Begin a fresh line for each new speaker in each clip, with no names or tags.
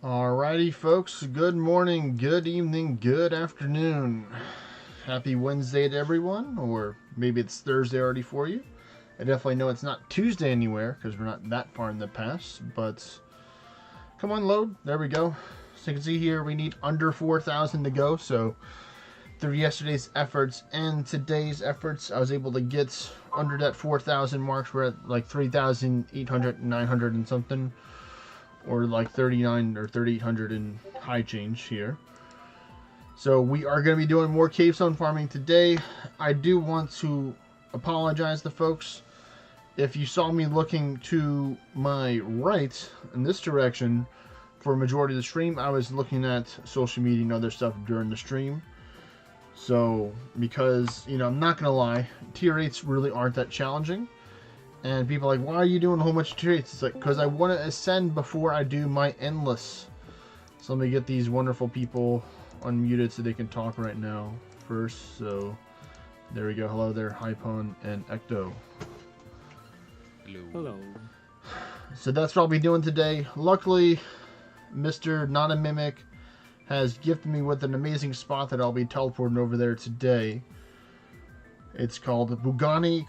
Alrighty, folks. Good morning, good evening, good afternoon. Happy Wednesday to everyone, or maybe it's Thursday already for you. I definitely know it's not Tuesday anywhere because we're not that far in the past, but come on, load. There we go. So you can see here we need under 4,000 to go, so through yesterday's efforts and today's efforts, I was able to get under that 4,000 marks. We're at like 3,800, 900 and something, or like 39 or 3,800 in high change here. So we are going to be doing more Cavestone farming today. I do want to apologize to folks. If you saw me looking to my right in this direction for a majority of the stream, I was looking at social media and other stuff during the stream. So, because, I'm not going to lie, tier 8s really aren't that challenging. And people are like, why are you doing a whole bunch of tier 8s? It's like, because I want to ascend before I do my endless. So let me get these wonderful people unmuted so they can talk right now first. So, there we go. Hello there, Hypon and Ecto.
Hello.
So that's what I'll be doing today. Luckily, Mr. Not a Mimic has gifted me with an amazing spot that I'll be teleporting over there today. It's called Bugani ?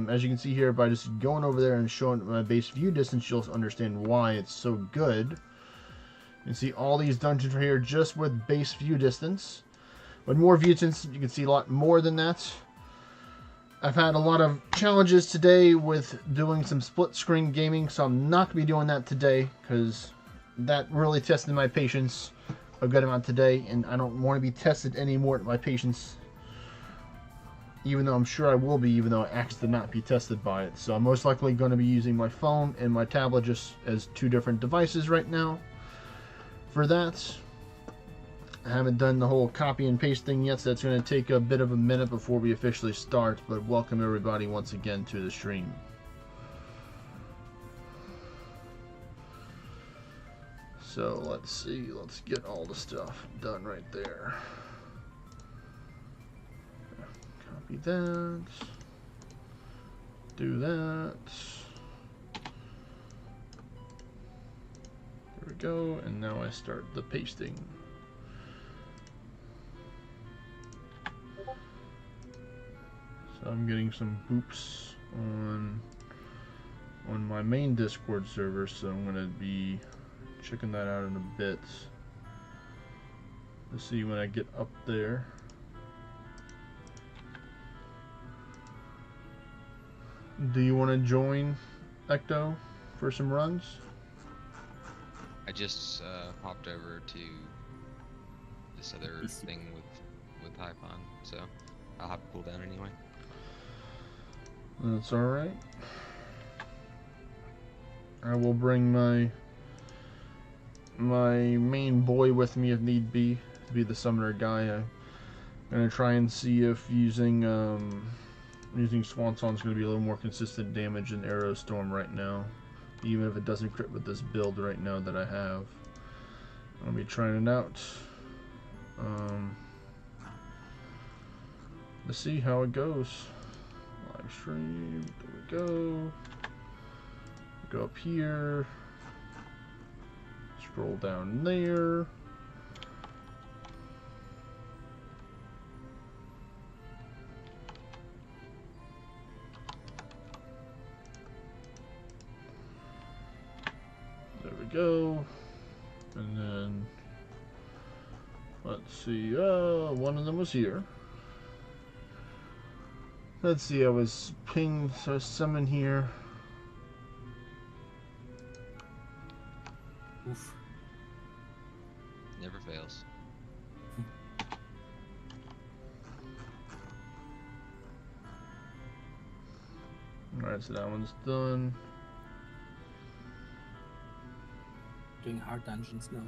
As you can see here, by just going over there and showing my base view distance, you'll understand why it's so good. You can see all these dungeons right here just with base view distance. With more view distance, you can see a lot more than that. I've had a lot of challenges today with doing some split screen gaming, so I'm not going to be doing that today because that really tested my patience a good amount today, and I don't want to be tested anymore at my patience, even though I'm sure I will be, even though I asked to not be tested by it. So I'm most likely going to be using my phone and my tablet just as two different devices right now for that. I haven't done the whole copy and paste thing yet, so that's going to take a bit of a minute before we officially start, but welcome everybody once again to the stream. So let's see, let's get all the stuff done right there. Copy that. Do that. There we go, and now I start the pasting. So I'm getting some boops on my main Discord server, so I'm going to be checking that out in a bit. Let's see when I get up there. Do you want to join, Ecto, for some runs?
I just popped over to this other thing with Hypon, so I'll have to pull down anyway.
That's alright. I will bring my main boy with me if need be, to be the summoner guy. I'm gonna try and see if using Swan Song is gonna be a little more consistent damage than Arrow Storm right now, even if it doesn't crit with this build right now that I have. I'll be trying it out. Let's see how it goes. Live stream. There we go. Go up here. Scroll down there. There we go. And then let's see. One of them was here. Let's see. I was pinged. So I was summoned here.
Oof.
Never fails.
Alright, so that one's done.
Doing hard dungeons now.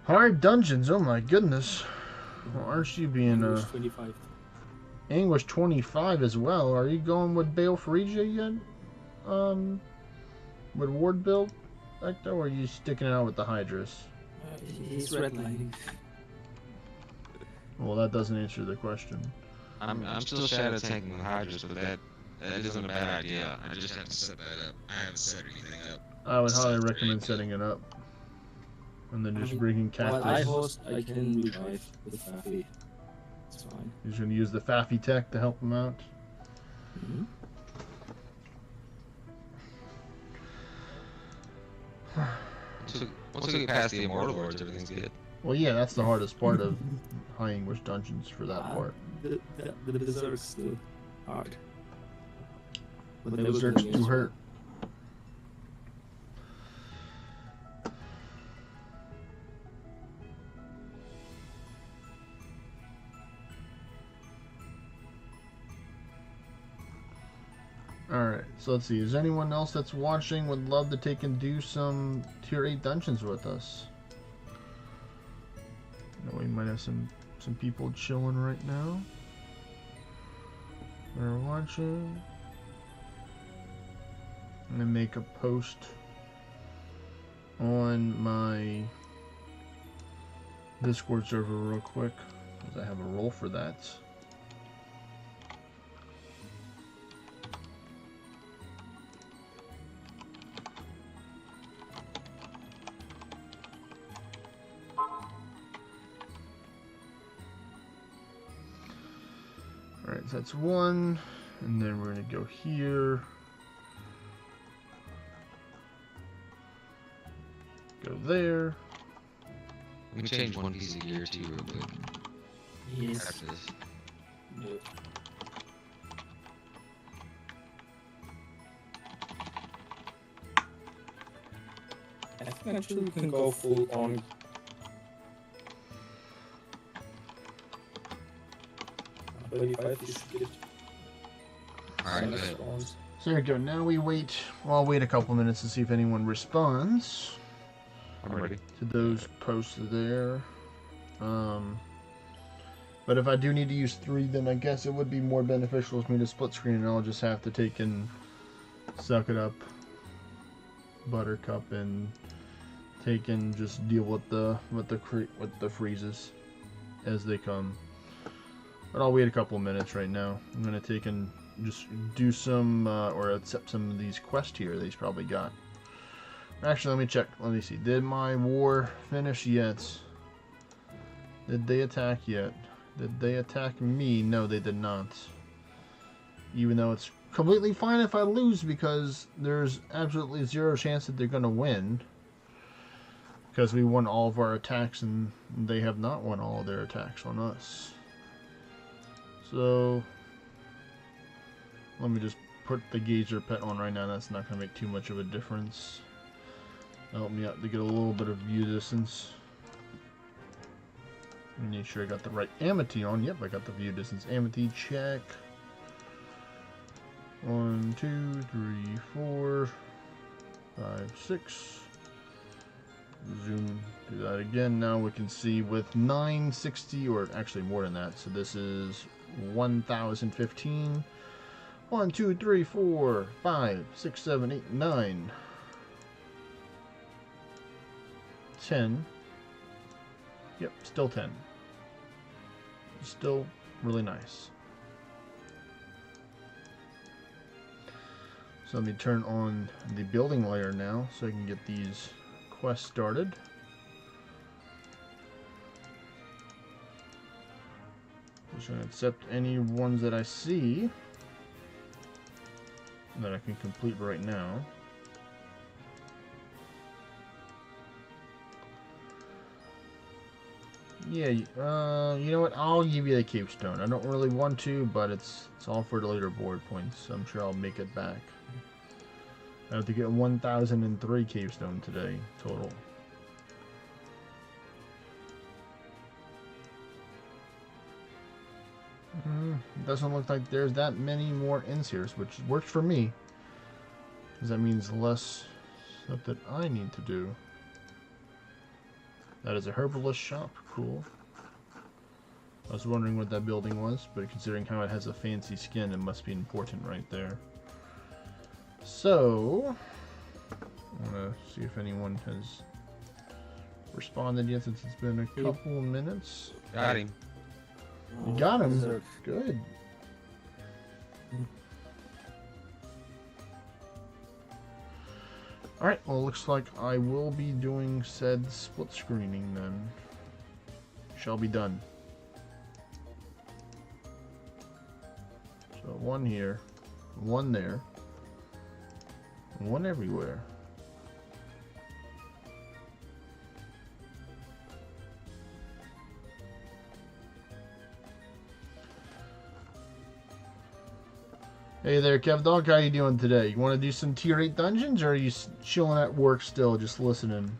Hard dungeons, oh my goodness. Well, aren't you being
English 25.
English 25 as well? Are you going with Bale Phrygia yet? With Ward build? Ecto, or are you sticking it out with the Hydras?
He's redlining.
Well, that doesn't answer the question.
I'm still shadow tanking with Hydras, but that
That isn't a bad idea. I just have to set that up. I haven't set anything up.
I would highly
Sounds
recommend
great.
setting it up. And then just
mean,
bringing
While I
cactus.
host, I can revive with Faffy. It's fine.
He's going to use the Faffy tech to help him out.
Mm-hmm.
Once we get past the Immortal Lords, everything's good.
Well, yeah, that's the hardest part of High English Dungeons for that part.
The Berserk's still hard. But
The
maybe
Berserks
the
do
games-
hurt. Alright, so let's see. Is anyone else that's watching would love to take and do some tier 8 dungeons with us? I know we might have some people chilling right now. They're watching. I'm gonna make a post on my Discord server real quick, because I have a role for that. Alright, so that's one, and then we're going to go here. Go there.
We can change one piece of gear too, real quick.
Yes.
After this.
Good. I think actually we can go full on. 35 you should get.
Alright,
Nice
good.
spawns.
So there we go. Now we wait. Well, I'll wait a couple minutes to see if anyone responds
I'm ready.
to those posts there. But if I do need to use 3, then I guess it would be more beneficial for me to split screen, and I'll just have to take and suck it up, Buttercup, and take and just deal with the freezes as they come. But I'll wait a couple minutes right now. I'm gonna take and just do some or accept some of these quests here that he's probably got. Actually, let me check. Let me see. Did my war finish yet? Did they attack yet? Did they attack me? No, they did not. Even though it's completely fine if I lose, because there's absolutely 0 chance that they're going to win. Because we won all of our attacks and they have not won all of their attacks on us. So, let me just put the Gazer pet on right now. That's not going to make too much of a difference. Help me out to get a little bit of view distance. Make sure I got the right Amity on. Yep, I got the view distance. Amity check. 1, 2, 3, 4, 5, 6. Zoom. Do that again. Now we can see with 960, or actually more than that. So this is 1015. 1, 2, 3, 4, 5, 6, 7, 8, 9. 10. Yep, still 10. Still really nice. So let me turn on the building layer now so I can get these quests started. Just going to accept any ones that I see that I can complete right now. Yeah, you know what? I'll give you the Cavestone. I don't really want to, but it's all for the leaderboard points. I'm sure I'll make it back. I have to get 1,003 Cavestone today, total. Doesn't look like there's that many more inseers, which works for me. Because that means less stuff that I need to do. That is a herbalist shop. Cool. I was wondering what that building was, but considering how it has a fancy skin, it must be important right there. So, I want to see if anyone has responded yet, since it's been a couple of minutes.
Got him.
You got him.
Berserk.
Good. Alright, well, looks like I will be doing said split screening then. Shall be done. So one here, one there, one everywhere. Hey there, Kev Dog. How you doing today? You want to do some tier 8 dungeons, or are you chilling at work still, just listening?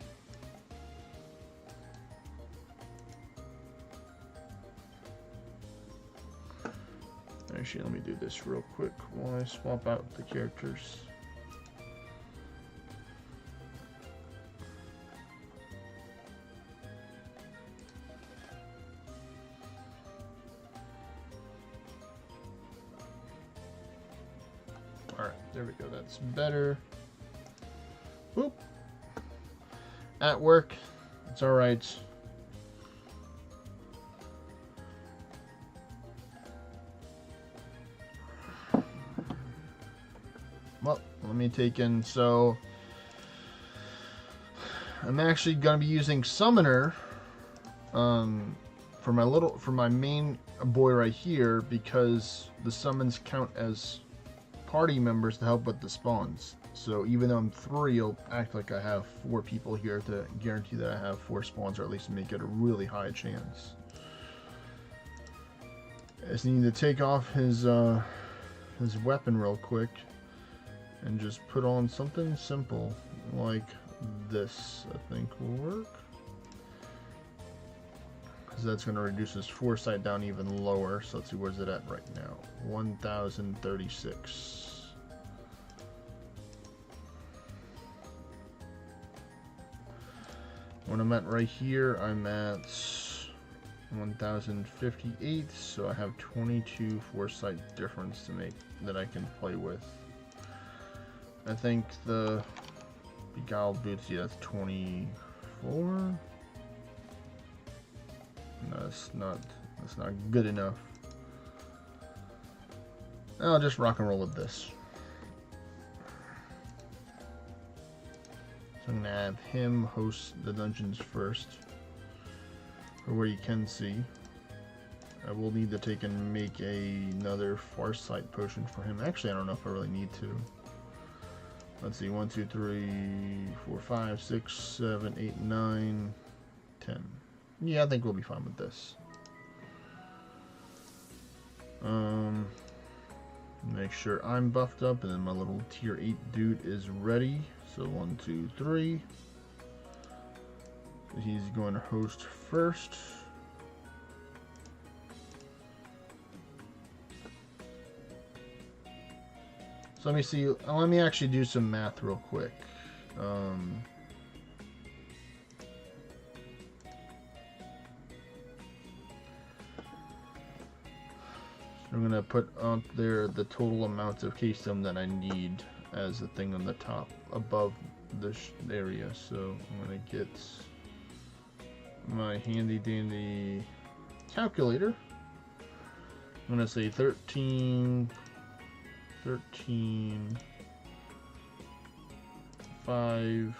Actually, let me do this real quick while I swap out the characters. Alright, there we go. That's better. Whoop. At work. It's alright. Well, let me take in, so I'm actually going to be using Summoner for my main boy right here, because the summons count as party members to help with the spawns. So even though I'm 3, I'll act like I have 4 people here to guarantee that I have 4 spawns, or at least make it a really high chance. I just need to take off his weapon real quick and just put on something simple like this. I think will work, because that's going to reduce his foresight down even lower. So let's see, where's it at right now? 1036. When I'm at right here, I'm at 1058, so I have 22 foresight difference to make that I can play with. I think the beguiled boots, yeah, that's 24. No, that's not good enough. I'll just rock and roll with this. So I'm gonna have him host the dungeons first, for where you can see. I will need to take and make another farsight potion for him. Actually, I don't know if I really need to. Let's see, 1, 2, 3, 4, 5, 6, 7, 8, 9, 10. Yeah, I think we'll be fine with this. Make sure I'm buffed up, and then my little tier 8 dude is ready. So 1, 2, 3. He's going to host first. So let me see. Let me actually do some math real quick. I'm gonna put up there the total amount of Cavestone that I need as the thing on the top above this area. So I'm gonna get my handy dandy calculator. I'm gonna say 13, 5.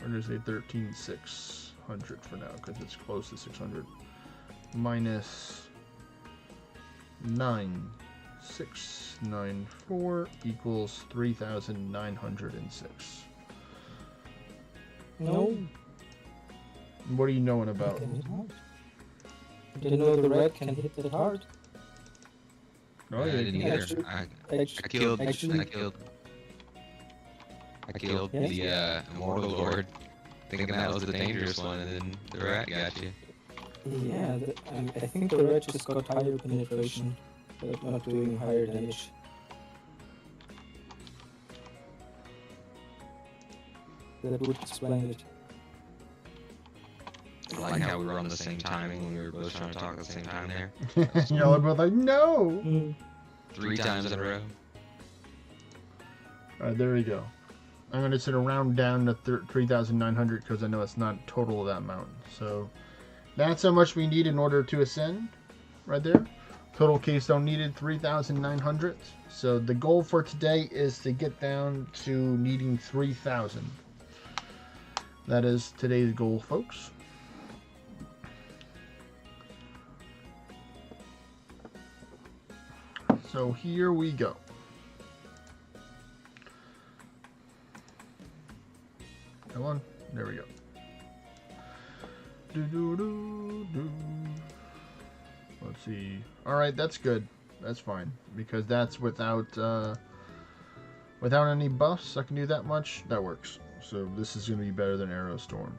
I'm gonna say 13,600 for now, because it's close to 600. Minus 9,694 equals 3,906.
No.
What are you knowing about?
I didn't know the red can hit that hard.
Oh,
I
yeah,
didn't
yeah.
either. I killed
Yeah.
the Immortal Lord, thinking that was the dangerous one, and then the rat got you.
Yeah, I think the red just got higher penetration, but not doing higher damage. That would explain it.
I like how we were on the same timing when we were both trying to talk at the same time there.
Y'all are both like, no!
3 times in a row.
Alright, there we go. I'm going to sit around down to 3,900, because I know it's not total of that amount. So that's how much we need in order to ascend, right there. Total Cavestone needed 3,900. So the goal for today is to get down to needing 3,000. That is today's goal, folks. So here we go. Come on, there we go. Let's see. All right, that's good. That's fine because that's without any buffs. I can do that much. That works. So this is going to be better than Arrow Storm.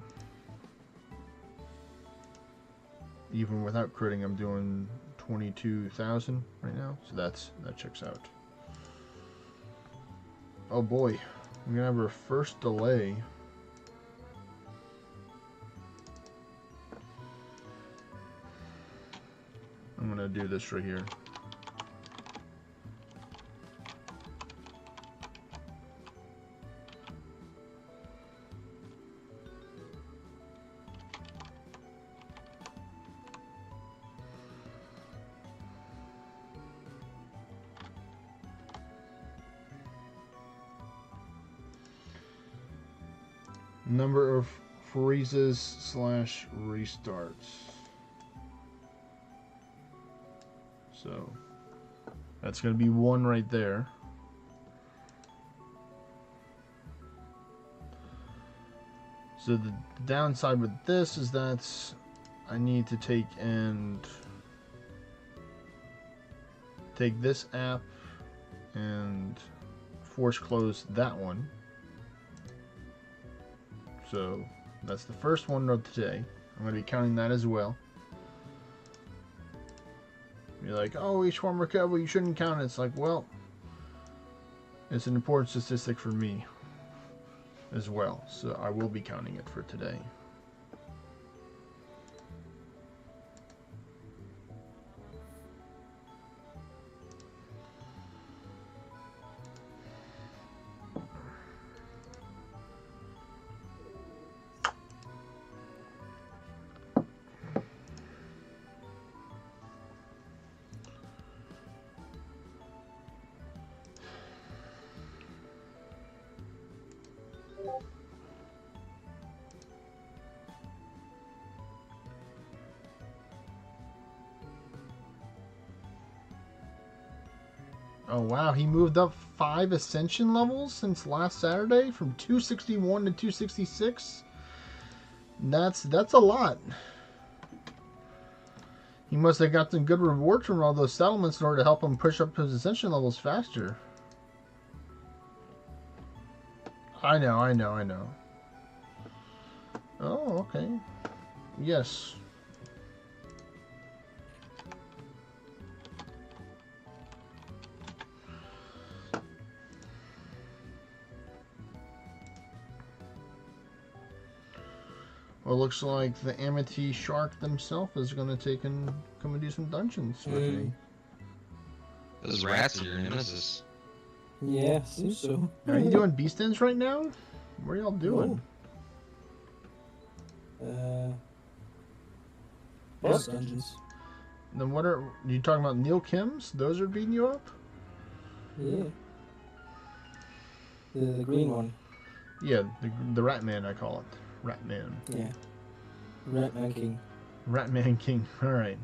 Even without critting, I'm doing 22,000 right now. So that checks out. Oh boy, we're gonna have our first delay. I'm gonna do this right here. Number of freezes / restarts. So that's going to be 1 right there. So the downside with this is that I need to take this app and force close that one. So that's the first one of today. I'm going to be counting that as well. You're like, oh, each one recovery, you shouldn't count it. It's like, well, it's an important statistic for me as well. So I will be counting it for today. Oh wow, he moved up 5 ascension levels since last Saturday from 261 to 266. That's a lot. He must have got some good rewards from all those settlements in order to help him push up his ascension levels faster. I know. Oh, okay. Yes. Well, it looks like the Amity Shark themselves is going to take and come and do some dungeons with me.
Those rats are your nemesis.
Yeah, seems so.
Are you doing beast ends right now? What are y'all doing?
Boss dungeons.
Then what are you talking about? Neil Kim's? Those are beating you up?
Yeah. The green one.
Yeah, the Rat Man, I call it. Rat Man.
Yeah. Ratman King.
Rat Man King. All right.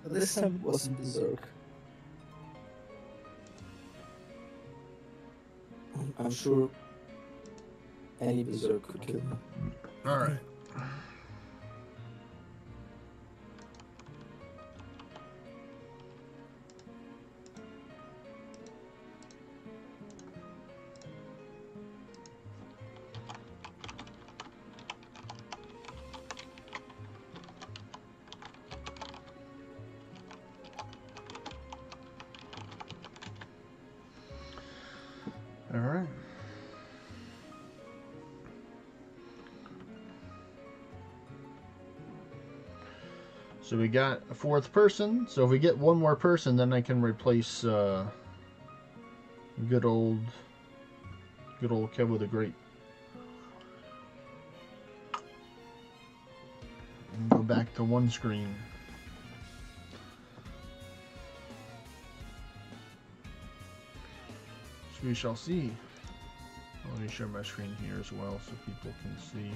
This time it wasn't Berserk. I'm sure any Berserk could kill me.
All right. All right. So we got a 4th person. So if we get one more person, then I can replace good old Good old Kevo the Great. And go back to one screen. So we shall see. Let me share my screen here as well so people can see.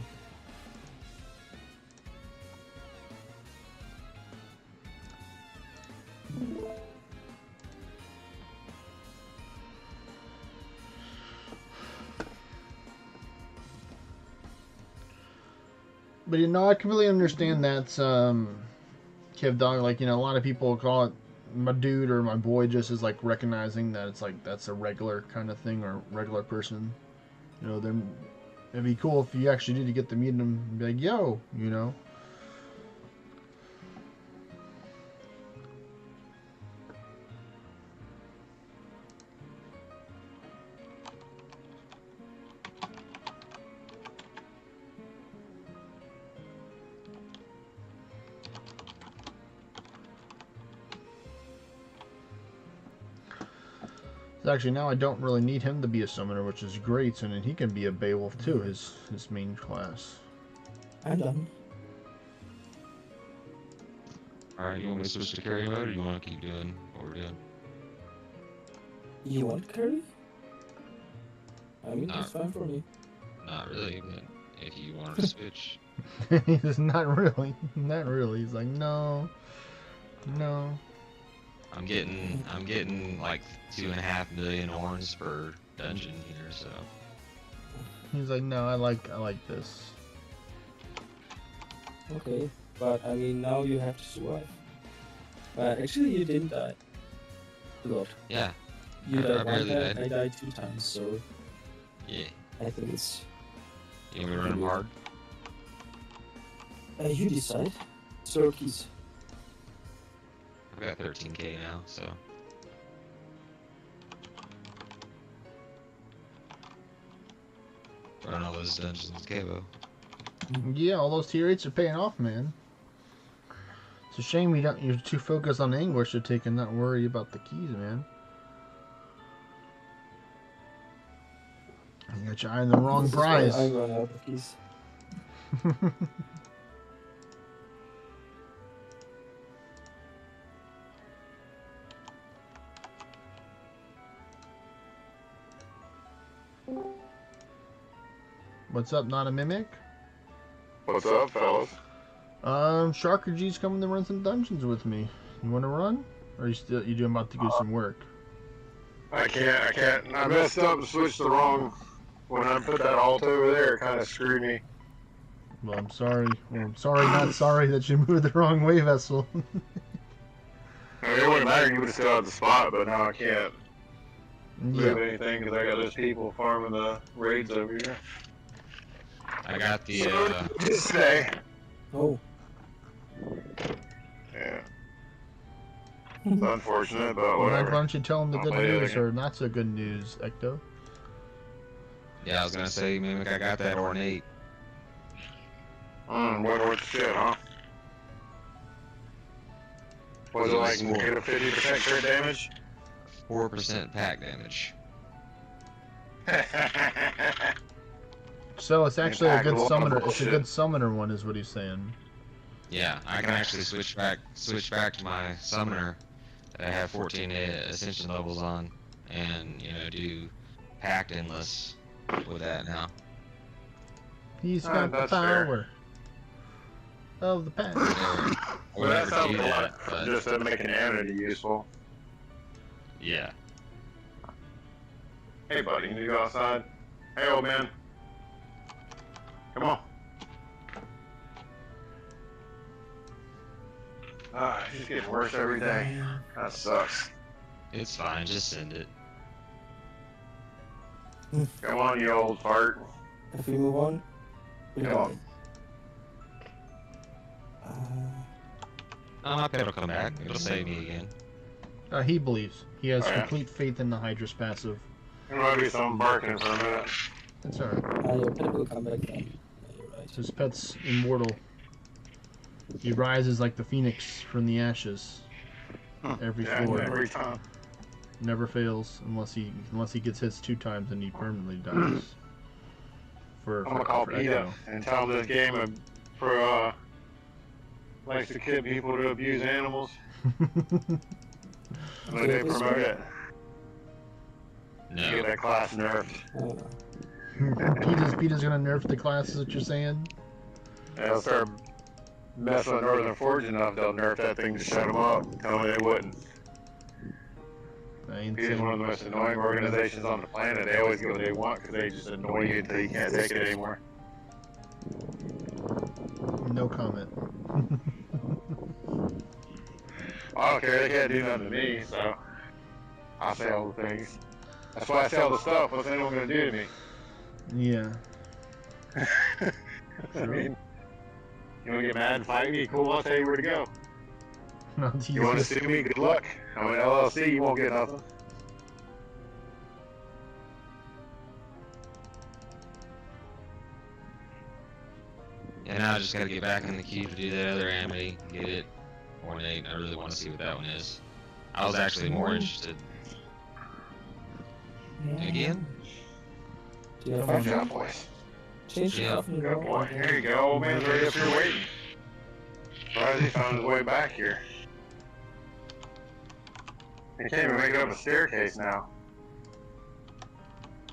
But you know, I completely understand that, Kev Dog. Like, you know, a lot of people call it my dude or my boy, just as like recognizing that it's like that's a regular kind of thing or regular person. You know, then it'd be cool if you actually did get to meet him and be like, yo, you know. Actually, now I don't really need him to be a summoner, which is great, and then he can be a Beowulf too, his main class.
I'm done.
Alright, you want me to switch to carry mode, or you want to keep doing what we're doing?
You want carry? I mean,
Not-
it's fine for me.
Not really, but if you wanted to switch.
He's not really. He's like, no.
I'm getting like 2.5 million horns per dungeon here, so.
He's like, no, I like this.
Okay, but I mean, now you have to survive. But actually, you didn't die. Good.
Yeah,
You
I
died one
barely
time,
died.
I died 2 times, so
yeah.
I think it's...
You want me to run them hard?
You decide. Zero keys.
I've got 13k now, so. Run all those dungeons with Cavo.
Yeah, all those tier 8s are paying off, man. It's a shame you're too focused on Anguish to take and not worry about the keys, man. You got your eye on the wrong
This is why
prize.
I'm running out of keys.
What's up, not a mimic?
What's up, fellas?
Sharker G's coming to run some dungeons with me. You want to run? Or you doing about to do some work?
I can't. I messed up and switched the wrong. When I put that alt over there, it kind of screwed me.
Well, I'm sorry. Well, I'm sorry, not sorry that you moved the wrong way, Vessel.
I mean, it wouldn't matter. You would have still had the spot, but now I can't move
Yeah.
anything because I got those people farming the raids over here.
I got the,
Just stay.
Oh.
Yeah. It's unfortunate, but
Well, why
whatever.
don't you tell him the
I'll
good
play it
news
again.
or not so good news, Ecto?
yeah, I was gonna say, Mimic, I got that ornate.
What worth the shit, huh? Was it like get a 50% crit damage?
4% pack damage.
So it's actually a good
Impact,
summoner.
a lot of
It's a
bullshit.
good summoner one, is what he's saying.
Yeah, I can actually switch back to my summoner that I have 14 ascension levels on, and you know do packed endless with that now.
He's got the
that's fair.
power of the pack.
I
Well,
would
that
never
sounds
do
a
that,
lot.
but
Just to make an amity useful.
yeah.
Hey, buddy, you need to go outside? Hey, old man. Come on. It's just getting worse every day. That sucks.
It's fine, just send it.
Come on, you old fart.
If we move on, we
Come
die.
on.
Oh, my pet will come back. It'll save me again.
He believes. He has
Oh, yeah.
complete faith in the Hydra's passive.
There might be some barking for a minute.
That's alright.
Your pet will come back then. Yeah, you're right.
His pet's immortal. He rises like the phoenix from the ashes.
Huh.
Every
Yeah,
floor.
every time.
Never fails unless he gets hit 2 times and he permanently dies.
I'm gonna call PETA and tell them this game likes to kid people to abuse animals. And then they promote it.
No.
Get that class nerfed.
PETA's gonna nerf the class, is what you're saying?
They'll start messing with Northern Forge enough, they'll nerf that thing to shut them up. Tell me they wouldn't.
I ain't
PETA's
saying.
one of the most annoying organizations on the planet. They always get what they want because they just annoy you until you can't take it anymore.
No comment.
I don't care, they can't do nothing to me, so I'll say all the things. That's why I sell the stuff. What's anyone gonna do to me?
Yeah.
I mean, you wanna get mad and fight me? Cool, I'll tell you where to go.
No,
You wanna sue me? Good luck. I'm an LLC, you won't get nothing.
And now I just gotta get back in the queue to do that other amity, get it, ornate. I really want to see what that one is. I was actually more interested. Again?
Yeah,
Come on,
Good job, boys.
change
Yeah.
off and
Good boy. There you go. Old man's right up here waiting. Surprised he found his way back here. He can't even make it up a staircase now.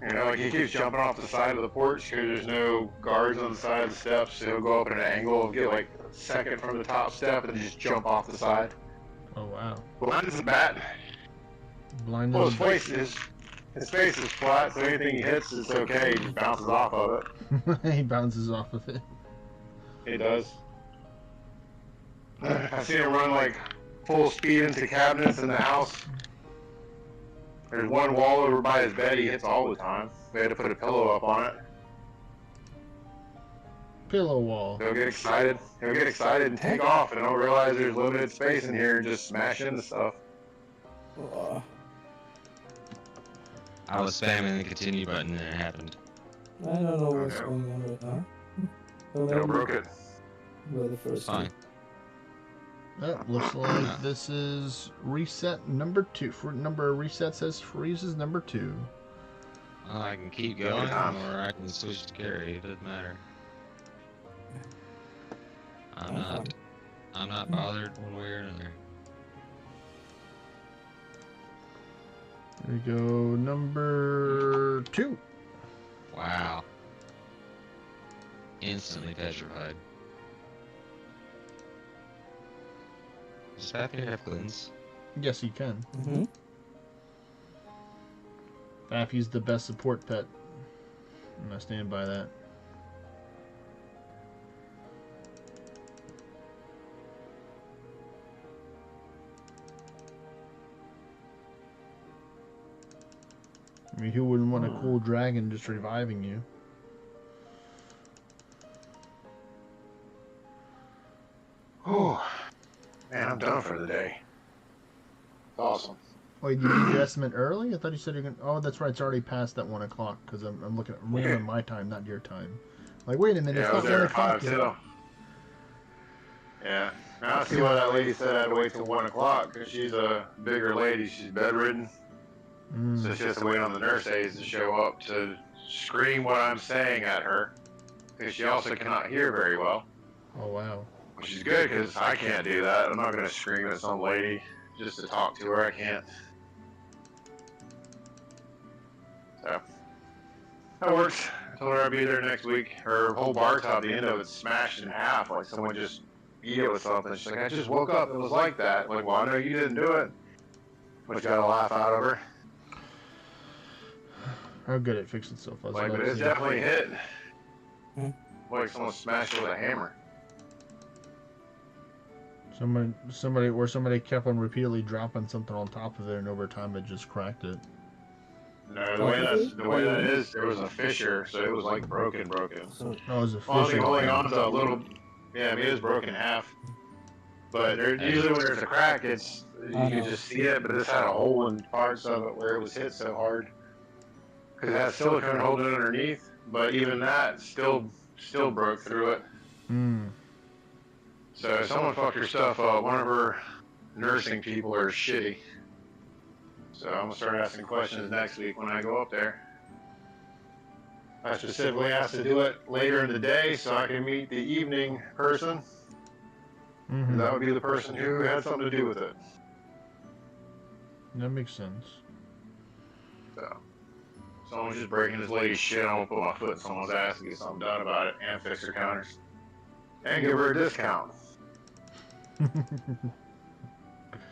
You know, like he keeps jumping off the side of the porch because there's no guards on the side of the steps. So he'll go up at an angle and get like a second from the top step and just jump off the side.
Oh wow.
Blind as a bat.
Blind
Well,
as
his face is flat, so anything he hits is okay. He just bounces off of it.
he bounces off of it.
He does. I've seen him run like full speed into cabinets in the house. There's one wall over by his bed he hits all the time. We had to put a pillow up on it.
Pillow wall.
He'll get excited. He'll get excited and take off, and he'll realize there's limited space in here and just smash into stuff.
I was spamming the continue button and it happened.
I don't know what's
Okay.
going on right now. But
He'll broke it.
We're the first
Fine.
That looks like this is reset number 2. Reset says freezes number 2.
Well, I can keep going or I can switch to carry. It doesn't matter. I'm not bothered one way or another.
There we go, number 2.
Wow. Instantly petrified. Does Fafnir have cleanse?
Yes, you can.
Mm-hmm.
Daffy's the best support pet. And I stand by that. I mean, who wouldn't want a cool dragon just reviving you?
Oh, man, I'm done for the day. Awesome.
Wait, you did your estimate early? I thought you said you're gonna. Oh, that's right. It's already past that 1 o'clock because I'm looking at my time, not your time. Like, wait a minute.
Yeah, I was
It's not
there
1
at
o'clock
5
yet.
too. Yeah. Now I see why that lady said I had to wait till 1 o'clock, because she's a bigger lady. She's bedridden. So she has to wait on the nurse aides to show up to scream what I'm saying at her, because she also cannot hear very well.
Oh wow.
Which is good, because I can't do that. I'm not going to scream at some lady just to talk to her. I can't. So, that works. I told her I'd be there next week. Her whole bar top, the end of it's smashed in half, like someone just beat it with something. She's like, I just woke up, it was like that. Like, well, I know you didn't do it. Which got a laugh out of her.
How good it fixed itself. I was
Like,
about
but
to
it's
say.
definitely hit.
Hmm.
Like someone smashed it with a hammer.
Somebody kept on repeatedly dropping something on top of it, and over time it just cracked it.
No, the way that is, there was a fissure, so it was like broken.
So,
Oh, it was a
Only
fissure.
holding on to a little, yeah, I mean, it was broken in half. But usually when there's a crack, it's you can just see it, but this had a hole in parts of it where it was hit so hard. Because it had silicone holding it underneath, but even that still broke through it.
Hmm.
So someone fucked her stuff up. One of her nursing people are shitty. So I'm gonna start asking questions next week when I go up there. I specifically asked to do it later in the day so I can meet the evening person.
Mm-hmm.
That would be the person who had something to do with it.
That makes sense.
So, someone's just breaking this lady's shit. I'm gonna put my foot in someone's ass and get something done about it, and fix her counters, and give her a discount.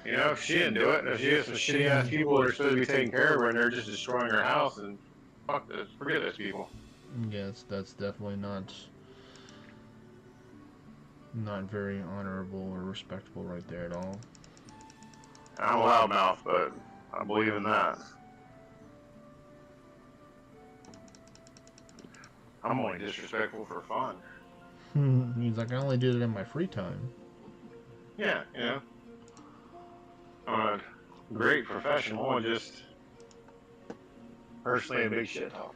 You know, if she didn't do it, if she has some shitty ass people that are supposed to be taking care of her and they're just destroying her house, and fuck this, forget those people.
Yes, that's definitely not very honorable or respectable right there at all.
I'm a loudmouth, but I believe in that. I'm only disrespectful for fun.
He's like, I only did it in my free time.
Yeah, you know. I'm a great professional and just personally a big shit talker.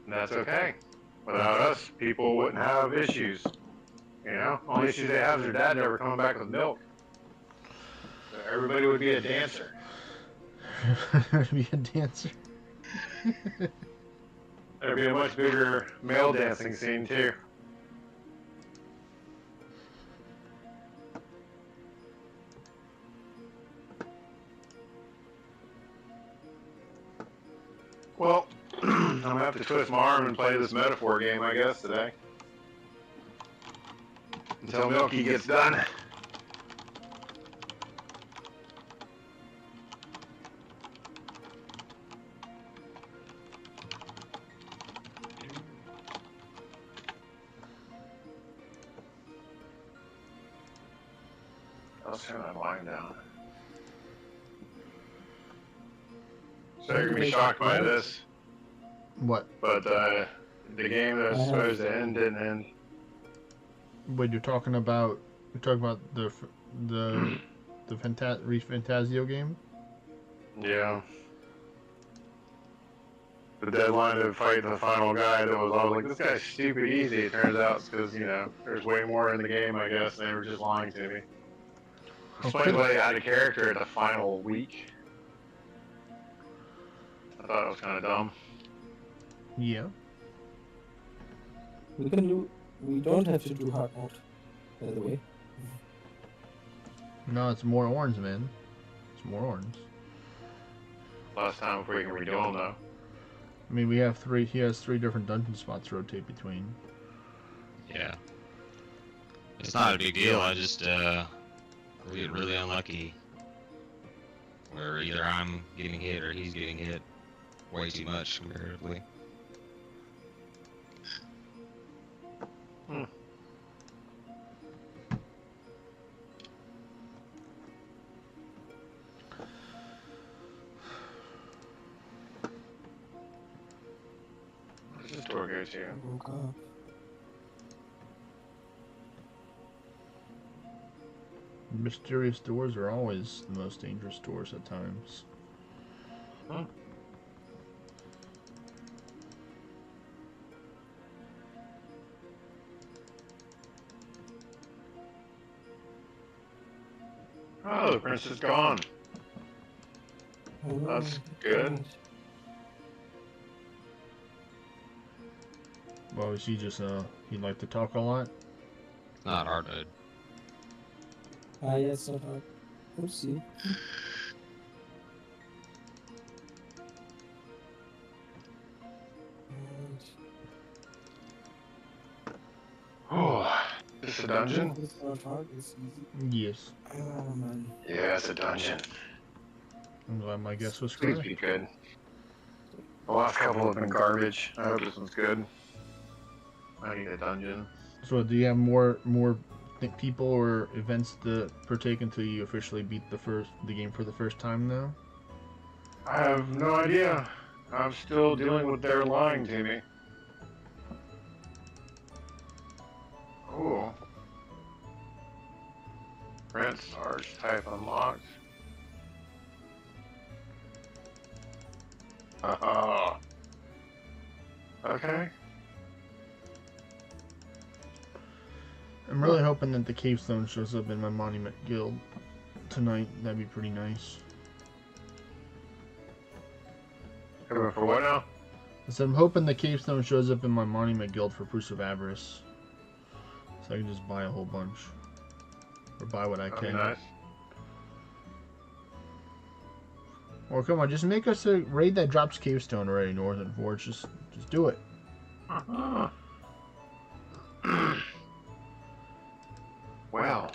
And that's okay. Without us, people wouldn't have issues. You know, only issues they have is their dad never coming back with milk. So everybody would be a dancer.
Be a dancer.
There'd be a much bigger male dancing scene too. Well, I'm gonna have to twist my arm and play this metaphor game, I guess, today. Until Milky gets done. I'll turn that line down. So you're gonna be shocked by this,
What?
but the game that was supposed to end didn't end.
Wait, you're talking about the Fantasio game?
Yeah. The deadline to fight the final guy that was all like, this guy's stupid easy. It turns out it's because, you know, there's way more in the game, I guess. They were just lying to me. Explains why they out of character at the final week. I thought it was kind of dumb.
Yeah.
We don't have to do hard mode, by the way.
No, it's more orange, man. It's more orange.
Last time before you can redo them, though.
I mean, we have three. He has 3 different dungeon spots to rotate between.
Yeah. It's not a big deal. I just get really unlucky. Where either I'm getting hit or he's getting hit way too much comparatively.
Where's this door go to?
I woke up.
Mysterious doors are always the most dangerous doors at times.
Huh? Oh, the prince is gone.
Oh, no,
That's good.
Well, is he just he like to talk a lot?
Not hard to.
Ah, yeah, it's not hard. Oopsie.
Oh, is this a dungeon?
It's not hard, it's easy.
Yes.
Oh, man.
Yeah, it's a dungeon.
I'm glad my guess was
Please
correct.
be good. The last couple have been garbage. I hope this one's good. I need a dungeon.
So, do you have more people or events to partake until you officially beat the game for the first time now?
I have no idea. I'm still dealing with their lying to me. Cool. Prince Sarge type unlocked. Okay.
I'm really hoping that the Cavestone shows up in my Monument Guild tonight. That'd be pretty nice.
Coming for what now?
I said I'm hoping the Cavestone shows up in my Monument Guild for Proofs of Avarice. So I can just buy a whole bunch. Or buy what I
That'd be
can.
nice.
Or come on, just make us a raid that drops Cavestone already, Northern Forge. Just do it.
Wow.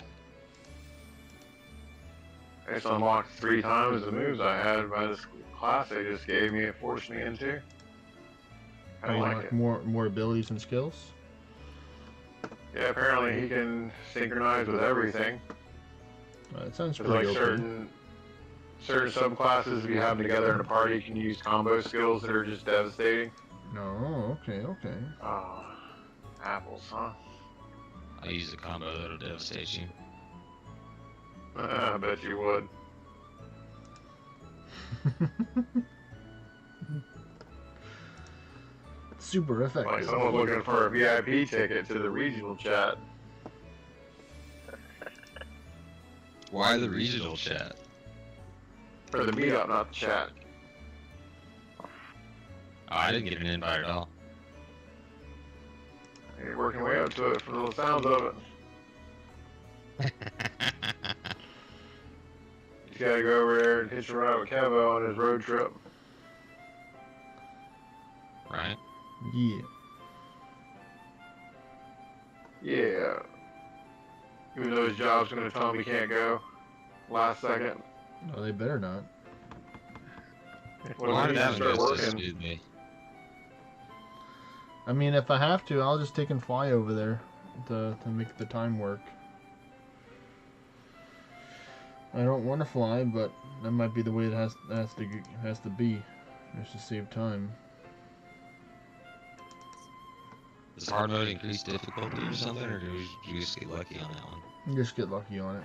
I just unlocked 3 times the moves I had by this class they just gave me. It forced me into. I
Oh,
don't
you
like
like
it.
more abilities and skills?
Yeah, apparently he can synchronize with everything.
That sounds
There's
pretty
like
open.
certain subclasses, if you have them together in a party, you can use combo skills that are just devastating.
No, okay.
Oh, apples, huh?
I use a combo that'll devastate you.
I bet you would.
Super effective.
Like someone's looking for a VIP ticket to the regional chat.
Why the regional chat?
For the meetup, not the chat.
Oh, I didn't get an invite at all.
You're working your way up to it from the sounds of it. You gotta go over there and hitch a ride with Kevo on his road trip.
Right?
Yeah.
Yeah. Even though his job's gonna tell him he can't go. Last second.
No, they better not.
When
Why
he
did that
start
go so
working.
smoothly?
I mean, if I have to, I'll just take and fly over there to make the time work. I don't want to fly, but that might be the way it has to be, just to save time.
Does hard mode increase difficulty or something, or do you just get lucky on that one?
You just get lucky on it.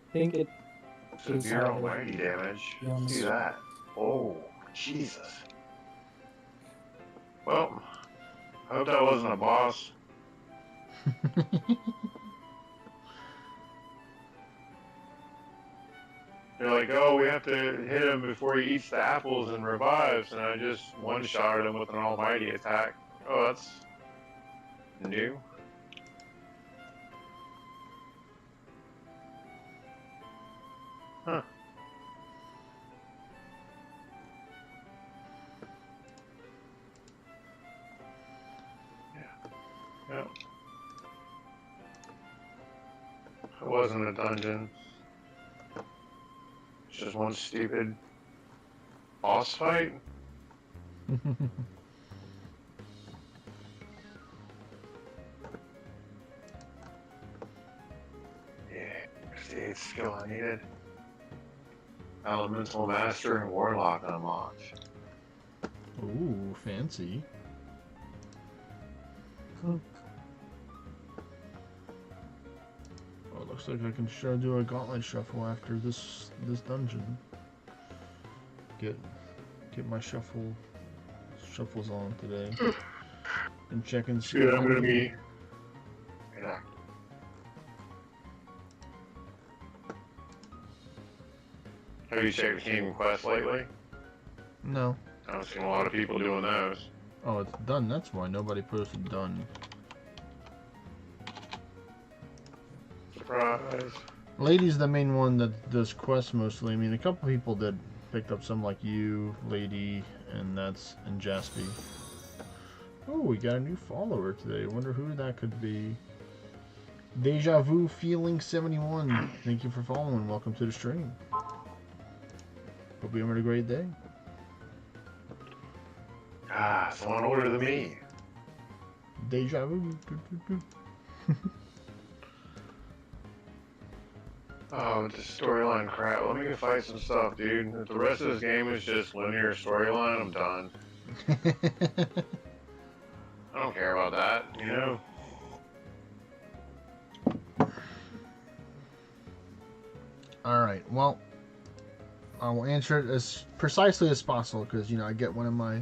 I think it.
Severe almighty damage.
be honest.
See that? Oh, Jesus. Well, I hope that wasn't a boss. They're like, oh, we have to hit him before he eats the apples and revives, and I just one-shotted him with an almighty attack. Oh, that's new. Huh. Yeah. It wasn't a dungeon. It's just one stupid boss fight. Yeah, there's the 8th skill I needed. Elemental Master and Warlock unlocked.
Ooh, fancy. Oh, looks like I can sure do a gauntlet shuffle after this dungeon. Get my shuffles on today. And check and see.
Dude, I'm gonna be. Yeah. Have you checked the Kingdom Quest lately?
No.
I've seen a lot of people doing those.
Oh, it's done. That's why nobody posted done.
Surprise.
Lady's the main one that does quests mostly. I mean, a couple people picked up some like you, Lady, and Jaspy. Oh, we got a new follower today. Wonder who that could be. Deja Vu Feeling 71. Thank you for following. Welcome to the stream. Hope you're having a great day.
Ah, someone older than me.
Deja Vu.
Oh, it's a storyline crap. Let me go fight some stuff, dude. If the rest of this game is just linear storyline, I'm done. I don't care about that, you know?
Alright, well, I will answer it as precisely as possible because, I get one of my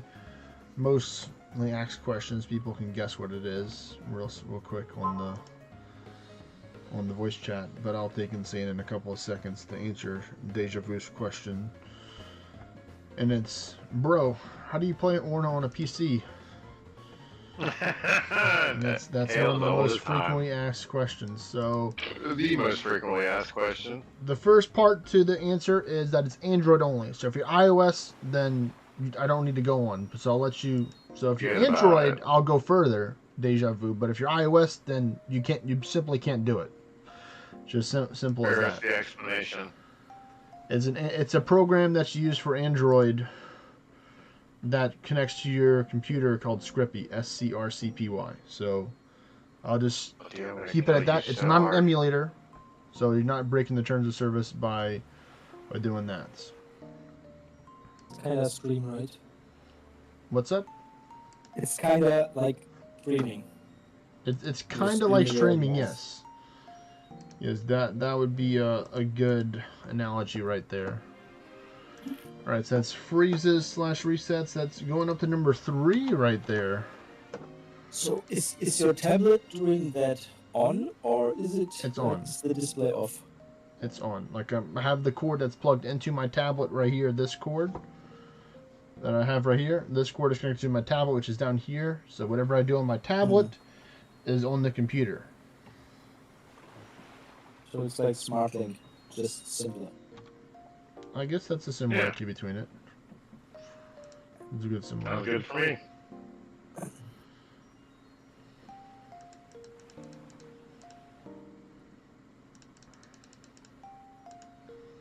mostly asked questions. People can guess what it is real quick on on the voice chat, but I'll take and say it in a couple of seconds to answer Deja Vu's question. And it's, bro, how do you play Orna on a PC? And that's one of my most frequently asked questions. So
the most frequently asked question.
the first part to the answer is that it's Android only. So if you're iOS, then I don't need to go on. So I'll let you. So if you're
Forget about
Android,
it.
I'll go further, Deja Vu. But if you're iOS, then you can't. You simply can't do it. Just simple as
There's
that.
the explanation.
It's a program that's used for Android that connects to your computer called Scrippy, SCRCPY. So I'll just keep it at that. It's not an emulator, so you're not breaking the terms of service by doing that.
It's kind of stream, right?
What's up?
It's kind of like streaming.
It's kind of like streaming, yes. Yes, that would be a good analogy right there. All right, so that's freezes / resets. That's going up to number 3 right there.
So is your tablet doing that on, or is it?
It's on.
Is the display off?
It's on. Like I have the cord that's plugged into my tablet right here. This cord that I have right here. This cord is connected to my tablet, which is down here. So whatever I do on my tablet is on the computer.
So it's like SmartLink, just simpler.
I guess that's a similarity between it. It's a good similarity.
Sounds good for me.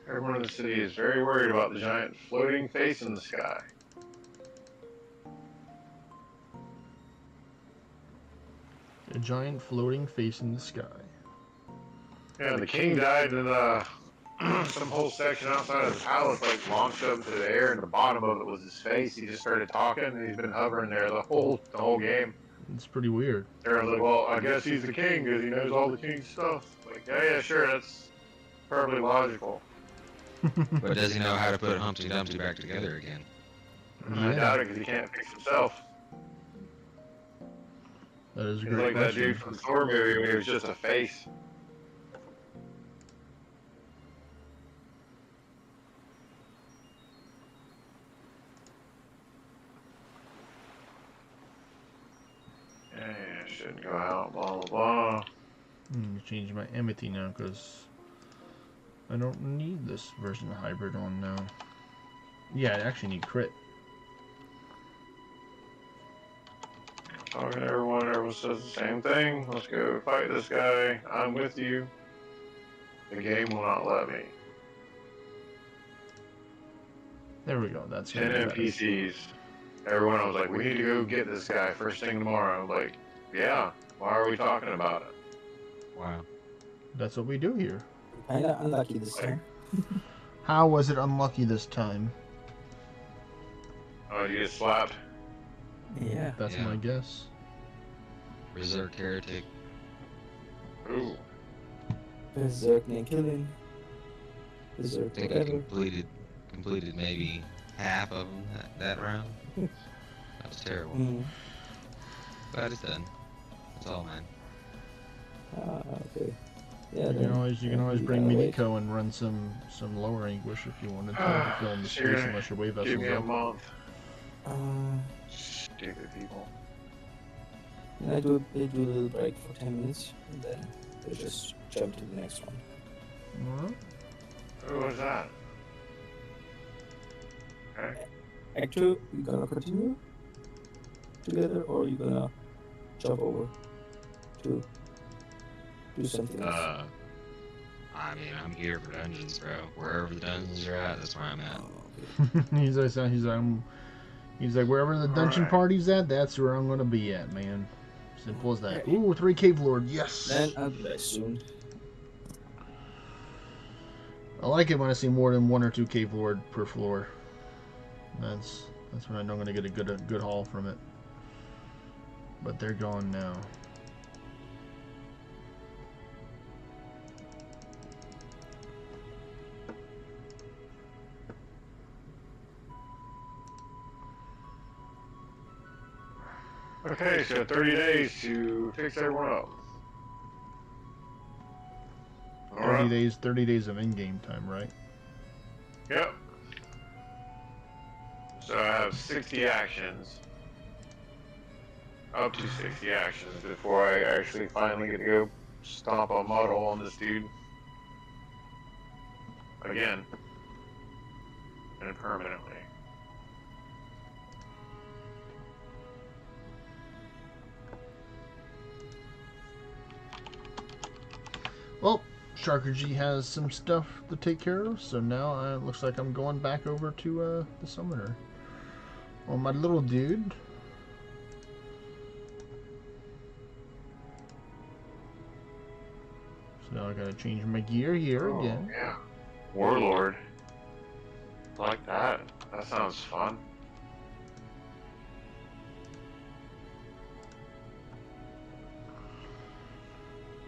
Everyone in the city is very worried about the giant floating face in the sky.
A giant floating face in the sky.
Yeah, the king died in some whole section outside of the palace, like launched up into the air, and the bottom of it was his face. He just started talking, and he's been hovering there the whole game.
It's pretty weird.
Everyone's like, well, I guess he's the king because he knows all the king's stuff. Like, yeah, sure, that's perfectly logical.
But does he know how to put Humpty Dumpty back together again?
I doubt it because he can't fix himself.
That is a
He's
great
like that
question.
dude from the Thor movie when he was just a face. Yeah, shouldn't go out, blah, blah, blah.
Change my amity now because I don't need this version of hybrid on now. Yeah, I actually need crit.
Talking to everyone says the same thing. Let's go fight this guy. I'm with you. The game will not let me.
There we go. That's
10
gonna be better.
NPCs. Everyone was like, we need to go get this guy first thing tomorrow. I'm like, yeah, why are we talking about it?
Wow.
That's what we do here.
Kinda unlucky this time.
How was it unlucky this time?
Oh, you get slapped?
Yeah.
That's
Yeah.
my guess.
Berserk Heretic.
Ooh.
Berserk and killing.
I
Berserk
think I
whatever.
completed maybe half of them that round. That was terrible. But it's done. That's all, man.
Okay. Yeah.
You can always bring Miniko and run some lower English if you wanted to fill in the
Sure.
space unless your wave
Give
vessel's
me a
up.
month.
Uh,
Stupid people.
and I do a little break for 10 minutes, and then we just jump to the next one.
Alright.
Who was that? Okay.
Act 2, you gonna continue together, or you gonna jump over to do something else?
I mean, I'm here for dungeons, bro. Wherever the dungeons are at, that's where I'm at.
He's like wherever the dungeon
Alright.
party's at, that's where I'm gonna be at, man. Simple as that. Ooh, 3 Cave Lord, yes.
Then I'll be back soon.
I like it when I see more than 1 or 2 Cave Lord per floor. That's when I know I'm gonna get a good haul from it. But they're gone now.
Okay, so 30 days to fix everyone up. Orna.
30 days of in-game time, right?
Yep. So I have 60 actions. Up to 60 actions before I actually finally get to go stomp a mud hole on this dude. Again. And permanently.
Well, Sharker G has some stuff to take care of, so now it looks like I'm going back over to the summoner. Well, my little dude. So now I gotta change my gear here again.
Yeah. Warlord. Like that. That sounds fun.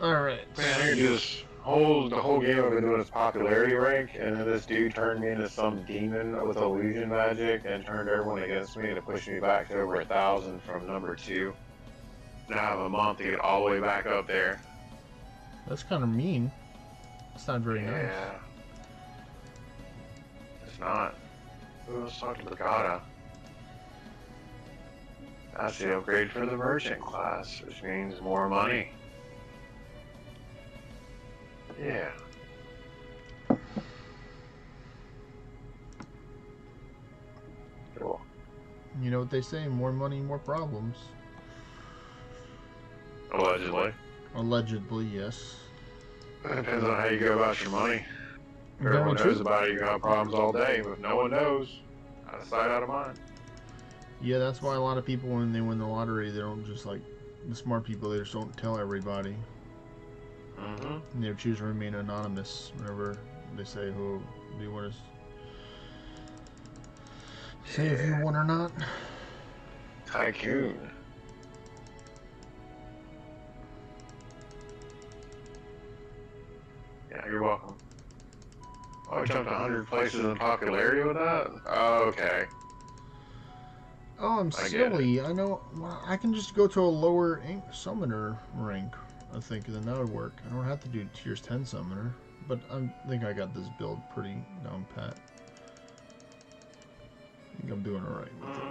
Alright.
Man, I could do this the whole game I've been doing is popularity rank, and then this dude turned me into some demon with illusion magic and turned everyone against me to push me back to over 1,000 from number 2. Now I have a month to get all the way back up there.
That's kind of mean. It's not very nice.
Yeah. It's not. Ooh, let's talk to Brigada. That's the upgrade for the merchant class, which means more money. Yeah. Cool.
You know what they say, more money, more problems.
Allegedly.
Allegedly, yes.
It depends on how you go about your money.
Very
Everyone
true.
knows about it, you got problems all day, but no one knows. Out of sight, out of mind.
Yeah, that's why a lot of people, when they win the lottery, they don't just like the smart people. They just don't tell everybody.
Mm-hmm.
And they choose to remain anonymous whenever they say who do you want to say if you won or not.
Tycoon. Yeah, you're welcome. Oh, I jumped 100 places in popularity with that? Oh, okay.
Oh, I'm
I get
silly. I know. Well, I can just go to a lower summoner rank. I think then that would work. I don't have to do tiers 10 summoner, but I think I got this build pretty down pat. I think I'm doing alright with it.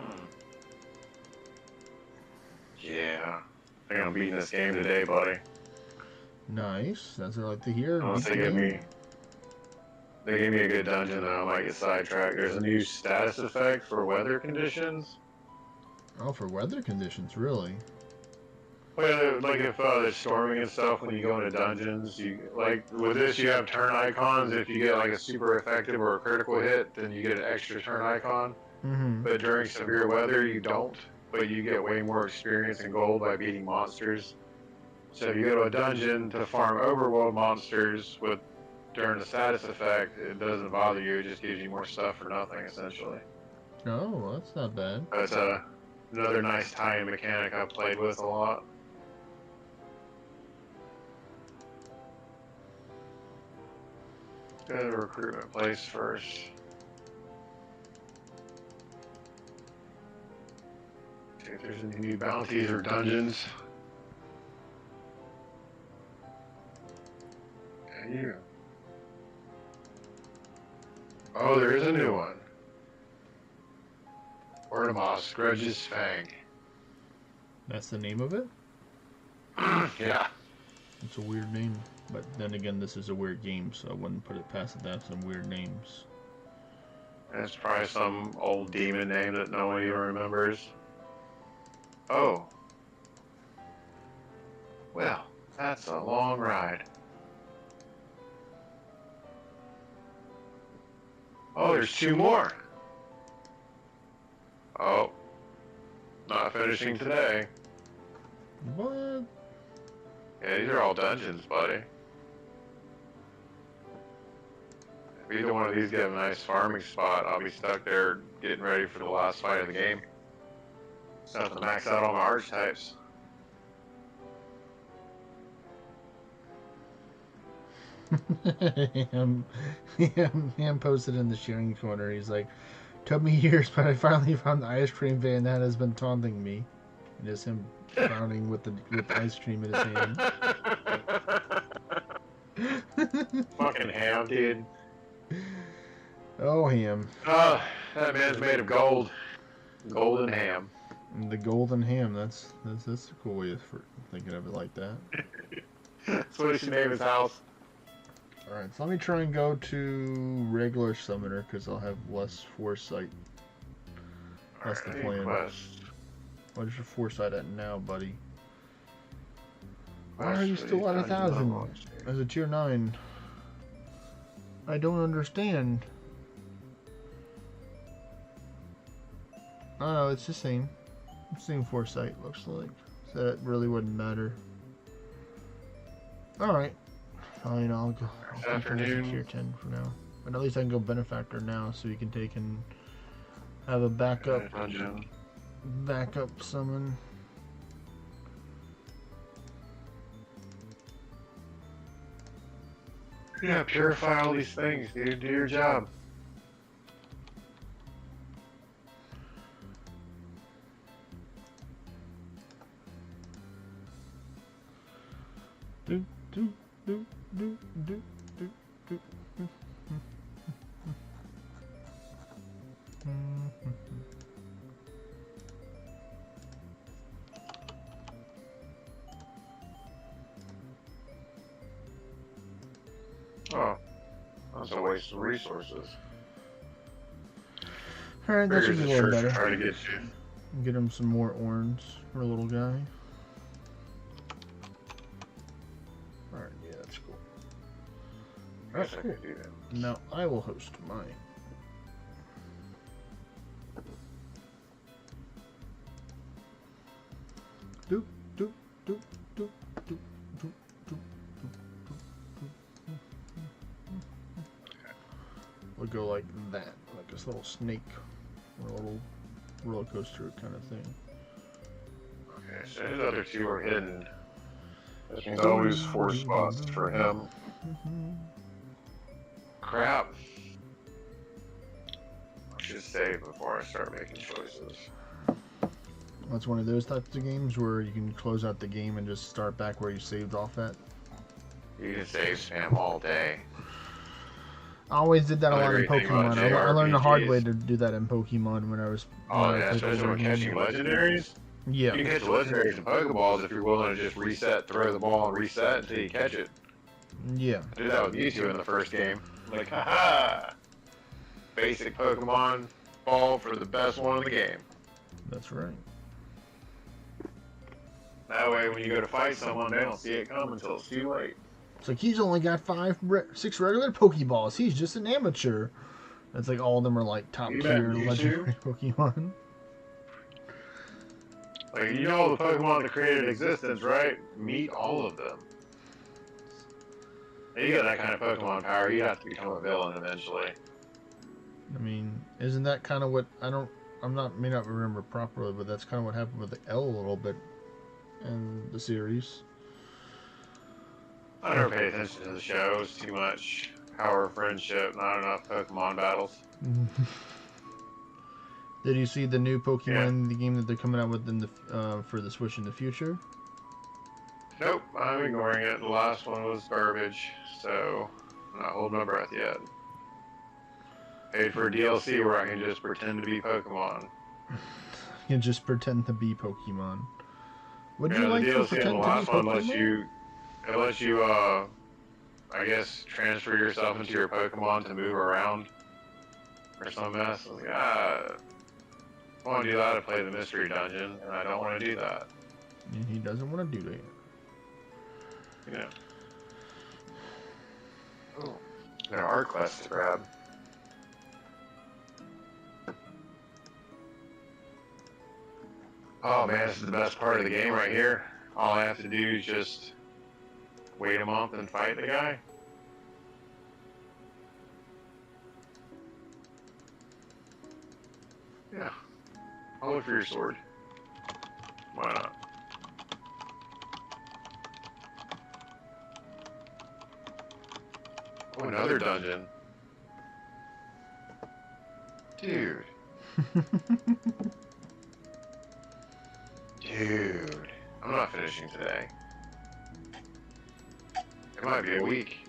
Yeah. I think I'm beating this game today, buddy.
Nice. That's what I like to hear.
Unless
Beat the game.
they gave me a good dungeon, though. I might get sidetracked. There's a new status effect for weather conditions.
Oh, for weather conditions, really?
Well, like if there's storming and stuff when you go into dungeons, you like with this you have turn icons. If you get like a super effective or a critical hit, then you get an extra turn icon.
Mm-hmm.
But during severe weather, you don't. But you get way more experience and gold by beating monsters. So if you go to a dungeon to farm overworld monsters with during the status effect, it doesn't bother you. It just gives you more stuff for nothing, essentially.
Oh, that's not bad.
That's another nice tie-in mechanic I've played with a lot. Go to the recruitment place first. See if there's any new bounties or dungeons. And you. Oh, there is a new one. Orna, Grudge's Fang.
That's the name of it?
Yeah.
It's a weird name. But then again, this is a weird game, so I wouldn't put it past it to have some weird names.
It's probably some old demon name that no one even remembers. Oh. Well, that's a long ride. Oh, there's 2 more. Oh. Not finishing today.
What?
Yeah, these are all dungeons, buddy. If either one of these get a nice farming spot, I'll be stuck there getting ready for the last fight of the game. So I have to max out all my archetypes.
Ham posted in the sharing corner. He's like, took me years, but I finally found the ice cream van that has been taunting me. And it's him frowning with the ice cream in his hand.
Fucking ham, dude.
Oh, ham.
Oh, that man's made of gold. Golden ham.
The golden ham. That's a cool way of thinking of it like that.
That's what he should name his house.
Alright, so let me try and go to regular summoner because I'll have less foresight. That's the plan.
Quest.
What's your foresight at now, buddy? Why
Quest
are you
for
still
these
at
dungeons
1,000
unlocked.
as a tier 9? I don't understand. Oh, no, it's the same. Same foresight, looks like. So that really wouldn't matter. Alright. Fine, I'll go. I'll keep it as a tier 10 for now. But at least I can go benefactor now so you can take and have a backup
Dungeon.
summon.
Yeah, purify all these things, dude. Do your job.
Do, do, do, do, do, do, do.
Oh, that's a waste of resources.
Alright, that should be a little better.
Try to get you.
Get him some more orange for a little guy. Alright, yeah, that's cool.
I guess I could do that.
Now I will host mine. Doop, doop, doop, doop, doop, doop, doop, doop. We'll go like that, like this little snake or a little roller coaster kind of thing.
Okay, so his other two are hidden. That means I'll lose 4 spots for him. Crap. I should save before I start making choices.
That's one of those types of games where you can close out the game and just start back where you saved off at.
You can save spam all day.
I always did that a lot in
Another great thing about
Pokemon. I learned the hard
JRPGs.
way to do that in Pokemon when I was.
Oh,
when I
yeah,
took
especially
over
when
the game.
catching legendaries.
Yeah.
You can catch legendaries and Pokeballs if you're willing to just reset, throw the ball, and reset until you catch it.
Yeah.
I did that with Mewtwo in the first game. I'm like, haha! Basic Pokemon ball for the best one in the game.
That's right.
That way, when you go to fight someone, they don't see it come until it's too late.
It's like he's only got 6 regular Pokeballs. He's just an amateur. It's like all of them are like top
You
tier
bet, Mewtwo.
legendary Pokemon.
Like, you know all the Pokemon that created existence, right? Meet all of them. And you got that kind of Pokemon power, you have to become a villain eventually.
I mean, isn't that kind of what may not remember properly, but that's kind of what happened with the L a little bit in the series.
I never paid attention to the shows too much. Power of friendship, not enough Pokemon battles.
Did you see the new Pokemon
Yeah.
in the game that they're coming out with in the for the Switch in the future?
Nope, I'm ignoring it. The last one was garbage, so I'm not holding my breath yet. Paid for a DLC where I can just pretend to be Pokemon.
You can just pretend to be Pokemon. Would
Yeah,
you like
the
to
DLC in the
pretend to be
last one
Pokemon?
lets you, I guess, transfer yourself into your Pokemon to move around or some mess. I was like, I want to do that to play the mystery dungeon, and I don't want to do that.
And he doesn't want to do that.
You know. Oh, there are quests to grab. Oh man, this is the best part of the game right here. All I have to do is just wait a month and fight the guy. Yeah. I'll look for your sword. Why not? Oh, another dungeon. Dude. Dude. I'm not finishing today. It might be a week.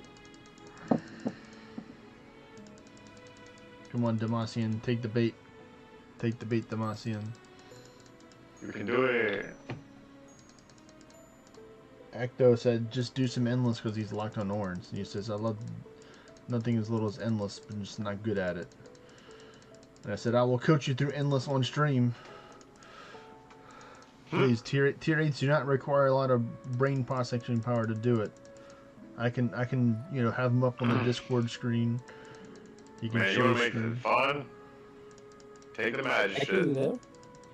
Come on, Demacian, take the bait. Take the bait, Demacian.
You can do it.
Ecto said just do some endless because he's locked on orange. And he says I love nothing as little as endless, but I'm just not good at it. And I said I will coach you through endless on stream. Please, tier 8s do not require a lot of brain processing power to do it. I can have them up on the Discord screen. You can
Man, you
share
want to make
screen.
it fun? Take the
I can do
magistrate,
that.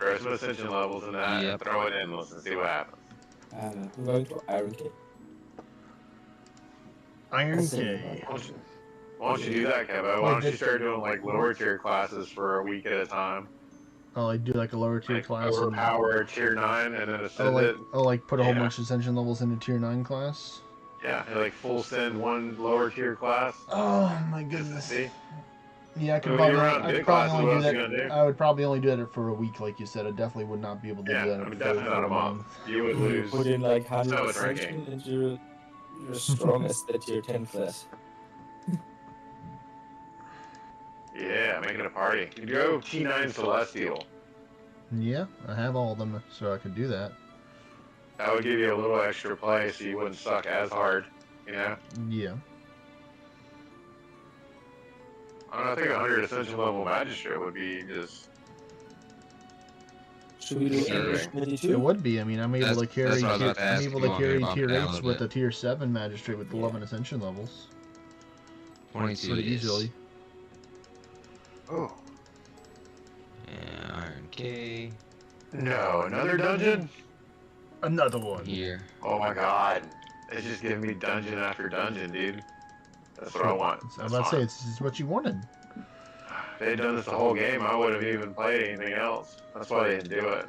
throw some ascension levels in that,
Yep.
and throw it endless and see what happens.
And I'm going to Iron K.
Iron
That's
K.
it.
Why don't you do that, Kevo? Why don't you start doing like lower tier classes for a week at a time?
Oh, like do like a lower tier
Like
class. And,
overpower tier 9 and then ascend it.
like put a whole
Yeah.
bunch of ascension levels into tier 9 class.
Yeah, like full send one lower tier class.
Oh my
Just to
goodness.
see.
Yeah, I could
When
probably,
you're around
I could
big
probably
classes,
only
what
do
else
that.
you gonna do?
I would probably only do that for a week, like you said. I definitely would not be able to
Yeah,
do that
I mean
for
definitely not a month. You would
You
lose.
put in like
So
100
much ranking.
ascension and you're strongest at tier 10 class.
Yeah, make it a party. You go T9 Celestial.
Yeah, I have all of them, so I could do that.
That would give you a little extra play so you wouldn't suck as hard. You know?
Yeah.
I don't know, I think 100 ascension level magistrate would be just.
Should we do
Sure.
English
It
22?
would be. I mean, I'm able to
That's
carry.
what I was about to
I'm
ask
able
if you
to
want me to
carry
bump
tier
it down a
8s
little
with
bit.
a tier 7 magistrate with
Yeah.
11 ascension levels.
22
Pretty
it is.
easily.
Oh.
And Iron K
No, another dungeon?
Another one.
here.
Oh my god. It's just giving me dungeon after dungeon, dude. That's what I want.
I was
That's
about to say,
fine.
it's what you wanted.
If they'd done this the whole game, I would have even played anything else. That's why they didn't do it.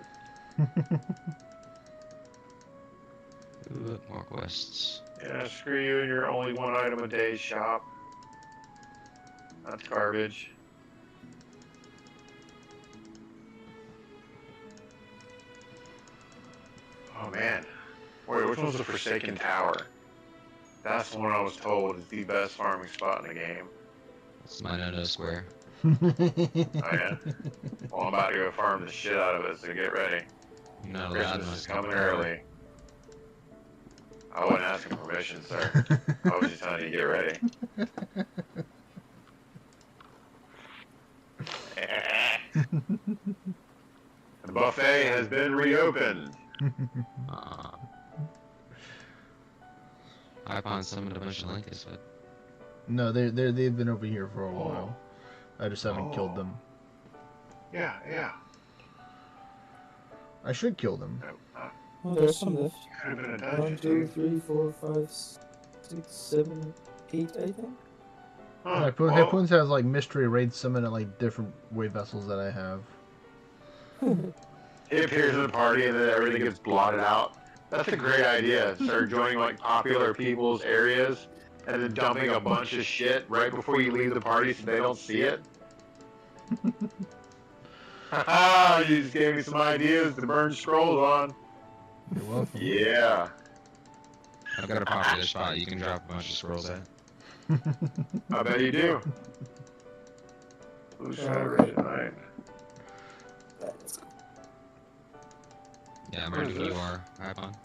Ooh, more quests.
Yeah, screw you and your only one item a day shop. That's garbage. Oh man. Wait, which one's the Forsaken Tower? That's the one I was told is the best farming spot in the game.
It's my no square.
Oh yeah? Well, I'm about to go farm the shit out of it, so get ready.
You're not allowed
Christmas is
much.
coming early. I wasn't asking permission, sir. I was just telling you to get ready. The buffet has been reopened.
Ipon summoned a bunch of Linkus, but
No, they've been over here for a while. I just haven't killed them.
Yeah, yeah.
I should kill them.
Oh, there's some left.
Could have been a
1,
dungeon,
2,
dude.
3, 4, 5, 6, 7, 8, I think.
Huh,
Harpoons has like mystery raids summon at like different way vessels that I have.
he appears in the party and then everything gets blotted out. That's a great idea. Start joining like popular people's areas and then dumping a bunch of shit right before you leave the party so they don't see it. Haha, you just gave me some ideas to burn scrolls on.
You're welcome.
Yeah.
I've got a popular spot you can drop a bunch of scrolls at.
I bet you do. Blue Sky Ridge at night.
Let's go.
Yeah, I'm
Where
ready
is
when you
this?
are, Ipon.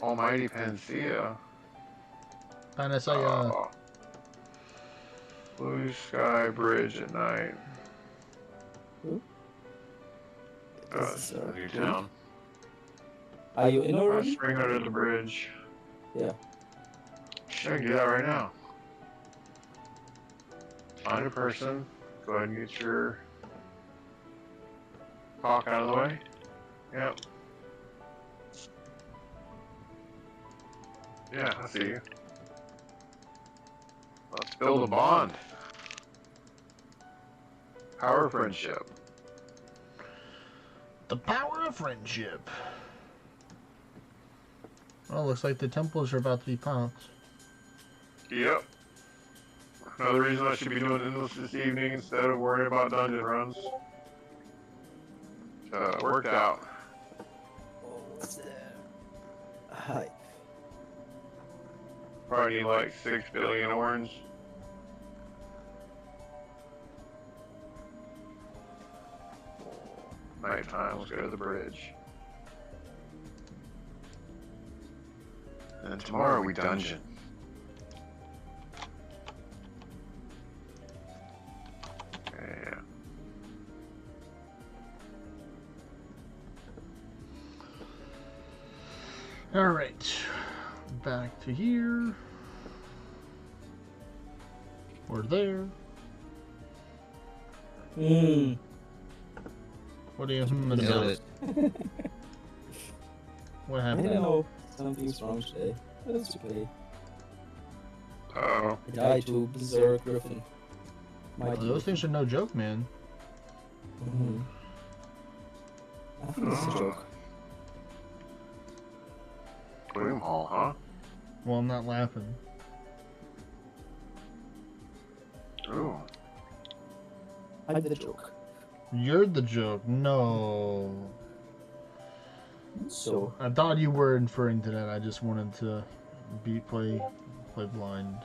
Almighty Panacea.
Panacea.
Blue Sky Bridge at night.
This is,
New town.
Are you in already?
Spring under the bridge.
Yeah.
Shit, I can do that right now. Find a person. Go ahead and get your cock out of the way. Yep. Yeah, I see you. Let's build a bond. Power friendship.
The power of friendship. Well, looks like the temples are about to be popped.
Yep. Another reason I should be doing endless this evening instead of worrying about dungeon runs. Worked out.
What's there? Hi.
Probably need like 6 billion orange. Nighttime, let's go to the bridge. And tomorrow we dungeon. Yeah.
Alright. Back to here. We're there. What are you humming
Nailed
about?
it.
What
I
happened?
know something's wrong today. But it's okay.
Uh-oh.
I died to Berserk Griffin.
Well, those things are no joke, man.
I think it's a joke.
Gloom Hall, huh?
Well, I'm not laughing.
Ooh.
I did a joke.
You're the joke. No.
So,
I thought you were inferring to that. I just wanted to play blind.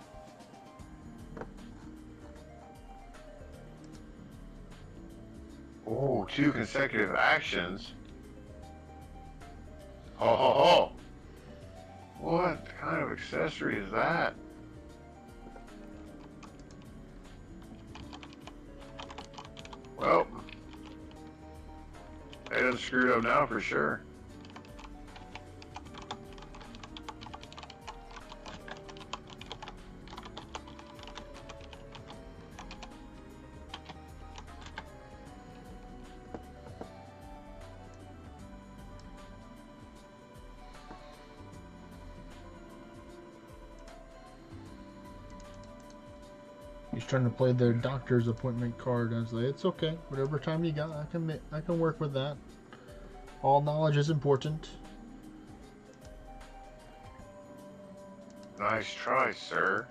Oh, 2 consecutive actions. Ho ho ho! What kind of accessory is that? Well, they done screwed up now for sure.
He's trying to play their doctor's appointment card. I was like, it's okay. Whatever time you got, I can work with that. All knowledge is important.
Nice try, sir.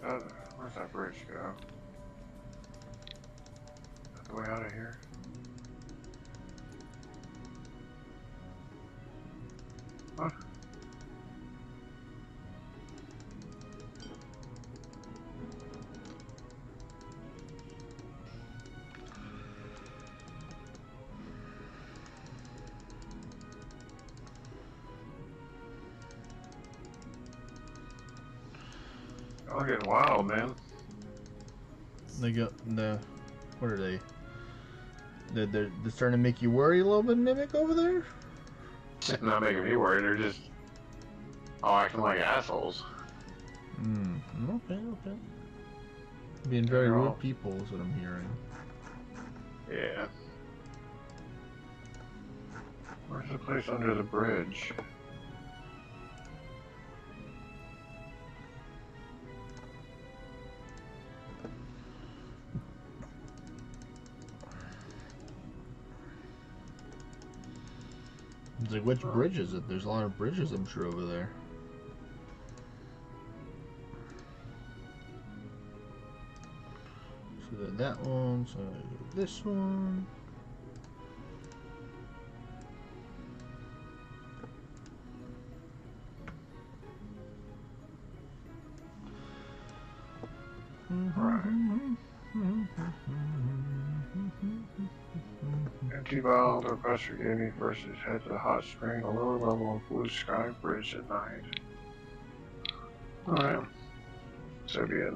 Where's that bridge go? Is that the way out of here? What? I'm getting wild, man.
They got the. What are they? They're starting to make you worry a little bit, Mimic, over there?
Not making me worried, they're just all acting like assholes.
Okay. Being very
They're all-
rude people is what I'm hearing.
Yeah. Where's the place under the bridge?
It's like, which bridge is it? There's a lot of bridges, I'm sure, over there. So that one, so this one.
Empty vial, the professor gave me versus head to the hot spring, a lower level of blue sky bridge at night. Alright. So be it.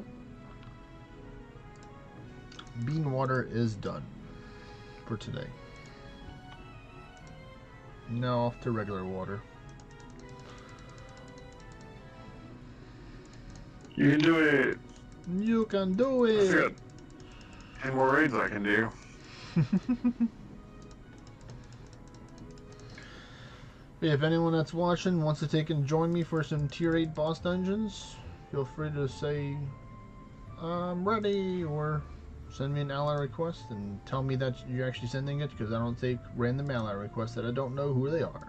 Bean water is done for today. Now off to regular water.
You can do it!
You can do
That's
it!
good. 10 more raids I can do.
If anyone that's watching wants to take and join me for some tier 8 boss dungeons, feel free to say I'm ready, or send me an ally request and tell me that you're actually sending it, because I don't take random ally requests that I don't know who they are.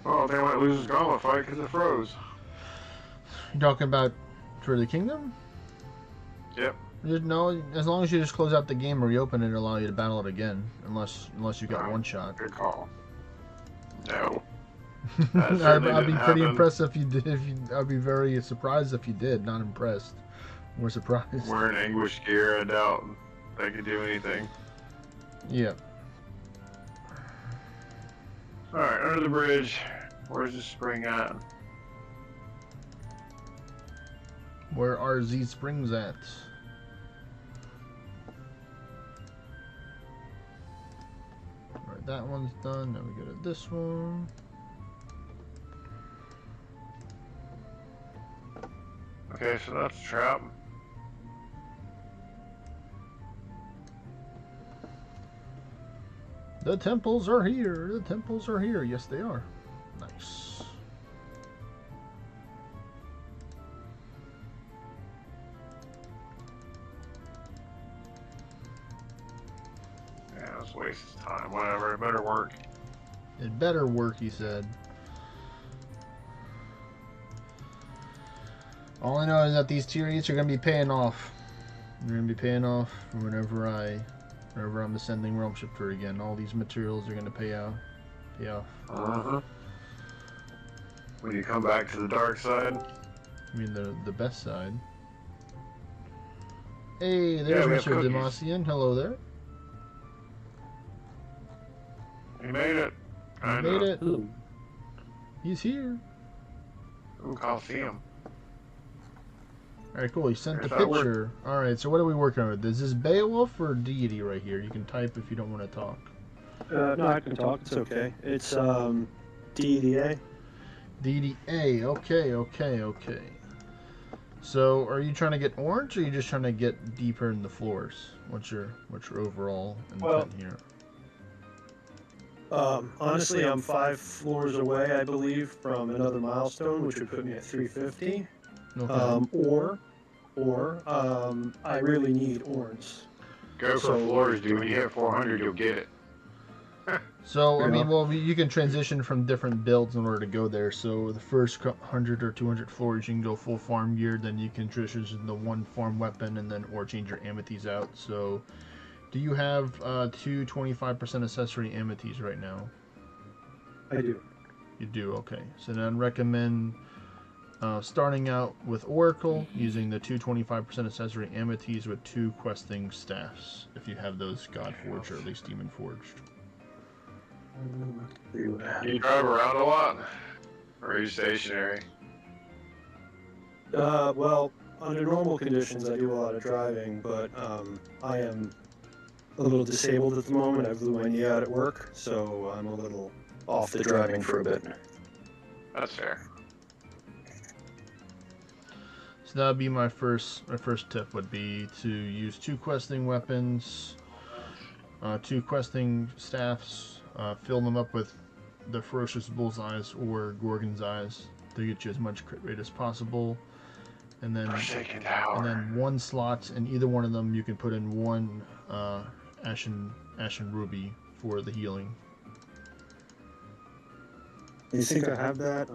Oh, they might lose his gauntlet fight because it froze.
You talking about for the kingdom?
Yep.
No, as long as you just close out the game or reopen it, it'll allow you to battle it again, unless you got one shot.
Good call. No.
I'd be pretty impressed if you did. I'd be very surprised if you did. Not impressed. More surprised.
Wearing anguish gear, I doubt they could do anything.
Yep.
Alright, under the bridge. Where's the spring at?
Where are these springs at? Alright, that one's done. Now we go to this one.
Okay, so that's a trap.
The temples are here. The temples are here. Yes, they are. Nice.
Yeah, let's waste his time. Whatever, it better work.
It better work, he said. All I know is that these tier 8s are going to be paying off. They're going to be paying off whenever I'm ascending Realm Shifter again. All these materials are going to pay off.
Uh-huh. When you come back to the dark side.
I mean, the best side. Hey, there's
we have
Mr.
cookies.
Demasian. Hello there.
He made it.
He made it.
Ooh.
He's here.
Ooh, Coliseum.
Alright, cool. He sent the
There's that word.
picture. Alright, so what are we working with? Is this Beowulf or Deity right here? You can type if you don't want to talk.
No, I can talk. It's okay. It's DEDA.
Deity A. Okay. So, are you trying to get orange, or are you just trying to get deeper in the floors? What's your overall intent
Well,
here?
Honestly, I'm 5 floors away, I believe, from another milestone, which would put me at 350.
Okay.
I really need orange.
Go for
So-
floors, dude. When you hit 400, you'll get it.
So, I
Yeah.
mean, well, you can transition from different builds in order to go there. So, the first 100 or 200 floors, you can go full farm gear. Then you can transition to one farm weapon, and then or change your amities out. So, do you have 2 25% accessory amities right now?
I do.
You do, okay. So then I'd recommend starting out with Oracle, using the 2 25% accessory amities with 2 questing staffs, if you have those God Forged or at least Demon Forged.
Do you drive around a lot? Or are you stationary?
Well, under normal conditions, I do a lot of driving, but I am a little disabled at the moment. I blew my knee out at work, so I'm a little off the driving for a bit.
That's fair.
So that would be my first tip would be to use 2 questing weapons, 2 questing staffs, fill them up with the Ferocious Bullseyes or Gorgon's Eyes to get you as much crit rate as possible. And then
Forsaken Tower.
1 slot in either one of them you can put in 1 Ashen Ruby for the healing.
You think I have that?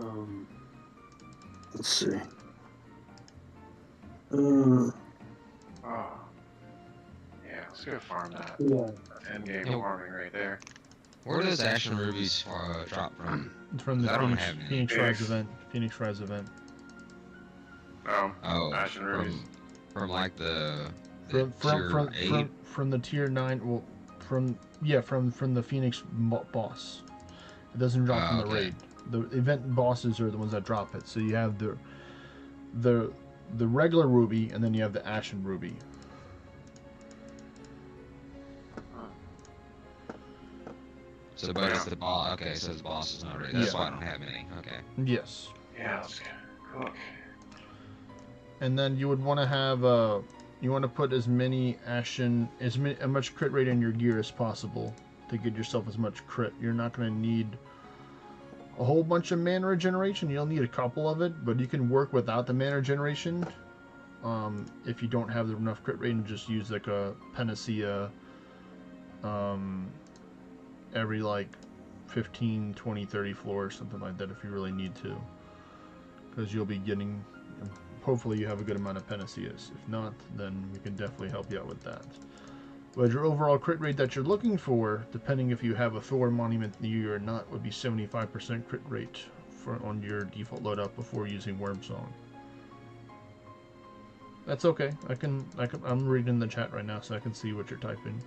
Let's see.
Oh. Yeah, let's go farm that.
Yeah.
That's endgame
Nope.
farming right there.
Where does Ashen Rubies drop from?
It's from the
I don't have any.
Phoenix Rise event. Phoenix Rise event.
Oh,
Oh,
Ashen Rubies.
from like the
From
tier 8?
from the tier 9. Well, from the Phoenix boss. It doesn't drop from the
okay.
raid. The event bosses are the ones that drop it. So you have the regular ruby, and then you have the Ashen Ruby.
So, but it's the boss. Okay, so the boss is not ready. That's
Yeah.
why I don't have any. Okay.
Yes.
Yeah, let's go. Cook.
And then you would want to have you want to put as much crit rate in your gear as possible to get yourself as much crit. You're not going to need a whole bunch of mana regeneration. You'll need a couple of it, but you can work without the mana regeneration if you don't have enough crit rate, and just use like a panacea every like 15, 20, 30 floors, something like that, if you really need to, because you'll be getting, hopefully you have a good amount of panaceas. If not, then we can definitely help you out with that. But your overall crit rate that you're looking for, depending if you have a Thor monument near you or not, would be 75% crit rate on your default loadout before using Worm Song. That's okay. I'm reading the chat right now, so I can see what you're typing.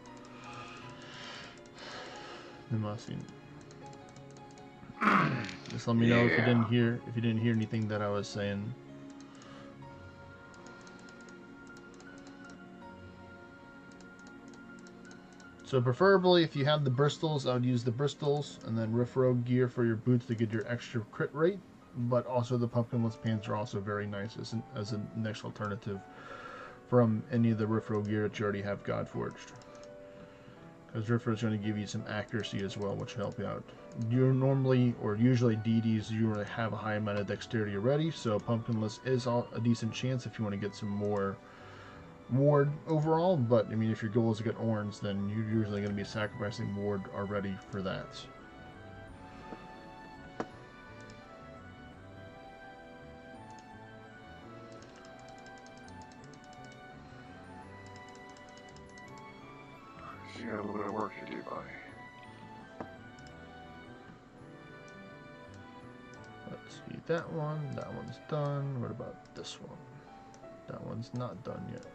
Namasin. Just let me know if you didn't hear anything that I was saying. So preferably, if you have the Bristols, I would use the Bristols, and then Riff Rogue gear for your boots to get your extra crit rate. But also the pumpkinless pants are also very nice as a next alternative from any of the Riff Rogue gear that you already have Godforged. Because Riff Rogue is going to give you some accuracy as well, which will help you out. You're normally, or usually DDs, you already have a high amount of dexterity already, so pumpkinless is a decent chance if you want to get some more ward overall. But I mean, if your goal is to get Orns, then you're usually going to be sacrificing ward already for that.
So you got a little bit of work to do, buddy.
Let's see, that one's done. What about this one? That one's not done yet.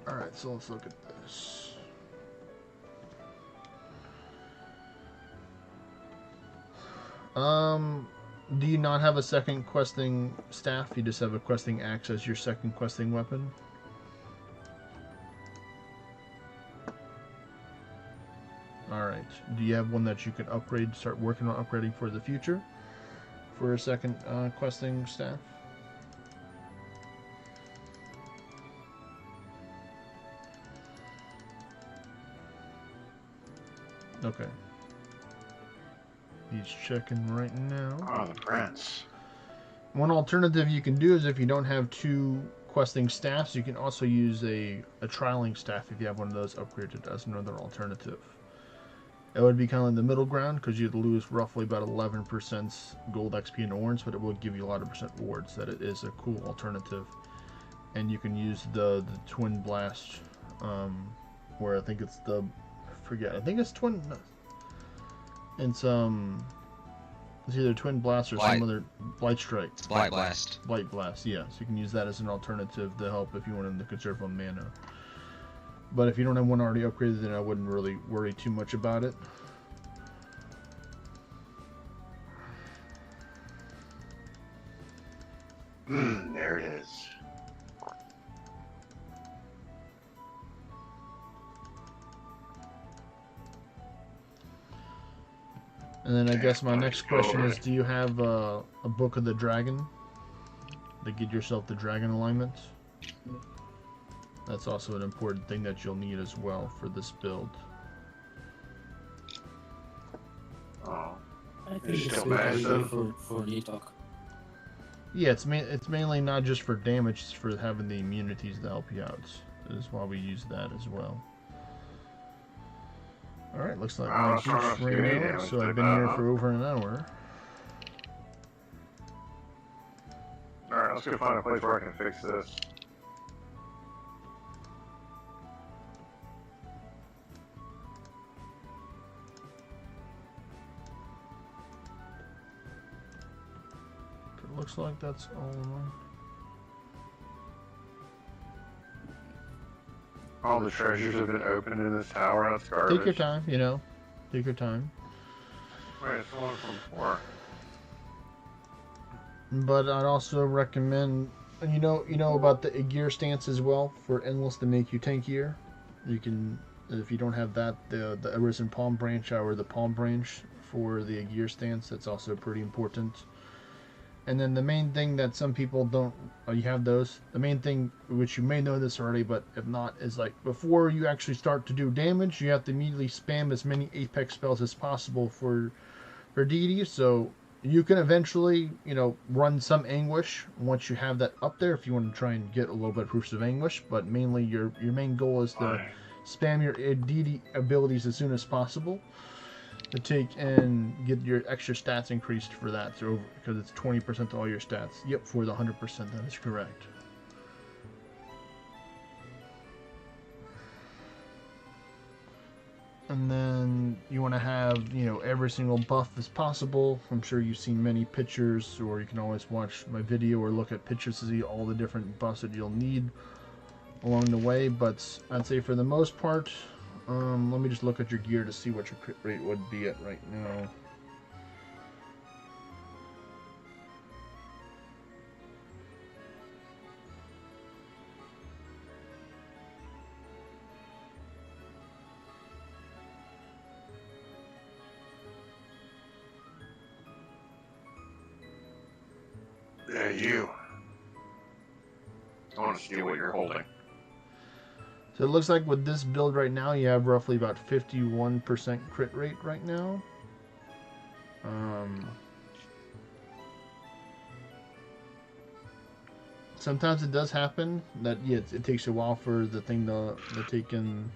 Alright, so let's look at this. Do you not have a second questing staff? You just have a questing axe as your second questing weapon? Alright. Do you have one that you can upgrade, start working on upgrading for the future? For a second questing staff? Okay. He's checking right now.
Oh, the prince.
One alternative you can do is if you don't have two questing staffs, you can also use a trialing staff if you have one of those upgraded as another alternative. It would be kind of in the middle ground because you'd lose roughly about 11% gold XP in Orns, but it will give you a lot of percent wards. That it is a cool alternative. And you can use the Twin Blast, where I think it's the... I think it's Twin... It's either Twin Blast or some other... Blight Strike.
Blight Blast.
Blight Blast, yeah. So you can use that as an alternative to help if you want to conserve on mana. But if you don't have one already upgraded, then I wouldn't really worry too much about it.
There it is.
And then I guess my next question is, do you have a Book of the Dragon to get yourself the dragon alignment? That's also an important thing that you'll need as well for this build.
Oh.
I think
It's
it's
still
very
bad,
good for Litok.
Yeah, it's mainly not just for damage, it's for having the immunities to help you out. Is why we use that as well. Alright, looks like my
Wow, that's not
juice
enough to
ran
do any
out,
damage
so I've
to
been
that,
here
huh?
for over an hour.
Alright, let's go find a place where I can fix this.
It looks like that's all of mine.
All the treasures have been opened in this tower. That's garbage.
Take your time, you know. Take your time.
Wait, it's the one from before.
But I'd also recommend, you know about the gear stance as well for endless to make you tankier. You can, if you don't have that, the Arisen Palm Branch or the Palm Branch for the gear stance, that's also pretty important. And then the main thing that some people don't, you have those. The main thing, which you may know this already, but if not, is like before you actually start to do damage, you have to immediately spam as many Apex spells as possible for DD. So you can eventually, run some Anguish once you have that up there if you want to try and get a little bit of proofs of Anguish. But mainly your main goal is to spam your DD abilities as soon as possible to take and get your extra stats increased for that, because it's 20% to all your stats. Yep, for the 100%, that is correct. And then to have, you know, every single buff as possible. I'm sure you've seen many pictures, or you can always watch my video or look at pictures to see all the different buffs that you'll need along the way. But I'd say for the most part, let me just look at your gear to see what your crit rate would be at right now.
Yeah, you. I want to see what you're holding.
So it looks like with this build right now, you have roughly about 51% crit rate right now. Sometimes it does happen that, yeah, it takes a while for the thing to take in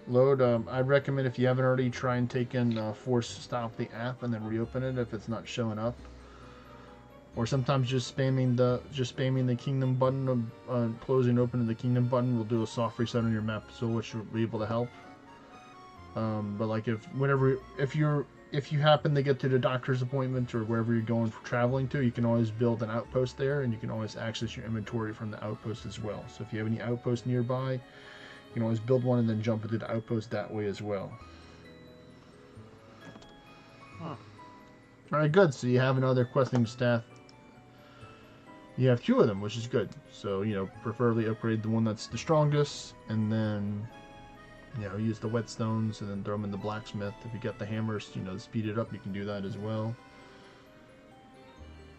load. I'd recommend, if you haven't already, try and take in force stop the app and then reopen it if it's not showing up. Or sometimes just spamming the kingdom button, closing and opening the kingdom button will do a soft reset on your map, so which will be able to help. But like if you happen to get to the doctor's appointment or wherever you're going for traveling to, you can always build an outpost there, and you can always access your inventory from the outpost as well. So if you have any outposts nearby, you can always build one and then jump into the outpost that way as well. Huh. All right, good. So you have another questing staff. You have 2 of them, which is good. So, you know, preferably upgrade the one that's the strongest, and then, you know, use the whetstones and then throw them in the blacksmith. If you get the hammers, you know, to speed it up, you can do that as well.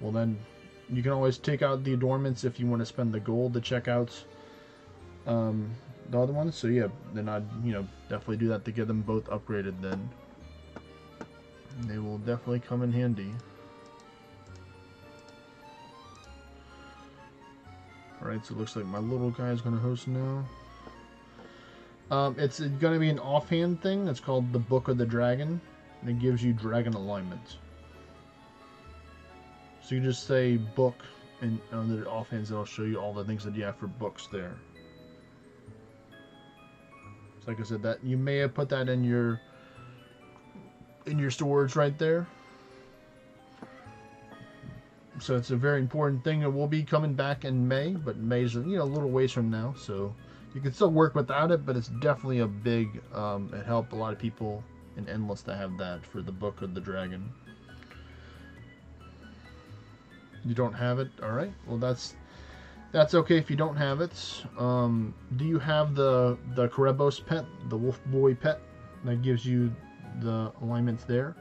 Well, then you can always take out the adornments if you want to spend the gold to check out the other ones. So yeah, then I'd, you know, definitely do that to get them both upgraded. Then they will definitely come in handy. Alright, so it looks like my little guy is going to host now. It's going to be an offhand thing. It's called the Book of the Dragon. And it gives you dragon alignment. So you just say book, and under the offhands it'll show you all the things that you have for books there. So like I said, that you may have put that in your storage right there. So it's a very important thing. It will be coming back in May, but May's, you know, a little ways from now, so you can still work without it, but it's definitely a big it helped a lot of people in Endless to have that for the Book of the Dragon. You don't have it? All right. Well, that's okay if you don't have it. Do you have the Kerebos pet, the Wolf Boy pet that gives you the alignments there?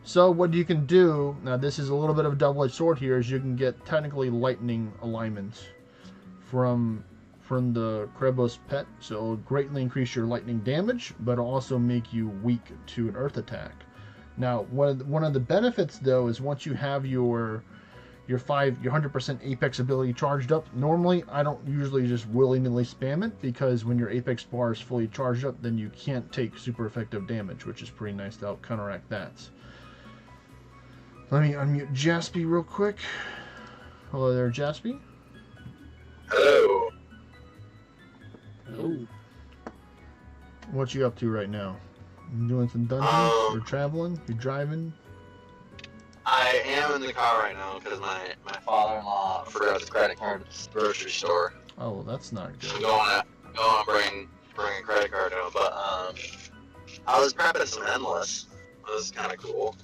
So what you can do, now this is a little bit of a double-edged sword here, is you can get technically lightning alignments from the Kerebos pet, so it'll greatly increase your lightning damage, but it'll also make you weak to an earth attack. Now, one of the benefits though is once you have your 100% Apex ability charged up, normally I don't usually just willy-nilly spam it, because when your Apex bar is fully charged up, then you can't take super effective damage, which is pretty nice to help counteract that. Let me unmute Jaspy real quick. Hello there, Jaspy.
Hello.
Hello.
What you up to right now? You doing some dungeons? You're traveling? You're driving?
I am in the car right now because my father-in-law forgot his credit card at the grocery store.
Oh, well, that's not good.
I'm going to bring a credit card to him, but I was prepping some Endless. It was kind of cool.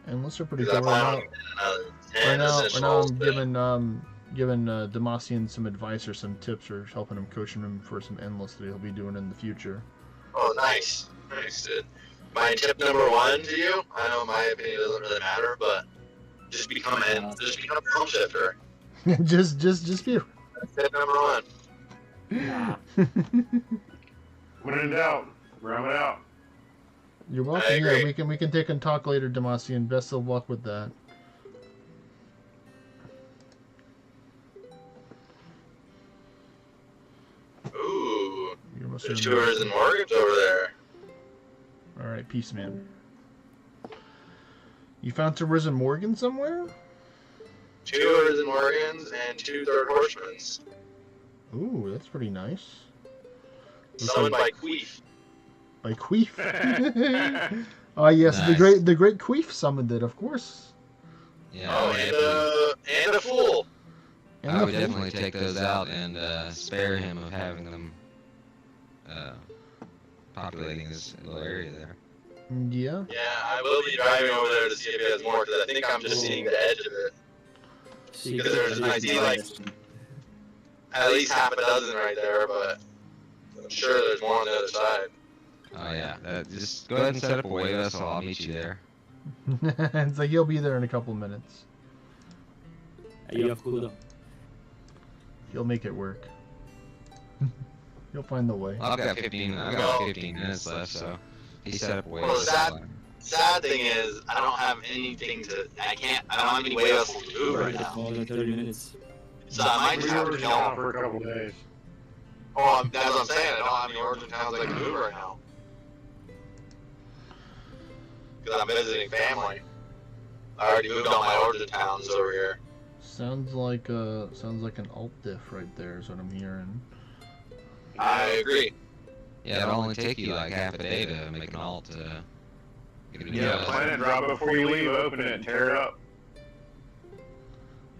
Endless are pretty
'Cause
cool
I
right
plan on
now.
getting another 10
Right now
essentials,
I'm giving Demacian some advice or some tips, or helping him, coaching him for some Endless that he'll be doing in the future.
Oh, nice. Nice, dude. My tip number 1 to you, I know my opinion doesn't really matter, but just become a film shifter.
just be.
That's tip number 1.
When in doubt, ram it out.
You're welcome.
I agree.
Yeah, we can take and talk later, Demacian. Best of luck with that.
Ooh.
You're almost
There's
in
2
there.
Risen Mortgage over there.
All right, peace, man. You found some Risen Morgan somewhere?
2 Risen Morgans and 2 Third Horsemen.
Ooh, that's pretty nice. Looks
Summoned
like
by Queef.
by Queef. Oh yes,
Nice.
the great Queef summoned it, of course.
Yeah,
Oh, and a fool.
And
I
the
would
fool-
definitely take those out and spare him of having them populating this little area there.
Yeah.
Yeah, I will be driving over there to see if he has more, because I think I'm just seeing the edge of it.
See,
Because there's, I see like at least half a dozen right there, but I'm sure there's more on the other side.
Oh yeah, just go ahead and set up a wave vessel. I'll meet you there.
It's like he'll be there in a couple minutes.
You have cooldown.
He'll make it work. He'll find the way.
I've got 15 minutes left, so he set up a wave
Well,
vessel.
Sad thing is, I don't have anything to, I don't have any way vessels to move right now.
More than 30 minutes.
So I might just have to kill him.
for a couple days.
Oh, that's what I'm saying, I don't have any origin towns I can move right now. Because I'm visiting family. I already moved all my origin towns over here.
Sounds like an alt diff right there is what I'm hearing.
I agree.
Yeah, it'll only take you like half a day to make an alt.
Yeah, plan it, drop it before you leave, open it, and tear it up.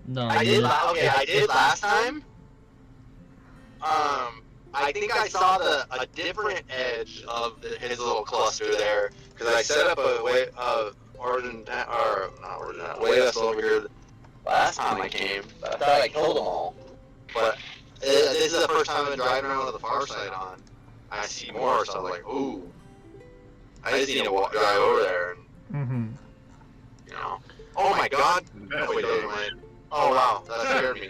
No,
I did. I did last time. I think I saw a different edge of his little cluster there, because I set up a way way vessel over here last time I came. I thought I killed them all, but this is the first time I've been driving around with the far side on. I see more, so I'm like, ooh. I just need to drive over there and,
Mm-hmm.
you know. Oh my god! Oh, wait, never mind. Oh wow, that scared me.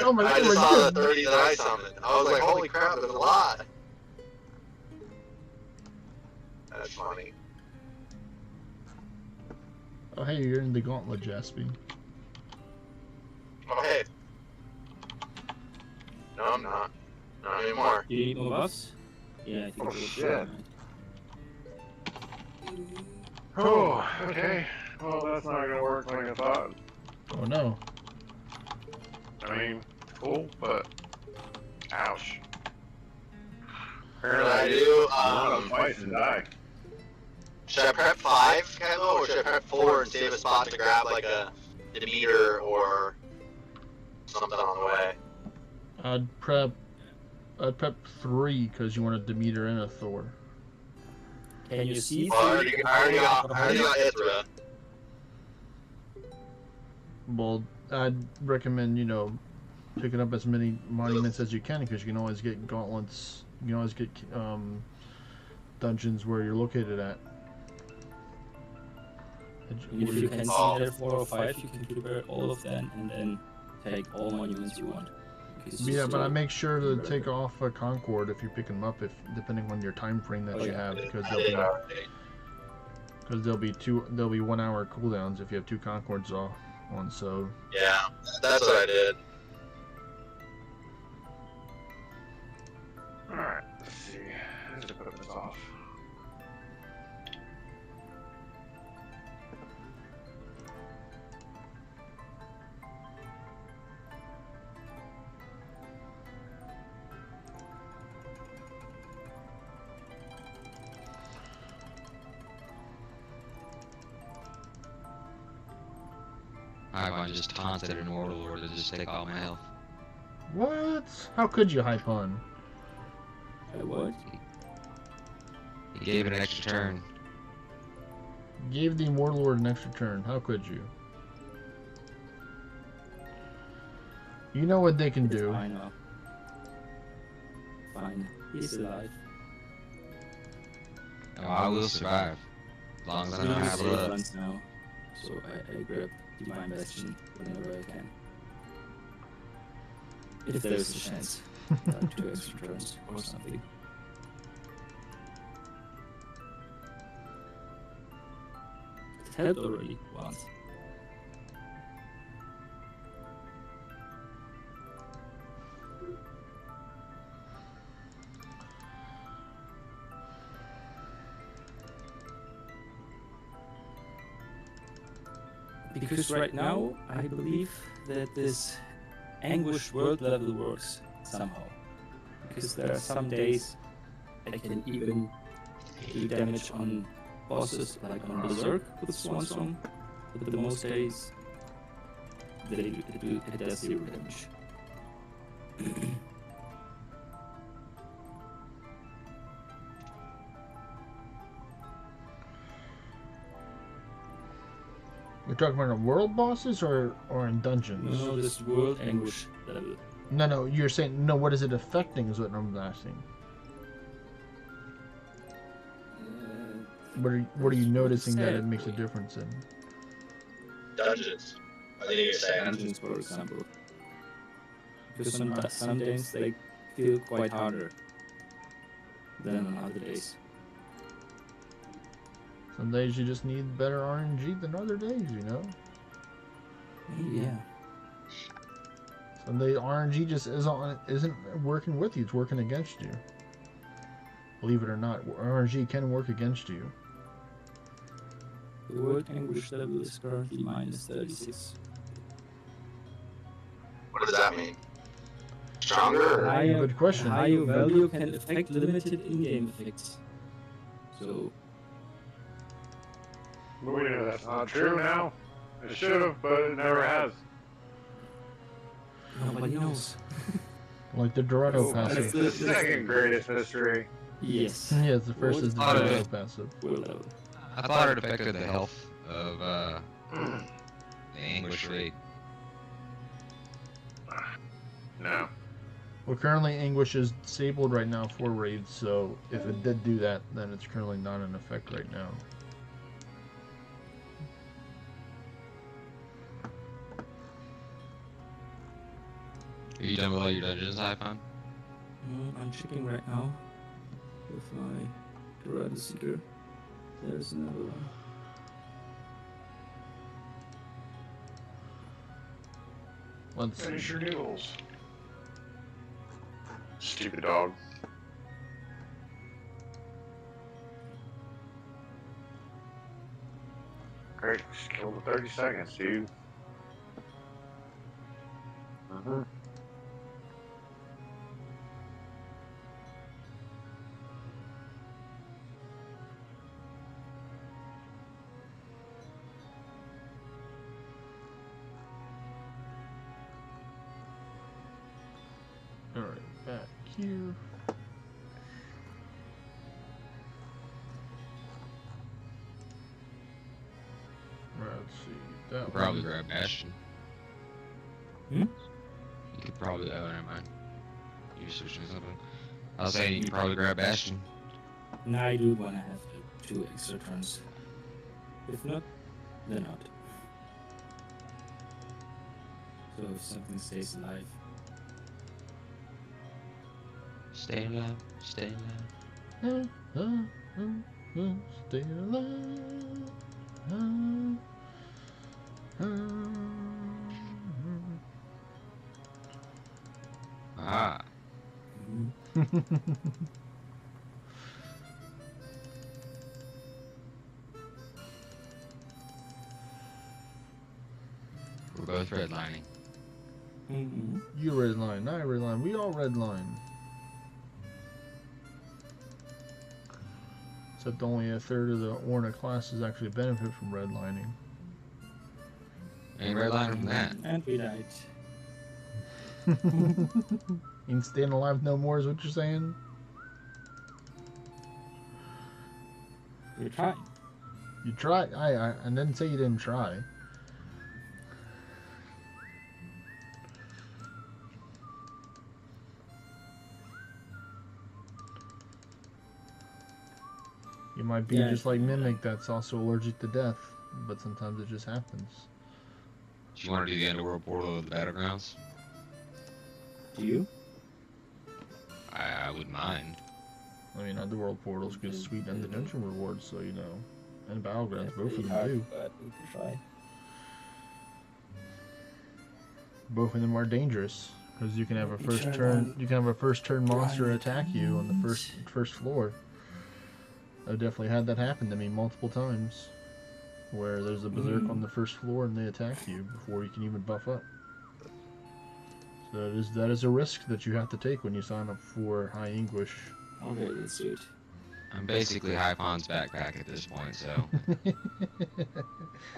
Oh my
I
god,
just
my
saw the
god.
30 that I summoned. I was like, holy crap, there's a lot. That's funny.
Oh hey, you're in the gauntlet, Jaspy.
Oh hey. No, I'm not. Not anymore.
Do you need more buffs? Yeah, I think
Oh,
it will.
shit. Oh, okay. Well, that's not gonna work like I thought.
Oh no.
I mean, cool, but ouch.
What did I do?
I'm fight and die.
Should I prep 5, Kylo, or should I prep 4 and save a spot to grab like a Demeter or something on the way?
I'd prep 3 because you want a Demeter and a Thor.
Can you see?
Well, I already got Ithra.
Well, I'd recommend, picking up as many monuments as you can because you can always get gauntlets. You can always get dungeons where you're located at.
If you can see there 4 or 5, you can prepare all of them and then take all monuments you want.
Yeah, but I make sure to take off a Concord if you pick them up, depending on your time frame that you have, because there'll be 1 hour cooldowns if you have 2 Concords on. So
Yeah, that's what I did.
Alright, let's see. Let's just put this off.
I just taunted an Warlord to just take all my health.
what? How could you hype on?
What?
He gave it an extra turn.
Gave the Warlord an extra turn. How could you? You know what they can do.
I know. Fine. He's alive.
Oh, I will survive. As long as I don't have blood.
Runs now, so I grab Divine Bastion whenever I can. If there's a chance. 2 extra turns or something. It helped already once. Because right now, I believe that this Anguish world level works somehow. Because there are some days I can even do damage on bosses, like on Berserk with Swan Song, but the most days it does 0 damage.
You're talking about in world bosses or in dungeons?
No, this world anguish level.
No, you're saying, no, what is it affecting is what I'm asking. What are you noticing that it makes a difference in?
Dungeons. I think you're saying.
Dungeons, for example. Because some days they feel quite harder than on other days.
Some days you just need better RNG than other days, you know?
Yeah.
Some days RNG just isn't working with you, it's working against you. Believe it or not, RNG can work against you.
The world anguish level is currently minus 36.
What does that mean? Stronger? Or?
Higher,
Good question.
Higher value can affect limited in-game effects. So,
We know that's not true now. It should have, but it never has.
nobody knows.
Like the Dorado
That's
passive.
the second greatest mystery.
Yes.
Yeah, the first is the
What?
Dorado passive.
World level.
I thought it affected the health of the Anguish rate.
No.
Well, currently Anguish is disabled right now for raids, so if it did do that, then it's currently not in effect right now.
Are you done with all your dungeons, Hypon?
I'm checking right now with my Dorado Seeker. There's another one.
Let's see.
Finish your noodles. Stupid dog. Great, just killed in 30 seconds, dude.
Alright, back here. Let's see. That
Probably
one.
grab Bastion.
Hmm?
You could probably. Oh, never mind. You switching something. I was saying you could probably grab Bastion.
Now I do wanna have 2 extra turns. If not, then not. So if something stays alive.
Stay alive. Stay alive.
Stay alive.
Ah. We're both redlining.
Mm-hmm.
You redline, I redline, we all redline. Except only a third of the Orna classes actually benefit from redlining.
Ain't redlining from that.
And we died.
Ain't staying alive no more is what you're saying?
We tried.
You tried. I didn't say you didn't try. You might be just like Mimic that's also allergic to death, but sometimes it just happens.
Do you want to do the underworld portal of the battlegrounds?
Do you?
I wouldn't mind.
I mean, underworld portals get sweet end dungeon rewards, so you know. And battlegrounds, both of them
hard,
do.
but we can try.
Both of them are dangerous because you can have a first
Each
turn.
one
You can have a first turn monster
grind
attack you on the
times.
first floor. I've definitely had that happen to me multiple times, where there's a berserk on the first floor and they attack you before you can even buff up. That is a risk that you have to take when you sign up for High English.
Okay, let's do it.
I'm basically Hypon's backpack at this point, so.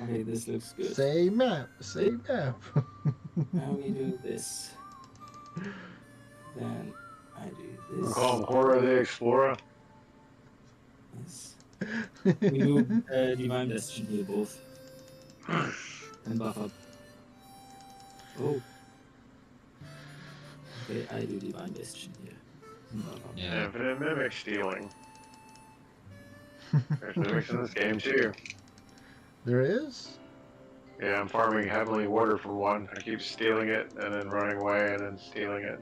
Okay, this looks good.
Say map. Say map.
Now we do this. Then I do
We
this.
call him Horror the Explorer.
Yes. We do Divine Bastion here both. And buff up. Oh. Okay, I do Divine Bastion here. And buff up.
Yeah.
Infinite Mimic stealing. There's mimics in this game too.
There is?
Yeah, I'm farming heavenly water for one. I keep stealing it and then running away and then stealing it.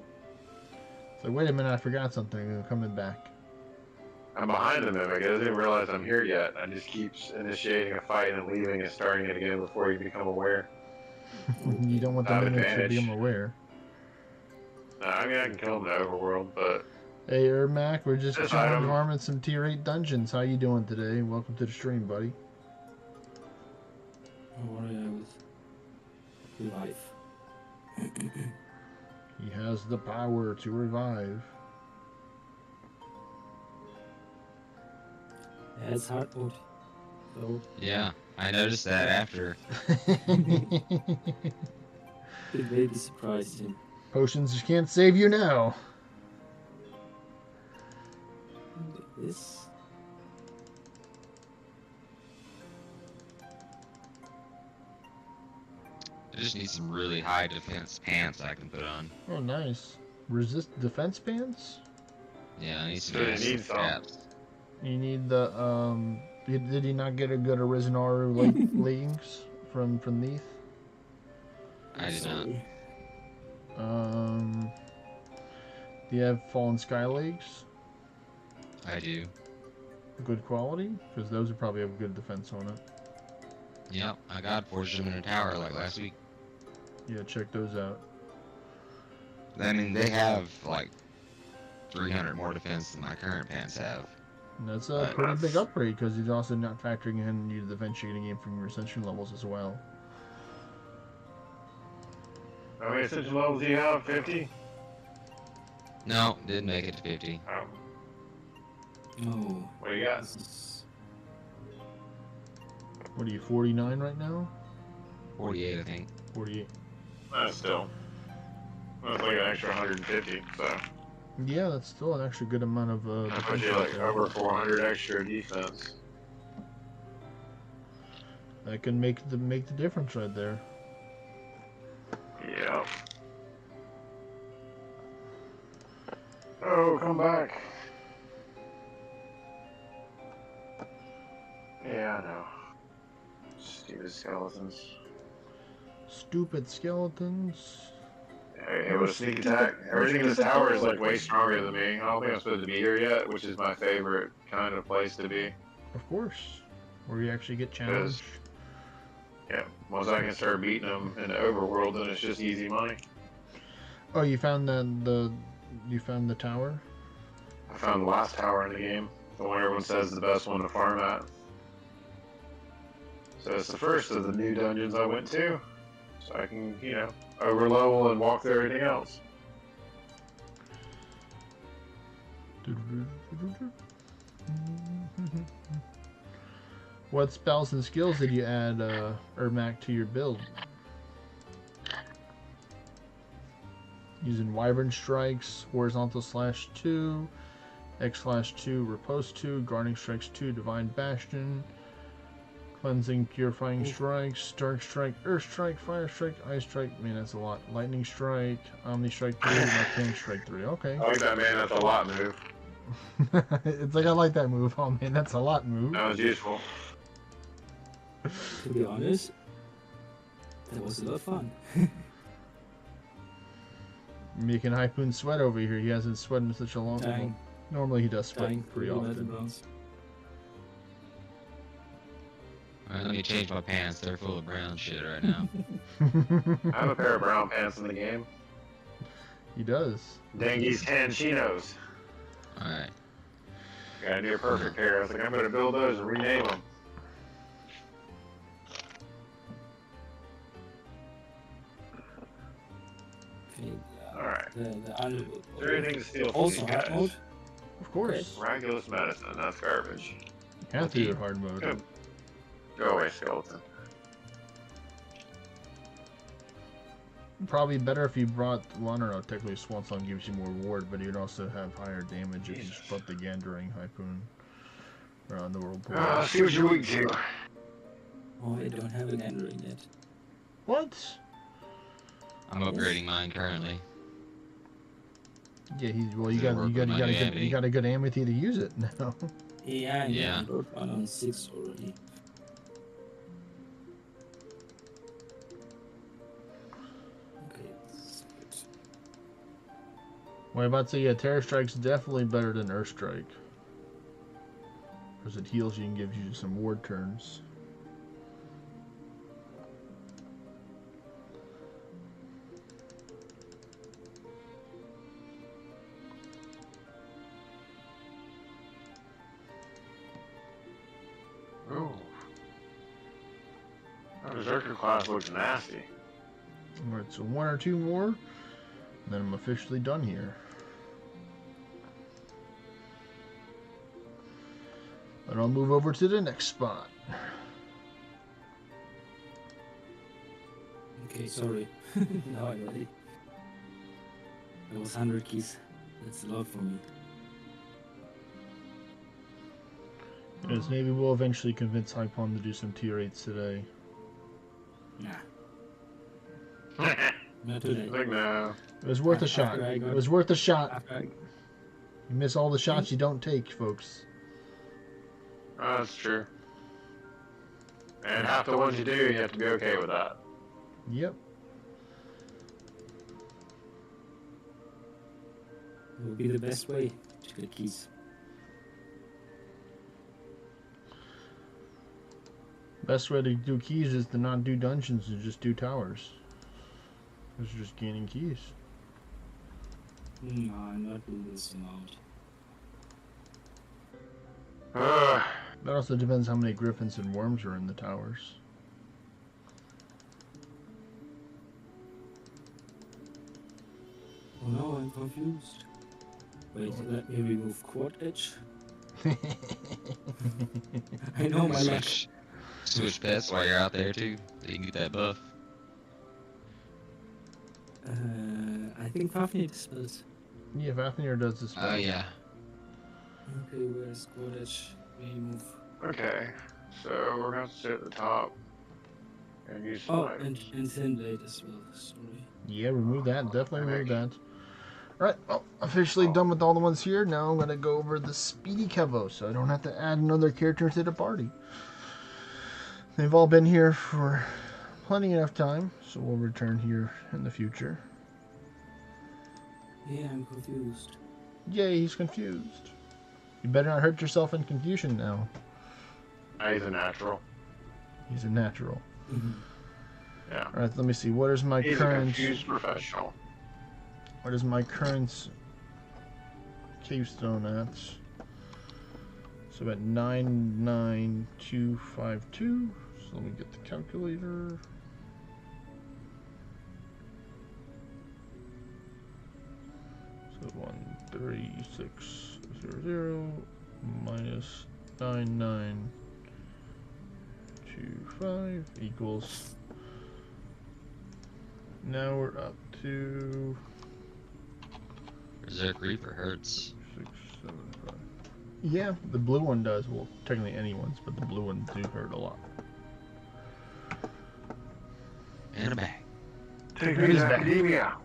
So wait a minute, I forgot something. I'm coming back.
I'm behind the mimic. It doesn't even realize I'm here yet. I just keep initiating a fight and leaving and starting it again before you become aware.
You don't want the
Not
mimics to
advantage.
become aware.
I mean, I can kill them in the overworld, but
Hey, Ermac, we're just
This
chilling,
item-
farming some tier 8 dungeons. How you doing today? Welcome to the stream, buddy.
What are I with? Revive.
He has the power to revive.
Yeah, it's hard mode. So,
Yeah, I noticed that after.
it maybe surprised him.
Potions can't save you now.
This.
I just need some really high defense pants I can put on.
Oh, nice. Resist defense pants?
Yeah, I need some
So you
massive
need some.
caps.
You need the, did he not get a good Arisen Aura leggings from Neath?
I did not.
Sorry.
Do you have Fallen Sky legs?
I do.
Good quality? Because those would probably have good defense on it.
Yep, I got forged them in a tower like last week.
Yeah, check those out.
I mean, they have like 300 more defense than my current pants have.
And that's a pretty big upgrade because he's also not factoring in the defense you're getting in from your ascension levels as well.
how many ascension levels do you have? 50?
No, didn't make it to 50.
Oh,
Oh,
what do you got?
this is.
What are you, 49 right now?
48, I think.
48.
Still. That's like an extra 150, so
Yeah, that's still an extra good amount of
that puts
defense
you
right
like
there.
over 400 extra defense.
That can make the difference right there.
Yeah. Oh, come back. Yeah, I know. Stupid skeletons.
Stupid skeletons.
It was sneak attack. Everything in this tower is like way stronger than me. I don't think I'm supposed to be here yet, which is my favorite kind of place to be.
Of course. Where you actually get challenged.
Yeah, once I can start beating them in the overworld, then it's just easy money.
Oh, you found you found the tower?
I found the last tower in the game, the one everyone says is the best one to farm at. So it's the first of the new dungeons I went to, so I can, you know, overlevel and walk through everything else.
What spells and skills did you add, Ermac, to your build? Using Wyvern Strikes, Horizontal Slash 2, X Slash 2, Repose 2, Guarding Strikes 2, Divine Bastion, Cleansing, Purifying Strikes, Dark Strike, Earth Strike, Fire Strike, Ice Strike. Man, that's a lot. Lightning Strike, Omni Strike 3, and Arcane Strike 3. Okay.
I like that, man. That's a lot move.
It's like, I like that move. Oh man, that's a lot move.
That was useful.
To be honest, that was a lot of fun.
Making Hypoon sweat over here. He hasn't sweated in such a long time.
Dying.
Normally he does sweat
Dying
pretty
for the
often.
bronze.
Alright, let me change my pants. They're full of brown shit right now.
I have a pair of brown pants in the game.
He does.
Dengi's tan chinos.
Alright.
Got a near perfect pair. I was like, I'm gonna build those and rename them.
Okay, the underwood.
Everything to steal from
Also
these
hard
guys.
mode.
Of course.
Miraculous medicine, that's garbage.
You have to do hard mode.
Good. Go away, skeleton.
Probably better if you brought, well, I don't know, technically Swan Song gives you more reward, but you'd also have higher damage if you just brought the Gandering Harpoon around the whirlpool.
See what you're weak to.
Oh, I don't have an Android yet.
What?
I'm upgrading mine currently.
Yeah, he's, well, you
Does it
got
work with my
you got a good amity to use it now.
Yeah,
Yeah.
I wrote one on 6 already. Okay, that's good.
Well, I'm about to say, yeah, Terror Strike's definitely better than Earth Strike. Because it heals you and gives you some ward turns.
Ooh. That Berserker class looks nasty.
Alright, so one or two more, and then I'm officially done here. And I'll move over to the next spot.
Okay, sorry. Now I'm ready. That was 100 keys. That's a lot for me.
Because maybe we'll eventually convince Hypon to do some tier 8s today.
Nah, not today.
Like, no.
It was worth a
After
shot.
I
It
got-
was worth a shot.
After I,
You miss all the shots you don't take, folks.
Oh, that's true. And half the ones you do, you have to be okay with that.
Yep.
it will be the best way to get keys.
Best way to do keys is to not do dungeons and just do towers. Because you're just gaining keys.
No, I'm not doing this amount.
Ugh.
That also depends how many griffins and worms are in the towers.
Oh no, I'm confused. Wait, let me remove quad edge. I know my luck.
Switch pets while you're out there too, so you can get that buff.
I think Fafnir dispels.
Yeah, Fafnir does this.
Oh yeah.
Okay, where's quad edge? Remove.
Okay, so we're gonna sit at the top and use
Oh,
slide.
and Thin Blade as well, sorry.
Yeah, remove that. Definitely remove that. Alright, well, officially done with all the ones here. Now I'm going to go over the Speedy Kevo, so I don't have to add another character to the party. They've all been here for plenty enough time, so we'll return here in the future.
Yeah, I'm confused.
Yay, he's confused. You better not hurt yourself in confusion now.
He's a natural.
He's a natural.
Yeah.
Alright, let me see. What is my
He's a
current...
confused professional.
What is my current Cavestone at? So at 99252. So let me get the calculator. So 13600 minus 9925 equals. Now we're up to
Berserk Reaper hurts.
675. Yeah, the blue one does. Well, technically anyone's, but the blue ones do hurt a lot.
And a bag.
Take
me
me
to
to
back.
academia.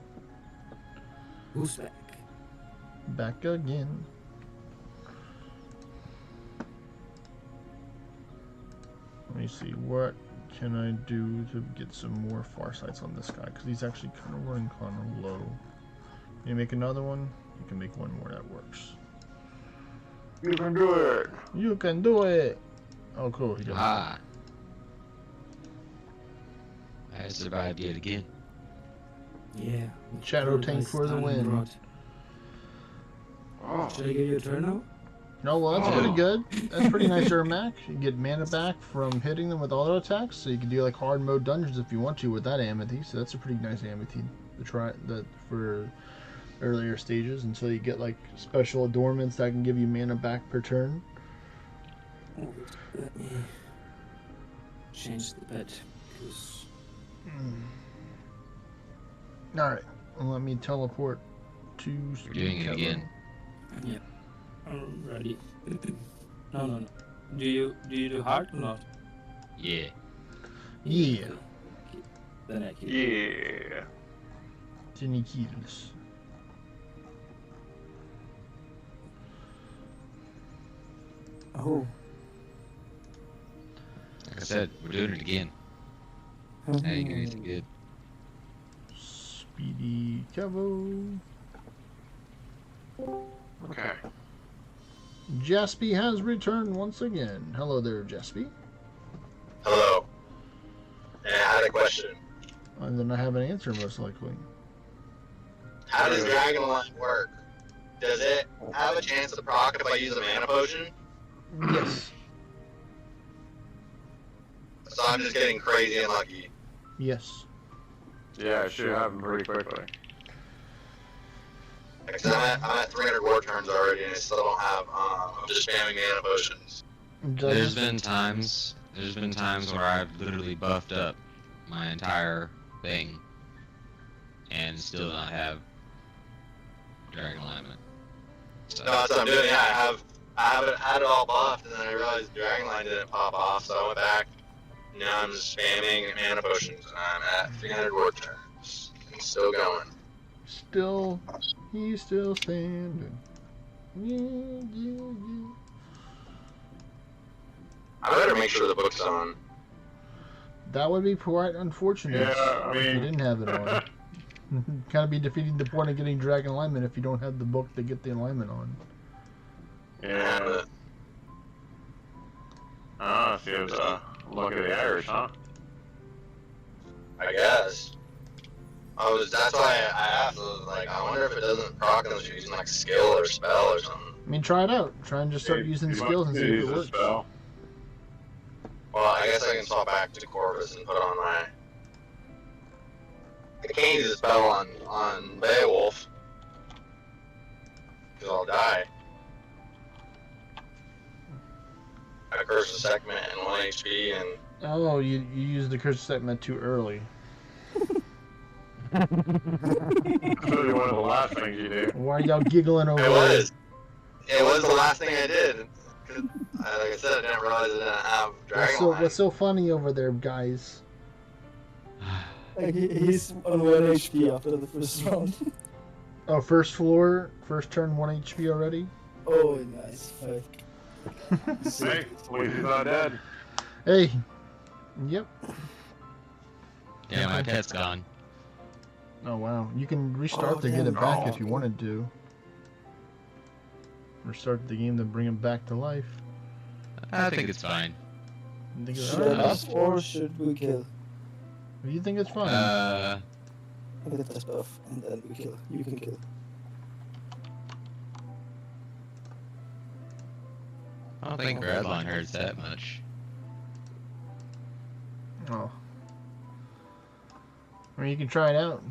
Who's back?
Back again. Let me see, what can I do to get some more far sights on this guy? Because he's actually kind of running kind of low. Can you make another one? You can make one more, that works.
You can do it.
You can do it! Oh, cool. He does.
Ah. I survived yet again.
Yeah.
Shadow Tank for the win.
Oh.
Should I give you a turn now?
No, well, that's
Oh.
pretty good. That's pretty nice, Ermac. You get mana back from hitting them with auto attacks, so you can do like hard mode dungeons if you want to with that amity. So that's a pretty nice amity to try that for earlier stages until you get like special adornments that can give you mana back per turn.
Let me change the bed. Because
Alright, let me teleport to
You're doing it again.
yeah, I'm ready. No. Do you do hard or not?
Yeah.
Yeah.
Okay. Then I keep.
Yeah.
Jenny Keels.
Oh.
Like I said, we're doing it again. That ain't gonna be good.
Speedy Cavo.
Okay.
Jaspy has returned once again. Hello there, Jaspy.
Hello. And I had a question.
And then I have an answer, most likely.
How does Dragonlight work? Does it have a chance to proc if I use a mana potion?
Yes.
So I'm just getting crazy unlucky.
Yes.
Yeah, it should happen pretty quickly.
Because I'm at 300 war turns already and I still don't have, I'm just spamming mana potions.
There's been times where I've literally buffed up my entire thing and still not have Dragon Alignment. So
No, that's what I'm doing, yeah, I haven't had it all buffed and then I realized Dragonline didn't pop off, so I went back. Now I'm just spamming mana potions and I'm at 300 war turns. And still going.
He's still standing. Yeah.
I better make sure the book's on.
That would be quite unfortunate
Yeah, I
if you
mean-
didn't have it on. Kind of be defeating the point of getting Dragon Alignment if you don't have the book to get the alignment on.
Yeah. Ah, see, it was luck of the Irish, huh?
I guess. That's why I asked. I was like, I wonder if it doesn't proc unless you're using like skill or spell or something.
I mean, try it out. Try and just start using
You
skills and
might
see if
use
it
a
works.
spell.
Well, I guess I can swap back to Corvus and put on my. I can't use a spell on Beowulf. Because I'll die. I curse the segment and 1 HP and.
Oh, you used the curse segment too early.
That's really one of the last things you do.
Why are y'all giggling over
It
there?
was. It was the last thing I did. 'Cause like I said, I didn't realize I didn't have Dragonline.
What's so funny over there, guys?
Like he's on 1 HP after the first round.
Oh, first floor, first turn, 1 HP already?
Oh, nice.
Hey, at least he's not dead.
Hey. Yep.
yeah, my pet's gone.
Oh, wow. You can restart to get it back if you wanted to. Restart the game to bring him back to life.
I think it's fine.
You think it's
Should
alright?
us or should we kill?
You think it's fine?
Uh,
I get this buff and then we kill. You can kill.
I don't think Redline hurts that much.
Oh. I mean, you can try it out.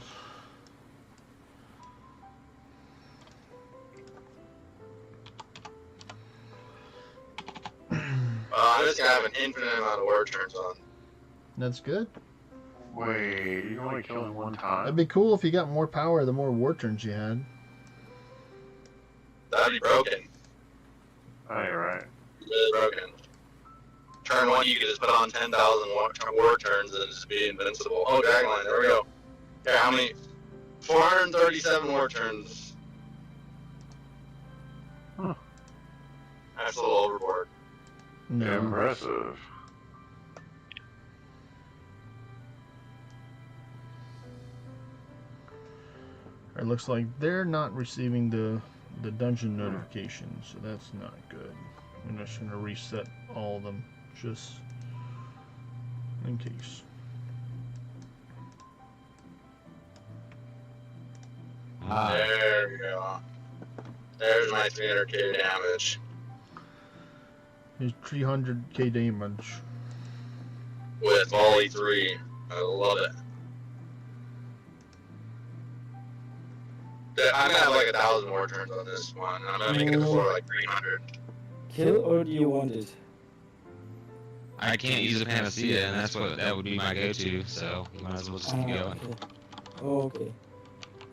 I'm just gonna have an infinite amount of word turns on.
That's good.
Wait, you can only kill him one time?
That'd be cool if you got more power the more war turns you had.
That'd be broken.
Oh, you're right.
Really broken. Turn 1, you could just put on 10,000 war turns and just be invincible. Oh, Dragonline, there we go. Okay, how many? 437 war turns.
Huh.
That's a little overboard.
No.
Impressive.
It looks like they're not receiving the dungeon notification, so that's not good. I'm just gonna reset all of them just in case.
Ah,
There we go. There's my 300k damage.
Here's 300k damage.
With volley 3. I love it. I'm gonna have like 1,000 more turns on this one. I'm gonna make it before like 300.
Kill or do you want it?
I can't use a panacea, and that would be my go-to. So you might as well just keep going.
Okay.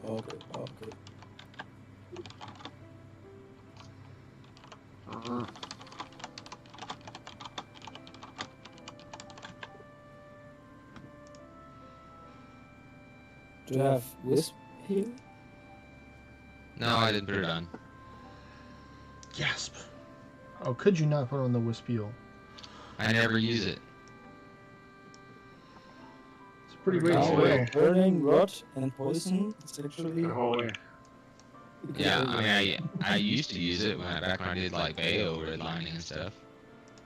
Okay. Okay. Do you have wisp here?
No, I didn't put it on.
Gasp. Oh, could you not put on the wisp heal?
I never use it.
It's a pretty great
Oh,
skill.
burning, rot, and poison. It's actually.
Holy.
Yeah, I mean, I used to use it back when I did like Bayo redlining and stuff.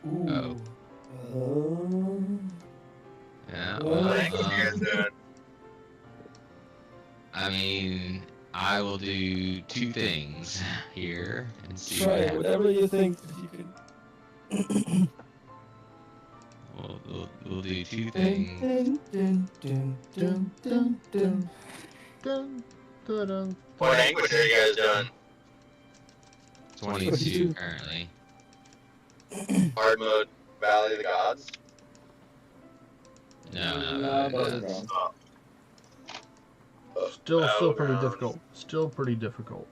Ooh.
Yeah.
Well,
I mean, I will do two things here and see
try
what
it,
happens.
whatever you think that you can.
We'll do two things.
Dun, dun, dun.
What language are you guys doing?
22 currently.
Hard mode, Valley of the Gods?
No.
Still pretty
Battlegrounds.
difficult. Still pretty difficult.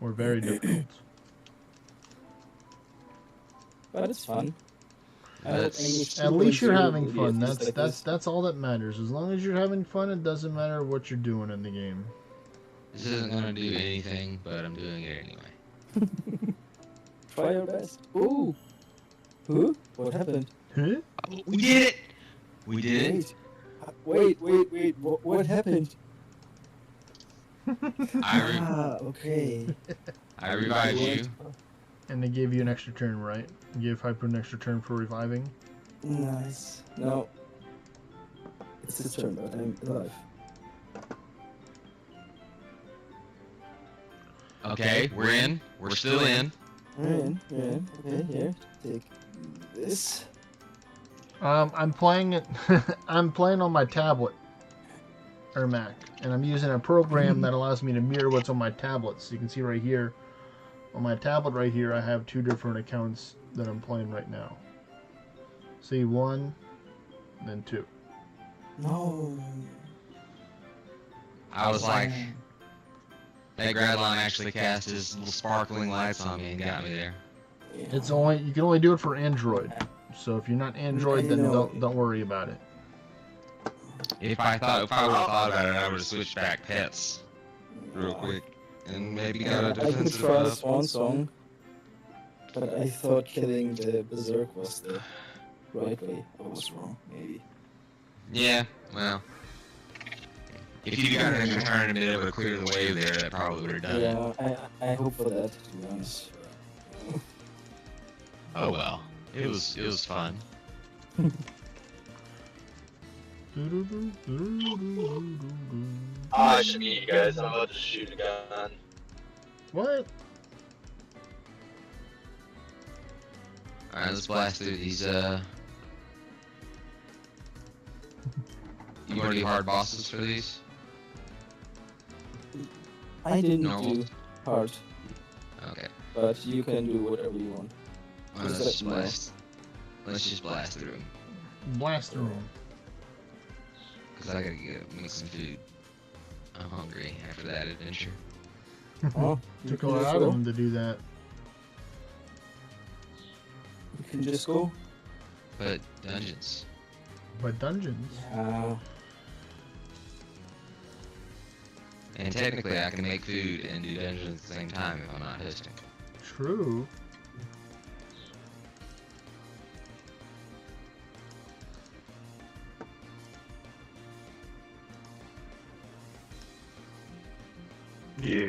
Or very difficult.
But it's fun.
At least you're having fun. That's all that matters. As long as you're having fun, it doesn't matter what you're doing in the game.
This isn't gonna do anything, but I'm doing it anyway.
Try your best. Ooh. Huh? What happened?
Huh?
We did it! We did it!
Wait. What happened? Okay.
I revived you.
And they gave you an extra turn, right? You gave Hyper an extra turn for reviving.
Nice. No. It's his turn, but I'm alive.
Okay, we're in. We're still in.
We're in. Okay, here. Take this.
I'm playing it. I'm playing on my tablet or Mac, and I'm using a program that allows me to mirror what's on my tablet. So you can see right here, on my tablet right here, I have two different accounts that I'm playing right now. See, one, then two.
No.
I was like, that Gradline actually cast his little sparkling lights on me and got me there.
It's only you can only do it for Android. So if you're not Android, then don't worry about it.
If I would have thought about it, I would have switched back pets real quick and maybe got a
I could
defensive
try
buff.
Swan Song, but I thought killing the Berserk was the right way. I was wrong, maybe.
Yeah, well, if you got an extra turn and been able to clear the wave there, that probably would have done it.
Yeah, I hope for that, to be honest.
Oh well, it was fun.
I should meet you guys. I'm about to shoot a gun.
What?
Alright, let's blast through these. You want to do hard bosses for these?
I didn't
Normal.
do hard,
Okay.
but you can do whatever you want.
Well,
Is
let's
that
just blast. Let's just blast through them.
Blast through them.
Cause I gotta make some food. I'm hungry after that adventure.
Oh,
Took a lot of them to do that.
You can just go.
But dungeons.
But dungeons.
And technically I can make food and do dungeons at the same time if I'm not hosting.
True.
Yeah.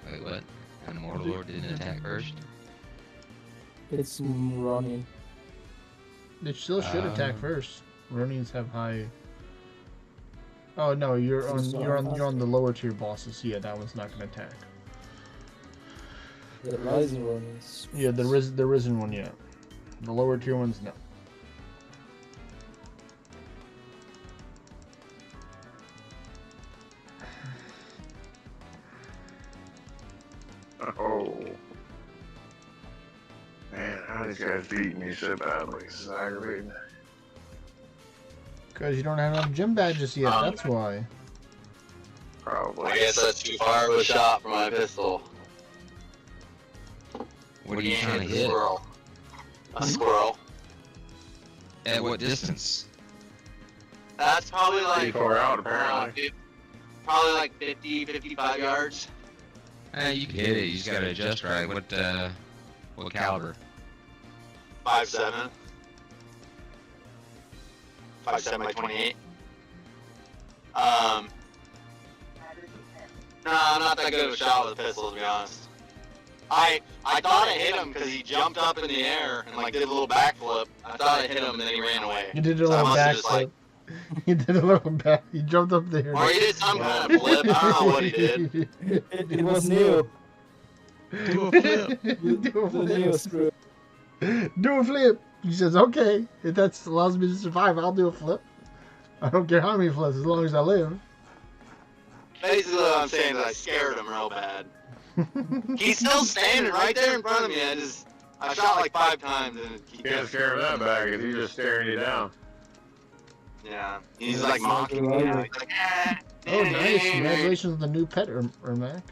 Wait, what? And the Mortal Lord didn't attack first?
It's running.
They still should attack first. Ronins have high. Oh no, you're on the lower tier bosses. Yeah, that one's not gonna attack.
The rising runnings.
Yeah, there isn't one yet. The lower tier ones, no.
Oh. Man, how are these guys beating me so badly? This is aggravating.
Because you don't have enough gym badges yet, that's why.
Probably.
I guess that's too far of a shot for my pistol.
What are you trying to
A
hit?
squirrel. A squirrel.
At what distance?
That's probably
Pretty
like
far out, apparently.
probably like 50, 55 yards.
You can hit it. You just gotta adjust right. What caliber?
5.7. 5.7 by 28. No, I'm not that good of a shot with a pistol, to be honest. I thought I hit him because he jumped up in the air and like did a little backflip. I thought I hit him and then he ran away.
You did a
So I
little
must have just,
backflip. You did a little back. You jumped up there.
Or he did some kind of flip. I don't know what he did.
It was new.
Do a flip.
Do a
The new
flip.
screw.
Do a flip. He says, okay, if that allows me to survive, I'll do a flip. I don't care how many flips, as long as I live.
Basically, what I'm saying is I scared him real bad. He's still standing right there in front of me. I shot like 5 times and he
You can't scare him that bad because he's just staring you down.
yeah, he's like mocking me. Now. He's like, ah.
Oh, nice. Congratulations on the new pet, Ermac.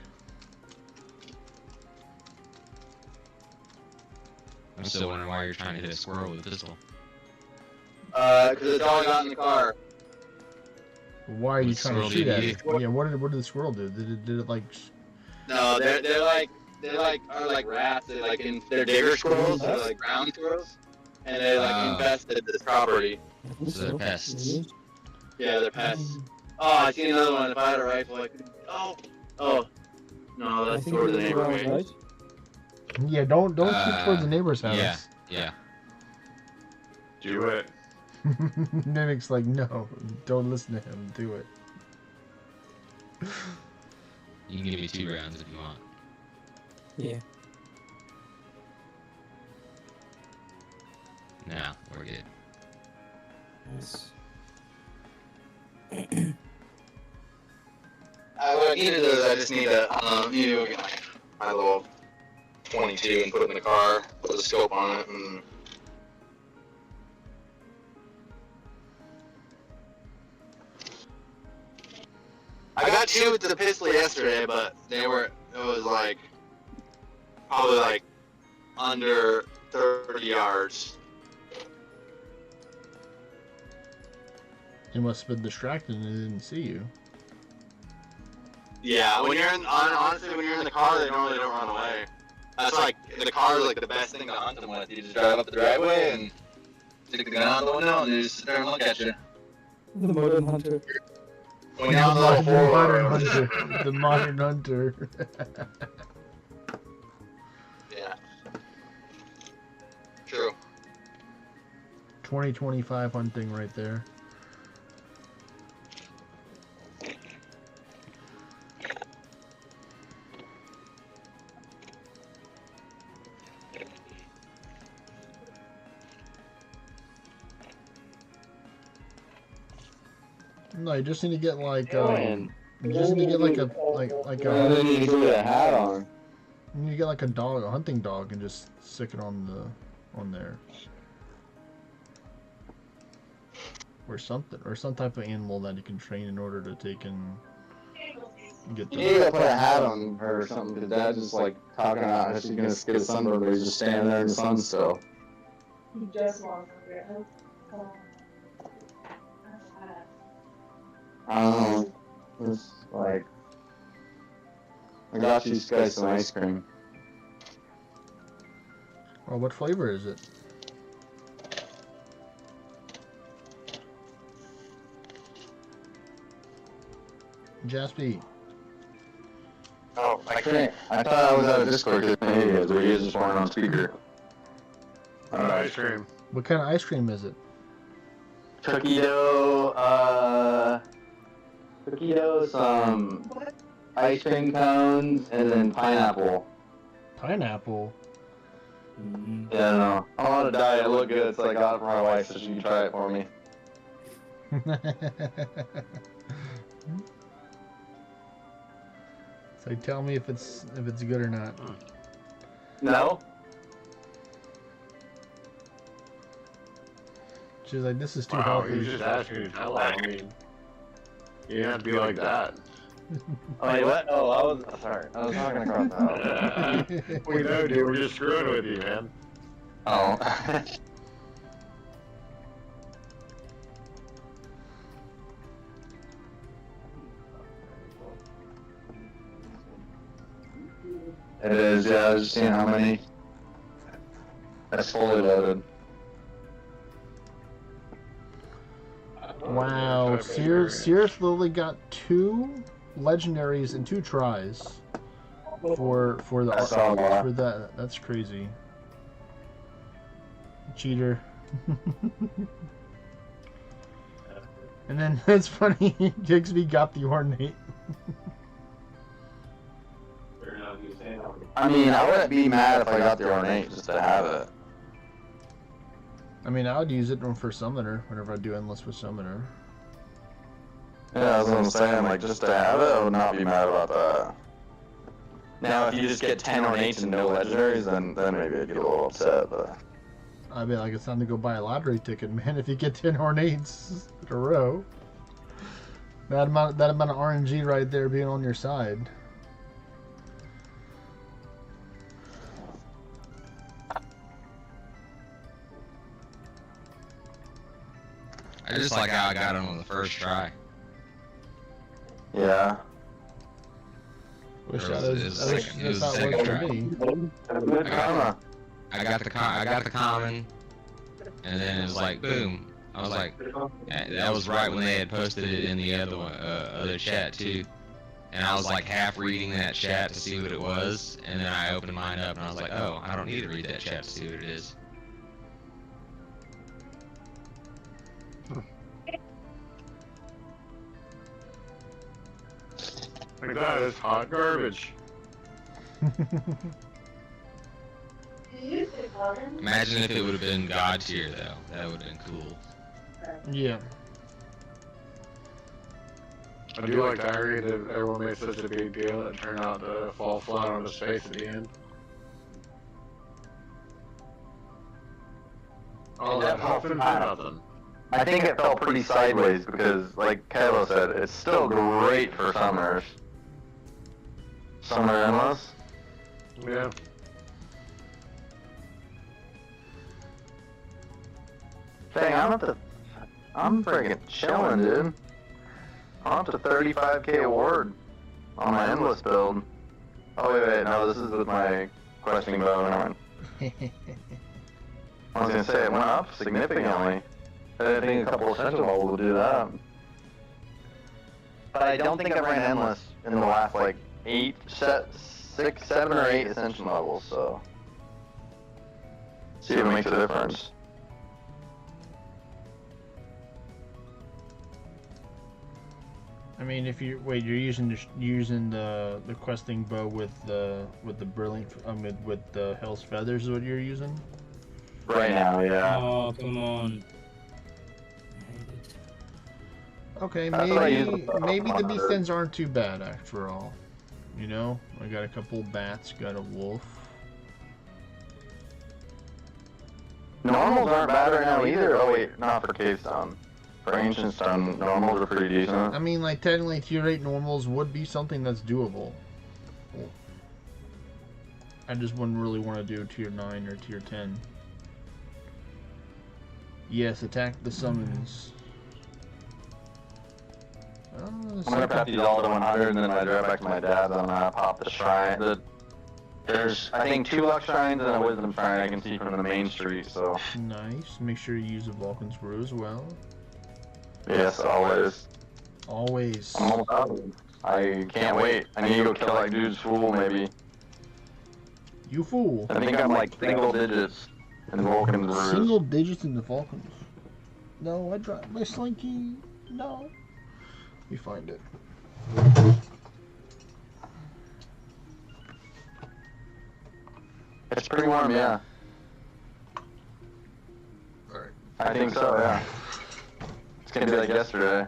I'm still wondering why you're trying to hit a squirrel with a pistol.
Because the dog got in the car.
Why are you
What
trying to
squirrel
shoot
did
at
you
it? Yeah, what did the squirrel do? Did it like...
No, they're like are like rats. They're digger squirrels. They're like ground squirrels, and they like infested this property.
So they're pests.
Yeah, they're pests. Oh, I see another one. If I had a rifle, I could. Oh. No,
I
that's
think
toward the
it was around,
neighborhood.
right?
Yeah, don't shoot towards the neighbor's house.
Yeah.
Do it.
Mimic's like, no, don't listen to him. Do it.
You can give me 2 rounds if you want.
Yeah.
No, we're good.
Yes.
What I need to do is I just need to get my little 22 and put it in the car, put the scope on it, and I got 2 with the pistol yesterday, but it was like probably like under 30 yards.
He must have been distracted and didn't see you.
Yeah, honestly, when you're in the car, they normally don't run away. That's like, the car is like the best thing to hunt them with. You just drive up the driveway and stick the gun out the window and they just sit there and look at you.
The modern hunter.
When you're on the little
Modern
four-wheeler.
hunter. The modern hunter.
Yeah. True.
2025 hunting right there. No, you just need to get like you just need to get like a
then you put a hat on.
you need to get like a hunting dog, and just stick it on there. Or something, or some type of animal that you can train in order to take and get
You need to
the.
put a hat on her or something, because Dad's just like talking about how she's gonna get a sunburn, but he's just standing there in the sun still.
You just walked over it.
I don't know. It's like, I got you guys some ice cream.
Oh, what flavor is it? Jaspy.
Oh, I can't. I thought I was out of Discord because my idiots, or you just weren't on speaker.
Ice cream.
What kind of ice cream is it?
Cookie dough, some ice cream cones, and then pineapple.
Pineapple.
Mm-hmm.
Yeah, no. I want to die. I look good, so I got it for my wife so she can try it for me.
So tell me if it's good or not.
No?
She's like, this is too
Wow, he was
healthy.
just asking you to tell her. I mean, you didn't have to be like that.
Oh, wait, what? Oh, I was sorry. I was talking across the house.
We know, dude. We're just screwing with you, man.
Oh. It is, yeah. I was just seeing how many. That's fully loaded.
Wow, Sears literally got 2 legendaries in 2 tries for
I saw that.
for that. That's crazy. Cheater. And then it's funny, Jigsby got the ornate.
I mean, I wouldn't be mad if I got the ornate just to have it.
I mean, I would use it for summoner whenever I do endless with summoner.
Yeah, that's what I'm saying. Like, just to have it, I would not be mad about that. Now, if you just get 10 ornates and no legendaries, then maybe I'd get a little upset, but...
I'd be like, it's time to go buy a lottery ticket, man. If you get 10 ornates in a row, that amount of RNG right there being on your side.
I just like how I got him on the first try.
Yeah.
Wish
Or
that
was
was,
it
I wish
second- it
that's
was
how it
second
worked for
try.
me.
Good karma.
I got the common, and then it was like boom. I was like, that was right when they had posted it in the other chat too. And I was like half reading that chat to see what it was, and then I opened mine up and I was like, oh, I don't need to read that chat to see what it is.
Like that is hot garbage.
Imagine if it would have been God tier though. That would have been cool.
Yeah.
I do like that read that everyone made such a big deal that it turned out to fall flat on his face at the end. All that huffing for nothing.
I think it fell pretty sideways because, like Kylo said, it's still great for summoners. Summoner endless.
Yeah.
Dang, I'm freaking chilling, dude. I'm up to 35k award on my endless build. Oh wait, no, this is with my questing bow. I was gonna say it went up significantly. I think a couple of essential levels will do that. But I don't think I've ran endless in the last like 6, 7, or 8 ascension levels. So see if it makes a difference.
I mean, if you wait, you're using the questing bow with the brilliant with the Hell's Feathers is what you're using.
Right now, yeah.
Oh, come on.
Okay,
That's what I use
maybe
with
maybe the
100.
bee fins aren't too bad after all. You know, I got a couple bats, got a wolf.
Normals aren't bad right now either. Oh wait, not for Cavestone. For Ancient Stone, normals are pretty decent.
I mean, like technically, tier 8 normals would be something that's doable. I just wouldn't really want to do tier 9 or tier 10. Yes, attack the summons.
I'm gonna pop these all to 100 and then when I drive back to my dad's, I'm gonna pop the shrine. There's, I think, 2 luck shrines and a wisdom shrine I can see from the main street, so.
Nice. Make sure you use a Vulcan's Brew as well.
Yes, always.
Always.
I'm almost out of them. I can't wait. I need to go kill that dude's fool, maybe.
You fool.
I think I'm like single digits in Vulcan's Brews.
Single digits in the Vulcans. No, I dropped my slinky. No. Let me find it.
It's pretty warm, yeah.
I think so, yeah. It's gonna be like yesterday.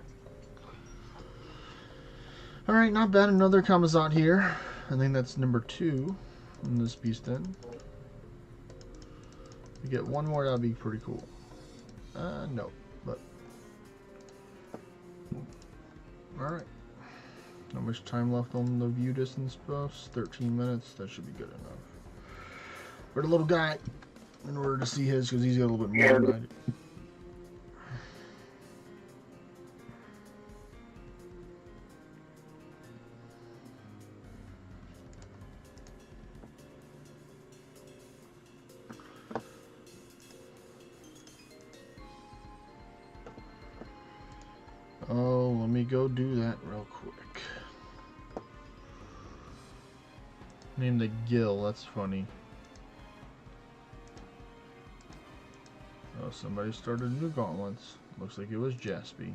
Alright, not bad. Another Kamazat here. I think that's number 2 in this beast den. If we get one more, that'd be pretty cool. No, but... Alright. Not much time left on the view distance buffs. 13 minutes. That should be good enough. For the little guy, in order to see his, because he's got a little bit more than I do. Oh, let me go do that real quick. Name the Gill, that's funny. Oh, somebody started new gauntlets. Looks like it was Jaspy.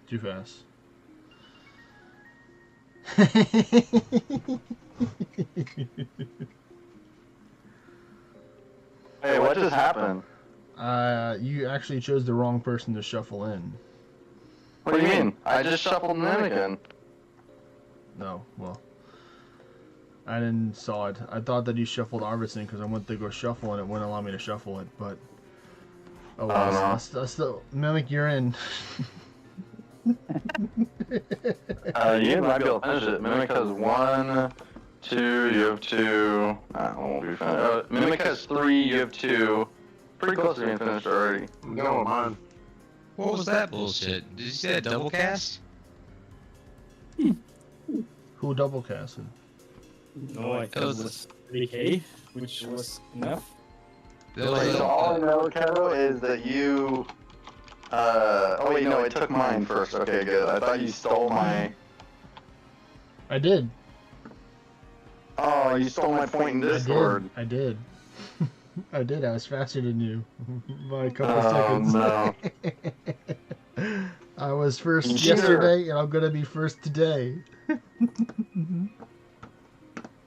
Too fast.
Hey, what just happened?
You actually chose the wrong person to shuffle in.
What do you mean? I just shuffled him in again.
No, well, I didn't saw it. I thought that you shuffled Arvidsson because I went to go shuffle and it wouldn't allow me to shuffle it, but oh well, I still Mimic, you're in.
You might be able to finish it. Mimic has 1, 2, you have 2. Won't be finished. Mimic has 3, you have 2. Pretty close to being finished already.
I'm going with mine.
What was that bullshit? Did you say a double cast?
Who double casted?
No, I thought it was 3k, which was enough.
So all I know, Kevo, is that you... oh wait, no, it took mine first. Okay, good. I thought you stole my...
I did.
Oh, you stole my point in Discord.
I did. I did. I was faster than you by a couple seconds.
No.
I was first
Sure.
yesterday, and I'm gonna be first today.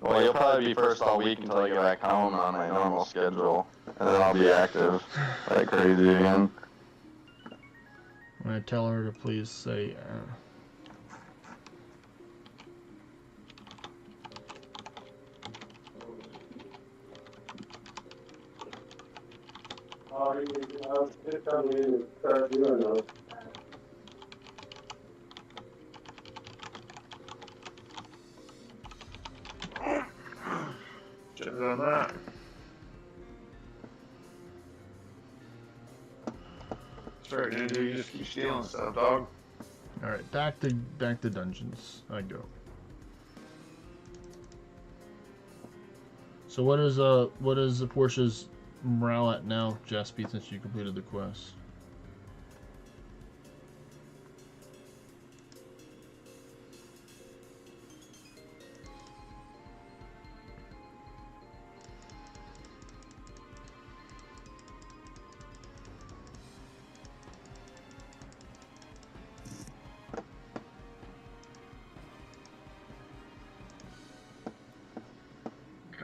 Well, you'll probably be first all week until I get back home on my normal schedule, and then I'll be active like crazy again.
I'm gonna tell her to please say.
Should have done that. That's right, dude. You just keep stealing stuff, dog.
All right, back to dungeons. I go. So what is Portia's morale at now, Jaspy, since you completed the quest?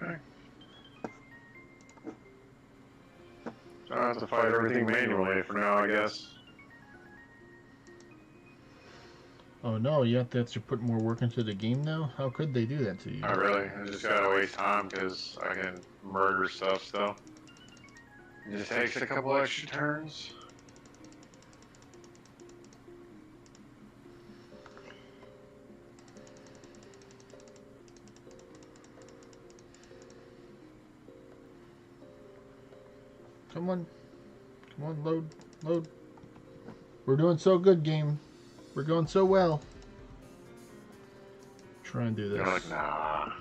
Okay. So I have to fight everything manually for now, I guess.
Oh no, you have to put more work into the game now? How could they do that to you?
Not really. I just gotta waste time because I can murder stuff still. It just takes a couple extra turns.
Come on, load. We're doing so good, game. We're going so well. Try and do this.
You're like, nah.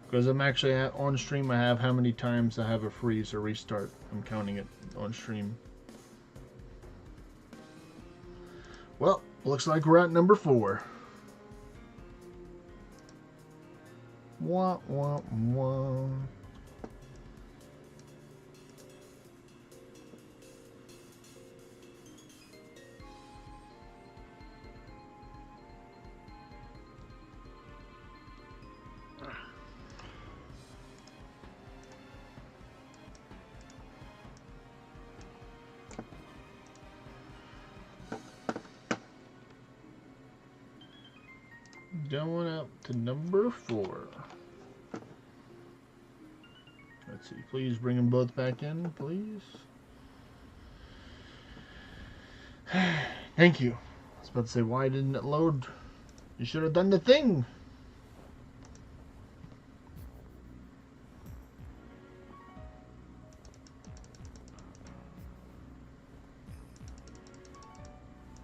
Because I'm actually on stream. I have how many times I have a freeze or restart. I'm counting it on stream. Well, looks like we're at number 4. Wah, wah, wah. going out to number 4. Let's see. Please bring them both back in, please. Thank you. I was about to say, why didn't it load? You should have done the thing.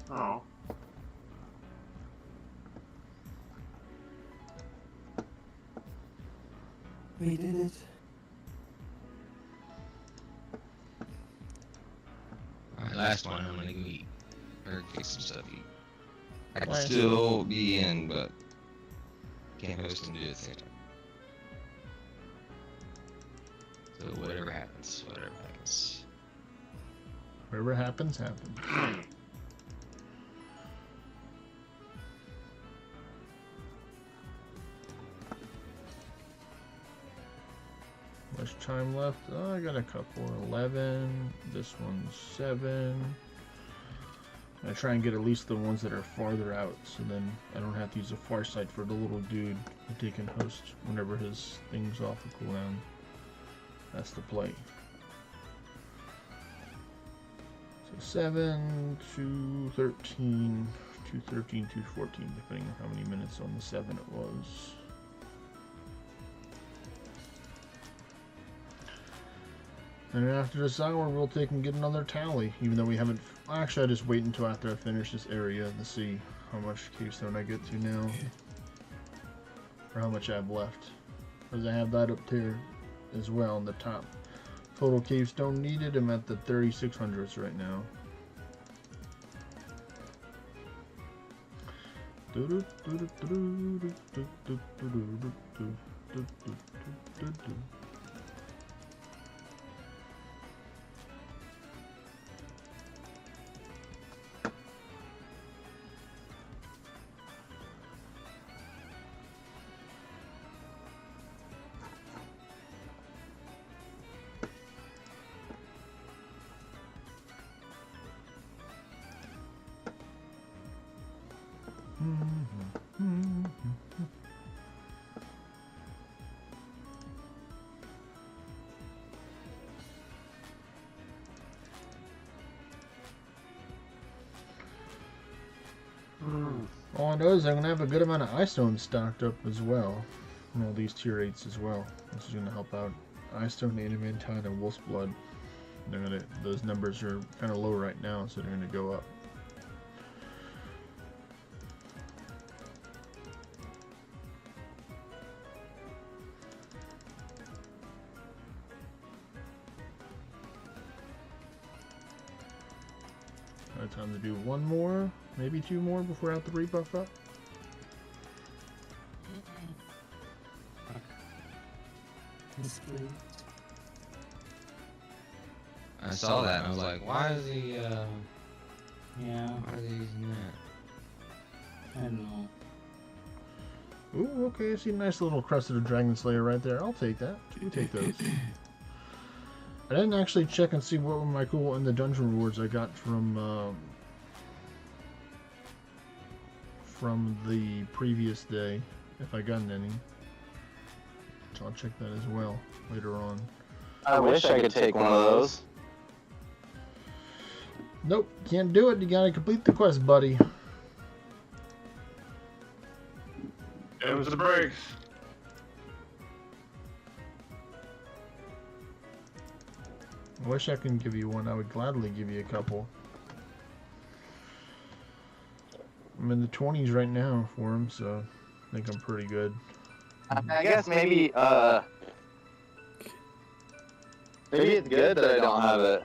Oh.
We did it.
Alright, last one. I'm gonna go eat. Or get some stuff to eat. I can
Last
still be in, but can't host and do it at the same time. So whatever happens, whatever happens.
Whatever happens, happens. Much time left? Oh, I got a couple. 11. This one's 7. I try and get at least the ones that are farther out, so then I don't have to use a far sight for the little dude that they can host whenever his thing's off the cooldown. That's the play. So 7 to 13, 213, 214, depending on how many minutes on the 7 it was. And then after this hour, we'll take and get another tally, even though we haven't. Actually, I just wait until after I finish this area to see how much Cavestone I get to now, or how much I have left, because I have that up there as well on the top. Total Cavestone needed. I'm at the 3600s right now. All I know is I'm going to have a good amount of eye stones stocked up as well. And all these tier 8s as well. This is going to help out eye stone, adamantine, and wolf's blood. They're gonna, those numbers are kind of low right now, so they're going to go up. Time to do one more, maybe 2 more before I have to rebuff up.
I saw that and I was like, why is he,
Yeah,
why is he using that?
I don't know.
Ooh, okay, I see a nice little crest of the Dragon Slayer right there. I'll take that. You take those. I didn't actually check and see what were my cool in the dungeon rewards I got from the previous day, if I gotten any. So I'll check that as well later on.
I wish I could take one of those.
Nope, can't do it. You gotta complete the quest, buddy.
It was the brakes.
I wish I could give you one. I would gladly give you a couple. I'm in the 20s right now for them, so I think I'm pretty good.
I guess maybe it's good that I don't have it.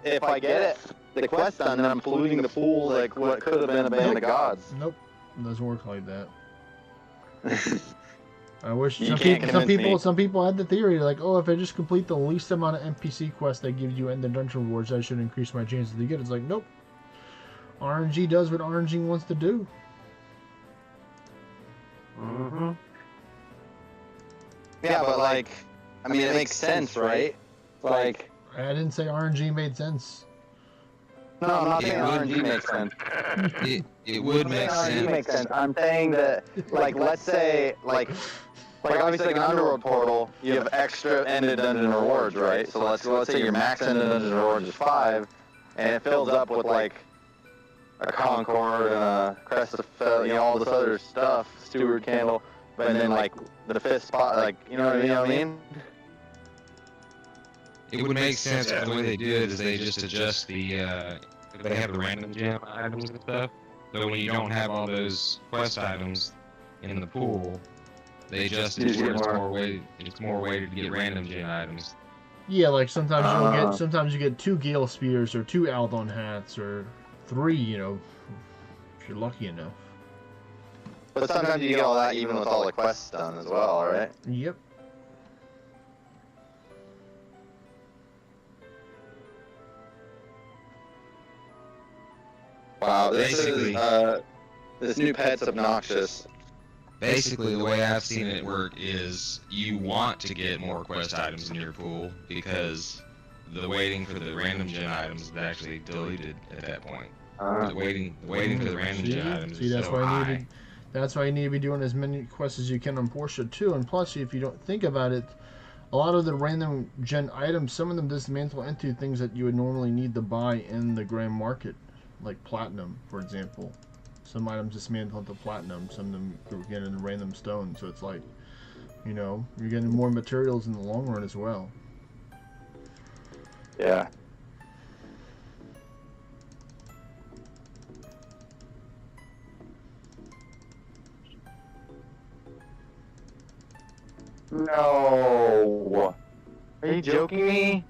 If I get it, the quest done, then I'm polluting the pool like what could have been a band of gods.
Nope, it doesn't work like that. I wish
You
some
can't
people,
convince me.
some people had the theory like, oh, if I just complete the least amount of NPC quests they give you in the dungeon rewards, I should increase my chances to get it. It's like, nope. RNG does what RNG wants to do.
Mm-hmm. Yeah, but like, I mean, it makes sense, right? Like,
I didn't say RNG made sense.
No, I'm not
It
saying
would-
RNG makes sense.
It would make
RNG
sense.
makes sense. I'm saying that, like, let's say, like obviously, like an underworld portal, you have extra ended dungeon rewards, right? So let's say your max ended dungeon rewards is 5, and it fills up with like a Concord and a Crest of all this other stuff, Steward Candle, but then like the 5th spot, like, you know what I mean?
It would make sense, but the way they do it is they just adjust the, they have the random gem items and stuff. So when you don't have all those quest items in the pool, they adjust it to where it's more weighted to get random gem items.
Yeah, like sometimes you get 2 Gale Spears or 2 Aldon hats or 3, you know, if you're lucky enough.
But sometimes you get all that even with all the quests done as well, right?
Yep.
Wow, this new pet's obnoxious.
Basically, the way I've seen it work is you want to get more quest items in your pool because the waiting for the random gen items is actually deleted at that point. The waiting for the random gen items is
that's
so
why
high.
That's why you need to be doing as many quests as you can on Portia too. And plus, if you don't think about it, a lot of the random gen items, some of them dismantle into things that you would normally need to buy in the grand market, like platinum, for example. Some items dismantle into platinum, some of them get in random stone. So it's like, you know, you're getting more materials in the long run as well.
Yeah. No. Are you joking me?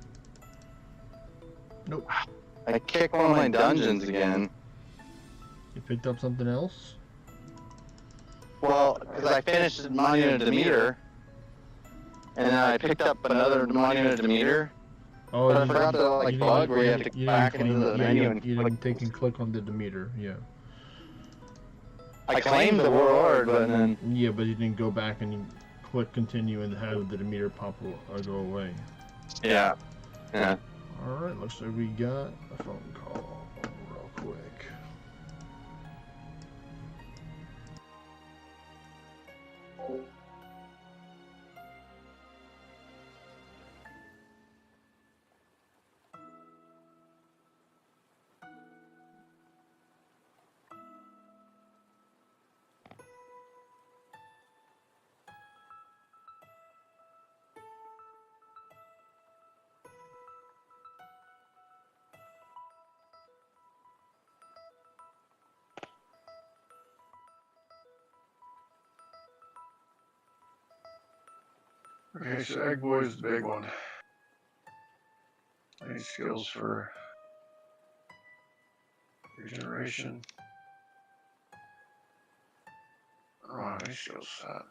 Nope.
I kicked one of my dungeons again.
You picked up something else?
Well, because I finished Monument of Demeter, and then I picked up another Monument of Demeter.
Oh,
but I forgot the like bug where you have to go back into the menu and
you didn't take and click on the Demeter, yeah.
I claimed the Warlord, but then
Yeah, but you didn't go back and you click continue and have the Demeter pop or go away.
yeah.
Alright, looks like we got a phone call real quick.
Okay, so Egg Boy's the big one. I need skills for regeneration. I don't have any skills for that.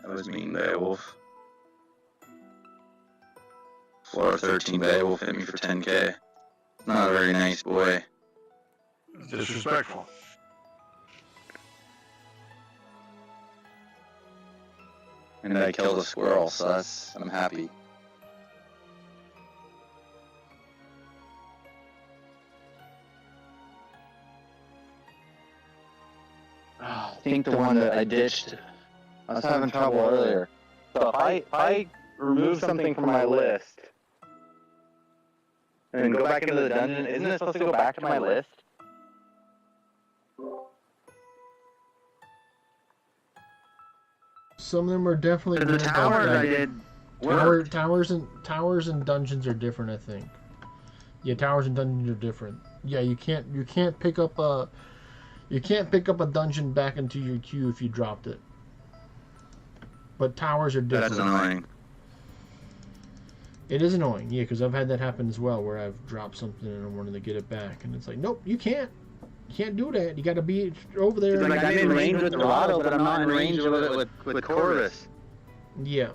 That was mean, Beowulf. Floor 13 Beowulf hit me for 10k. Not a very nice boy.
Disrespectful.
And I killed a squirrel, so I'm happy. I think the one that I ditched, I was having trouble earlier. So if I remove something from my list and then go back into the dungeon, isn't it supposed to go back to my list?
Some of them are definitely
The
good
towers
about
I
that.
did work.
Towers and dungeons are different, I think. Yeah, towers and dungeons are different. Yeah, you can't pick up a dungeon back into your queue if you dropped it. But towers are different.
That's annoying.
It is annoying, yeah, because I've had that happen as well, where I've dropped something and I'm wanting to get it back, and it's like, nope, you can't. You can't do that. You got to be over there.
Like I'm in range with Dorado, but I'm not in range with Corvus.
Yeah.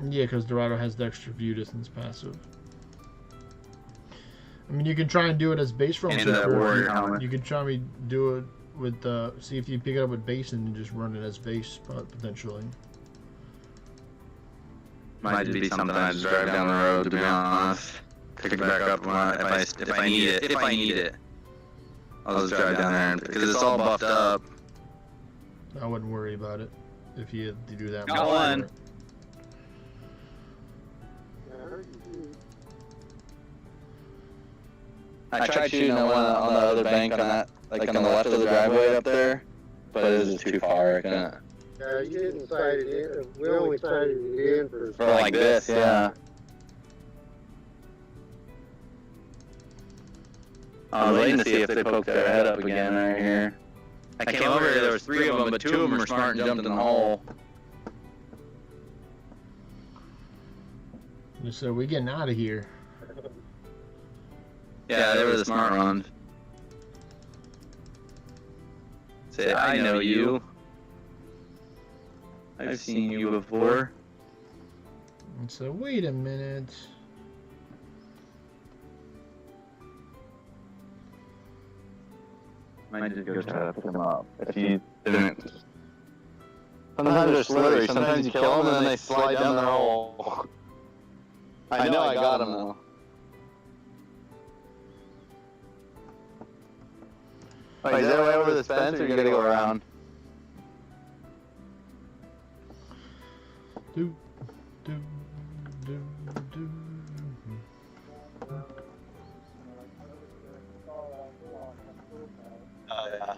Yeah, because Dorado has the extra view distance passive. I mean, you can try and do it as base roam.
And that warrior helmet.
You can try me do it with, see if you pick it up with base and just run it as base, potentially.
Might just be something I just drive down the road, to be honest. Pick it back up if I need it. If I need it. I'll just drive down there, because it's all buffed up.
I wouldn't worry about it if you had to do that.
Got one. I tried shooting at one on the other bank on that, like on the left of the driveway up there, but it was just too far. I couldn't.
Yeah, you didn't sight it in. We only sighted it in
For like this, yeah. I was waiting to see if they poked their head up again right here. I came over here, there was 3 of them, but 2 of them were smart and jumped in the hole.
So we getting out of here.
Yeah, they were the smart ones. Say, I know you. I've seen you before.
And so wait a minute.
Might just go try to pick them up if you didn't. Sometimes they're slithery. Sometimes you kill them and then they slide down their hole. I know I got them though. Wait, is there a way over this fence, or you gotta go around?
Do, do, do, do.
Oh yeah.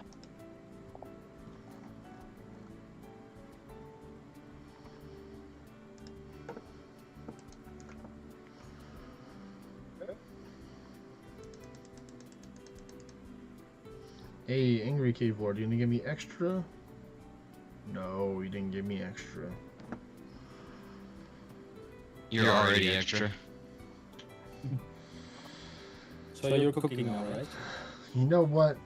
Hey, Angry Cave Lord, you gonna give me extra? No, you didn't give me extra.
You're already extra.
So you're cooking now, right?
You know what?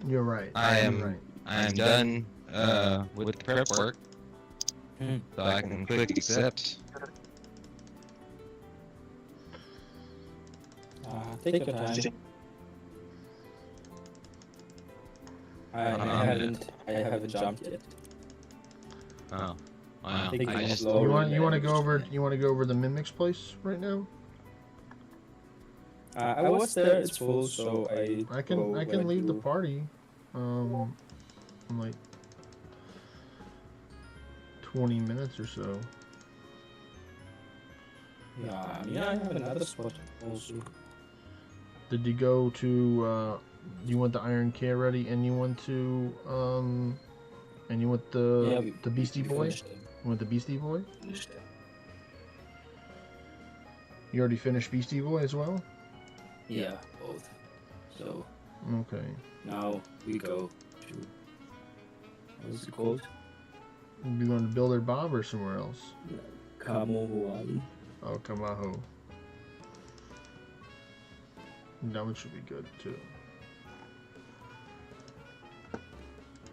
You're right.
I
You're
am.
right.
I am done with the prep work, so I can click accept.
Take your time. I haven't jumped yet.
Oh, wow.
I think
I
it's
just
slower
You want to
than
go over? You want to go over the Mimic's place right now?
I was there. It's full, so
I can leave the party. In like 20 minutes or so.
Yeah, I mean, I have another spot also.
Did you go to? You want the Iron K ready, and you want to and you want the Beastie Boy? You want the Beastie Boy? You already finished Beastie Boy as well?
Yeah, both. So
Okay.
now we go to what is it called?
You going to Builder Bob or somewhere else?
Kamo Hawaii.
Oh, Kamaho. That one should be good too.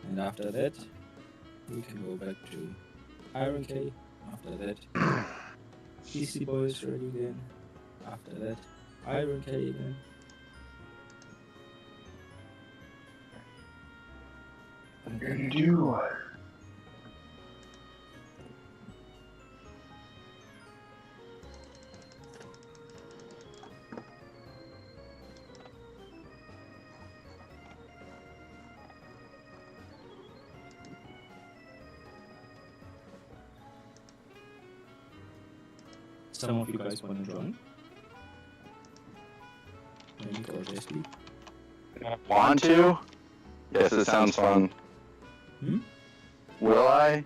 And after that, we can go back to Iron K. After that, PC Boys ready again. After that, Iron K again.
I'm gonna do it.
Some of you guys want to join? Maybe go JSP.
Want to? Yes, it sounds fun.
Hmm?
Will I?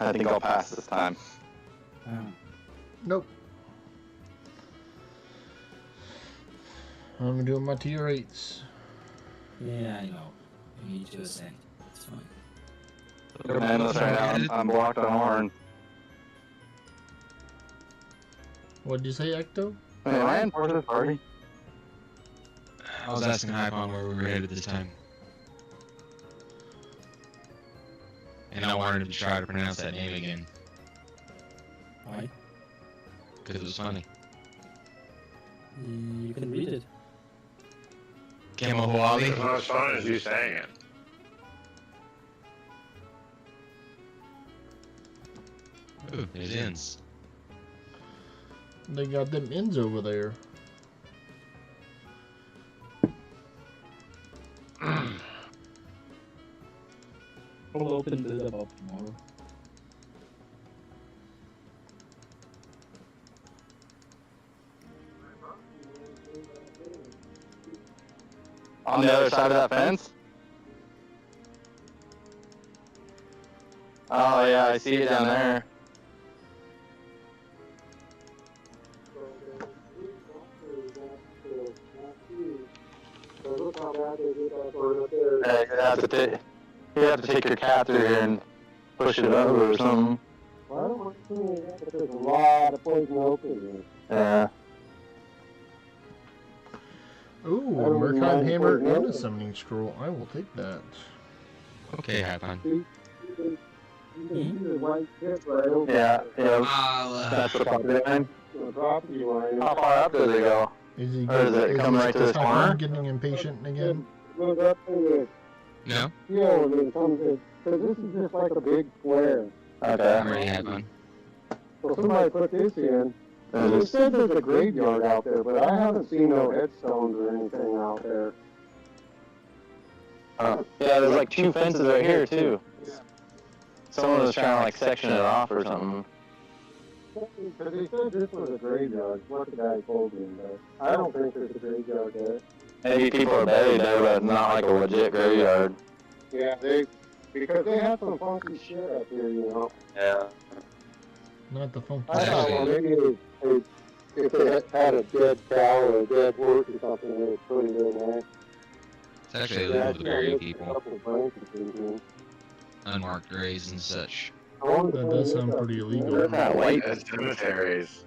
I think I'll pass this time.
Nope. I'm doing my tier 8s.
Yeah, I know. You need to ascend. It's fine.
Man, let's try it out. I'm blocked on horn.
What'd you say, Ecto?
Am I in Porter's party?
I was asking Hypon where we were headed this time. And I wanted him to try to pronounce that name again.
Why?
Because it was funny.
You can read it.
It's not
Kemohoali?
as fun as you saying it.
Ooh, there's ends.
They got them ends over there.
We'll open this up tomorrow.
On the other side of that fence? Oh yeah, I see it down there. You have to take your cat through here and push it over or something.
Well, I don't want to see that, but there's a lot of poison oak in here.
Yeah.
Ooh,
I
a
don't
Merkheim
mind
hammer
poison
and a
oak.
summoning scroll. I will take that.
Okay, Hypon.
You can see the white tip right over
Yeah,
there.
yeah. That's the property line.
The property line.
How far up does it go?
Is he,
Or is it coming right to this corner?
getting impatient again?
Goes up to
No?
the hill and then comes in. So this is just like a big square.
I'm
Okay.
ready, Hypon.
So somebody put this in. And it says there's a graveyard out there, but I haven't seen no headstones or anything out there.
Yeah, there's like two fences right here too. Someone was trying to like section it off or something.
Because he said this was a graveyard, what the guy told me, but I don't think there's a graveyard there.
Maybe people are buried there, but not like a legit graveyard.
Yeah, because they have some funky shit up here, you know.
Yeah.
Not the funky.
I thought, well, maybe if they had a dead cow or a dead horse or something, they would put it in there.
It's actually illegal to bury
there's a
people.
couple blankets in here.
Unmarked graves and such.
That does sound pretty illegal.
That white.
As cemeteries.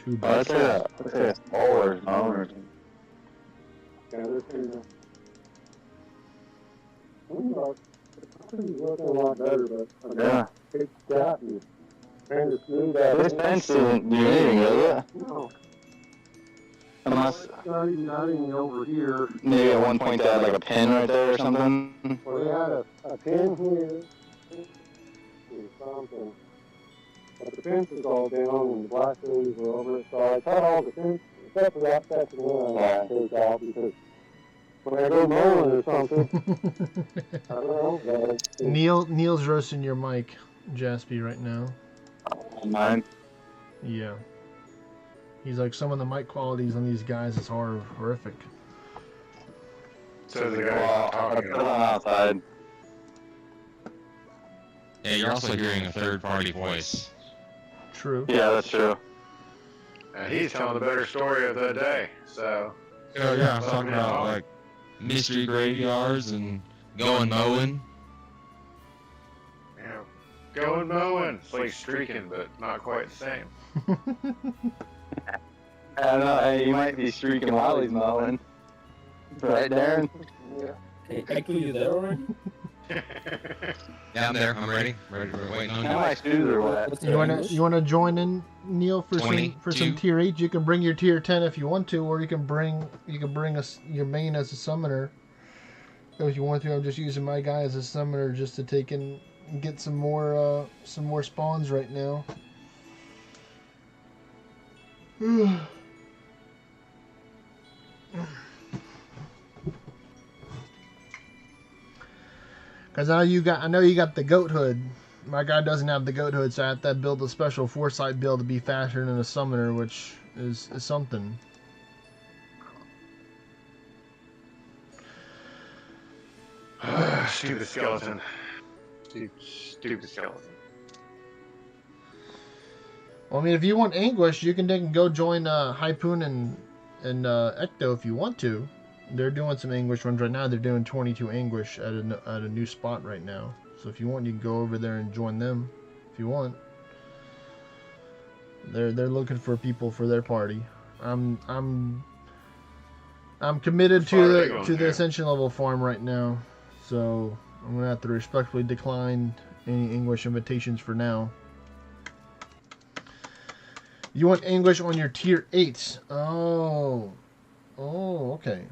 Too
Oh,
bad.
that's a smaller owner.
Yeah, this is the property's looking a lot better, but
Yeah.
it's gappy. Trying to smooth that.
This fence doesn't do anything, does it?
No,
Unless
not even over here.
maybe at one point they had like a pin right there or something.
Well, they had a pin here. Or something. But the fence is all down and the blackberries were over it, so I cut all the fence, except for that section there I take out because when I go mowing or something, I don't know.
Neil's roasting your mic, Jaspy, right now.
Mine.
Yeah. He's like, some of the mic qualities on these guys is horrific.
So the guy
Well, I
talking
put it on outside.
Yeah, you're also hearing a third-party voice.
True.
Yeah, that's true.
and he's telling the better story of the day. So
Oh yeah, I was talking about like mystery graveyards and going mowing.
yeah, going mowing. It's like streaking, but not quite the same.
I don't know, hey, you might be streaking while he's mowing. Right, Darren?
Hey, Echo, you there already?
Yeah, I'm there. I'm ready. We're waiting on
How
you.
my shoes are wet.
What's
You
the
wanna
English?
join in, Neil, for some
22.
tier 8? You can bring your tier 10 if you want to, or you can bring us your main as a summoner. If you want to, I'm just using my guy as a summoner just to take in and get some more spawns right now. Cause I know you got the goat hood. My guy doesn't have the goat hood, so I have to build a special foresight build to be faster than a summoner, which is something.
Stupid skeleton. Stupid skeleton.
Well, I mean, if you want Anguish, you can then go join Hypoon and Ecto if you want to. They're doing some Anguish runs right now. They're doing 22 Anguish at a new spot right now. So if you want, you can go over there and join them if you want. They're looking for people for their party. I'm committed to the Ascension level farm right now, so I'm gonna have to respectfully decline any English invitations for now. You want English on your tier 8s? Oh, okay.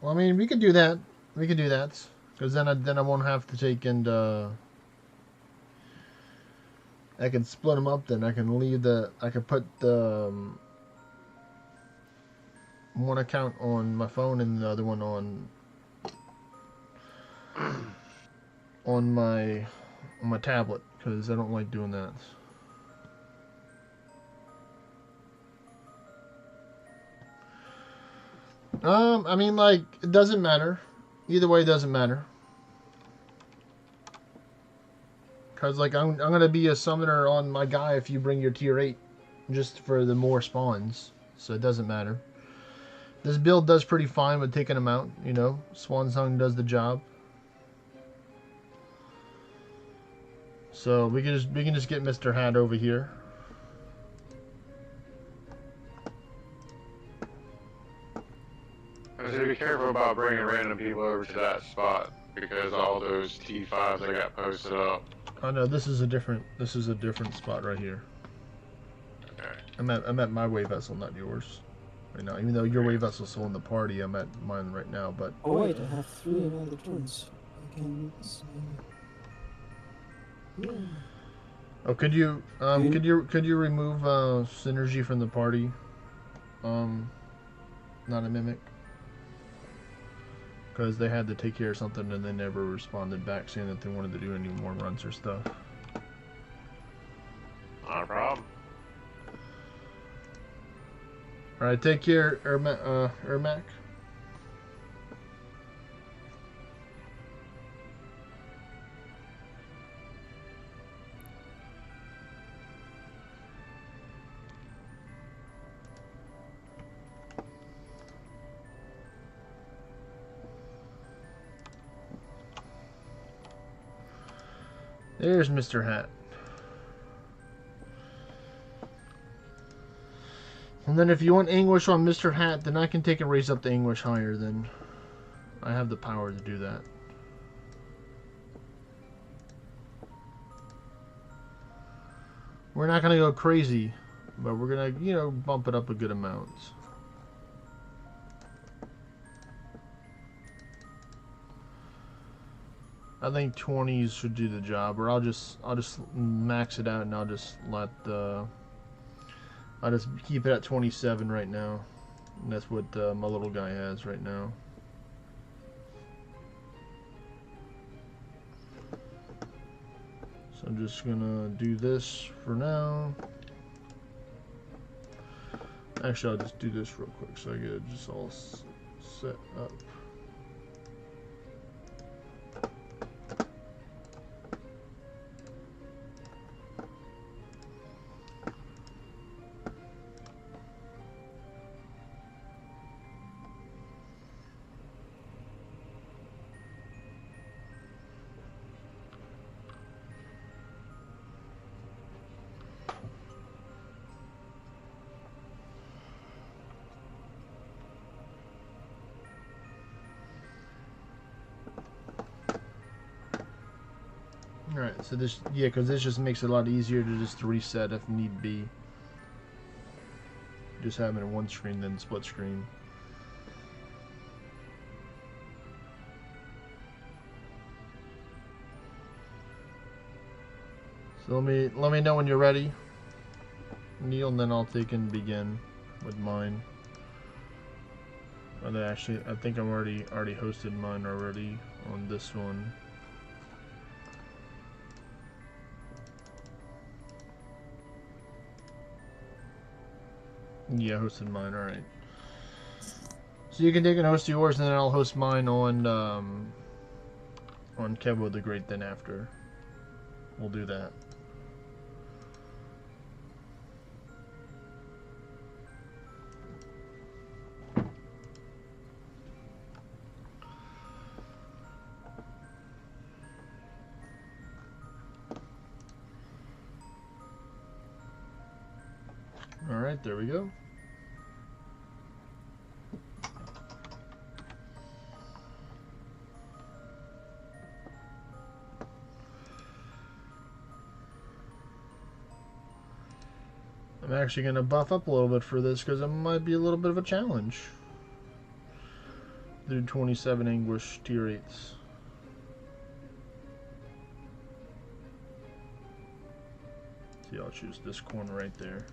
Well, I mean, we could do that. We could do that, because then I won't have to take and I can split them up. Then I can put the one account on my phone and the other one on my tablet, because I don't like doing that. I mean, like, it doesn't matter. Either way, it doesn't matter. Because, like, I'm going to be a summoner on my guy if you bring your tier 8. Just for the more spawns. So it doesn't matter. This build does pretty fine with taking them out, you know. Swan Song does the job. So we can just get Mr. Hat over here.
I said be careful about bringing random people over to that spot, because all those T5s that got posted up.
Oh no, this is a different spot right here.
Okay.
I'm at my wave vessel, not yours. Right now, even though your wave vessel's still in the party, I'm at mine right now. But
oh wait, I have 3 other turns. I can do this. Yeah.
oh, could you remove synergy from the party? Not a mimic. Because they had to take care of something and they never responded back saying that they wanted to do any more runs or stuff.
Not a problem.
Alright, take care, Ermac. There's Mr. Hat. And then if you want English on Mr. Hat, then I can take and raise up the English higher. Then I have the power to do that. We're not going to go crazy, but we're going to, you know, bump it up a good amount. I think 20s should do the job, or I'll just max it out and I'll just I'll just keep it at 27 right now. And that's what my little guy has right now. So I'm just gonna do this for now. Actually, I'll just do this real quick so I get it just all set up. Alright, so this, yeah, because this just makes it a lot easier to just reset if need be. Just having it one screen, then split screen. So let me know when you're ready, Neil, and then I'll take and begin with mine. And actually, I think I'm already hosted mine already on this one. Yeah, hosted mine. All right. So you can take and host yours, and then I'll host mine on Kevo the Great. Then after, we'll do that. right, there we go. I'm actually going to buff up a little bit for this because it might be a little bit of a challenge. Do 27 Anguish tier 8s. See, I'll choose this corner right there.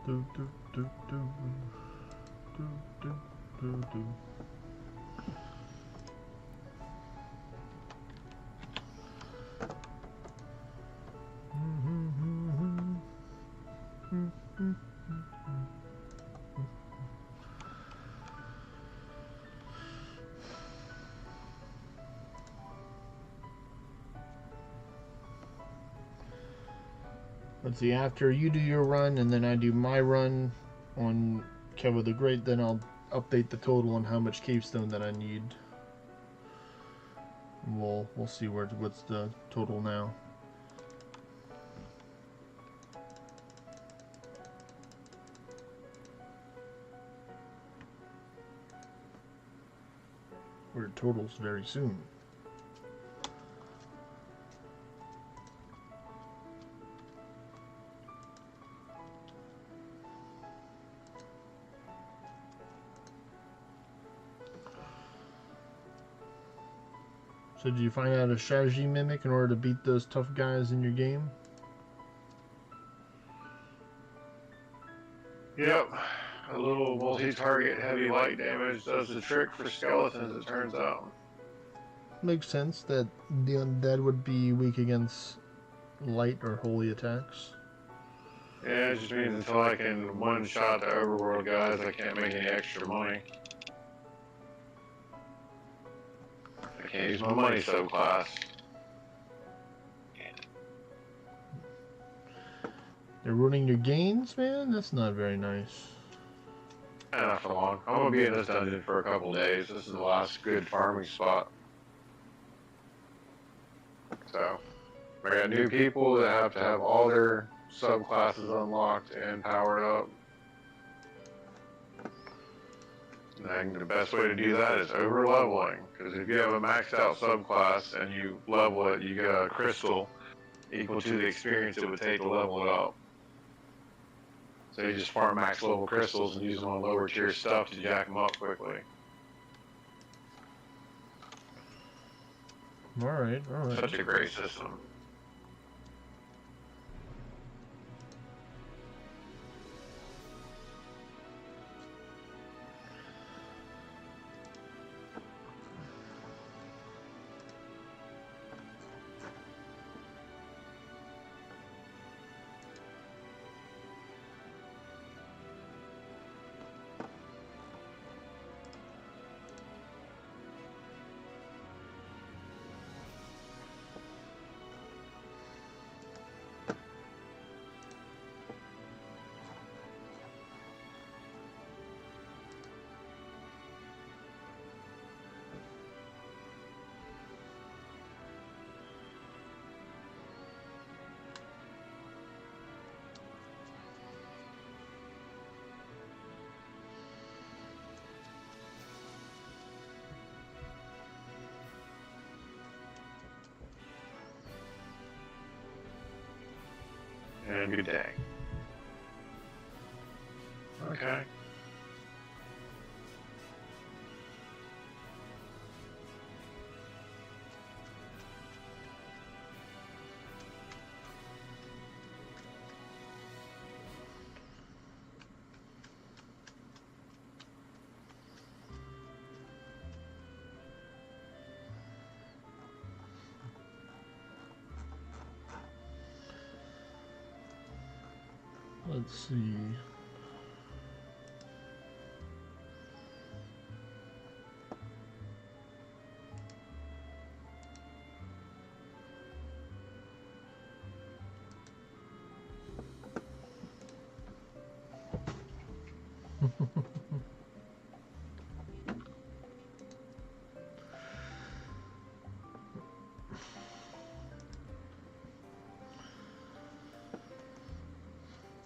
Do do do do do do do do. Let's see, after you do your run and then I do my run on Kevo the Great, then I'll update the total on how much Cavestone that I need. We'll see what's the total now. We're at totals very soon. So did you find out a strategy mimic in order to beat those tough guys in your game?
Yep. A little multi-target heavy light damage does the trick for skeletons, it turns out.
Makes sense that the undead would be weak against light or holy attacks.
Yeah, it just means until I can one-shot the overworld guys, I can't make any extra money. I can't use my money subclass.
They're ruining your gains, man? That's not very nice.
Not for long. I'm gonna be in this dungeon for a couple days. This is the last good farming spot. So, I got new people that have to have all their subclasses unlocked and powered up. And the best way to do that is over leveling. Because if you have a maxed out subclass and you level it, you get a crystal equal to the experience it would take to level it up. So you just farm max level crystals and use them on lower tier stuff to jack them up quickly.
Alright, alright.
Such a great system. And good day. Okay.
Let's see.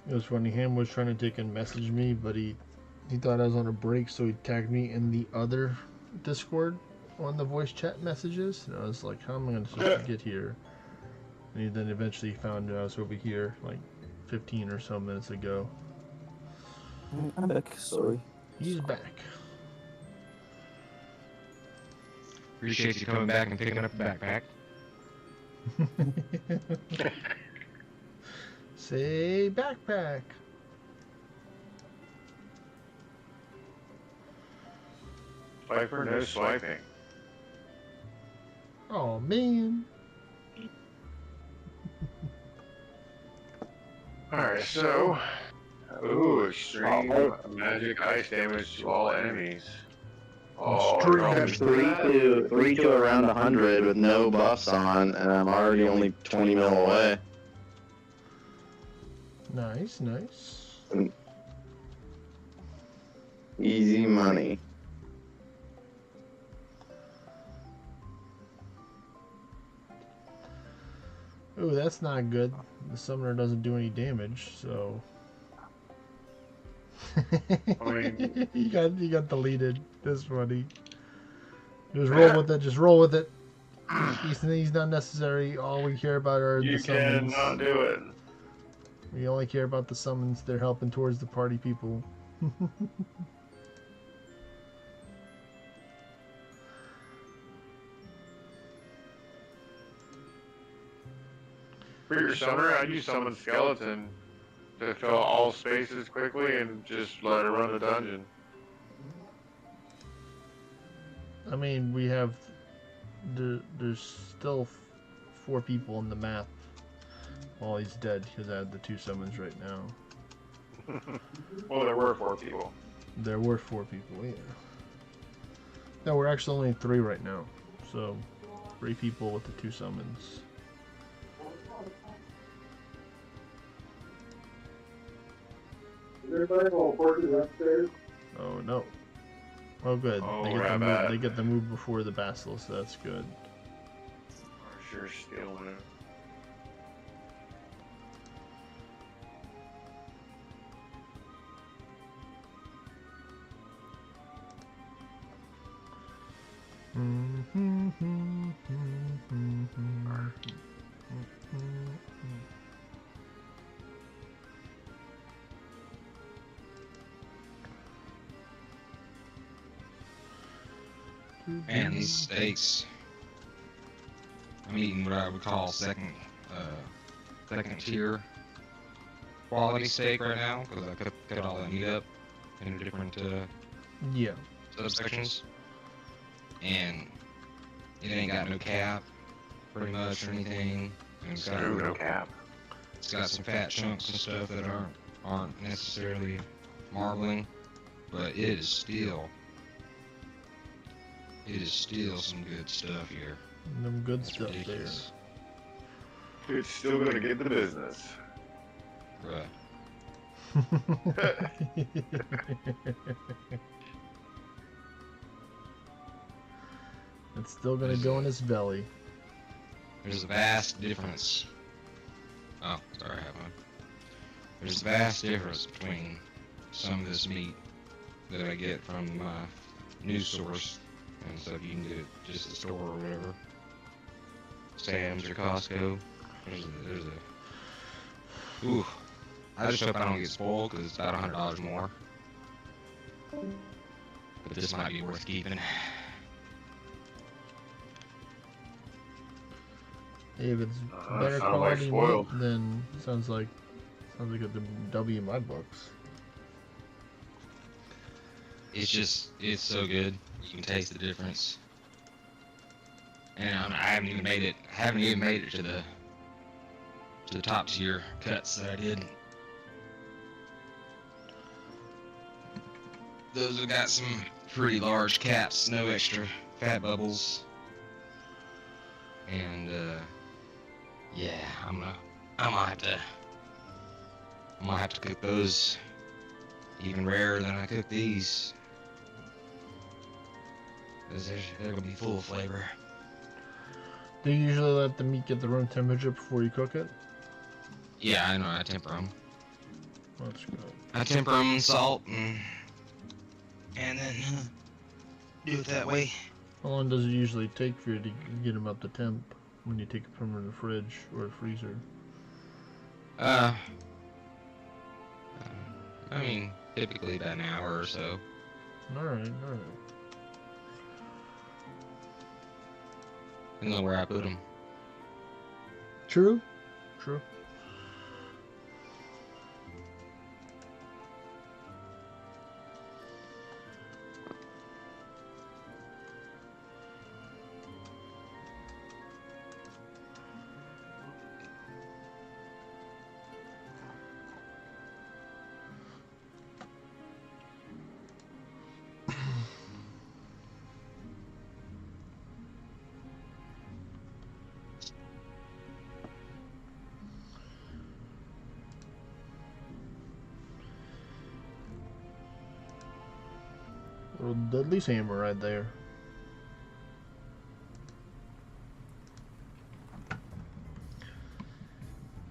It was funny. Ham was trying to take and message me, but he thought I was on a break, so he tagged me in the other Discord on the voice chat messages. And I was like, how am I supposed to get here? And he then eventually found I was over here like 15 or so minutes ago.
I'm back, sorry.
He's back.
Appreciate you coming back and picking up the backpack.
Say backpack.
Swiper, no swiping.
Oh man.
Alright, so. Ooh, extreme magic ice damage to all enemies. Oh,
Extreme.
no.
That's 3 to around 100 with no buffs on, and I'm already only 20 mil away.
Nice, nice.
Easy money.
Ooh, that's not good. The summoner doesn't do any damage, so.
I mean,
he got deleted. That's funny. Just roll with it. Just roll with it. He's not necessary. All we care about are
you
the summons.
cannot do it.
We only care about the summons. They're helping towards the party people.
For your summoner, I'd use summon skeleton to fill all spaces quickly and just let it run the dungeon.
I mean, we have. There's still 4 people on the map. Well, he's dead because I had the 2 summons right now.
Well, there were 4 people.
There were 4 people, yeah. No, we're actually only 3 right now. So, 3 people with the 2 summons.
Is everybody all working upstairs?
Oh no. Oh good.
Oh,
They get the move before the basilisk, so that's good.
Sure, stealing it.
Man, these steaks. I'm eating what I would call second tier quality steak right now because I cut all that meat up into different
Yeah.
subsections, and it ain't got no cap, pretty much, or anything. And it's got
No cap.
It's got some fat chunks and stuff that aren't necessarily marbling, but it is still some good stuff here.
Them good
It's
stuff
ridiculous.
It's still gonna get the business.
Bruh.
It's still gonna go in his belly.
There's a vast difference. Oh, sorry, I have one. There's a vast difference between some of this meat that I get from my news source and stuff you can get at just the store or whatever. Sam's or Costco. There's a. Ooh. I just hope I don't get spoiled because it's about $100 more. But this might be worth keeping.
Hey, if it's better
sounds like
quality meat,
spoiled.
then sounds like a W in my books.
It's so good. You can taste the difference. And I haven't even made it to the top tier cuts that I did. those have got some pretty large caps, no extra fat bubbles. And yeah, I'm gonna have to cook those even rarer than I cook these. 'Cause they're gonna be full of flavor.
Do you usually let the meat get the room temperature before you cook it?
Yeah, I know. I temper them.
That's good.
I temper them in salt and then do it that way.
How long does it usually take for you to get them up to temp when you take it from the fridge or the freezer?
I mean, typically about an hour or so.
Alright.
Depends on where I put them.
True. Little Dudley's hammer right there.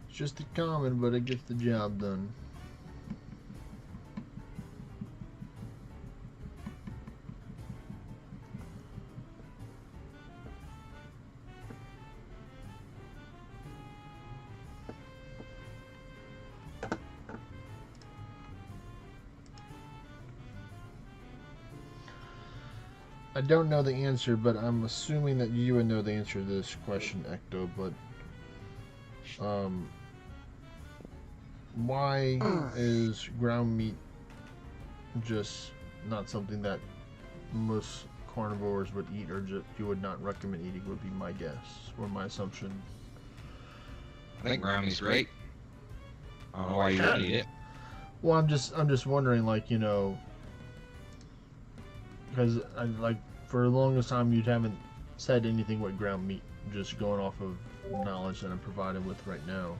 It's just a common, but it gets the job done. I don't know the answer, but I'm assuming that you would know the answer to this question, Ecto, but why is ground meat just not something that most carnivores would eat, or just you would not recommend eating, would be my guess or my assumption.
I think ground meat's great. I don't know why you wouldn't eat it.
Well, I'm just wondering, like, you know, because for the longest time you haven't said anything with ground meat, just going off of knowledge that I'm provided with right now.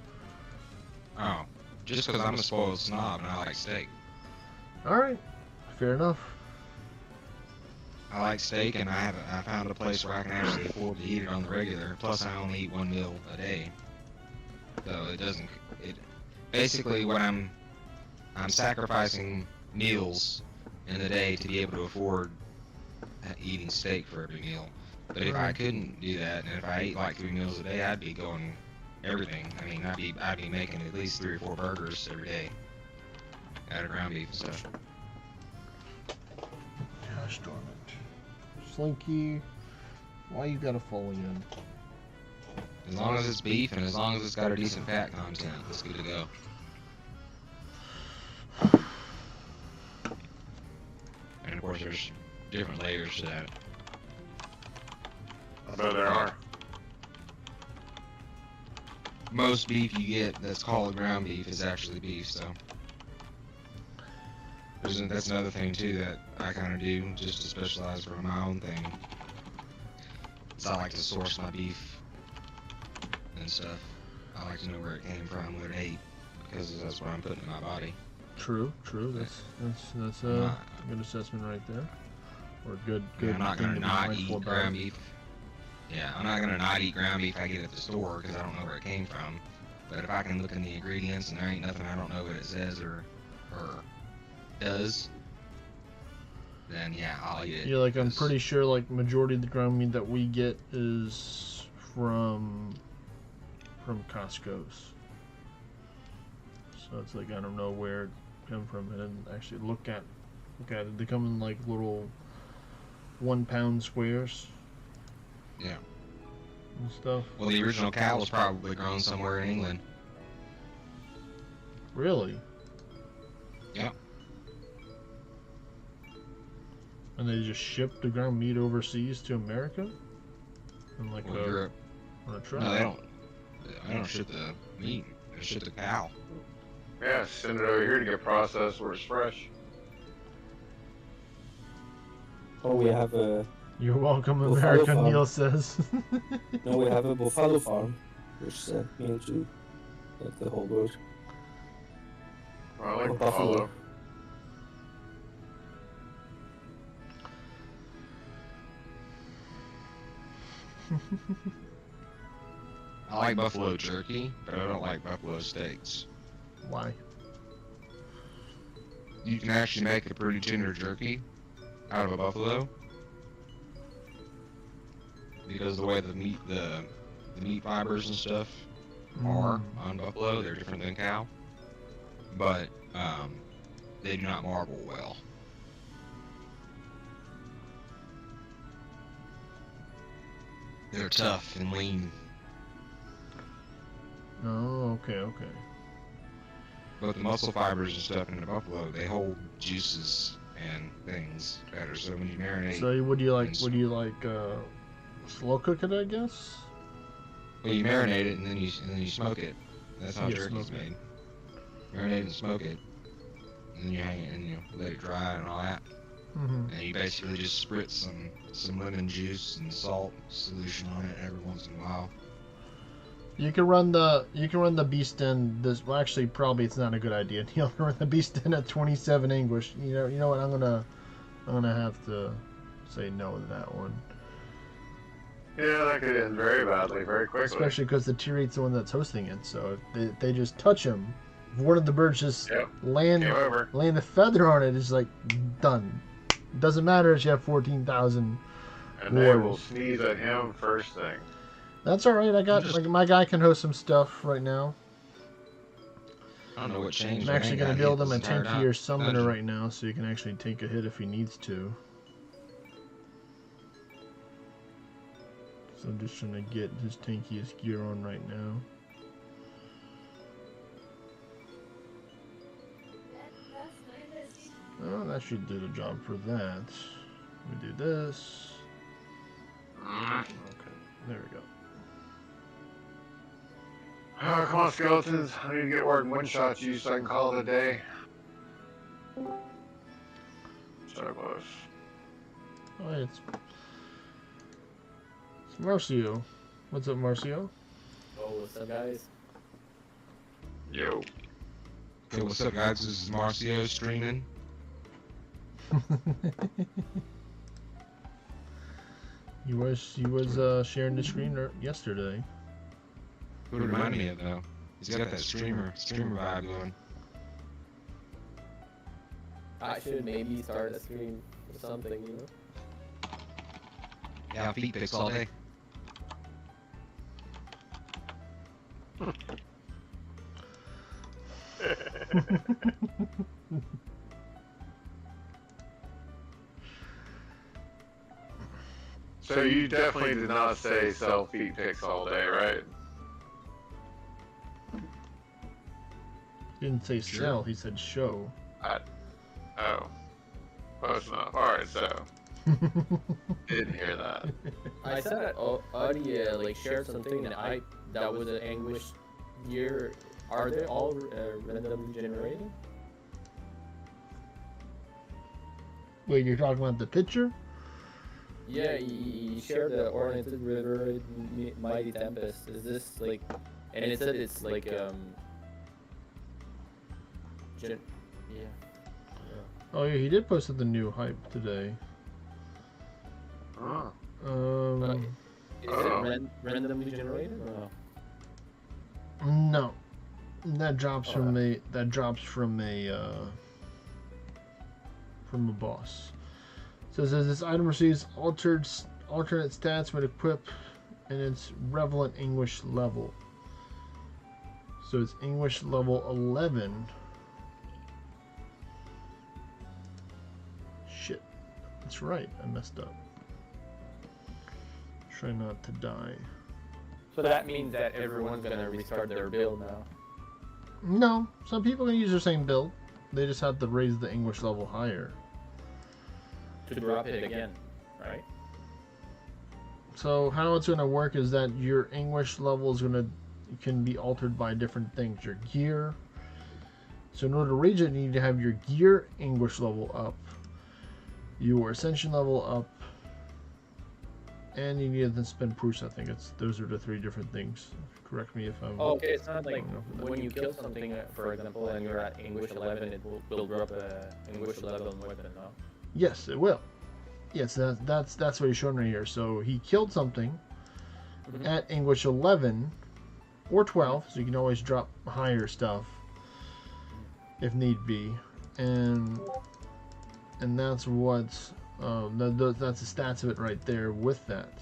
Oh, just because I'm a spoiled snob and I like steak.
Alright, fair enough.
I like steak, and I found a place where I can actually afford to eat it on the regular. Plus, I only eat one meal a day, so basically what I'm sacrificing meals in the day to be able to afford eating steak for every meal. But if I couldn't do that, and if I ate like 3 meals a day, I'd be going everything. I mean, I'd be making at least 3 or 4 burgers every day out of ground beef and stuff.
Gosh darn it. Slinky, why you gotta fall again?
As long as it's beef and as long as it's got a decent fat content, it's good to go. And of course, there's different layers to that.
I bet there are.
Most beef you get that's called ground beef is actually beef, so. That's another thing too that I kind of do just to specialize for my own thing. Is I like to source my beef and stuff. I like to know where it came from, what it ate, because that's what I'm putting in my body.
True. That's a good assessment right there. Or good.
I'm not gonna
thing to be
not
mindful
eat
about.
ground beef. Yeah, I'm not gonna not eat ground beef I get at the store because I don't know where it came from. But if I can look in the ingredients and there ain't nothing I don't know what it says or does, then yeah, I'll eat it.
Yeah, like I'm pretty sure like majority of the ground meat that we get is from Costco's. So it's like I don't know where it come from. I didn't actually look at it. They come in like little 1 pound squares.
Yeah.
And stuff.
Well, the original cow was probably grown somewhere in England.
Really?
Yeah.
And they just ship the ground meat overseas to America? And like
Europe.
On a truck?
No, they don't. They don't ship the meat. They ship the cow.
Yeah, send it over here to get processed where it's fresh.
Oh, we have a
You're welcome,
Buffalo
America,
farm.
Neil says.
no, we have a buffalo farm, which sent me to like the whole world.
I like
Or
buffalo.
I like buffalo jerky, but I don't like buffalo steaks.
Why?
You can actually make a pretty tender jerky out of a buffalo because the way the meat fibers and stuff are on buffalo, they're different than cow, but they do not marble well. They're tough and lean,
Oh, okay.
but the muscle fibers and stuff in the buffalo, they hold juices and things better. So when you marinate,
So would you like?
and
Would you like slow cook it? I guess.
well, you marinate it and then you smoke it. That's how
Yeah,
jerky's
smoke it.
made. Marinate and smoke it, and then you hang it and you let it dry and all that.
Mm-hmm.
And you basically just spritz some lemon juice and salt solution on it every once in a while.
You can run the beast in this. Well, actually, probably it's not a good idea. You'll run the beast in at 27 English. You know what? I'm gonna have to say no to that one.
Yeah, that could end very badly, very quickly.
Especially because the tier 8's the one that's hosting it. So if they just touch him, if one of the birds just land a feather on it, it's like done. Doesn't matter if you have 14,000.
And they will sneeze at him first thing.
That's all right. I got my guy can host some stuff right now.
I don't know what changed.
I'm actually going to build him a
entire
tankier summoner
dungeon.
right now, so he can actually take a hit if he needs to. So I'm just trying to get his tankiest gear on right now. Oh, that should do the job for that. We do this. Okay, there we go.
Oh, come on, skeletons. I need to get word one shot you so I can call it a day. So close.
Oh, it's Marcio. What's up, Marcio?
Oh, what's up, guys?
Yo.
Hey, what's up, guys? This is Marcio streaming.
He was sharing the screen yesterday.
Who reminded me of though? He's got that streamer vibe going.
I should maybe start a stream or something, you know?
Yeah, feet pics all day.
So you definitely did not say sell feet pics all day, right?
He didn't say
Sure.
sell, he said show.
Oh. Close enough. Alright, so. Didn't hear that.
I said that Audie like shared something and that was an English year. Are they all randomly generated?
Wait, you're talking about the picture?
Yeah, he shared the Oriented River Mighty Tempest. Is this like, and it said it's like yeah.
Oh yeah, he did post the new hype today.
Oh.
Is it randomly generated or no?
No. That drops from a boss. So it says this item receives alternate stats when equipped and its relevant English level. So it's English level 11. Shit. That's right, I messed up. Try not to die.
So that means that everyone's gonna restart their build now.
No, some people can use their same build. They just have to raise the English level higher.
To drop it again, right?
So how it's going to work is that your English level is can be altered by different things. Your gear. So in order to raise it, you need to have your gear English level up. your ascension level up, and you need to spend proofs. I think those are the 3 different things. Correct me if I'm.
Oh, okay, it's not like
wrong off that.
when you kill something, for example, and you're at English 11, it will drop a English 11 weapon, no?
Yes, it will. Yes, that's what he's showing right here. So he killed something at English 11 or 12, so you can always drop higher stuff if need be, and that's what's that's the stats of it right there with that.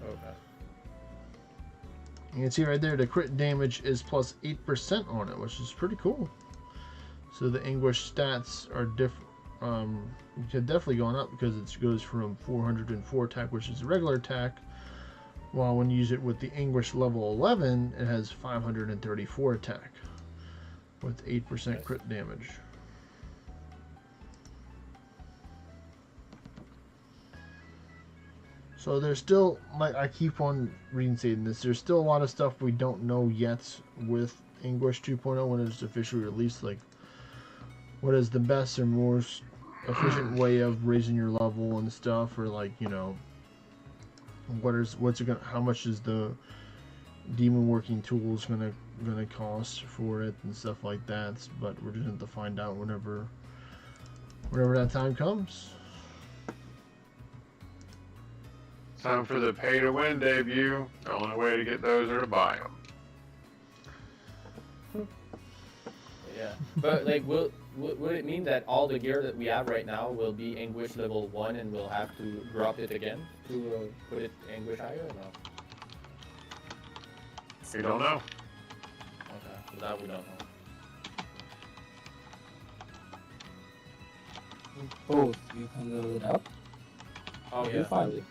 Okay.
You can see right there the crit damage is plus 8% on it, which is pretty cool. So the English stats are different. Definitely going up because it goes from 404 attack, which is a regular attack, while when you use it with the English level 11, it has 534 attack with 8% crit damage. So there's still, like I keep on reinstating this, there's still a lot of stuff we don't know yet with English 2.0 when it's officially released, like what is the best or most efficient way of raising your level and stuff, or like, you know, how much is the demon working tools gonna cost for it and stuff like that. But we're just going to find out whenever that time comes.
Time for the pay to win debut. The only way to get those are to buy them.
Yeah, but like, would it mean that all the gear that we have right now will be English level 1 and we'll have to drop it again to put it English higher or no?
You don't know.
Okay, so that we don't know.
Both, you can level it up,
Oh
or
yeah.
you find it.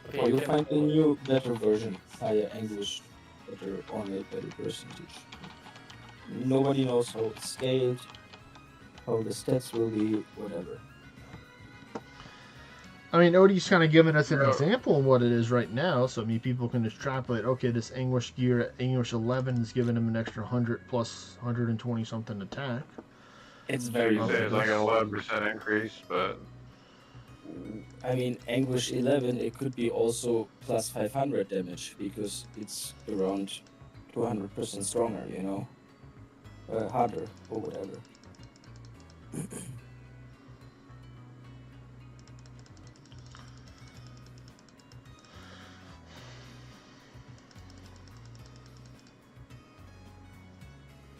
Okay,
Or
you
you'll
can-
find a new, better version, higher English, better ornate, better percentage. Nobody knows how it's scaled, how the stats will be, whatever.
I mean, Odie's kind of giving us an example of what it is right now, so I mean, people can extrapolate. Okay, this English gear at English 11 is giving him an extra 100 plus 120 something attack.
It's very
You say it's like an
good.
11% increase, but
I mean, English 11, it could be also plus 500 damage, because it's around 200% stronger, you know? Harder, or whatever.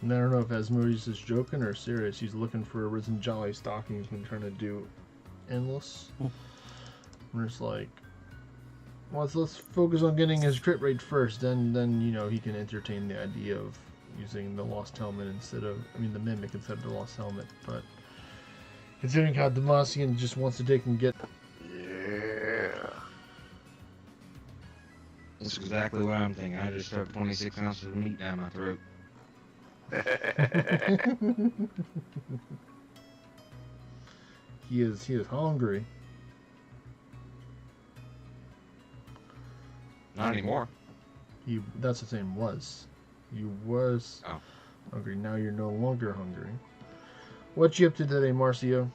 And I don't know if Asmodeus is joking or serious. He's looking for a Risen Jolly stocking. He's been trying to do endless. We're just like, well, let's focus on getting his crit rate first. Then you know, he can entertain the idea of using the Lost Helmet instead of, I mean, the Mimic instead of the Lost Helmet. But considering how Demacian just wants to take and get.
yeah.
That's exactly what I'm thinking. I just shoved 26 ounces of meat down my throat.
He is hungry.
Not anymore.
That's the same was. You was
Oh.
hungry. Now you're no longer hungry. What you up to today, Marcio?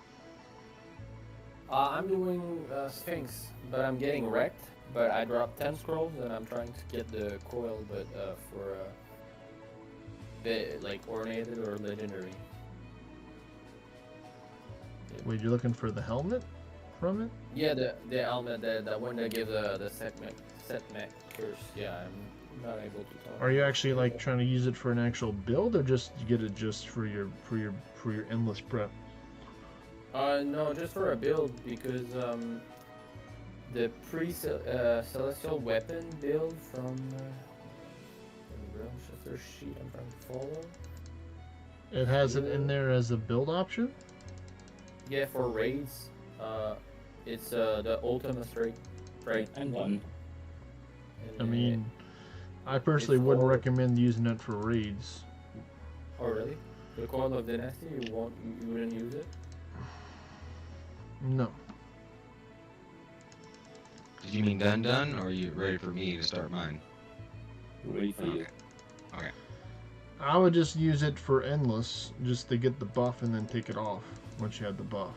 I'm doing Sphinx, but I'm getting wrecked. But I dropped 10 scrolls and I'm trying to get the coil, but for like ornated or legendary.
Wait, you're looking for the helmet from it?
Yeah, the helmet, the one that gives the set mech curse. Yeah, I'm not able to tell.
Are you actually like trying to use it for an actual build, or just you get it just for your endless prep?
No, just for a build, because the celestial weapon build from the realm shifter sheet I'm trying to follow.
It has it in there as a build option.
Yeah, for raids, it's the ultimate straight right.
I'm done.
I mean, I personally
It's
wouldn't
all-
recommend using it for raids.
Oh really? The coil of dynasty, you wouldn't use it?
No.
Did you mean done, or are you ready for me to start mine?
Ready for you.
Okay.
I would just use it for endless, just to get the buff and then take it off once you had the buff.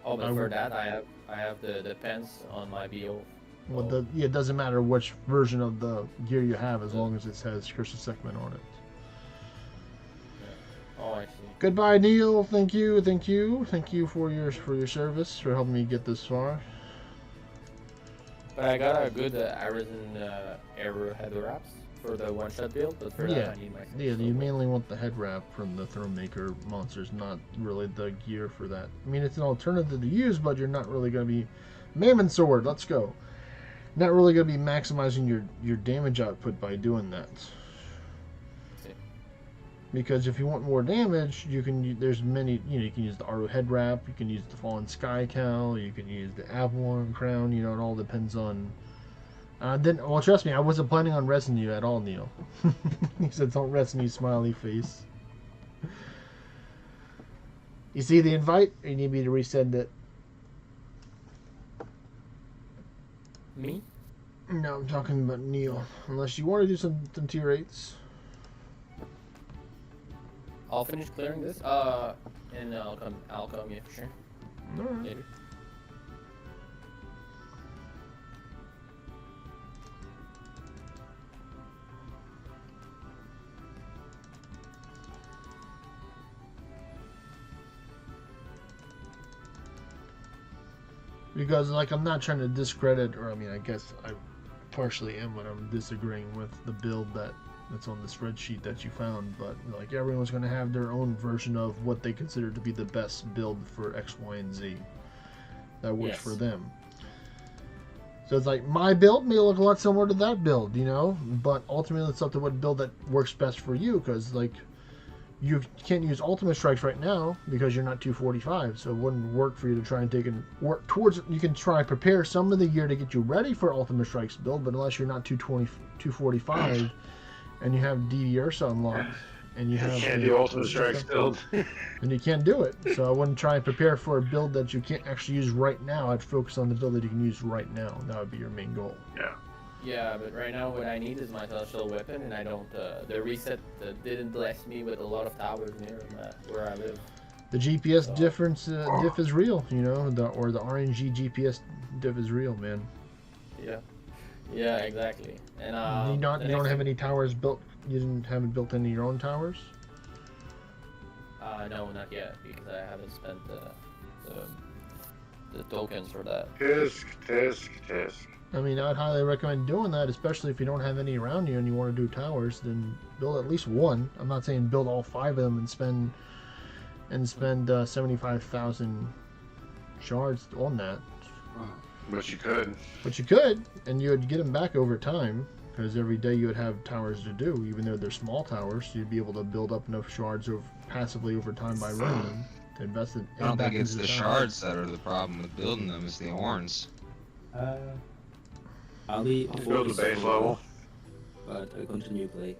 Oh, but
I
for
would-
that, I have the pens on my BO.
Well, yeah, it doesn't matter which version of the gear you have as long as it has Crystal Segment on it.
Oh, I see.
Goodbye, Neil. Thank you for your service for helping me get this far.
But I got a good Arisen arrow head wraps for the one-shot build, but for that I need my...
Yeah, you mainly want the head wrap from the Thronemaker monsters, not really the gear for that. I mean, it's an alternative to use, but you're not really going to be... Mammon Sword, let's go. Not really going to be maximizing your damage output by doing that. Because if you want more damage, there's many, you can use the Aru head wrap, you can use the Fallen Sky Cowl, you can use the Avalon crown, it all depends on... well, trust me, I wasn't planning on resing you at all, Neil. He said, don't res me, smiley face. You see the invite? Or you need me to resend it?
Me?
No, I'm talking about Neil. Unless you want to do some tier 8s.
I'll finish clearing this, and I'll come, yeah, for sure.
Alright.
Later.
Because, I'm not trying to discredit, or, I guess I partially am when I'm disagreeing with the build that's on the spreadsheet that you found, but, everyone's going to have their own version of what they consider to be the best build for X, Y, and Z that works for them. So it's my build may look a lot similar to that build, but ultimately it's up to what build that works best for you, because, you can't use Ultimate Strikes right now because you're not 245, so it wouldn't work for you to try and work towards it. You can try prepare some of the gear to get you ready for Ultimate Strikes build, but unless you're not 245 and you have DD Ursa unlocked and you
can't do Ultimate Strikes build,
then you can't do it. So I wouldn't try and prepare for a build that you can't actually use right now. I'd focus on the build that you can use right now. That would be your main goal.
Yeah.
Yeah, but right now what I need is my celestial weapon, and I don't. The reset didn't bless me with a lot of towers near where I live.
The GPS difference diff is real, or the RNG GPS diff is real, man.
Yeah, exactly. And
you don't have any towers built. You haven't built any of your own towers.
No, not yet, because I haven't spent the tokens for that.
Tisk.
I'd highly recommend doing that, especially if you don't have any around you and you want to do towers. Then build at least one. I'm not saying build all 5 of them and spend 75,000 shards on that.
But you could.
And you would get them back over time, because every day you would have towers to do. Even though they're small towers, you'd be able to build up enough shards passively over time by running them to invest in.
I don't think it's the shards that are the problem with building them; it's the horns.
I'll be
Build the base level.
But I continue play.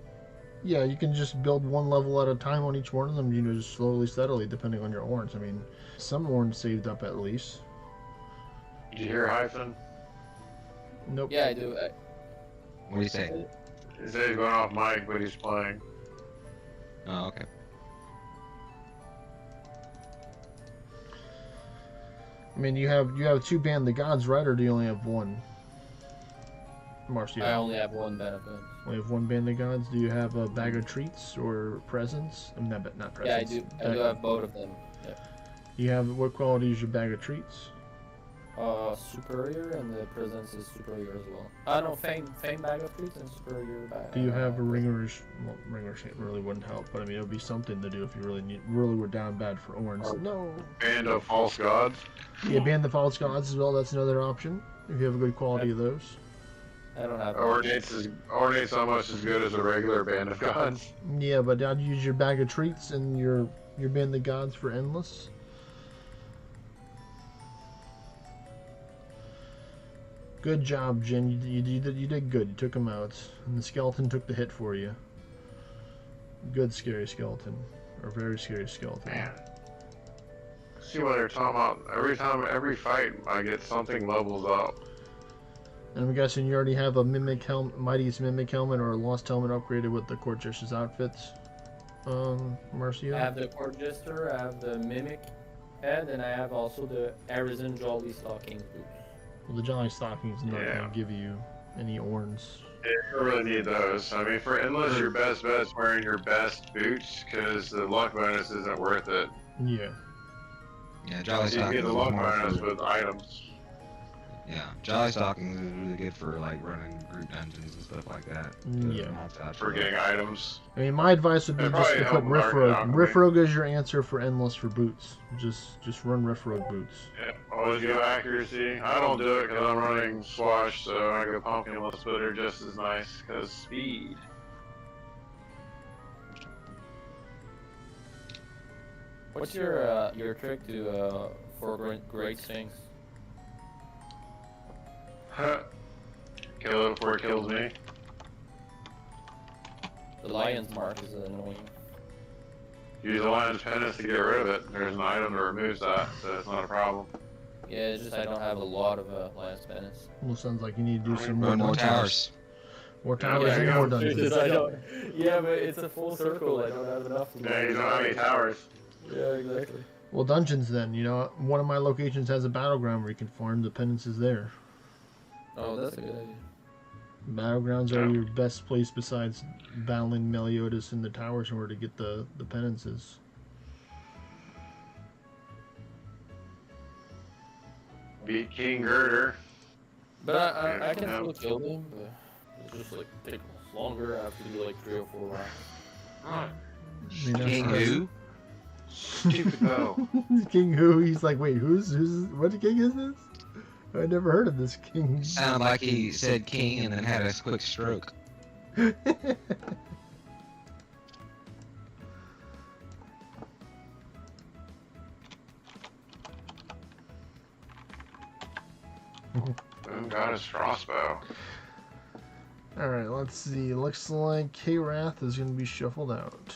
Yeah, you can just build one level at a time on each one of them, just slowly, steadily, depending on your horns. Some horns saved up at least.
Did you hear Hyphen?
Nope.
Yeah, I do.
What do you say?
He said he's going off mic, but he's playing.
Oh, okay.
You have 2 Band the Gods, right, or do you only have 1? Marcia.
I only have 1 band of guns.
Only have 1 Band of Gods. Do you have a Bag of Treats or Presents? Not Presents.
Yeah, I do have both of them. Yeah.
You have, what quality is your Bag of Treats?
Superior, and the presence is superior as well. No, fame bag of treats and superior bag.
Do you have a ringers? Well, ringers really wouldn't help, but it would be something to do if you really were down bad for orange. No.
Band of False Gods.
Yeah, Band the False Gods as well. That's another option if you have a good quality of those.
I don't have.
Ornate's almost as good as a regular Band of Gods.
Yeah, but I'd use your Bag of Treats and your Band of Gods for endless. Good job, Jin. You did good. You took him out. And the skeleton took the hit for you. Good scary skeleton. Or very scary skeleton.
Man. See what they're talking about. Every fight, I get something levels up.
And I'm guessing you already have a Mimic helmet, Mighty's Mimic helmet, or a Lost helmet upgraded with the Court Jester's outfits. Marcia?
I have the Court Jester, I have the Mimic, head, and I have also the Arizon Jolly Stockings boots.
Well, the Jolly Stocking's not
Yeah.
going to give you any orns.
Yeah, you don't really need those. I mean, for endless, your best bet is wearing your best boots because the luck bonus isn't worth it.
Yeah.
Yeah, Jolly
You can
Stockings
get the
is
luck
more
bonus
for,
with items.
yeah, Jolly Stockings is really good for like running group dungeons and stuff like that.
Yeah.
For getting items.
I mean, my advice would be
It'd
just
probably
to put
help Dark
Riff
Alchemy.
Rogue. Riff Rogue is your answer for endless for boots. Just run Riff Rogue boots.
Yeah, always go accuracy. I don't do it because I'm running Swash, so I go Pumpkinless, but they're just as nice because speed.
What's your trick to for great stings?
Kill it before it kills me.
The lion's mark is annoying.
Use a lion's penance to get rid of it. There's an item that removes that, so it's not a problem.
Yeah, it's just I don't have a lot of lion's penance.
Well, sounds like you need to do some
Run more
dungeons.
towers.
More towers
Yeah,
and
yeah.
more dungeons.
Because I don't. Yeah, but it's a full circle. I don't have enough. To
Yeah, you don't have any towers.
Yeah, exactly.
Well, dungeons then. You know, one of my locations has a battleground where you can farm the penances there.
Oh, that's a good idea.
Battlegrounds are your best place besides battling Meliodas in the towers in order to get the penances.
Beat King Girder.
But I can still kill them, but it's just like take longer. I have to do like 3 or 4 rounds.
I mean, that's
King
nice.
who?
Stupid bow.
King who? He's like, wait, who's what king is this? I never heard of this king.
Sounded like he said king and then had a quick stroke.
Boom got his crossbow.
Alright, let's see. Looks like K-Wrath is going to be shuffled out.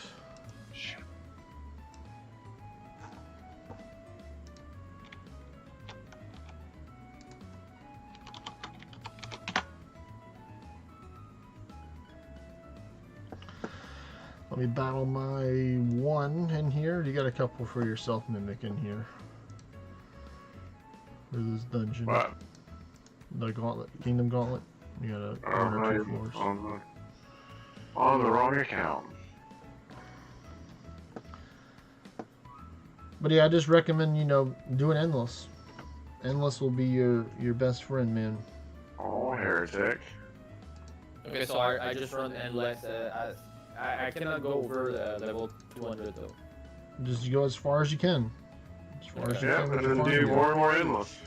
Let me battle my one in here. You got a couple for yourself, Mimic, in here. For this dungeon.
What?
The Gauntlet, Kingdom Gauntlet. You got one or two floors.
On the wrong account.
But yeah, I just recommend, you know, doing Endless. Endless will be your best friend, man.
Oh, heretic.
Okay, so I just run endless. I cannot go over level 200 though.
Just go as far as you can. As far as you
Yeah,
can. with
and
your
then
farm.
do more and more endless.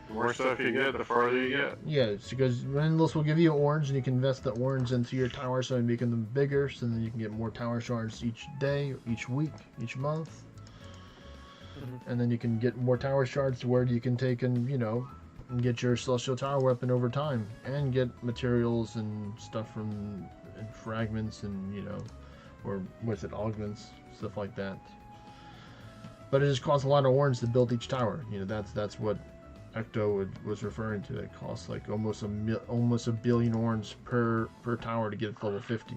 The more stuff you get, the farther you get.
Yeah, it's because Endless will give you orange, and you can invest the orange into your tower, so making them bigger, so then you can get more tower shards each day, each week, each month. And then you can get more tower shards to where you can take and, you know, and get your Celestial Tower weapon over time, and get materials and stuff from and fragments and, you know, or what's it, augments, stuff like that. But it just costs a lot of orange to build each tower. You know, that's what Ecto was referring to. It costs like almost a billion orange per tower to get it to level 50.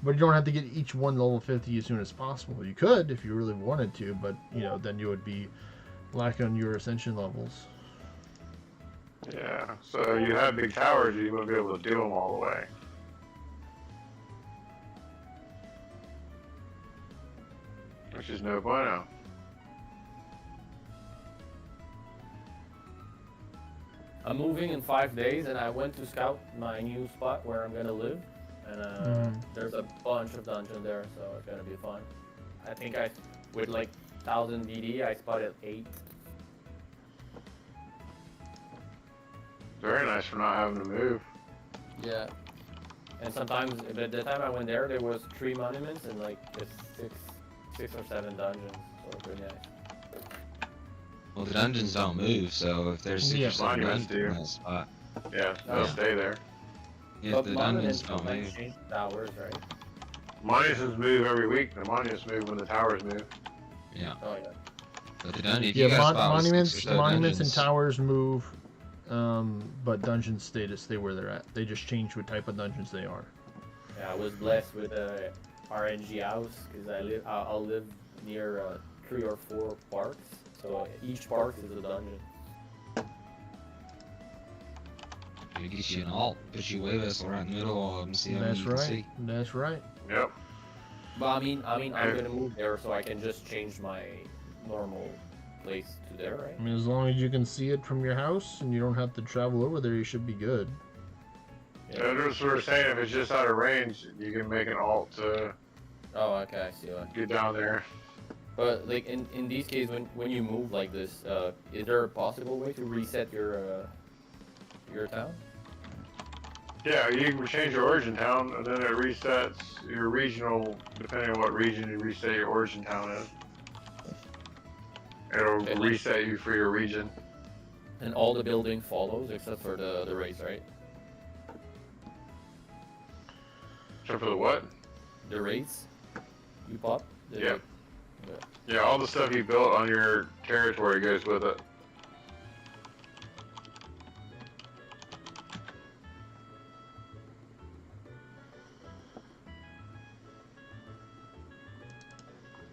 But you don't have to get each one level 50 as soon as possible. You could if you really wanted to, but you know, then you would be lacking on your ascension levels.
Yeah, so you have big towers, you won't be able to do them all the way. Which is no bueno.
I'm moving in 5 days, and I went to scout my new spot where I'm gonna live, and there's a bunch of dungeons there, so it's gonna be fun. I think with like 1000 VD, I spotted 8.
Very nice for not having to move.
Yeah. And sometimes, at the time I went there was 3 monuments and like just six or 7 dungeons, so pretty nice.
Well, the dungeons don't move, so if there's 6 or 7
monuments
dungeons in
do.
that spot,
Yeah, they'll stay there.
if
But
the dungeons
monuments
don't
like
move,
change towers, right?
Monuments move every week. The monuments move when the towers move.
yeah.
Oh yeah.
But the dungeon, if
Yeah,
you got a spot with 6 or
monuments
so
and
dungeons,
towers move, but dungeons stay where they're at. They just change what type of dungeons they are.
Yeah, I was blessed with a RNG house because I'll live near 3 or 4 parks. So each park is a dungeon.
You get you an alt, put you wave vessel right in the middle of them, see how many
That's
you can
right.
see.
That's right.
Yep.
But I mean, I'm gonna move there, so I can just change my normal place to there, right?
I mean, as long as you can see it from your house and you don't have to travel over there, you should be good.
Yeah, just sort of saying if it's just out of range, you can make an alt to
Oh, okay, I see.
get down there.
But like in these cases, when you move like this, is there a possible way to reset your town?
Yeah, you can change your origin town, and then it resets your regional, depending on what region you reset your origin town in. It'll reset you for your region.
And all the building follows except for the race, right?
Except for the what?
The race you bought?
Yeah. Yeah, all the stuff you built on your territory goes with it.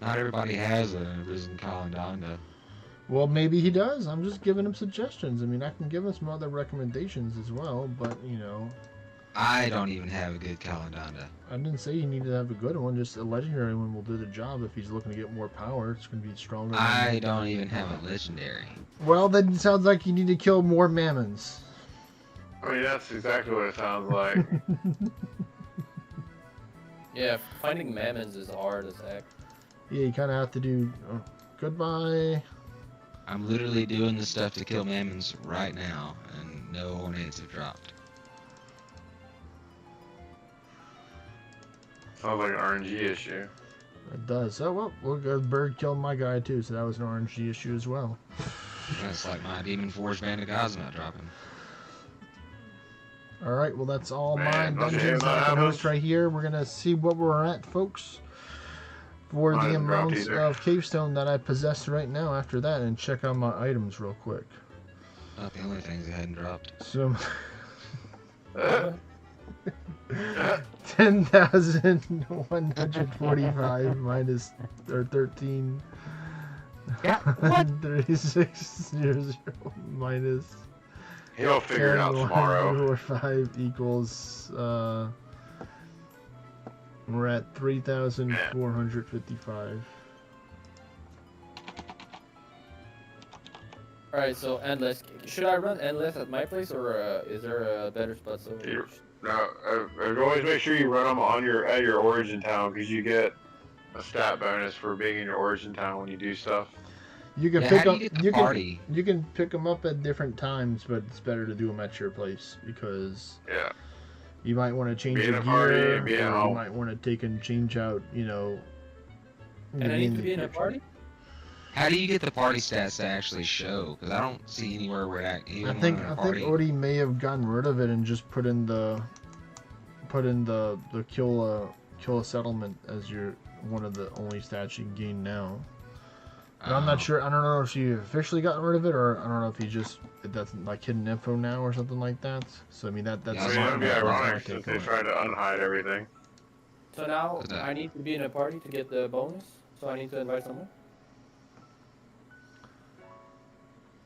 Not everybody has a Risen Calandanda.
Well, maybe he does. I'm just giving him suggestions. I mean, I can give him some other recommendations as well, but, you know.
I don't even have a good Calandanda.
I didn't say you need to have a good one. Just a legendary one will do the job if he's looking to get more power. It's going to be stronger.
I don't even have a legendary.
Well, then it sounds like you need to kill more mammons.
I mean, that's exactly what it sounds like.
Yeah, finding mammons is hard as heck.
Yeah, you kind of have to do... Oh, goodbye.
I'm literally doing the stuff to kill mammons right now, and no ornaments have dropped.
Sounds like an RNG issue.
It does. Oh, well, look, a bird killed my guy, too, so that was an RNG issue as well.
That's like my Demon Forge Band of God's not dropping.
Alright, well, that's all my
Man, don't you
dungeons
hate
I
that
can host
happens?
right here. We're going to see what we're at, folks, for
Mine
the
hasn't dropped
amounts
either.
of Cavestone that I possess right now after that, and check out my items real quick.
Not the only things that hadn't dropped.
So... 10,145 minus or 13.
Yeah, what?
3600 minus.
He'll figure it out tomorrow.
10,145 equals. We're at 3,455.
Alright, so endless. Should I run endless at my place, or is there a better spot? So
No, I'd always make sure you run them on at your origin town, because you get a stat bonus for being in your origin town when you do stuff.
You can
Yeah,
pick
how do
up.
you get the
You
party?
can pick them up at different times, but it's better to do them at your place because
Yeah.
you might want to change
Be in
your
a party
gear,
and be
or
at
you
home.
might want to take and change out. You know.
and I need to be in a party.
How do you get the party stats to actually show? Because I don't see anywhere where
I
even
think
in a
I
party.
think Odie may have gotten rid of it and just put in the kill a settlement as your one of the only stats you can gain now. But I'm
Oh.
not sure. I don't know if she officially got rid of it, or I don't know if he just that's like hidden info now or something like that. So I mean that's.
Yeah,
I mean,
my-
that'd be
that's my
ironic since they tried to unhide everything.
So now
What's that?
I need to be in a party to get the bonus. So I need to invite someone.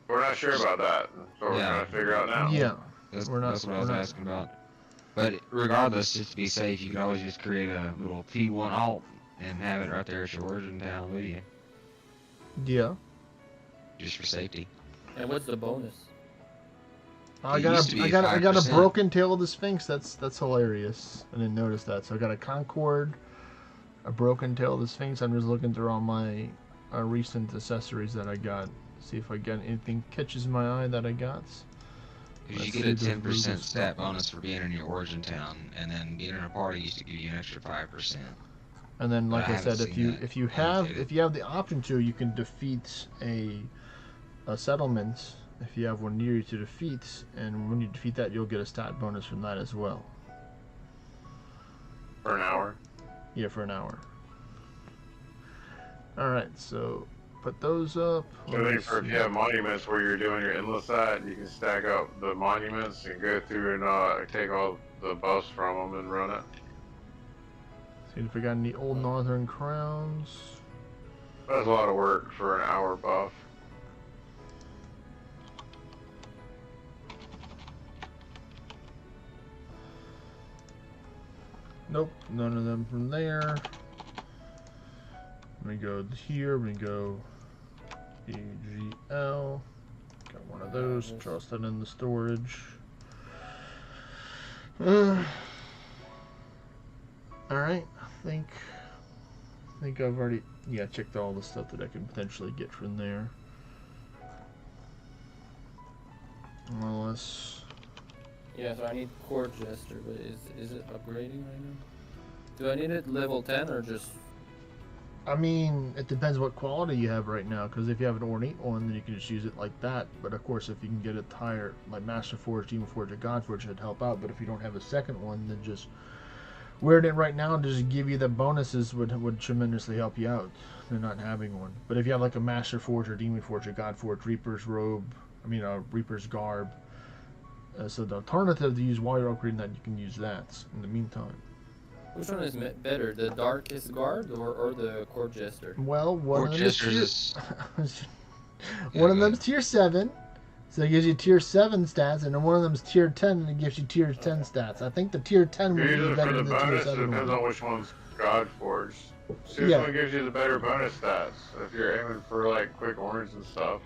We're not sure about that, so we're
Yeah.
trying to figure out now.
Yeah.
That's,
We're not-
that's what I was
we're not-
asking about. But regardless, just to be safe, you could always just create a little P1 alt and have it right there at your origin town with you,
Yeah.
just for safety.
And what's the bonus?
I
It
got
used to be
I got a
5%.
broken tail of the Sphinx. That's hilarious. I didn't notice that. So I got a Concord, a broken tail of the Sphinx. I'm just looking through all my recent accessories that I got. See if I get anything catches my eye that I got.
Because you
Let's
get a
see the
10%
rules.
stat bonus for being in your origin town, and then being in a party used to give you an extra 5%.
And then,
But
like
I
I said,
haven't
if
seen
you
that
if you have the option to, you can defeat a settlement. If you have one near you to defeat, and when you defeat that, you'll get a stat bonus from that as well.
For an hour.
Yeah, for an hour. All right, so put those up.
So I think for if you have monuments where you're doing your endless side, you can stack up the monuments and go through and take all the buffs from them and run it.
See if we got any old northern crowns.
That's a lot of work for an hour buff.
Nope, none of them from there. Let me go here. Let me go AGL. Got one of those. Toss that in the storage. All right, I think I've already checked all the stuff that I can potentially get from there. Unless
Yeah, so I need Core Jester, but is it upgrading right now? Do I need it level 10 or just...
I mean, it depends what quality you have right now, because if you have an ornate one, then you can just use it like that. But of course, if you can get it higher, like Master Forge, Demon Forge, or God Forge, it'd help out. But if you don't have a second one, then just wearing it right now and just give you the bonuses would tremendously help you out than not having one. But if you have like a Master Forge, or Demon Forge, or God Forge, Reaper's Robe, Reaper's Garb, so the alternative to use while you're upgrading that, you can use that in the meantime.
Which one is better, the Darkest Guard or the Core Jester?
Well, one
Court
of them is
Jesters
tier,
is.
one of them's tier 7, so it gives you tier 7 stats, and then one of them's tier 10, and it gives you tier 10 stats. I think the tier 10 would
Use
be
it
better
for the
than the tier
bonus.
7
Depends
one.
on which one's God Forge. See which one gives you the better bonus stats. If you're aiming for like quick orange and stuff.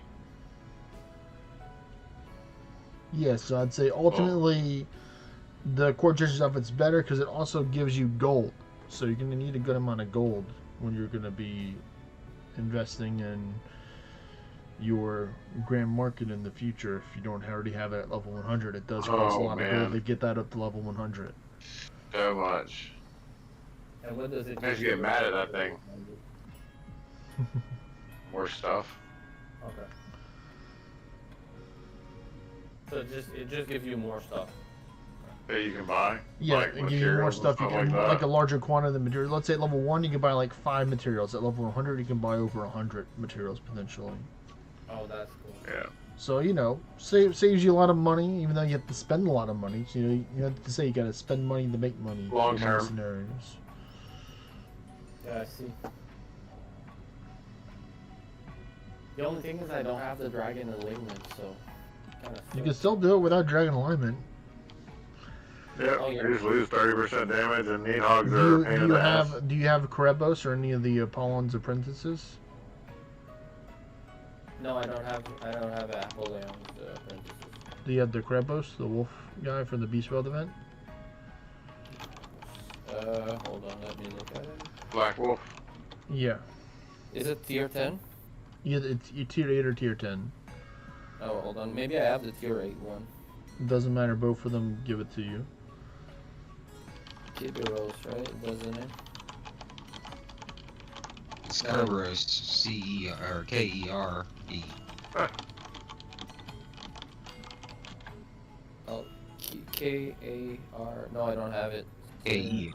Yeah, so I'd say ultimately the Core Jester stuff, it's better because it also gives you gold. So you're going to need a good amount of gold when you're going to be investing in your grand market in the future. If you don't already have it at level 100, it does cost a lot of gold to get that up to level 100.
So much.
And what does it
Makes you get mad at that thing. More stuff.
Okay. So it just gives you more stuff.
That you can buy.
Yeah,
like
it gives you more stuff. You can
like
like a larger quantity of material. Let's say at level 1 you can buy like 5 materials. At level 100 you can buy over 100 materials potentially.
Oh, that's cool.
Yeah.
So saves you a lot of money, even though you have to spend a lot of money. So you have to say you got to spend money to make money.
Long
in
term.
most scenarios.
Yeah, I see. The only thing is I don't have the dragon alignment, so kind of.
You can still do it without dragon alignment.
Yep,
Oh, yeah.
you just lose 30% damage, and Needhogs are a pain in the ass.
Do you have Kerebos or any of the Apollon's apprentices?
No, I don't have Apollon's apprentices.
Do you have the Kerebos, the wolf guy from the Beastworld event?
Hold on, let me look at it.
Black Wolf.
Yeah.
Is it tier 10?
Yeah, it's tier 8 or tier 10.
Oh, hold on. Maybe I have the tier 8 one.
It doesn't matter. Both of them give it to you.
Kiberos, right? Doesn't it?
It's Kerberos, C-E or K-E-R-E.
Oh, K-A-R. No, I don't have it.
K-E.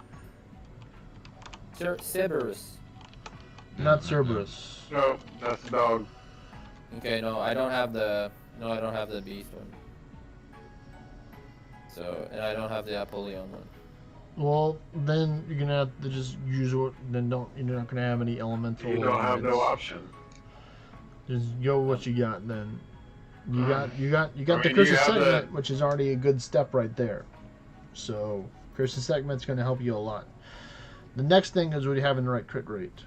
Cerberus.
Not Cerberus.
No, that's the dog.
Okay, no, I don't have the beast one. So, and I don't have the Apollon one.
Well, then you're gonna have to just use it. Then you're not gonna have any elemental.
You don't have no option.
Just go with what you got. Then you got
I
the
mean,
Curse
you
of
have
Segment, which is already a good step right there. So Curse of Segment's gonna help you a lot. The next thing is really having the right crit rate.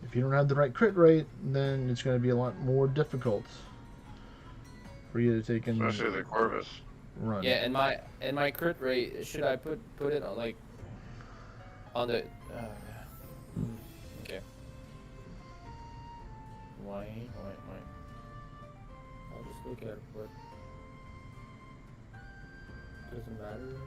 If you don't have the right crit rate, then it's gonna be a lot more difficult for you to take in.
Especially the Corvus.
Run.
Yeah, and my crit rate, should I put it on like on the okay. Why? I'll just look at what doesn't matter.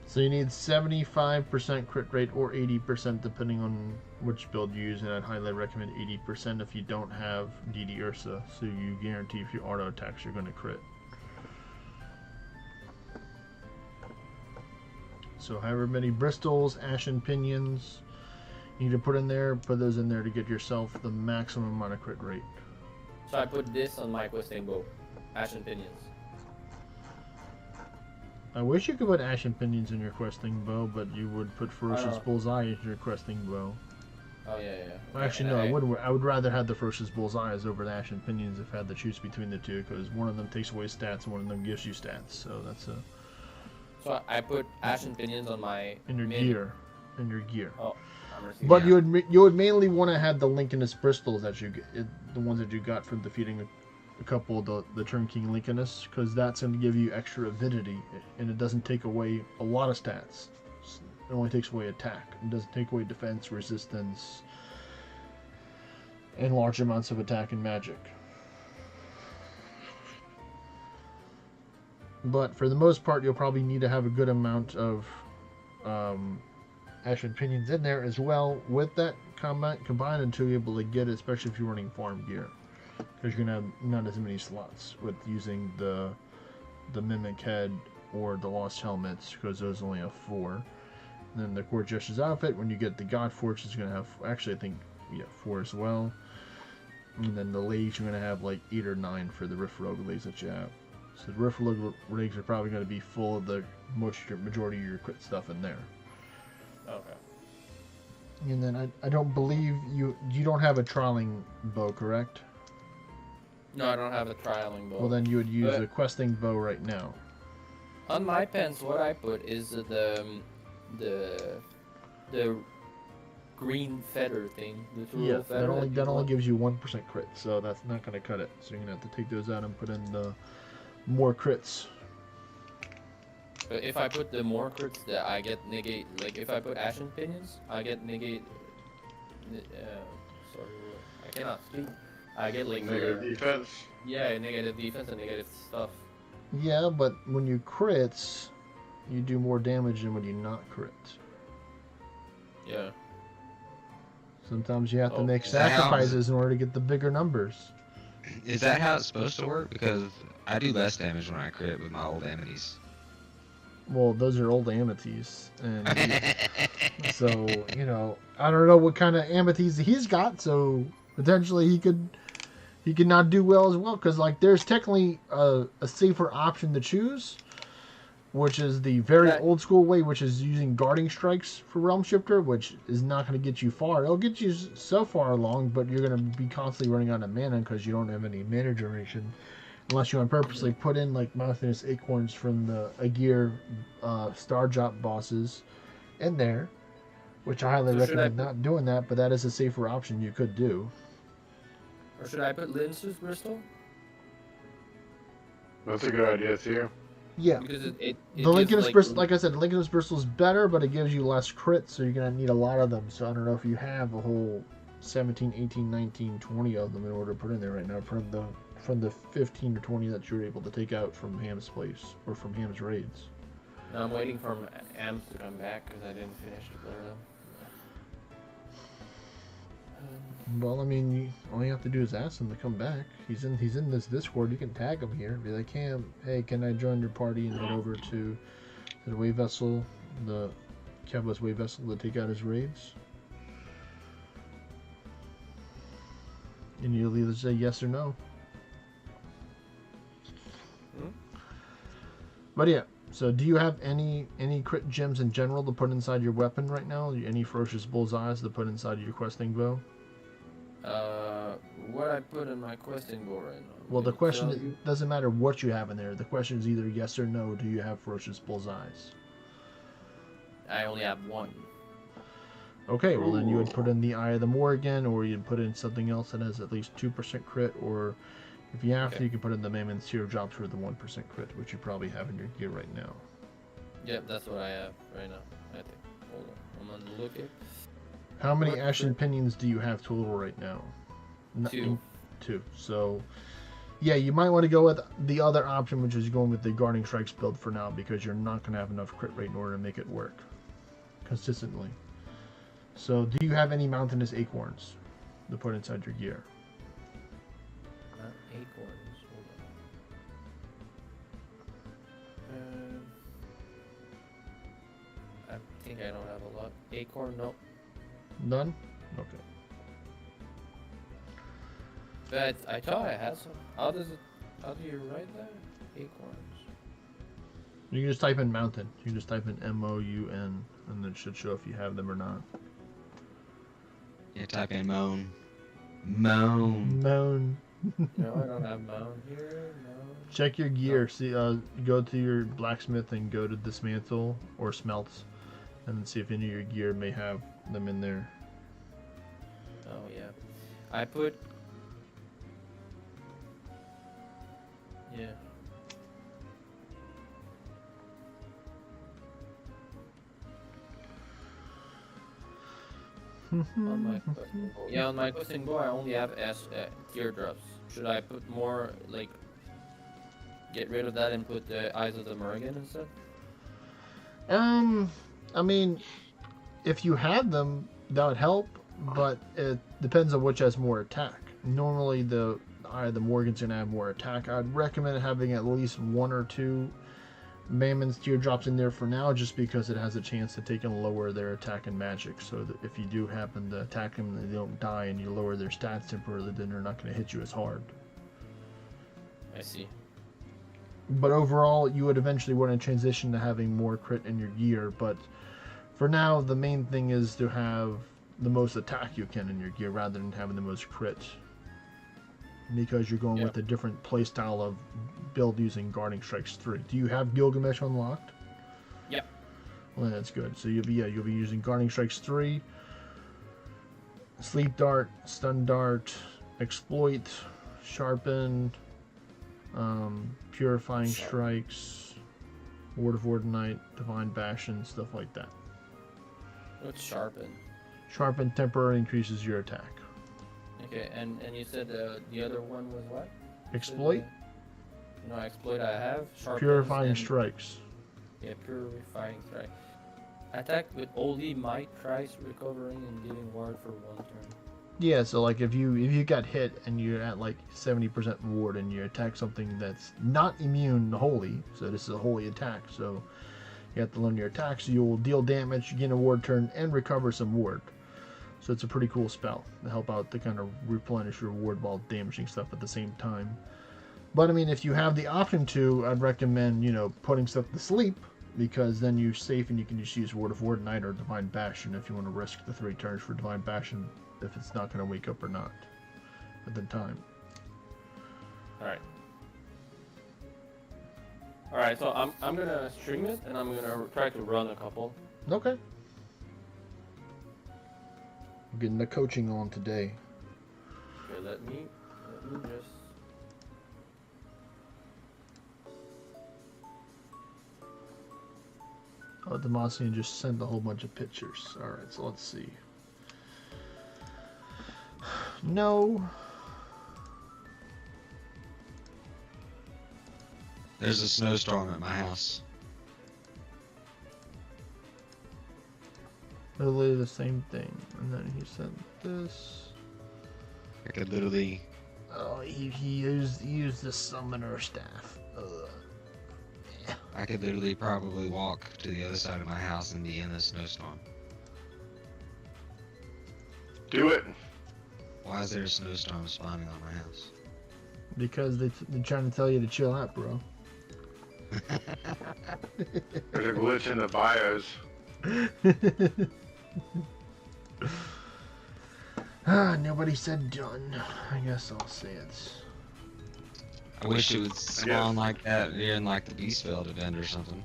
So you need 75% crit rate or 80% depending on which build you use, and I'd highly recommend 80% if you don't have DD Ursa, so you guarantee if you auto attacks you're going to crit. So however many Bristols, Ashen Pinions you need to put in there, put those in there to get yourself the maximum amount of crit rate.
So I put this on my questing bow. Ashen Pinions.
I wish you could put Ashen Pinions in your questing bow, but you would put Ferocious Bullseye in your questing bow.
Oh yeah.
Well, actually, no. I would rather have the Ferocious Bullseyes over the Ashen Pinions if I had to choose between the two, because one of them takes away stats and one of them gives you stats. So that's a.
So I put Ashen Pinions on my
In your gear. In your gear.
Oh,
but you would mainly want to have the Lincolnus Bristles that you get, the ones that you got from defeating a couple of the Turn King Lincolnus, because that's going to give you extra avidity, and it doesn't take away a lot of stats. It only takes away attack. It doesn't take away defense, resistance, and large amounts of attack and magic. But for the most part, you'll probably need to have a good amount of Ashen Pinions in there as well with that combat combined to be able to get it, especially if you're running farm gear, because you're gonna have not as many slots with using the Mimic Head or the Lost Helmets, because those only have 4. And then the Court Jester's outfit, when you get the God Forge, is gonna have actually I think 4 as well. And then the legs you're gonna have like 8 or 9 for the Rift Rogue legs that you have. So the Rift Rogue legs are probably gonna be full of the majority of your crit stuff in there.
Okay.
And then I don't believe you don't have a trialing bow, correct?
No, I don't have a trialing bow.
Well, then you would use a questing bow right now.
On my pens, what I put is the green feather thing.
Yeah, that only gives you 1% crit, so that's not gonna cut it. So you're gonna have to take those out and put in the more crits.
But if I put the more crits, that I get negate. Like if I put Ashen Pinions, I get negate. Sorry, I cannot speak. I get like
negative defense.
Yeah, negative defense and negative stuff.
Yeah, but when you crits, you do more damage than when you not crit.
Yeah.
Sometimes you have to make sacrifices in order to get the bigger numbers.
Is that how it's supposed to work? Because I do less damage when I crit with my old amities.
Well, those are old amities, and so I don't know what kind of amities he's got. So potentially he could not do well as well, because like there's technically a safer option to choose, which is the very old school way, which is using guarding strikes for Realm Shifter, which is not going to get you far. It'll get you so far along, but you're going to be constantly running out of mana because you don't have any mana generation. Unless you purposely put in like Mountainous Acorns from the Aegir Star Drop bosses in there, which I highly recommend not doing that, but that is a safer option you could do.
Or should I put Linus Bristol?
That's a good idea too.
Yeah.
Because it
the Lincolnus Bristol, like I said, Lincolnus Bristol is better, but it gives you less crits, so you're going to need a lot of them. So I don't know if you have a whole 17, 18, 19, 20 of them in order to put in there right now from the 15 or 20 that you're able to take out from Ham's place or from Ham's raids.
No, I'm waiting for Ams to come back because I didn't finish to clear them.
Well, I mean, all you have to do is ask him to come back. He's in this Discord. You can tag him here. Be like, hey, can I join your party and head over to the Wave Vessel, the Cavestone Wave Vessel, to take out his raids? And you'll either say yes or no. But yeah, so do you have any crit gems in general to put inside your weapon right now? Any Ferocious Bullseyes to put inside your questing bow?
What I put in my questing bow right now.
Well, the question doesn't matter what you have in there. The question is either yes or no. Do you have Ferocious Bullseyes?
I only have 1.
Okay, well then you would put in the Eye of the Morrigan, or you'd put in something else that has at least 2% crit, or if you have to, you can put in the Mammoth's Hero Drops for the 1% crit, which you probably have in your gear right now.
Yep, that's what I have right now. I think. Hold on, I'm gonna look it.
How many Ashen Pinions do you have total right now?
2.
2. So, yeah, you might want to go with the other option, which is going with the Guarding Strikes build for now, because you're not going to have enough crit rate in order to make it work consistently. So, do you have any Mountainous Acorns to put inside your gear?
Not acorns. Hold on. I think I don't have a lot. Acorn, no.
None? Okay.
But I thought I had some. How do you write that? Acorns.
You can just type in mountain. You can just type in MOUN, and it should show if you have them or not.
Yeah, type in moan. Moan.
Moan.
No, I don't have mound here. No.
Check your gear. See, go to your blacksmith and go to dismantle or smelts, and then see if any of your gear may have them in there.
Oh yeah, I put. Yeah. On my questing bow. Yeah, on my questing bow, I only have teardrops. Should I put more, like, get rid of that and put the Eyes of the Morrigan instead?
I mean, if you had them, that would help, but it depends on which has more attack. Normally, the Eye of the Morgan's gonna have more attack. I'd recommend having at least 1 or 2 Mammon's teardrops in there for now, just because it has a chance to take and lower their attack and magic. So that if you do happen to attack them and they don't die and you lower their stats temporarily, then they're not going to hit you as hard.
I see.
But overall, you would eventually want to transition to having more crit in your gear. But for now, the main thing is to have the most attack you can in your gear rather than having the most crit. Because you're going with a different playstyle of build using Guarding Strikes 3. Do you have Gilgamesh unlocked?
Yep.
Well, that's good. So you'll be using Guarding Strikes 3, Sleep Dart, Stun Dart, Exploit, Sharpen, Purifying Strikes, Ward of Ordinite, Divine Bastion, stuff like that.
What's Sharpen?
Sharpen temporarily increases your attack.
Okay, and you said the other one was what?
Exploit?
No, Exploit I have. Sharpen
Purifying
and,
Strikes.
Yeah, Purifying Strike. Attack with only might, tries recovering and dealing ward for 1 turn.
Yeah, so like if you got hit and you're at like 70% ward and you attack something that's not immune to holy, so this is a holy attack, so you have to learn your attacks. You'll deal damage, gain a ward turn, and recover some ward. So it's a pretty cool spell to help out to kind of replenish your ward while damaging stuff at the same time. But I mean, if you have the option to, I'd recommend, putting stuff to sleep, because then you're safe and you can just use Ward of Ordinite or Divine Bastion if you want to risk the 3 turns for Divine Bastion if it's not going to wake up or not at the time.
Alright, so I'm gonna stream it and I'm gonna try to run a couple.
Okay. Getting the coaching on today.
Okay, let me just.
Oh, Demasian just sent a whole bunch of pictures. Alright, so let's see. No.
There's a snowstorm at my house.
Literally the same thing. And then he sent this.
I could literally...
Oh, he used the summoner staff. Ugh.
I could literally probably walk to the other side of my house and be in the snowstorm.
Do it.
Why is there a snowstorm spawning on my house?
Because they're trying to tell you to chill out, bro.
There's a glitch in the bios.
Nobody said done. I guess I'll say it.
I wish it would spawn like that in like the Beastfield event or something.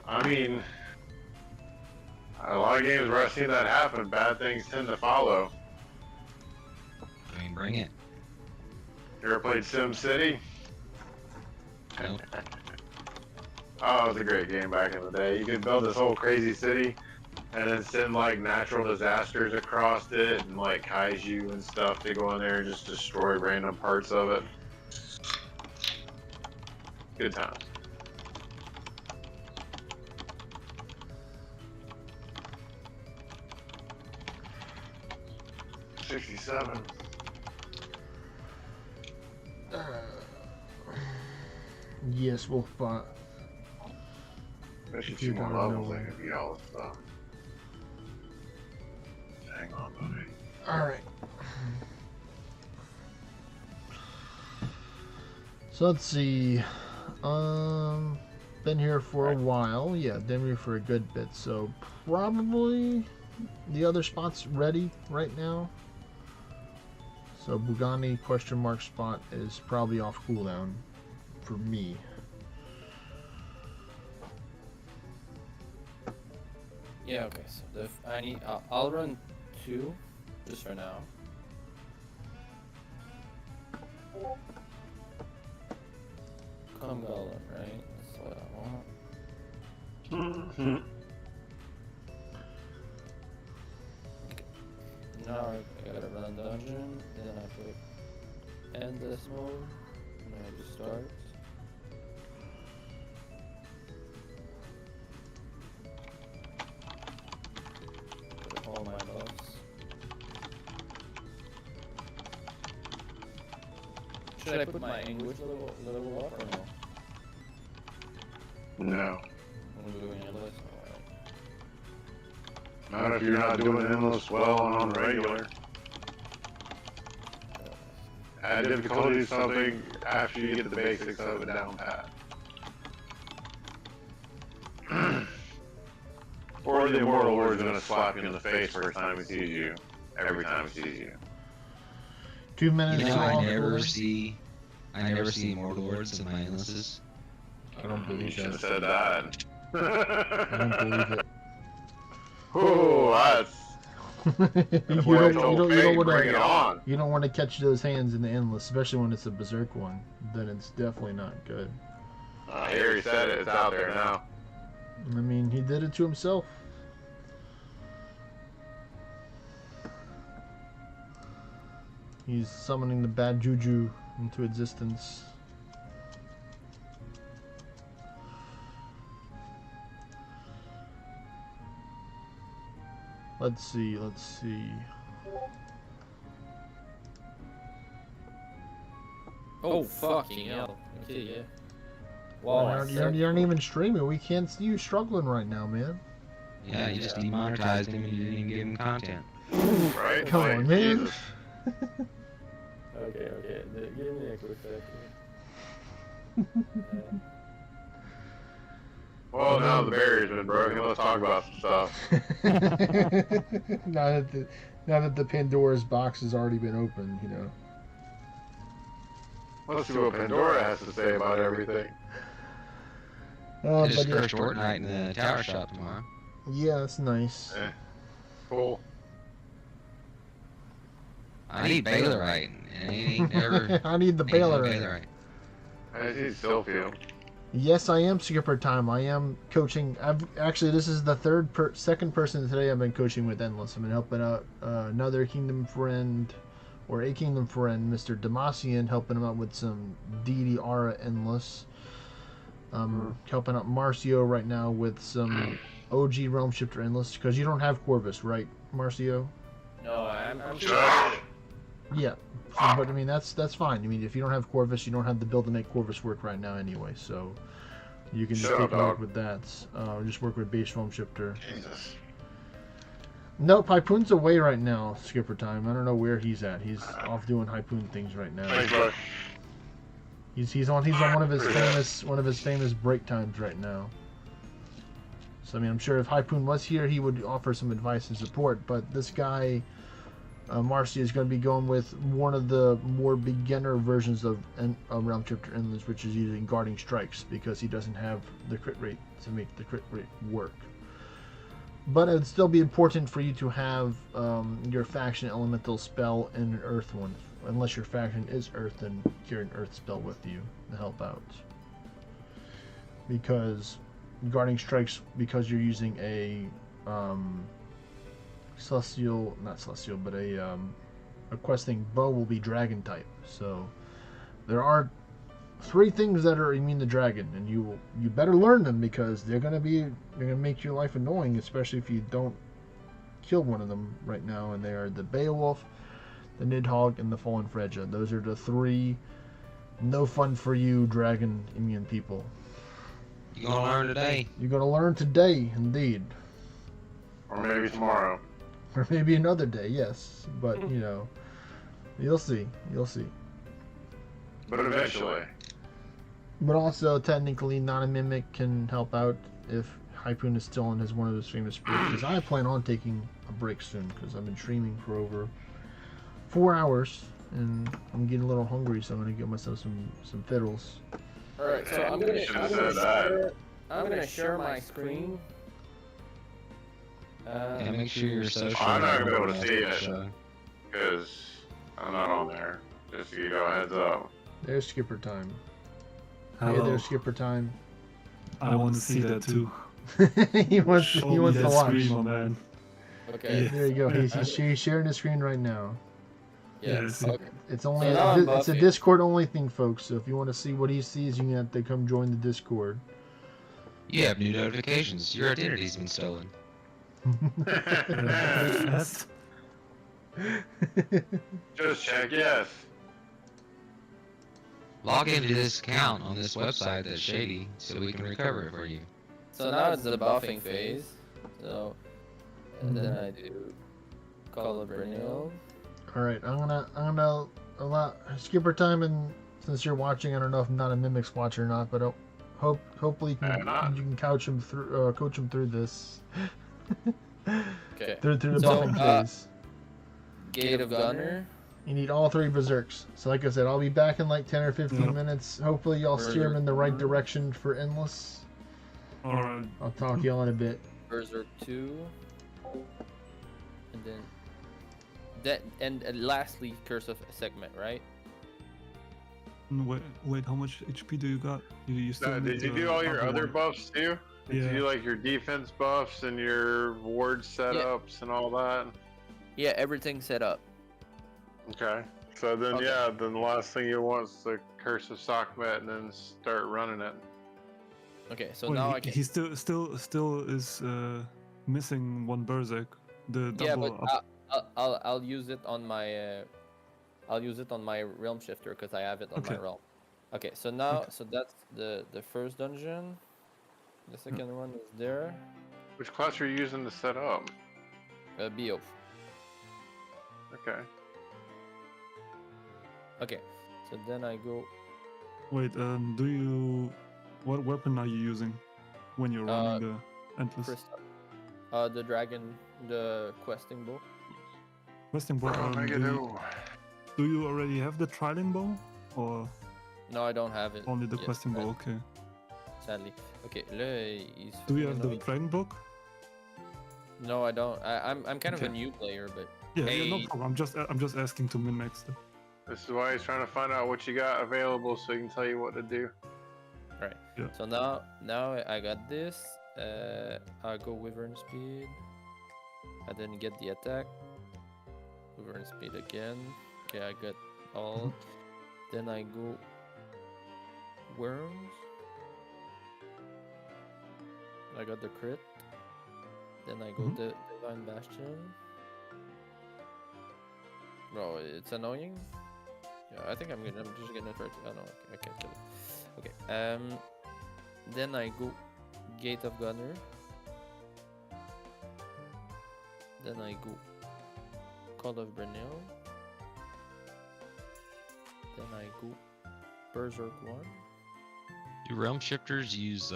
I mean, a lot of games where I've seen that happen, bad things tend to follow.
I mean, bring it.
You ever played Sim City?
Nope.
Oh, it was a great game back in the day. You could build this whole crazy city and then send like natural disasters across it and like kaiju and stuff to go in there and just destroy random parts of it. Good times. $67.
Yes, we'll find.
Especially 2 more levels, I can beat all this stuff. Hang on, buddy.
Alright. So let's see. Been here for a while. Yeah, been here for a good bit. So probably the other spot's ready right now. So Bugani question mark spot is probably off cooldown for me.
Yeah, okay, so I need, I'll run 2, just for now. Come Golem, right? That's what I want. Okay. Now I gotta run dungeon, then I put endless mode, and I do start. Put all my buffs. Should I put my English level up or no?
No.
I'm doing endless. Alright.
Not if you're not doing endless well and on regular. Add difficulty to something after you get the basics of it down pat. Or the Immortal Lord's gonna slap you in the face first time he sees you. Every time he sees you.
2 minutes.
You know,
off
I never
cooldown.
see Immortal Lords in my endlesses.
I don't
You
believe
should have
that.
said that.
I don't believe it.
Ooh, that's.
You don't want to catch those hands in the endless, especially when it's a berserk one. Then it's definitely not good.
I hear he said it. It's out there now.
I mean, he did it to himself. He's summoning the bad juju into existence. Let's see.
Oh, fucking hell. Okay, yeah. Wow,
You aren't even streaming. We can't see you struggling right now, man.
Yeah, you just demonetized him and you didn't even give him content.
Right?
Come
Like,
on, man.
Jesus.
Okay. Give me a quick second.
Well, now the barrier's been broken. Let's talk about some stuff.
now that the Pandora's box has already been opened, you know.
Let's see what Pandora has to say about everything.
I just
But yeah.
cursed Fortnite in the tower shop tomorrow.
Yeah, that's nice.
Cool.
I need Baylorite, and he ain't never.
I need the
ain't no
Baylorite.
I see Sylphia.
Yes, I am Skipper Time. I am coaching. This is the second person today I've been coaching with Endless. I've been helping out another Kingdom friend, or a Kingdom friend, Mr. Demacian, helping him out with some DD Aura Endless. Helping out Marcio right now with some OG Realm Shifter Endless, because you don't have Corvus, right, Marcio?
No, I'm sure.
Yeah. But I mean that's fine. I mean, if you don't have Corvus, you don't have the build to make Corvus work right now anyway. So you can just take a look with that. Just work with base Realm Shifter.
Jesus.
Nope, Hypoon's away right now. Skipper Time. I don't know where he's at. He's off doing Hypoon things right now.
Thanks, bud.
He's on one of his famous break times right now. So I mean, I'm sure if Hypoon was here, he would offer some advice and support. But this guy, Marcy, is going to be going with one of the more beginner versions of Realm Shifter Endless, which is using Guarding Strikes, because he doesn't have the crit rate to make the crit rate work. But it would still be important for you to have your faction elemental spell and an earth one. Unless your faction is earth, then carry an earth spell with you to help out. Because Guarding Strikes, because you're using a a questing bow, will be dragon type. So there are 3 things that are immune to dragon, and you better learn them, because they're gonna make your life annoying, especially if you don't kill one of them right now. And they are the Beowulf, the Nidhogg, and the Fallen Freja. Those are the 3 no fun for you dragon immune people.
You gonna learn today?
You're gonna learn today, indeed.
Or maybe tomorrow.
Or maybe another day, yes. But, you know, you'll see. You'll see.
But eventually.
But also, technically, not a mimic can help out if Hypoon is still in his one of his famous breaks. Because I plan on taking a break soon because I've been streaming for over 4 hours and I'm getting a little hungry, so I'm gonna get myself some fiddles.
All right, so I'm gonna share my screen.
Yeah, make sure you're social.
I'm not gonna be able to see it because I'm not on there. Just to give you a heads up.
There's Skipper Time.
Hello.
Hey, there's Skipper Time.
I want to see that too.
he wants
Show
to
me that
watch.
screen, my man.
Okay.
Yeah. There you go. He's sharing the screen right now.
Yes.
Yeah,
Okay.
It's only
So
it's a Discord only thing, folks. So if you want to see what he sees, you have to come join the Discord.
You have new notifications. Your identity's been stolen.
Yes.
Just check yes.
Log into this account on this website that's shady, so we can recover it for you.
So now it's the buffing phase. So, and then I do Call of Renewal.
All right, I'm gonna allow Skipper Time, and since you're watching, I don't know if Not a Mimic's watching or not, but hopefully you can coach him through this.
Okay.
through the buffing phase.
Gate of Gunner.
You need all 3 berserks. So like I said, I'll be back in like 10 or 15 minutes. Hopefully y'all steer him in the right direction for endless.
Alright.
I'll talk to y'all in a bit.
Berserk 2. And then that and lastly Curse of Segment, right?
Wait, how much HP do you got? You still
Did you do all your other buffs too? Did you do like your defense buffs and your ward setups and all that?
Yeah, everything's set up.
Okay. So then then the last thing you want is the Curse of Sekhmet and then start running it.
Okay, so
Wait,
now I can.
He still is missing 1 berserk. The double.
Yeah, but I'll use it on my realm shifter because I have it on my realm. Okay, so now so that's the first dungeon. The second one is there.
Which class are you using to set up?
Beof.
Okay.
Okay, so then I go.
Wait, what weapon are you using when you're running the endless?
Crystal. The dragon, the questing bow.
Questing bow. Do you already have the trident bow, or?
No, I don't have it.
Only the questing bow. Okay.
Sadly. Okay, là,
do you have the dragon book?
No, I don't. I'm kind of a new player, but
yeah, no problem. I'm just asking to min-max them.
This is why he's trying to find out what you got available so he can tell you what to do.
Right. Yeah. So now I got this. I'll go Wyvern Speed. I didn't get the attack. Wyvern Speed again. Okay, I got all. Then I go Worms. I got the crit. Then I go the Divine Bastion. Bro, it's annoying. Yeah, I think I'm just gonna try to. Oh no, I can't kill it. Okay. Then I go Gate of Gunner. Then I go Call of Brunel. Then I go Berserk 1.
Do realm shifters use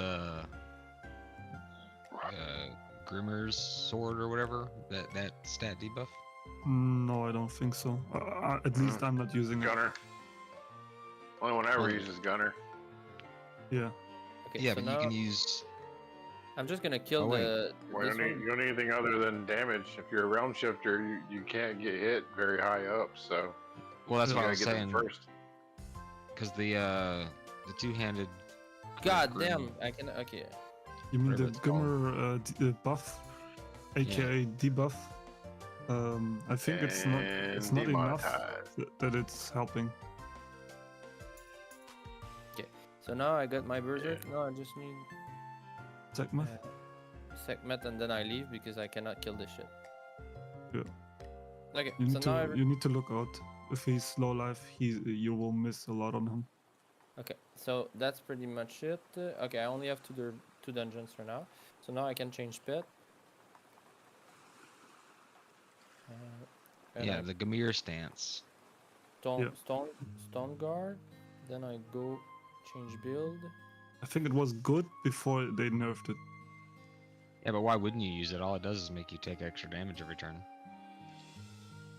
Grimmer's sword or whatever? That stat debuff?
No, I don't think so. At least I'm not using
Gunner. Only one ever uses Gunner.
Yeah.
Okay,
yeah,
so
but you can use.
I'm just gonna kill
you don't need anything other than damage. If you're a realm shifter, you can't get hit very high up. So.
Well, that's what I was
get them
saying.
First.
Because the two-handed.
God damn! I can. Okay.
You mean the Grimmer buff, aka debuff? I think it's not enough that it's helping.
Okay, so now I got my berserk. No, I just need
Sekhmet.
Sekhmet, and then I leave because I cannot kill this shit.
Yeah.
Okay,
you need to look out. If he's low life, you will miss a lot on him.
Okay, so that's pretty much it. Okay, I only have two dungeons for now. So now I can change pet.
Yeah, the Gamir stance.
Stone guard. Then I go Change build.
I think it was good before they nerfed it.
Yeah, but why wouldn't you use it? All it does is make you take extra damage every turn.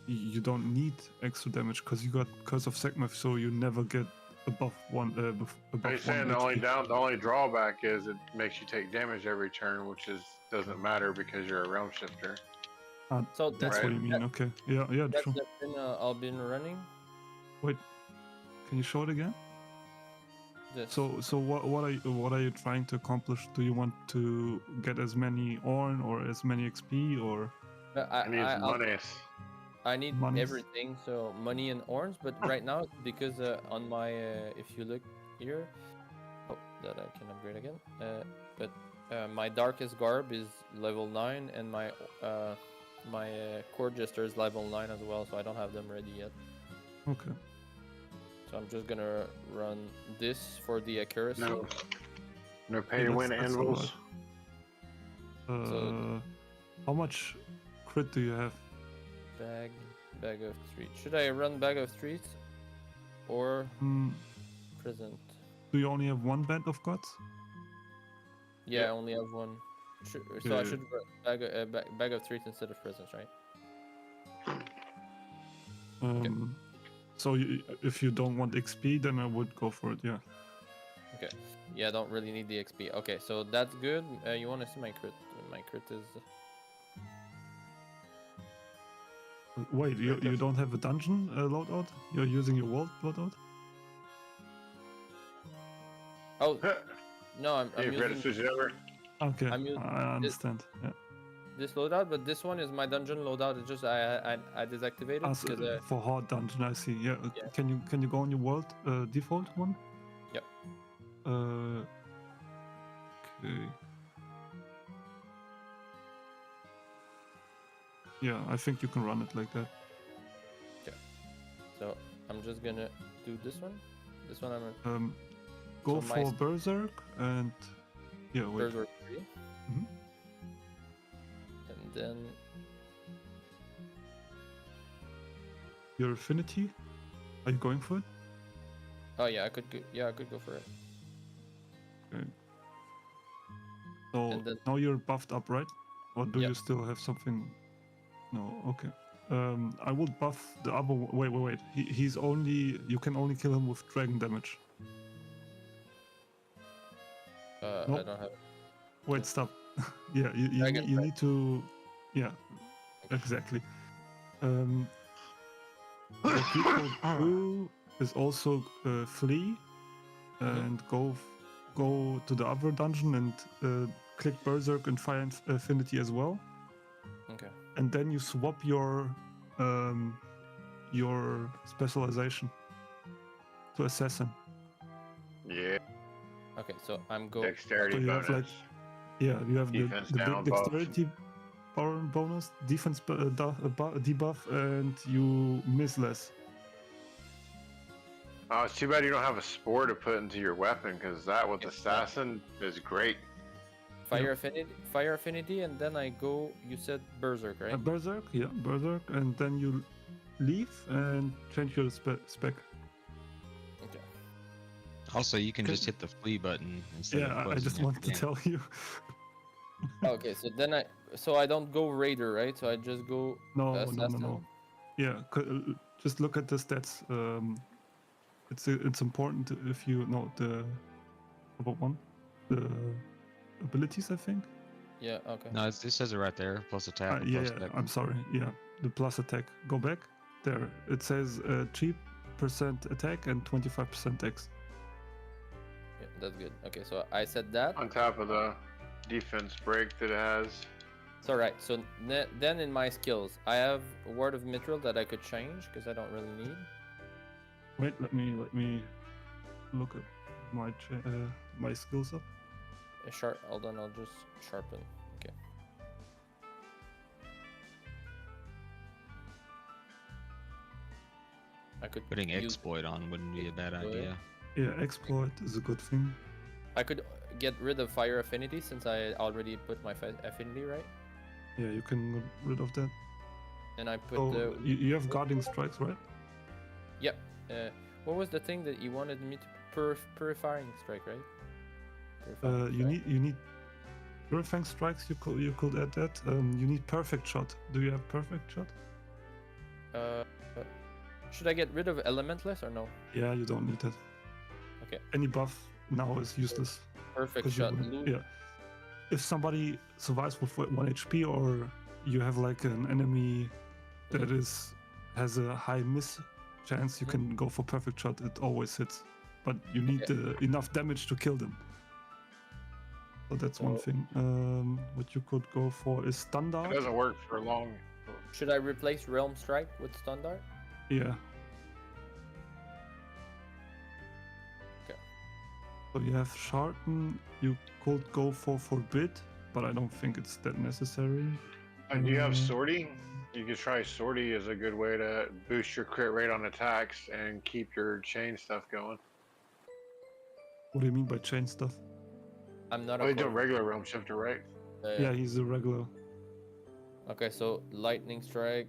You don't need extra damage because you got Curse of Sekhmet, so you never get above one. Above
Are you
1
saying the
HP.
only drawback is it makes you take damage every turn, which doesn't matter because you're a realm shifter.
So
That's
right.
what you mean. Okay. Yeah.
That's
True.
the thing I've been running.
Wait. Can you show it again?
This.
So what are you trying to accomplish? Do you want to get as many Orn or as many XP or?
I need
Monies?
everything, so money and orange. But right now, because on my if you look here, oh, that I can upgrade again. But my darkest garb is level 9, and my court jester is level 9 as well. So I don't have them ready yet.
Okay.
So I'm just gonna run this for the accuracy.
No pay to win anvils.
How much crit do you have?
Bag of 3. Should I run bag of 3s or present?
Do you only have one band of gods?
Yeah, I only have one. So I should run bag of 3s instead of presents, right?
Okay. So if you don't want XP, then I would go for it. Yeah.
Okay. Yeah, I don't really need the XP. Okay, so that's good. You want to see my crit? My crit is.
Wait, you don't have a dungeon loadout? You're using your world loadout?
Oh, no, I'm using.
Switch it over.
Okay, I understand.
This loadout, but this one is my dungeon loadout. It's just I deactivated because
for hard dungeon. I see. Yeah. Can you go on your world default one?
Yep.
Okay. Yeah, I think you can run it like that.
Okay. So I'm just gonna do this one. This one I'm
gonna. Go
so
for Berserk and yeah, wait.
Berserk 3. And then
your affinity. Are you going for it?
Oh yeah, I could go for it.
Okay. So now you're buffed up, right? Or do you still have something? No, okay. I will buff the other. Wait. He's only. You can only kill him with dragon damage.
Nope. I don't have.
Wait, stop. Yeah, you need to. Yeah, exactly. What you could do is also flee and go to the other dungeon and click Berserk and Fire Affinity as well.
Okay.
And then you swap your specialization to assassin.
Yeah.
Okay, so I'm going.
Dexterity
so you
bonus.
have you have the dexterity bonus, defense debuff, and you miss less.
Oh, it's too bad you don't have a spore to put into your weapon, because that with assassin is great.
Fire affinity, and then I go. You said Berserk, right?
Berserk, and then you leave and change your spec.
Okay.
Also, you can just hit the flee button instead of
I just wanted to tell you.
Okay, so then I don't go raider, right? So I just go.
No. Yeah, just look at the stats. It's important if you know the abilities, I think.
Yeah. Okay.
No, it says it right there. Plus attack. Plus attack.
I'm sorry. Yeah, the plus attack. Go back there. It says 3% attack and 25% dex.
Yeah, that's good. Okay, so I said that
on top of the defense break that it has.
It's alright. So then in my skills, I have a Word of Mithril that I could change because I don't really need.
Wait, let me look at my skills up.
Hold on, I'll just sharpen. Okay. I could
putting exploit on wouldn't be a bad idea.
Yeah, exploit is a good thing.
I could get rid of fire affinity since I already put my affinity, right?
Yeah, you can get rid of that.
And I put
you have guarding strikes, right?
Yep. What was the thing that you wanted me to purifying strike, right? Purifying
You
strike.
need purifying strikes. You could add that. You need perfect shot. Do you have perfect shot?
Should I get rid of elementless or no?
Yeah, you don't need that.
Okay.
Any buff now is useless.
Perfect
'Cause you
shot.
wouldn't- yeah. If somebody survives with 1 HP, or you have like an enemy that has a high miss chance, you can go for perfect shot. It always hits, but you need enough damage to kill them. So that's one
So-
thing. What you could go for is
It
standard.
doesn't work for long.
Should I replace realm strike with standard?
Yeah.
Okay.
So you have sharpen. You could go for forbid, but I don't think it's that necessary.
Do you have sortie? You could try sortie as a good way to boost your crit rate on attacks and keep your chain stuff going.
What do you mean by chain stuff?
I'm not
Oh,
a
you do a
core-
regular realm shifter, right?
Yeah, he's a regular.
Okay, so lightning strike,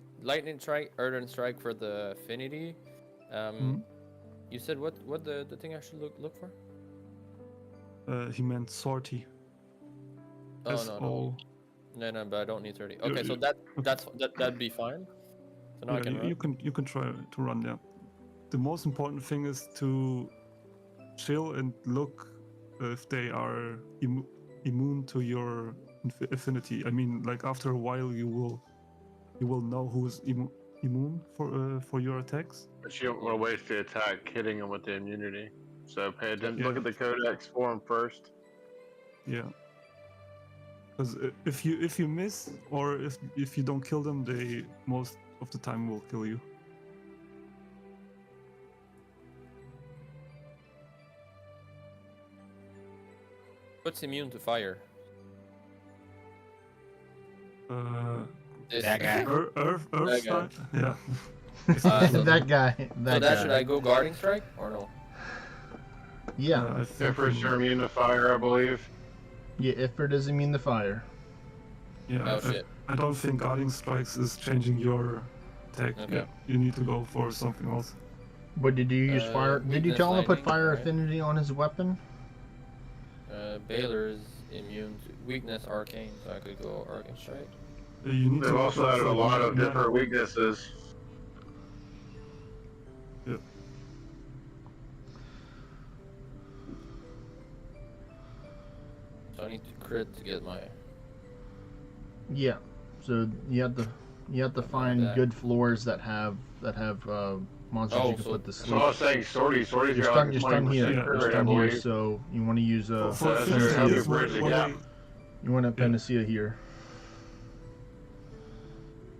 earth strike for the affinity. You said what the thing I should look for?
He meant sortie.
Oh no. No, but I don't need 30. Okay, so that'd be fine. So now I can run.
You can try to run. Yeah. The most important thing is to chill and look if they are immune to your affinity. I mean, like after a while, you will know who's immune for your attacks.
But you don't want to waste the attack hitting them with the immunity. So pay attention. Look at the codex form first.
Yeah. Because if you miss, or if you don't kill them, they most of the time will kill you.
What's immune to fire?
That guy.
Earth
That
strike.
guy.
Yeah.
that guy.
So that should I go guarding strike or no?
Yeah.
Ifrit's immune to fire, I believe.
Yeah, Ifrit is immune to fire.
Yeah.
Oh shit.
I don't think guarding strikes is changing your attack.
Okay.
Yeah, you need to go for something else.
But did you use fire? Did you
weakness
tell him to put
lightning,
fire
right?
affinity on his weapon?
Baylor is immune to weakness arcane, so I could go arcane strike.
You need
They've
to
also added a lot of different weaknesses.
Yeah.
So I need to crit to get my.
Yeah. So you have to find
that.
good floors that have monsters you can
so-
put to
So
sleep.
I was saying sortie's
You're
got
stunned.
like
You're stunned here.
20%
You're
crit rate, I
stunned here.
believe.
So you want to use
So that's gonna help you
Panacea.
bridge the gap.
You want a Panacea here.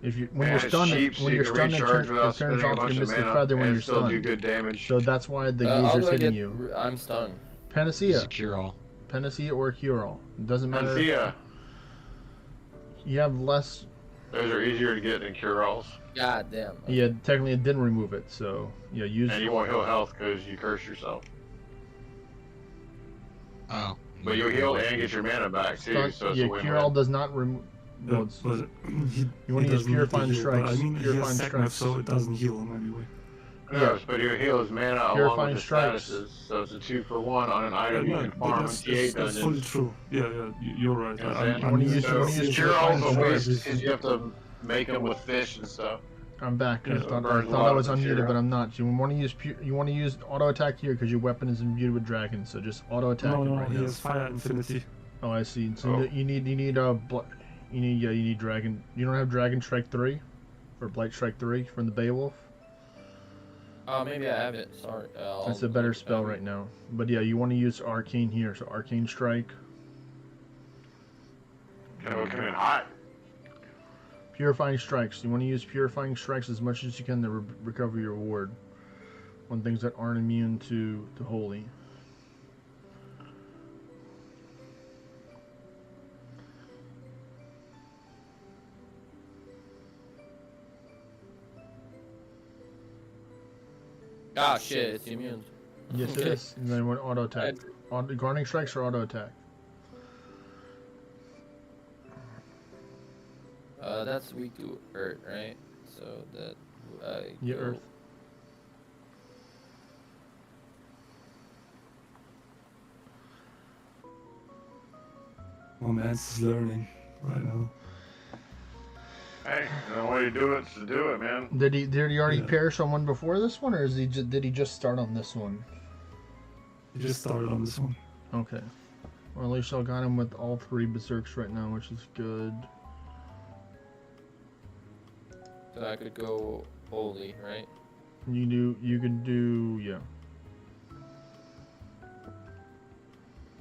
If you when
And
you're
it's
stunned,
cheap, so
when
you
you're
can
stunned, it
recharge without
turns
spending a
off
bunch
your
of
Mystic
mana
Feather when
and
you're
still do
stunned.
good damage.
So that's why the
How
gazer's
do I
hitting
get?
you.
I'm stunned.
Panacea.
Secure all.
Panacea or Cure All. It doesn't matter.
Panacea.
You have less.
Those are easier to get than cure-alls.
God damn.
Yeah, technically it didn't remove it. So yeah, use.
And you won't heal health because you curse yourself.
Oh.
But you heal and get your mana back too, so it's a
yeah,
win-win.
Cure All does not remove. Well, it's,
But
you want to use Purifying
Strikes.
Strikes.
I mean, he
Purifying
has Sackmouth,
Strikes.
so it doesn't heal him anyway.
No, but you heal his mana along
Purifying
with his
Strikes.
statuses, so it's a 2-for-1 on an item you
Yeah,
can
but
farm in
that's
T8
fully
dungeons.
true. Yeah, you're right.
You know what
I'm-
I'm
You wanna
saying?
use- you wanna use
cure-alls
Purifying
a waste
Strikes.
because you have to make them with fish and stuff.
I'm back. I
Yeah,
thought,
burns
I
a
thought
lot
I
of
was unmuted,
material.
but I'm not. You want to use auto attack here because your weapon is imbued with dragon. So just auto attack
No,
it
no,
right
he
now.
has fire infinity.
Oh, I see. So
Oh.
you need dragon. You don't have dragon strike 3 for blight strike 3 from the Beowulf.
Oh, maybe I have it. Sorry.
That's a better spell right now. But yeah, you want to use arcane here. So arcane strike.
Come in hot.
Purifying strikes. You want to use purifying strikes as much as you can to recover your ward on things that aren't immune to holy.
Ah, shit, it's immune.
Yes, it
Okay.
is. And then what auto attack? Guarding strikes or auto attack?
That's weak to earth, right? So that
Yeah,
go-
earth.
My man's learning right now.
Hey, the only way to do it is to do it, man.
Did he already
Yeah.
pair someone before this one, or did he just start on this one?
He just started on this one.
Okay. Well, at least I got him with all 3 berserks right now, which is good.
So I could go holy, right?
You could do, yeah.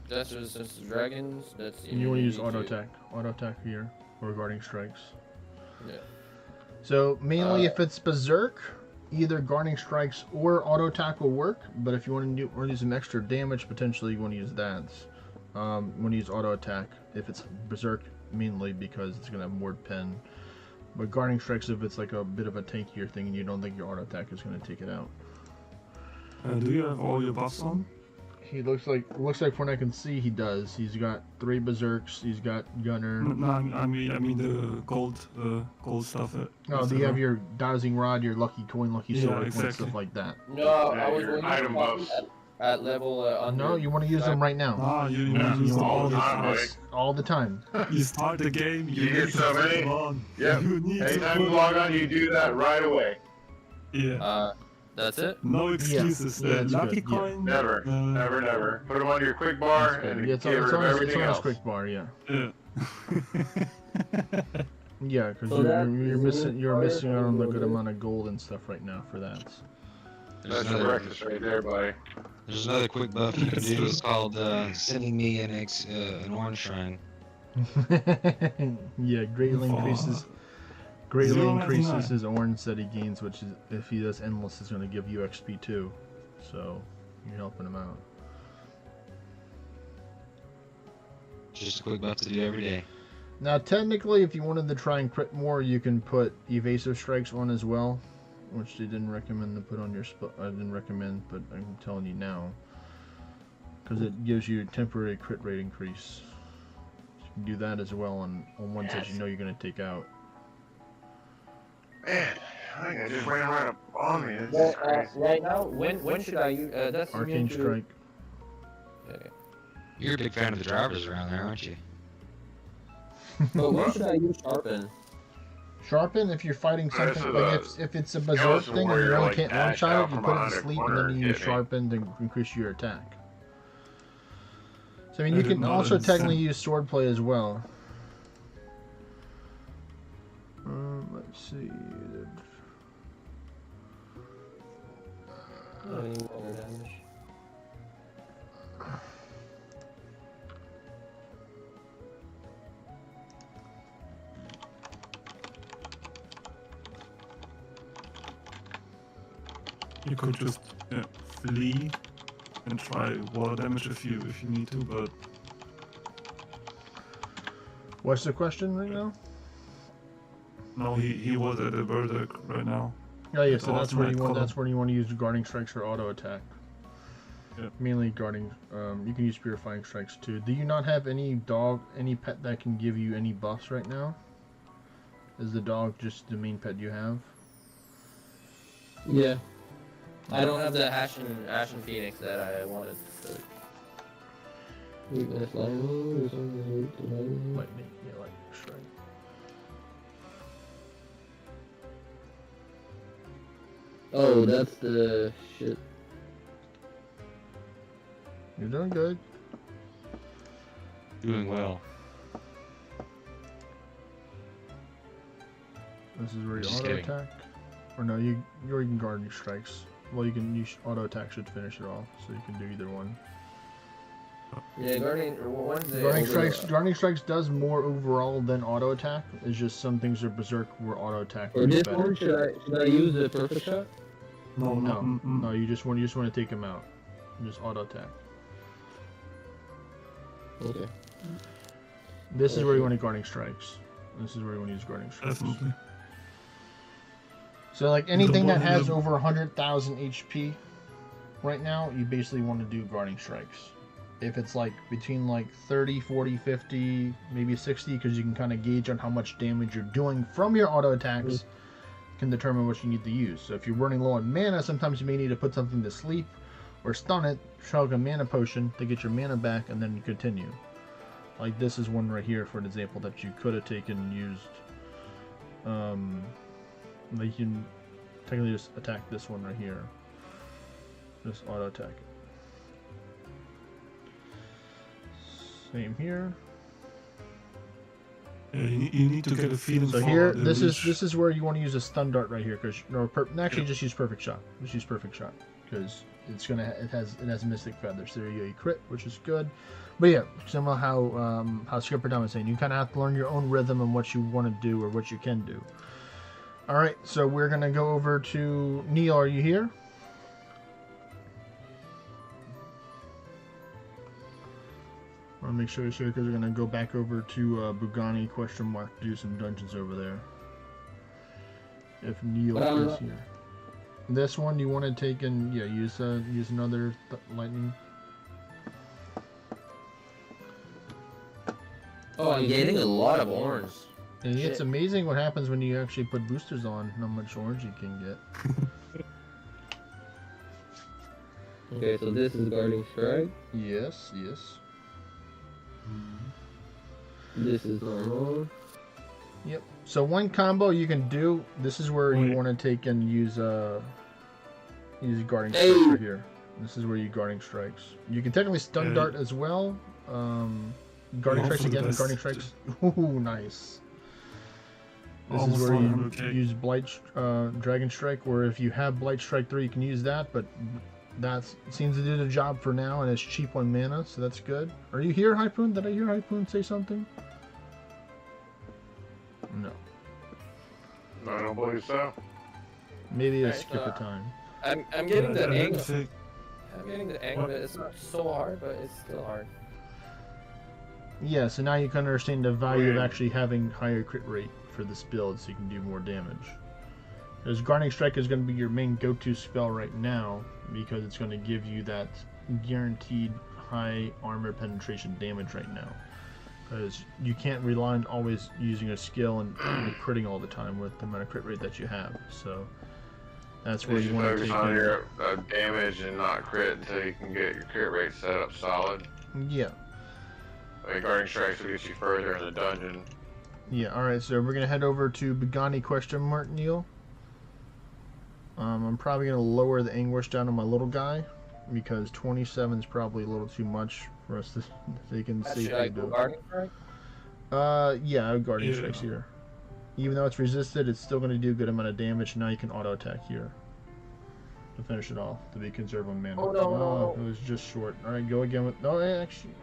That's resistance to dragons. That's
You want to use
immunity
auto attack here, or guarding strikes.
Yeah.
So mainly if it's berserk, either guarding strikes or auto attack will work. But if you want to do some extra damage, potentially you want to use that. You want to use auto attack if it's berserk, mainly because it's gonna have more pen. But guarding strikes if it's like a bit of a tankier thing and you don't think your auto attack is gonna take it out.
Do you have all your buffs on?
He looks like from what I can see he does. He's got 3 berserks. He's got gunner.
No, I mean the gold stuff.
Oh, do you have your dowsing rod, your lucky coin, lucky
Yeah,
sword,
exactly.
stuff like that?
No, I
Yeah,
was
your
wondering
item buffs.
at level under.
No, you want to use them right now.
Ah, you
Yeah,
use them
all the
the
time,
time.
right?
All the time.
You start the game,
You get
need to
so
put
many?
them on.
Yep.
You need to
Anytime
put
you log
them
on, you do that right away.
Yeah.
That's it.
No excuses.
Yeah, it's
Lucky
good, yeah.
coin.
Never, never. Put them on your quick bar and
Yeah,
get rid of
it's
everything
on his
else.
quick bar, yeah.
Yeah.
Yeah, because
So that
you're missing out on the good
requires-
amount of gold and stuff right now for that.
There's
That's your
another,
breakfast right there, buddy.
there's another quick buff you can do. It's called sending me an orange shrine.
Yeah, greatly increases. Greatly
0.99.
increases his orange that he gains, which is if he does endless, is going to give you XP too. So you're helping him out.
Just a quick buff to do every day.
Now, technically, if you wanted to try and crit more, you can put evasive strikes on as well, which they didn't recommend to put on your I didn't recommend, but I'm telling you now, because it gives you a temporary crit rate increase. You can do that as well on ones that you know you're going to take out.
Man, I think I just ran right up on me. This is
Well,
crazy.
right now, when should I use? That's
Arcane
immune to-
strike.
Okay.
You're a big fan of the drivers around there, aren't you?
But when should I use sharpen?
Sharpen if you're fighting
This
something
is
like
a
if it's a berserk
skeleton
thing and you
warrior,
only
like,
can't
dashed
one shot
out
it, you
from
put it
behind
to
a
sleep and
corner
then you
and
use
hit me.
sharpen to increase your attack. So I mean you
I
can
didn't know
also
that.
technically use swordplay as well. Let's see.
Any more damage?
You could just flee and try water damage if you need to, but
What's the question right now?
no, he was at a berserk right now.
Oh yeah, so
Oh,
that's where you want.
column.
That's where you want to use guarding strikes or auto attack.
Yeah.
Mainly guarding. You can use purifying strikes too. Do you not have any pet that can give you any buffs right now? Is the dog just the main pet you have?
Yeah. I don't have the Ashen Phoenix that I wanted.
Lightning, yeah, lightning strike.
Oh, that's the shit.
You're doing good.
Doing well.
This is where you
Just
auto
kidding.
attack. Or no, you can guarding strikes. Well, you can use auto attack should finish it off, so you can do either one.
Yeah, guarding
Guarding strikes does more overall than auto attack. It's just some things are berserk where auto attack
For
works
this
better.
one, should I use the perfect shot?
No,
No, you just want to take him out. Just auto attack.
Okay.
This is where you want to guarding strikes. This is where you want to use guarding strikes.
definitely.
So like anything that
one-
has
the-
over 100,000 HP right now, you basically want to do guarding strikes. If it's like between like 30, 40, 50, maybe 60, because you can kind of gauge on how much damage you're doing from your auto attacks, can determine what you need to use. So if you're running low on mana, sometimes you may need to put something to sleep or stun it, chug a mana potion to get your mana back, and then you continue. Like this is one right here, for an example, that you could have taken and used. Like you can technically just attack this one right here. Just auto attack it. Same here.
Yeah, you need to get a feeling
So
for
here,
the
this
reach.
is where you want to use a stun dart right here, because actually just use perfect shot. Just use perfect shot, because it has mystic feathers. There you go, you crit, which is good. But yeah, similar how Skipper Dom was saying, you kind of have to learn your own rhythm and what you want to do or what you can do. All right, so we're gonna go over to Neil. Are you here? I want to make sure because we're gonna go back over to Bugani ? Do some dungeons over there. If Neil is here. This one you want to take and use another lightning.
Oh, I'm getting a lot of orange.
And it's amazing what happens when you actually put boosters on. How much orange you can get.
Okay, so this is guarding strike.
Yes.
This is normal.
Yep. So one combo you can do. This is where you want to take and use guarding strikes right here. This is where you guarding strikes. You can technically stun dart as well. Guarding strikes again. Guarding strikes. Ooh, nice. This is where you use Blight Dragon Strike, or if you have Blight Strike 3, you can use that, but that seems to do the job for now, and it's cheap on mana, so that's good. Are you here, Hypoon? Did I hear Hypoon say something? No.
I don't believe so.
Maybe it's skipper time.
I'm getting the angle. I'm getting the angle. It's not so hard, but it's still hard.
Yeah, so now you can understand the value of actually having higher crit rate for this build, so you can do more damage. Because Guarding Strike is going to be your main go-to spell right now, because it's going to give you that guaranteed high armor penetration damage right now. Because you can't rely on always using a skill and critting all the time with the amount of crit rate that you have. So that's where you want to
focus
take
on
in.
your damage and not crit until you can get your crit rate set up solid.
Yeah.
Like Guarding Strikes will get you further in the dungeon.
Yeah, alright, so we're going to head over to Begani ? Neil. I'm probably going to lower the Anguish down on my little guy, because 27 is probably a little too much for us to take and safely do.
Guarding Strike?
Yeah, I would Guarding Strikes here. Even though it's resisted, it's still going to do a good amount of damage. Now you can auto attack here to finish it off, to be conservative on mana.
Oh, no.
It was just short. Alright, go again with... No, actually...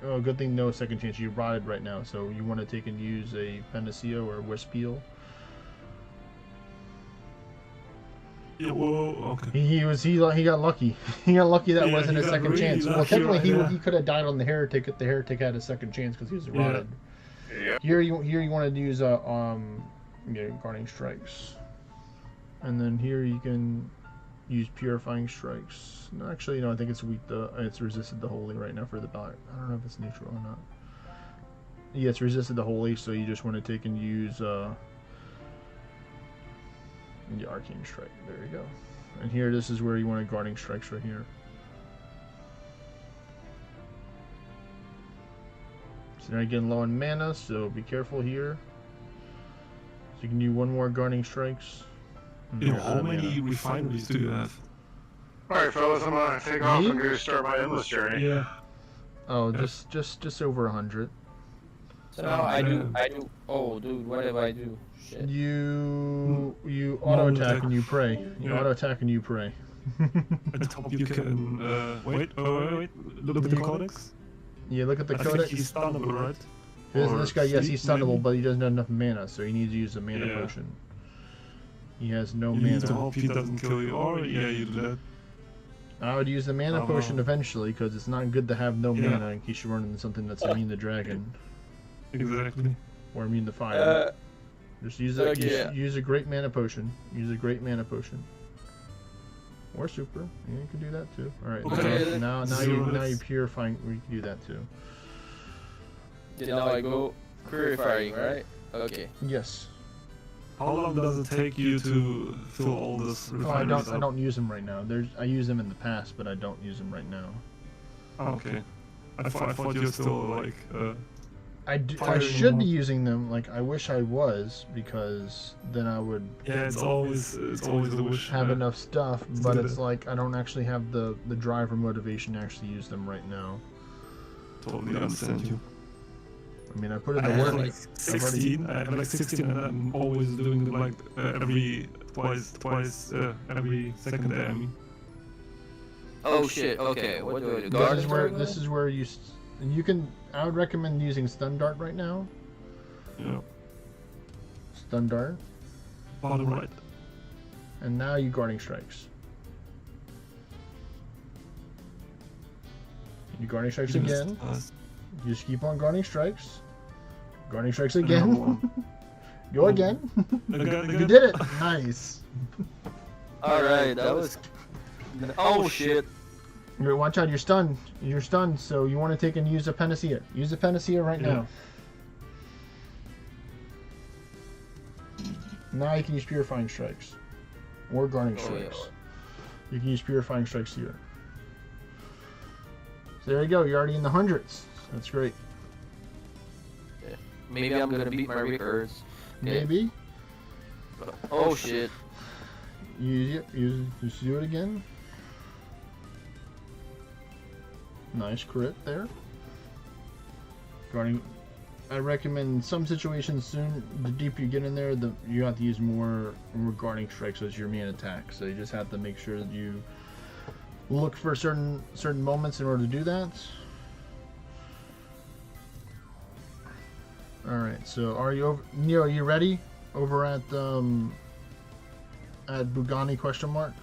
Oh, good thing no second chance. You rotted right now, so you want to take and use a Panacea or a Wisp Heal.
Yeah, whoa, okay.
He got lucky. He got lucky that wasn't a second chance. Well, technically he could have died on the Heretic if the Heretic had a second chance because he was rotted.
Yeah.
Here you wanted to use Guarding Strikes, and then here you can use Purifying Strikes. No, actually, no, I think it's weak. It's resisted the Holy right now for the Black. I don't know if it's neutral or not. Yeah, it's resisted the Holy, so you just want to take and use the Arcane Strike. There you go. And here, this is where you want to Guarding Strikes right here. So now you're getting low on mana, so be careful here. So you can do one more Guarding Strikes.
How many refineries do you have?
Alright, fellas, I'm gonna take off and go start my endless journey.
Yeah.
Oh, just over 100.
So now I do. Oh, dude, what do I do? Shit.
You auto attack and you pray. You auto attack and you pray.
At the top you can wait. Look at the codex.
Yeah, look at the
I
codex.
think he's stunnable, right?
This guy, yes, he's
maybe?
stunnable, but he doesn't have enough mana, so he needs to use a mana potion. He has no mana.
You need to hope he doesn't kill you, or yeah, you do that.
I would use the mana potion eventually, because it's not good to have no mana in case you run into something that's immune to dragon.
Exactly.
Or immune to fire. Just use
okay.
use a great mana potion. Use a great mana potion. Or super. Yeah, you can do that too. Alright,
Okay.
so now you're purifying. We can do that too.
Okay, now I go purifying, right? Okay.
Yes.
How long does it take you to fill all this refineries
I don't use them right now. I use them in the past, but I don't use them right now.
Oh, okay. I thought you're still like firing
should be
them.
using them. Like I wish I was, because then I would
Yeah, it's always a wish.
have
yeah.
enough stuff.
Let's
But
do
it's
that.
like I don't actually have the drive or motivation to actually use them right now.
Totally understand you.
I mean, I put in
I
the
have
work.
like 16. I have like 16, and I'm always doing them like twice every second day. I mean,
Oh shit. Okay. What do I do?
This is where you can. I would recommend using stun dart right now.
yeah,
Stun dart,
bottom right.
and now you guarding strikes. You guarding strikes again. You just keep on guarding strikes. Guarding strikes again. Go again. You did it. Nice.
All right. That was. Oh shit.
Watch out, you're stunned. You're stunned, so you want to take and use a panacea. Use a panacea right now. Now you can use purifying strikes. Or guarding strikes. You can use purifying strikes here. So there you go, you're already in the hundreds. That's great.
Yeah. Maybe I'm gonna beat my records. Okay.
Maybe.
Oh shit.
Just do it again. Nice crit there. Guarding. I recommend in some situations soon, the deeper you get in there, you have to use more guarding strikes as your main attack. So you just have to make sure that you look for certain moments in order to do that. All right. So are you over, Neo? Are you ready? Over at Bugani question mark.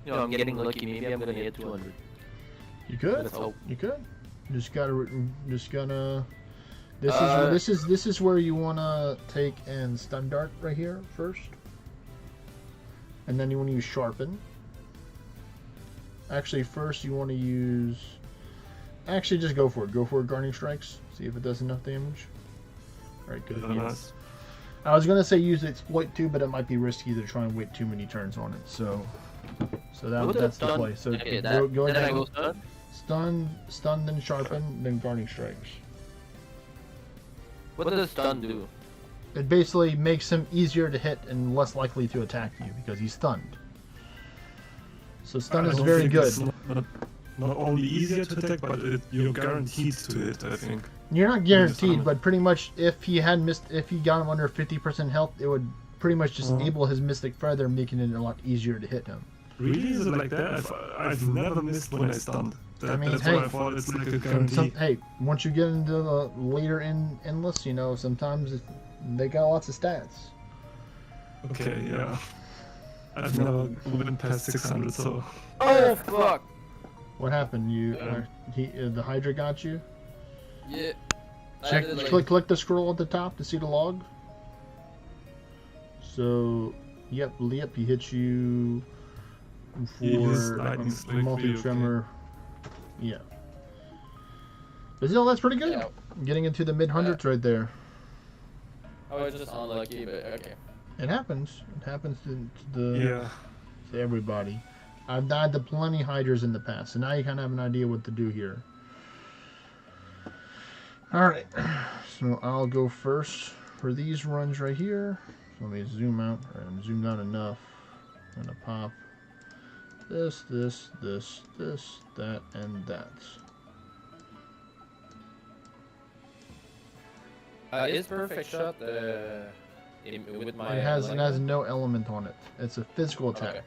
You know, I'm getting lucky. Maybe I'm gonna get 200.
You could.
Let's hope.
You could. Just gotta. This is where you wanna take and stun dart right here first, and then you want to use sharpen. Actually, first you want to use. Actually, just go for it. Go for guarding strikes. See if it does enough damage. All right, good. Yes. I was gonna say use exploit too, but it might be risky to try and wait too many turns on it. So that's the play. So
okay,
go
then I
ahead.
go
Stun, then sharpen, then guarding strikes.
What does stun do?
It basically makes him easier to hit and less likely to attack you because he's stunned. So stun is very good.
It's not only easier to attack, but you're guaranteed to hit. I think.
You're not guaranteed, but pretty much if he got him under 50% health, it would pretty much disable his Mystic Feather, making it a lot easier to hit him.
Really? Is it like that? I've never missed when I stunned.
I mean,
that's
hey,
why I thought it's like a guarantee.
Hey, once you get into the later endless, you know, sometimes they got lots of stats.
Okay, yeah. I've never went past 600, so.
Oh fuck!
What happened? The Hydra got you?
Yeah.
Click the scroll at the top to see the log. So, yep, he hits you for multi-tremor. Yeah. But still, that's pretty good.
Yeah.
Getting into the mid-hundreds right there.
I was just unlucky, but okay.
It happens. It happens to everybody. I've died to plenty Hydras in the past, so now you kind of have an idea what to do here. Alright, so I'll go first for these runs right here. So let me zoom out. Alright, I'm zoomed out enough. I'm gonna pop this, that, and that.
Is perfect shot with my.
It has no element on it. It's a physical attack.
Okay.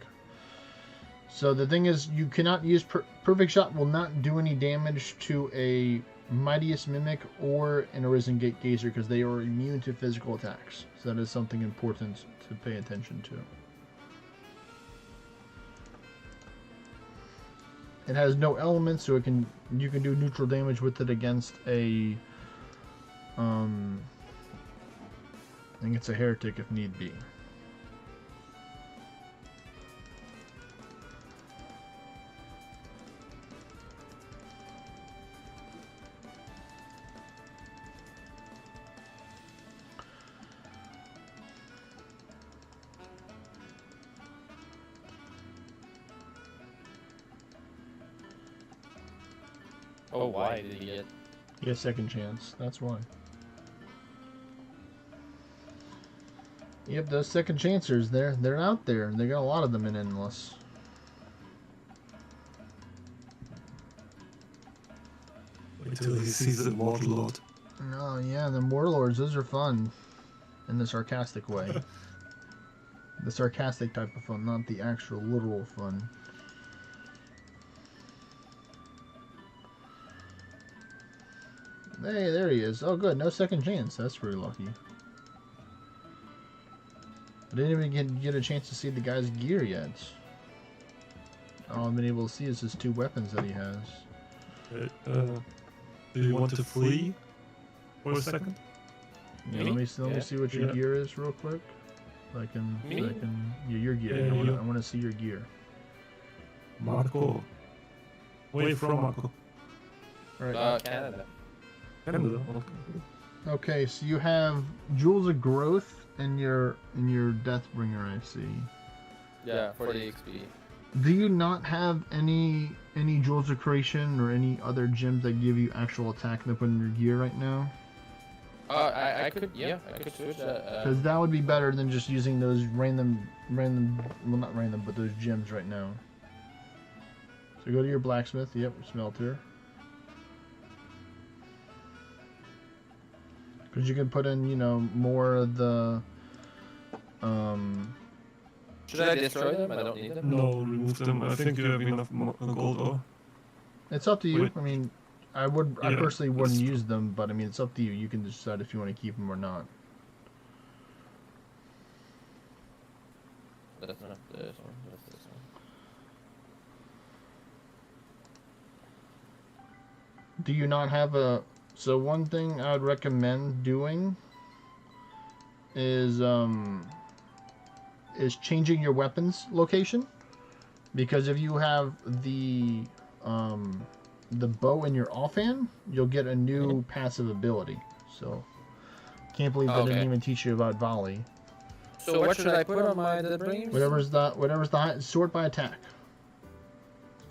So the thing is, you cannot use perfect shot. Will not do any damage to a Mightiest Mimic or an Arisen Gate Gazer because they are immune to physical attacks. So that is something important to pay attention to. It has no elements, so you can do neutral damage with it against a. I think it's a heretic if need be.
Oh, why did he get?
You get a second chance. That's why. Yep, those second chancers, they're out there. They got a lot of them in Endless.
Wait till he sees the Mortal Lord.
Oh yeah, the Warlords, those are fun. In the sarcastic way. The sarcastic type of fun, not the actual literal fun. Hey, there he is. Oh good, no second chance. That's pretty lucky. I didn't even get a chance to see the guy's gear yet. All I've been able to see is his 2 weapons that he has.
Do you want to flee for a second?
Yeah, let me see what your gear is real quick. I can yeah, your gear.
Yeah,
I want to see your gear.
Marco. Where are you from, Marco?
All right.
Canada.
Canada.
Okay, so you have Jewels of Growth in your Deathbringer, I see.
Yeah, 40 XP.
Do you not have any Jewels of Creation or any other gems that give you actual attack that put in your gear right now?
I could switch that.
Because that would be better than just using those random, well not random, but those gems right now. So go to your blacksmith, yep, smelter. Because you can put in, you know, more of the,
Should I destroy them? I don't need them.
No, remove them. I think you have enough gold ore.
It's up to you.
Wait.
I mean, I personally wouldn't use them, but I mean, it's up to you. You can decide if you want to keep them or not.
That's not this one. That's this one.
Do you not have a... So one thing I would recommend doing is changing your weapons location. Because if you have the bow in your offhand, you'll get a new passive ability. So, can't believe they didn't even teach you about volley.
So what should I put on my Deathbringer?
Whatever's the high, sort by attack.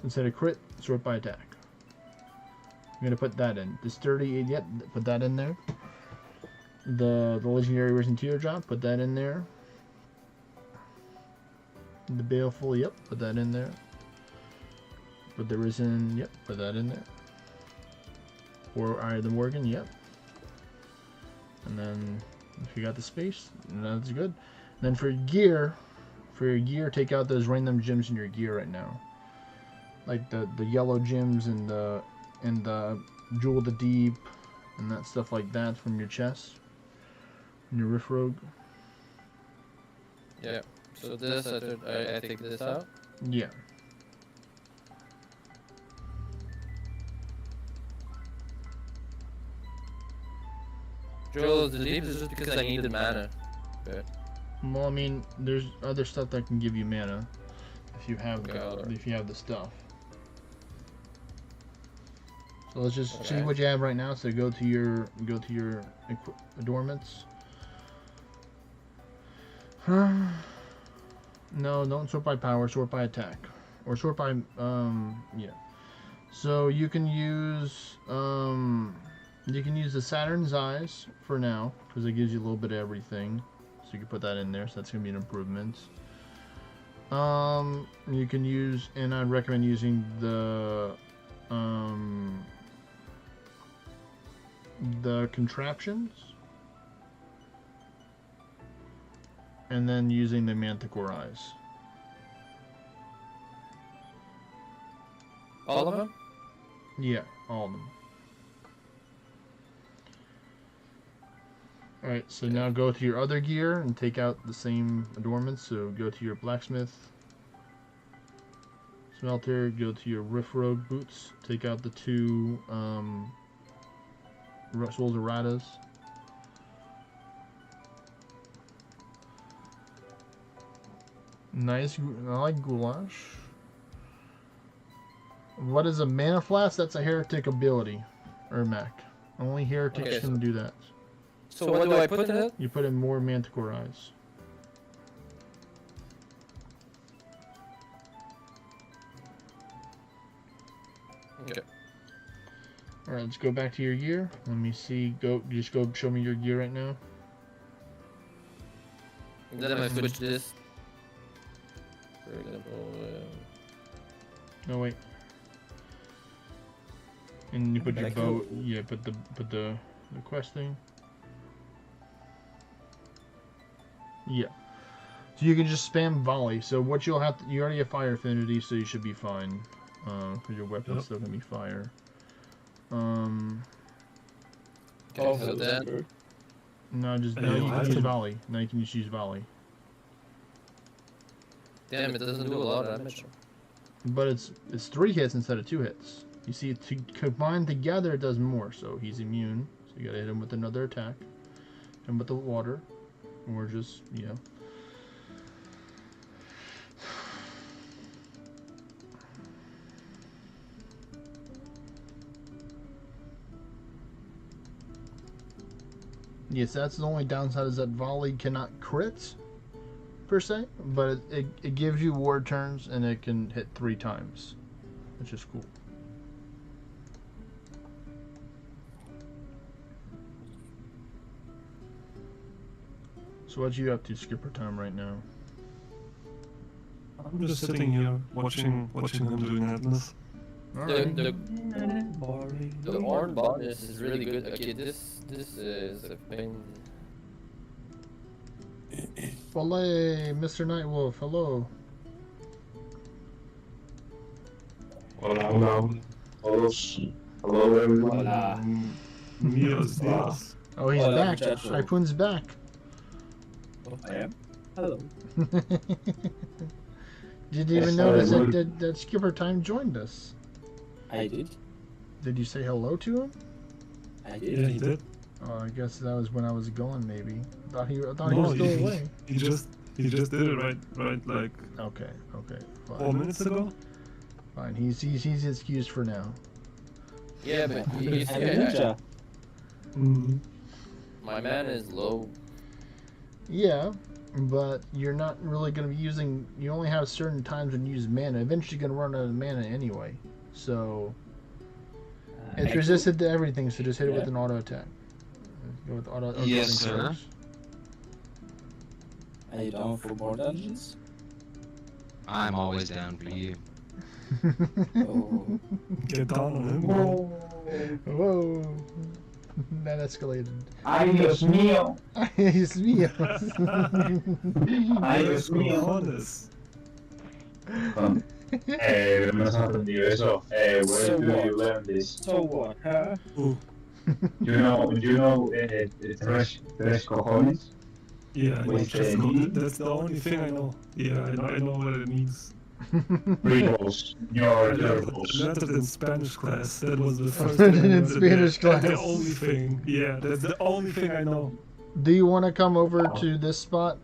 Instead of crit, sort by attack. I'm gonna put that in. The sturdy, yep, put that in there. The legendary risen teardrop, put that in there. The baleful, yep, put that in there. Put the risen, yep, put that in there. Or Eye of the Morgan, yep. And then if you got the space, that's good. And then for your gear, take out those random gems in your gear right now. Like the yellow gems and the Jewel of the Deep and that stuff like that from your chest. And your Riff Rogue.
Yeah. So this, I take this out?
Yeah.
Jewel of the Deep is just because I needed mana. Okay.
Well, I mean, there's other stuff that can give you mana if you have the stuff. So let's just see what you have right now. So go to your adornments. No, don't sort by power. Sort by attack, or sort by yeah. So you can use the Saturn's Eyes for now because it gives you a little bit of everything. So you can put that in there. So that's gonna be an improvement. You can use, and I'd recommend using the contraptions, and then using the Manticore Eyes.
All of them?
Yeah, all of them. Alright, so now go to your other gear and take out the same adornments. So go to your blacksmith, smelter, go to your Riff Rogue boots, take out the 2 Souls of Radas. Nice, I like Goulash. What is a Mana Flask? That's a heretic ability, Ermac. Only heretics can do that.
So what do I put in it?
You put in more Manticore Eyes.
Okay.
Alright, let's go back to your gear. Let me see. Just go show me your gear right now.
And then I switch this. For example,
No, wait. And you put your
Like
bow.
who?
Yeah, put the quest thing. Yeah. So you can just spam volley. So what you'll have to, you already have fire affinity, so you should be fine. Because your weapon's still gonna be fire.
okay, so then
No, just
Hey,
now you
I
can
have
use
to-
volley. Now you can just use volley.
damn, it doesn't do a lot of damage.
But it's 3 hits instead of 2 hits. You see, to combine together, it does more. So he's immune. So you gotta hit him with another attack. Hit him with the water, or just Yes, that's the only downside is that volley cannot crit, per se, but it gives you ward turns and it can hit 3 times, which is cool. So what you up to, Skipper Time, right now?
I'm just sitting here watching him doing Atlas.
The Orn bonus is really good. Okay, this is a thing.
Olay, Mr. Nightwolf, hello.
Hola, hola. Hello, everyone.
Hola.
Dios, Dios.
Oh, he's
Hola,
back.
muchacho.
Ipun's back.
Oh, I am. Hello.
Did you even notice that Skipper Time joined us?
I did.
Did you say hello to him?
I
Yeah,
did.
he did.
Oh, I guess that was when I was gone, maybe. I thought he
No,
was still away.
he just did it right like
Okay,
4
fine.
minutes ago.
Fine, he's excused for now.
Yeah, but you see,
I'm a ninja.
Mm-hmm.
my man is low.
Yeah, but you're not really going to be using... You only have certain times when you use mana. Eventually you're going to run out of mana anyway. So... It's resistant to everything, so just hit it with an auto attack. Go with auto
Yes,
attacking
sir.
first.
Are you down for more dungeons?
I'm always down for you.
Oh.
Get down on him, bro.
Whoa. That escalated.
Ay, Dios mío.
It's me.
Ay,
Yes,
Dios mío.
cojones.
No has entendido eso. Where
So
do
what?
you learn this?
So what, huh?
Ooh.
You know, tres cojones?
Yeah,
With
just
the-
that's the only thing I know. Yeah, I know what it means.
Frijoles.
I
Your
learned
turtles.
it in Spanish class. That was the first thing I
In
learned
Spanish
there.
class.
The only thing. Yeah, that's the only thing I know.
Do you want to come over to this spot?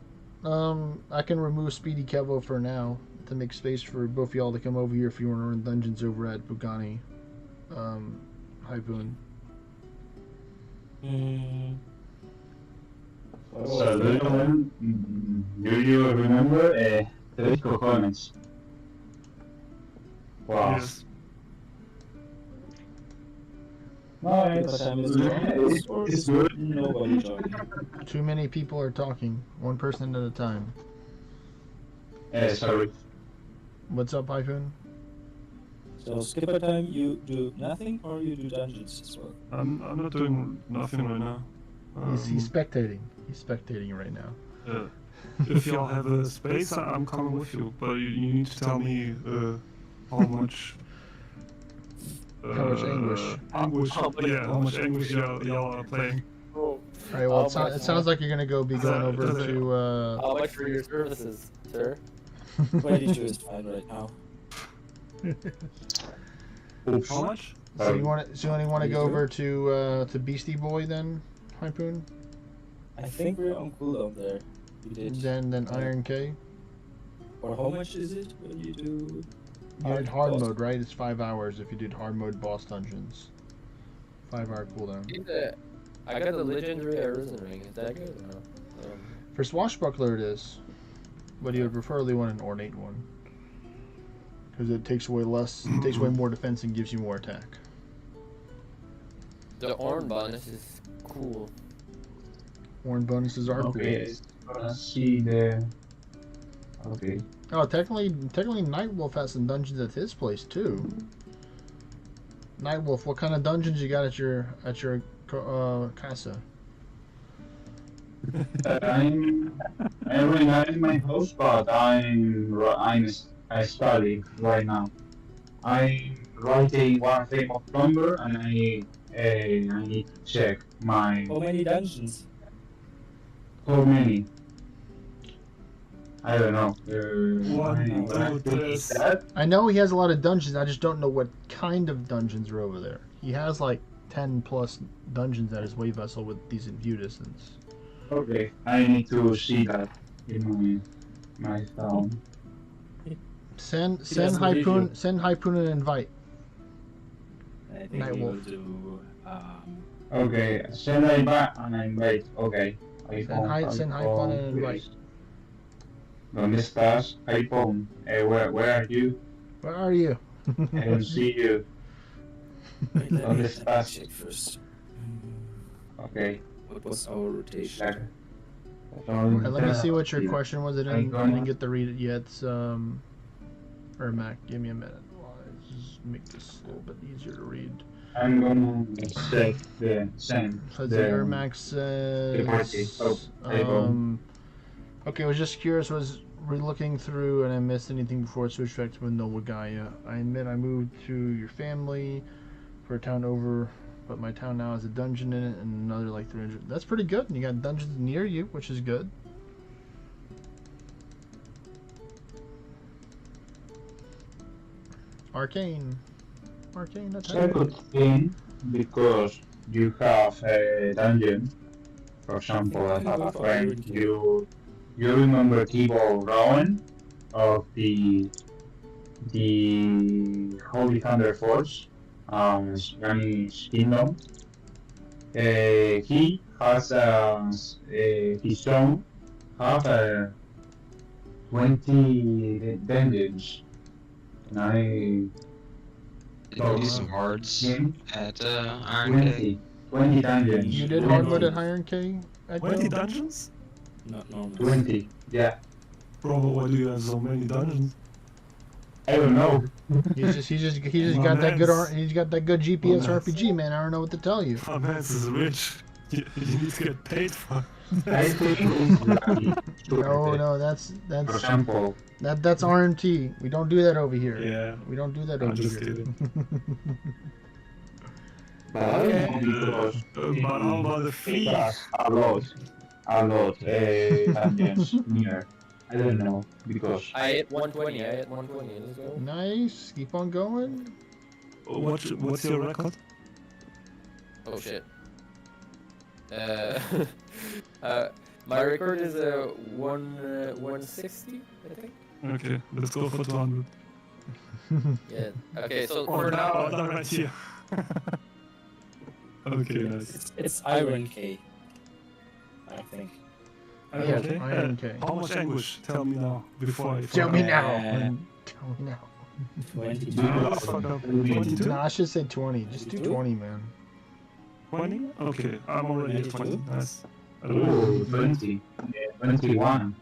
I can remove Speedy Kevo for now to make space for both of y'all to come over here if you want to run dungeons over at Bugani. Hypoon.
So, do you remember tres cojones? Wow.
Yes.
No,
But time is wrong.
it's good.
Nobody joining.
Too many people are talking, one person at a time.
Sorry.
What's up, Hypoon?
So skipper time, you do nothing or you do dungeons as well?
I'm not doing nothing right now.
He's spectating. He's spectating right now.
If y'all have a space, I'm coming with you. But you need to tell me how much.
How much anguish?
Anguish.
How much-
Yeah, how much anguish y'all are playing.
All right. Well, it sounds like you're gonna be going over to.
How much for your services, sir?
22 is fine right now.
How much?
So you only want to go over to Beastie Boy then, Hypoon?
I think we're on cooldown there. You did.
Then Iron K.
Or how much is it when you do?
You did hard mode, right? It's 5 hours if you did hard mode boss dungeons. 5-hour cooldown.
I got the legendary Arisen ring. Is that good? Or no?
For Swashbuckler it is, but you would preferably want an ornate one. Because it takes away more defense and gives you more attack.
The Orn bonus is cool.
Horn bonuses are
Okay, I'm gonna see the. Okay.
cool. Oh, technically, Nightwolf has some dungeons at his place too. Nightwolf, what kind of dungeons you got at your casa?
I'm really not in my house, but I study right now. I'm writing one thing of number, and I need to check my
How many dungeons?
how many. I don't know.
One,
When I
two,
finish
tres.
that,
I know he has a lot of dungeons. I just don't know what kind of dungeons are over there. He has like 10 plus dungeons at his wave vessel with decent view distance.
okay, I need to see that in my phone.
Send
He doesn't
Harpoon an invite.
I think
Nightwolf.
we will do.
Okay, send I back and I wait. Okay, iPhone.
Send Harpoon an invite.
¿Dónde estás, iPhone? Where are you?
Where are you?
I don't see you.
Wait, let
¿Dónde
me
estás?
check first.
Okay.
What was our rotation?
Alright, let me see what your question was. I didn't
gonna-
get to read it yet. Or Mac, give me a minute. Let's just make this a little bit easier to read.
I'm gonna set the send.
Let's see, Ermac says. Okay, I was just curious. Was looking through and I missed anything before switch back to Noble Gaia. I admit I moved to your family for a town over, but my town now has a dungeon in it and another like 300. That's pretty good. And you got dungeons near you, which is good. Arcane, that's
It's a good thing because you have a dungeon. For example, I have a friend. You remember Keyboard Rowan of the Holy Thunder Force, Spanish Kingdom. He has his own have 20 dungeons, and I
Did you do some hards at Iron
20, 20 dungeons.
You did hardwood at Iron K?
20 dungeons?
Not normal.
20, yeah.
Bro, why do you have so many dungeons?
I don't know.
He's just
My
got that good
man's-
he's got that good GPS
my man's-
RPG, man. I don't know what to tell you.
My man is rich. You need to get paid for.
I think it's lucky.
No, that's
For example,
that's RMT. We don't do that over here.
Yeah.
We don't do that
I'm
over
just
here.
kidding.
but I don't know because
But how about the fee?
that's a lot dungeons near. I don't know because
I hit 120. Let's go.
Nice. Keep on going.
What's your record?
Oh shit. My record is 160, I think.
Okay, let's go for 200.
Yeah. Okay, so
Or
for now,
now, right here. Okay, nice.
It's Iron K. I think.
Yeah,
Okay.
Iron K.
How much anguish? Tell me now before I.
Tell me now.
Uh,
Tell me now.
22.
No, fuck up. 22?
No, I should say 20. Just do 20, man.
20? Okay, I'm already at 20. Nice. I don't know.
ooh, 20, 21.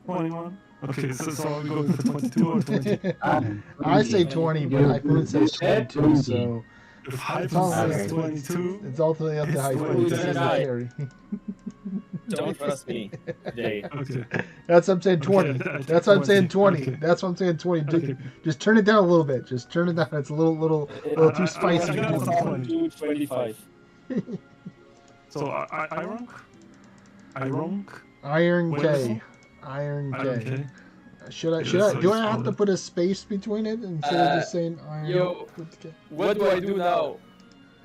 21? Okay, so are we going for 22 or 20?
I say 20, but Hypoon says 22, so
If Hype
It's all
says
right.
22,
it's ultimately up to
It's
Hypoon.
22.
This is the carry.
Don't trust me. Jay.
okay.
That's what I'm saying 20.
Okay, I
That's what I'm saying 20.
okay.
That's what I'm saying 20.
Okay.
Just turn it down a little bit. Just turn it down. It's a little too spicy.
I got
for
it.
20.
25.
So Iron? Iron?
Iron
What
K.
is it?
Iron
Iron
K.
K?
Should I
so
do I
it's
have to
called-
put a space between it instead of just saying Iron
yo.
with K?
what do I do now?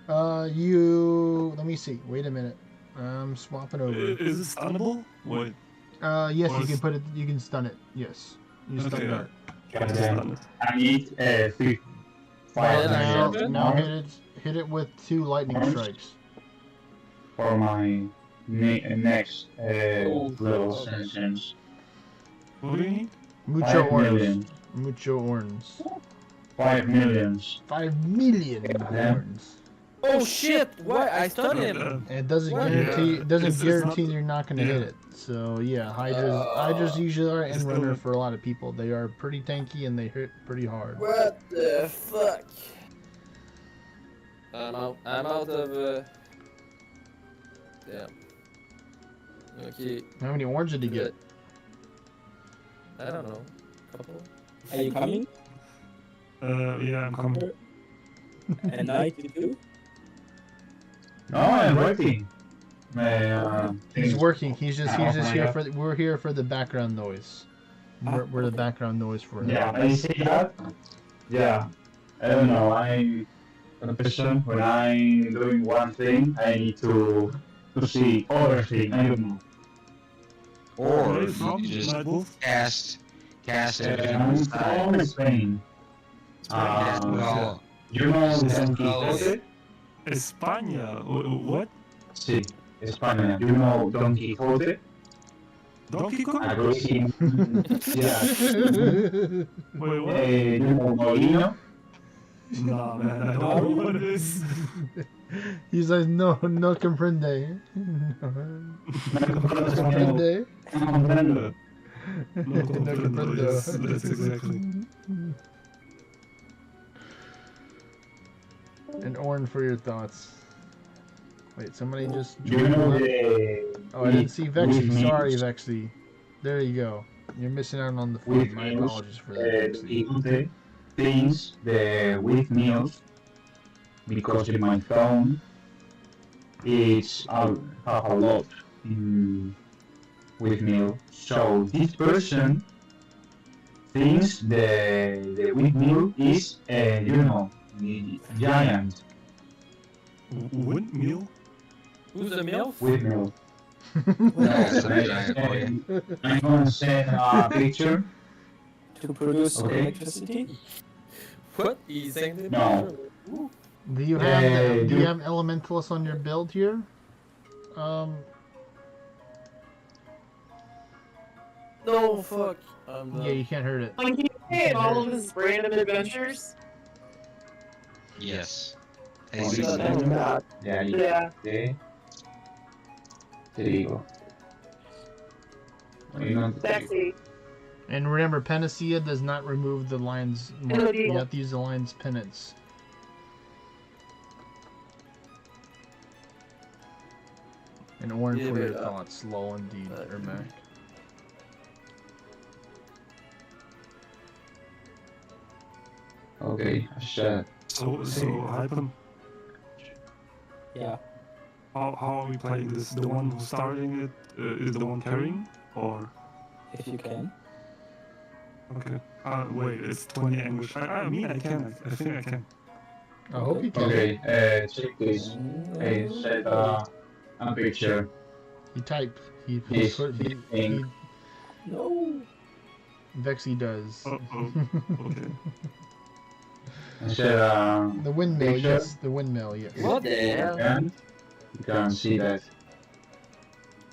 Let me see. Wait a minute. I'm swapping over.
Is it stunnable? Wait.
Yes,
or
you
is-
can put it. You can stun it. Yes. You stun
Okay,
it.
And then I need 3, 5
Now,
dungeons
now
more
hit it with 2 lightning strikes.
for my next
Oh,
little
okay.
sessions.
What do you need?
Mucho
5
orange.
million.
Mucho orange.
5 millions.
5 million
Yeah.
horns.
Oh shit! Why? I stunned him!
It doesn't
What?
guarantee. It doesn't
It's
guarantee
not-
you're not going to hit it. So yeah, Hydras usually are end runner for a lot of people. They are pretty tanky and they hit pretty hard.
What the fuck? I'm out of. Damn. Okay.
How many orange did he get?
I don't know. Couple.
Are you coming?
Yeah, I'm coming.
And night you do?
No, I'm working.
He's working. He's just here for. We're here for the background noise. We're the background noise for him.
Yeah, I see that. Yeah, I don't know. I'm a person. When I'm doing one thing, I need to see other thing. I don't know.
Or
From
you just
Nightwolf?
cast everything
I'm
inside.
from Spain.
Cast it all.
You know Don Quixote?
España. What?
Sí, España. You know Don Quixote?
Donkey Kong?
I was in. Yeah.
Wait, what?
You know Molino?
Nah, man, I don't know what it is.
He's like, no comprende. No comprende.
Comprendo.
No, comprendo, yes, that's exactly.
And Orn for your thoughts. Wait, somebody just
You
joined
know
up?
the.
Oh, I didn't see Vexy.
with
Sorry,
meals?
Vexy. There you go. You're missing out on the
With
fun. My
meals,
apologies for that, Vexy.
Quixote things the with meals because in my phone it's have a lot in with meal. So this person thinks the with meal is the giant
Windmill?
Who's the MILF?
with meal.
That's a giant for you.
I'm gonna send a picture.
To produce
Okay.
electricity?
What? He's saying that?
No.
Do you have do you
you-
have Elementalist on your build here?
No, fuck.
Yeah, you can't hurt it.
Like, can you say all of his random adventures?
Yes.
Oh,
Hey,
sí,
Susan.
Ya,
Yeah.
te digo. Ahí no te digo.
Betsy.
And remember, Panacea does not remove the lion's mark. You have to use the lion's penance. And Orn
Yeah,
for your
but,
thoughts. Lol, indeed, Ermac.
Okay, shut.
So Hypen,
Yeah.
how are we playing this? The one who's starting it is the one carrying? Or.
If you can.
Okay. Wait, it's 20 English. I mean, I can. I think I can.
I hope you can.
Okay, check this. I set a picture.
He typed. He
This
put.
thing.
No.
Vexy does.
Uh-oh. Okay.
I set a
The windmill,
picture.
yes. The windmill, yes.
What the hell?
And you can see that.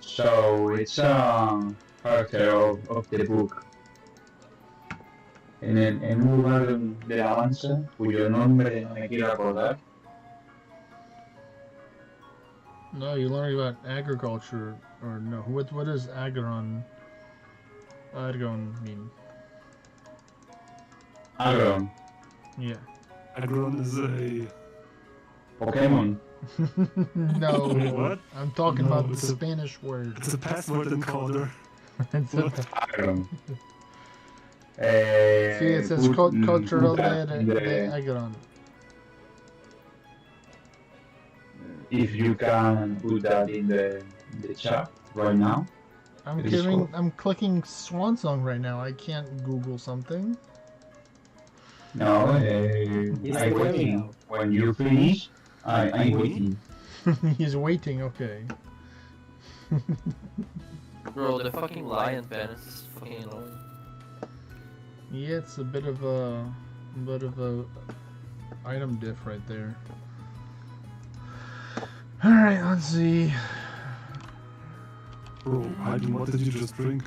So it's a character of the book. En un lugar de alabanza cuyo nombre no me quiero acordar.
No, you're learning about agriculture, or no? What does Agron mean?
Agron.
Yeah.
Agron is a.
Pokemon.
No.
Wait, what?
I'm talking
No,
about the
it's a-
Spanish word.
It's a password encoder.
It's a-
Agron.
See, it says cultural
put that in
de
the-
Agron.
If you can put that in the chat right now.
I'm
It is
kidding.
cool.
I'm clicking Swan Song right now. I can't Google something.
No,
It's
I'm
the
waiting.
now.
When you finish, I'm waiting.
He's waiting. Okay.
Bro, the fucking lion pen is just fucking annoying.
Yeah, it's a bit of a item diff right there. All right, let's see.
Bro, Hypen, what did you just drink?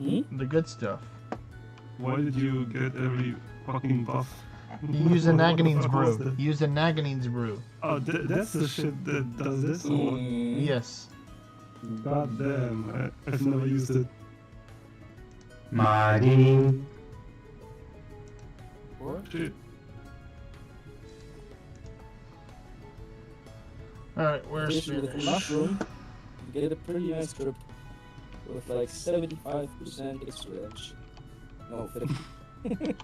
The good stuff.
Why did you get every fucking buff?
You use a Naganine's
What was
brew.
that?
Use a Naganine's brew.
Oh, that's the shit that does this? Or what?
Yes.
God damn, I've never used it.
Marine.
What?
Shit.
Alright, where's
Addition with mushroom, you get a pretty nice trip with like 75% extra edge. No, 50.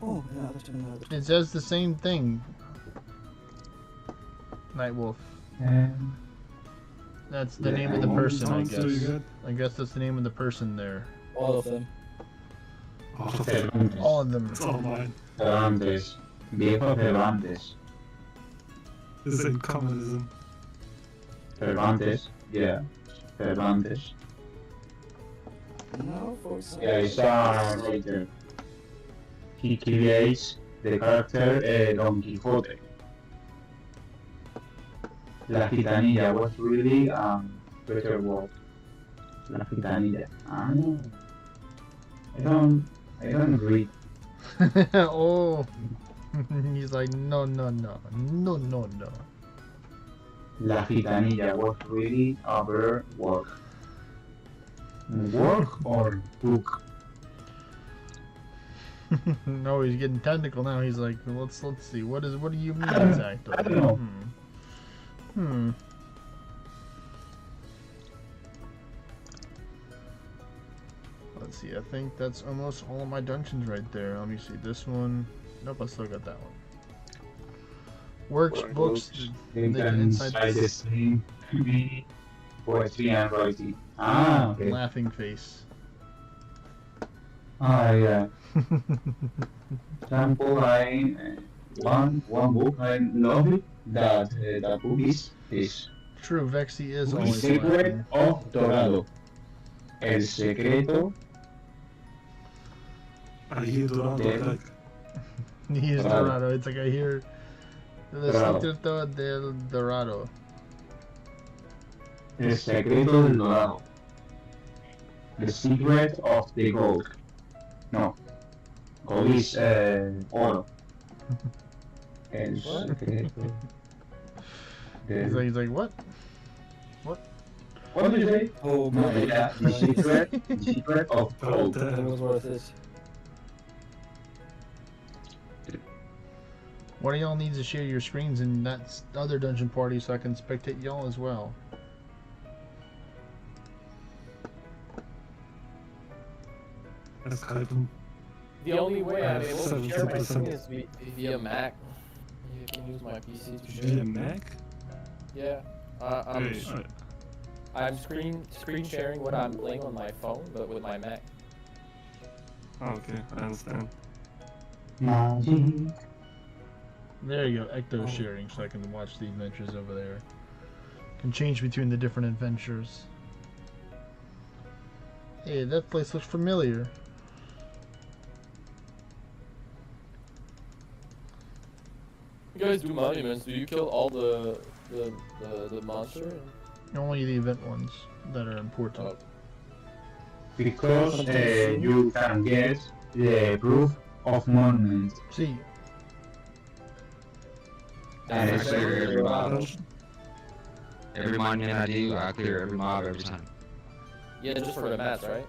Oh, another.
It says the same thing. Nightwolf. That's the name of the person, I guess. I guess that's the name of the person there.
All of them.
All of them.
It's all mine.
Cervantes. Viejo Cervantes.
This ain't communism.
Cervantes. Yeah. Cervantes.
No, for example.
Yeah, it's a writer. He creates the character Don Quixote. La Gitanilla was really better word. La Gitanilla. I don't read.
Oh. He's like, no.
La Gitanilla was really a better word. Work or book?
No, he's getting technical now. He's like, let's see. What do you mean exactly?
I don't know.
Let's see. I think that's almost all of my dungeons right there. Let me see. This one. Nope, I still got that one. Works, books.
They can inside the stream be poetry and writing. Okay.
Laughing face.
Yeah. Example, one book I love it. That book is
True, Vexy is
The
always
Secret
laughing.
of Dorado. El secreto.
I hear Dorado like.
He is
Dorado.
Dorado. It's like I hear the
Dorado.
secreto del Dorado.
El secreto del Dorado. The secret of the gold. No. Gold is oro. El secreto.
He's like, what?
What do you say?
Oh
No,
my
yeah, the secret of gold.
That was worth it.
One of y'all needs to share your screens in that other dungeon party so I can spectate y'all as well.
That's kind of.
The only way I'm
I have
able to share my
70%.
screen is via Mac. You can use my PC to share.
Via Mac?
Yeah. I'm screen sharing what I'm playing on my phone, but with my Mac.
Okay, I understand.
Magic.
There you go, Ecto sharing so I can watch the adventures over there. Can change between the different adventures. Hey, that place looks familiar.
You guys do monuments. Do you kill all the monster?
Only the event ones that are important.
Because you can get the proof of monument.
See,
And
I
it's
clear every mob.
Dungeon?
Every monument I do, I clear every mob every time.
Yeah, just for the mats, right?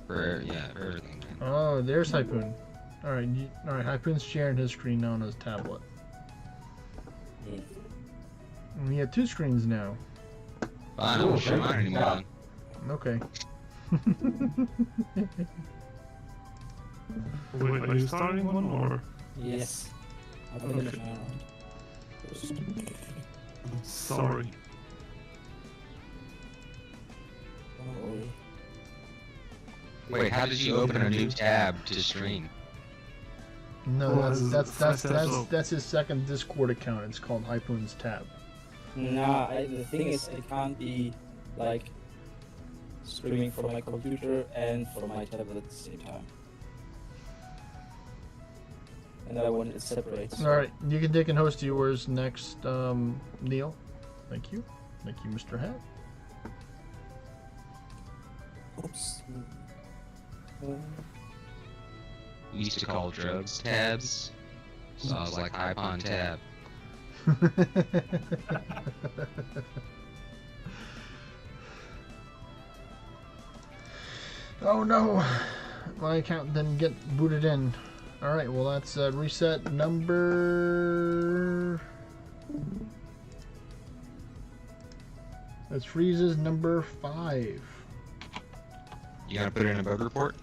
For everything. Man.
oh, there's Hypoon. Alright, Hypoon's sharing his screen now on his tablet. And he had two screens now.
Fine, I won't share mine anymore.
Okay.
Wait, are you starting one or?
Yes. I'll finish my round.
Sorry.
Don't worry.
Wait, how did you open a new tab to stream?
No,
Oh,
that's his second Discord account. It's called Hypoon's Tab.
Nah, the thing is, it can't be like streaming from my computer and from my tablet at the same time. And I want it separate.
Alright, you can take and host yours next, Neil. Thank you. Thank you, Mr. Hat.
Oops.
We used to call drugs tabs. So I was like, hype on tab.
Oh no! My account didn't get booted in. Alright, well that's reset number... That's Freeze's number 5.
You gotta put it in a bug report?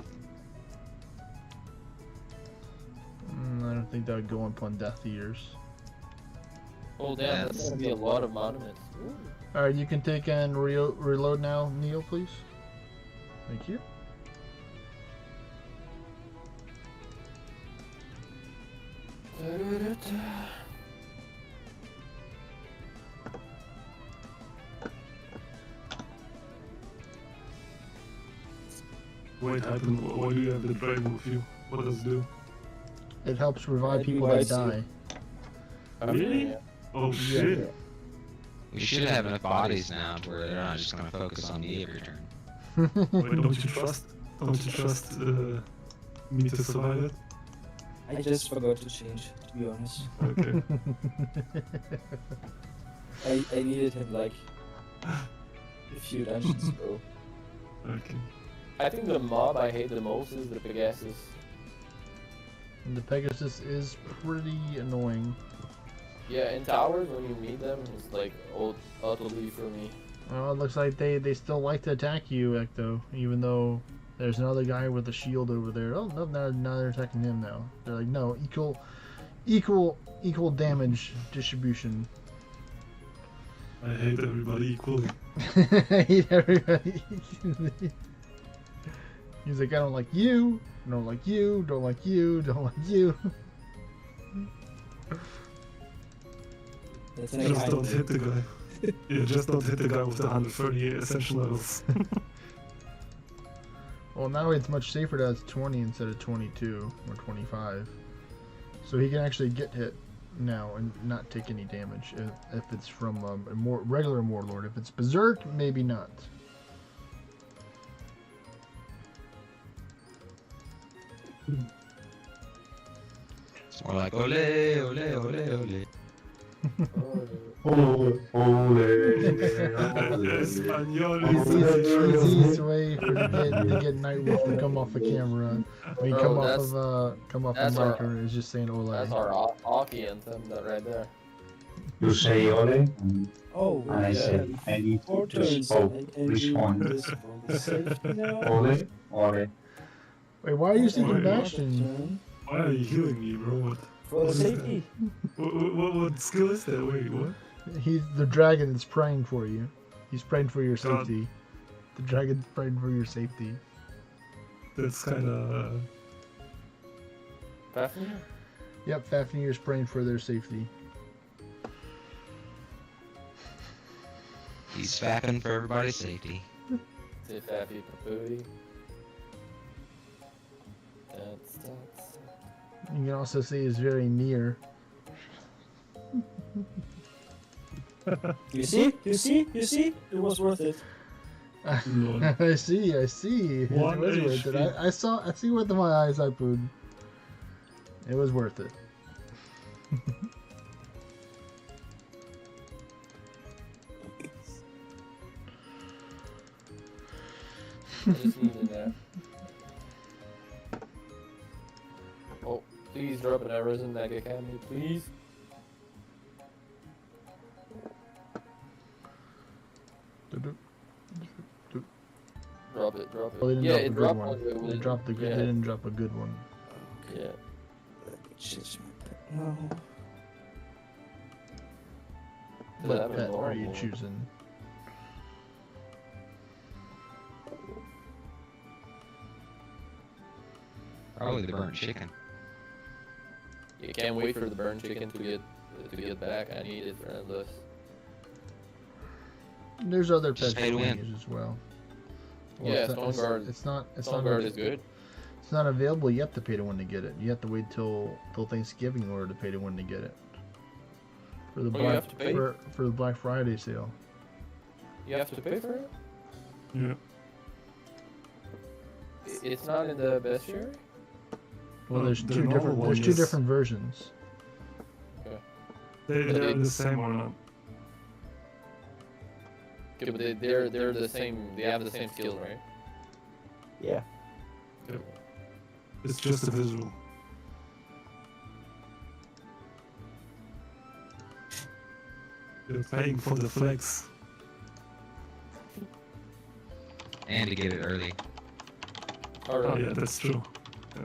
I don't think that would go upon death years.
Oh damn, that's gonna be a lot of monuments.
Alright, you can take and reload now, Neil, please. Thank you.
Wait, happen. Why do you have the dragon with you? What does it do?
It helps revive people that die.
Really? Oh shit.
We should have enough bodies now to where they're not just gonna focus on me every turn.
Wait, don't you trust? Don't you trust me to survive it?
I just forgot to change, to be honest.
Okay.
I needed him like a few dungeons, bro.
Okay.
I think the mob I hate the most is the Pegasus.
And the Pegasus is pretty annoying.
Yeah, in towers when you meet them, it's like utterly for me.
Well, it looks like they still like to attack you, Ecto, even though there's another guy with a shield over there. Oh no, now they're attacking him now. They're like, no, equal damage distribution.
I hate everybody equally.
I hate everybody. He's like, I don't like you, don't like you, don't like you, don't like you.
That's
Just don't hit the guy. Yeah, just don't hit the guy with the 130 ascension levels.
Well, now it's much safer that it's 20 instead of 22 or 25. So he can actually get hit now and not take any damage if it's from a more regular Warlord. If it's Berserk, maybe not.
It's more like ole, ole, ole, ole.
Easiest way to get Nightwolf to come off a camera. I mean, come off a marker is just saying ole.
That's our Aki anthem, that right there.
You say ole,
Oh,
and I say I need to just respond. Ole, ole.
Wait, why are you singing Bastion?
Why are you healing me, bro?
For safety.
What skill is that? Wait, what?
He's the dragon that's praying for you. He's praying for your
God.
safety. The dragon's praying for your safety.
That's kind of.
Fafnir?
Yep, Fafnir's praying for their safety.
He's fapping for everybody's safety.
Say Faffy Papooey. That's.
You can also see he's very near.
You see? You see? You see? It was worth it.
I see. It was worth it. I see with my eyes, I pooed. It was worth it.
I just needed that. Oh, please drop an arrows in that academy, please. Drop it, drop it.
Well, they didn't
yeah,
drop
it
a good
dropped
one.
one.
They dropped the good.
Yeah.
They didn't drop a good one.
Yeah.
Change my pet now.
Does it
What
have a
pet are you
normal?
choosing?
Probably the burnt chicken.
You can't wait for the burn chicken to get back. I need it for this.
There's other
Just
pets
pay
you
to
can
win.
use as well.
Yeah,
it's not-
Stoneguard.
It's not. It's
Stone
not.
Guard is good.
It's not available yet to pay to win to get it. You have to wait till Thanksgiving in order to pay to win to get it. For the
Oh, you have to pay?
for the Black Friday sale.
You have to pay for it?
Yeah.
It's not in the bestiary?
Well, there's
The
two
normal
different.
one
There's two
is-
different versions.
They're the same or not?
Okay, but they're the same. They have the same skill, right?
Yeah.
It's just a visual. You're paying for the flex.
And to get it early.
Oh yeah, that's true. Yeah.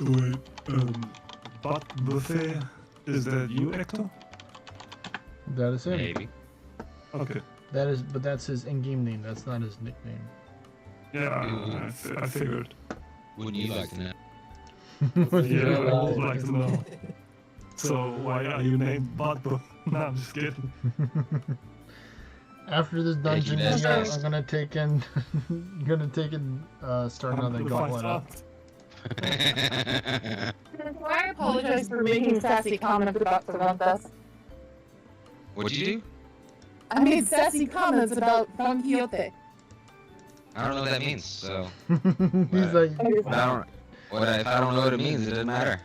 Wait, Bot Buffet, is that you, Hector?
That is him.
Maybe.
Okay.
That is, but that's his in-game name. That's not his nickname.
Yeah, I figured.
Wouldn't you like to know?
Yeah, I would like to know. So why are you named Bot Buffet? No, I'm just kidding.
After this dungeon,
messed
yeah,
us.
I'm gonna take in, start another gauntlet up.
I apologize for making sassy comments about Cervantes.
What'd you do?
I made sassy comments about Don Quixote.
I don't know what that means, so.
He's like,
If I don't know what it means, it doesn't matter.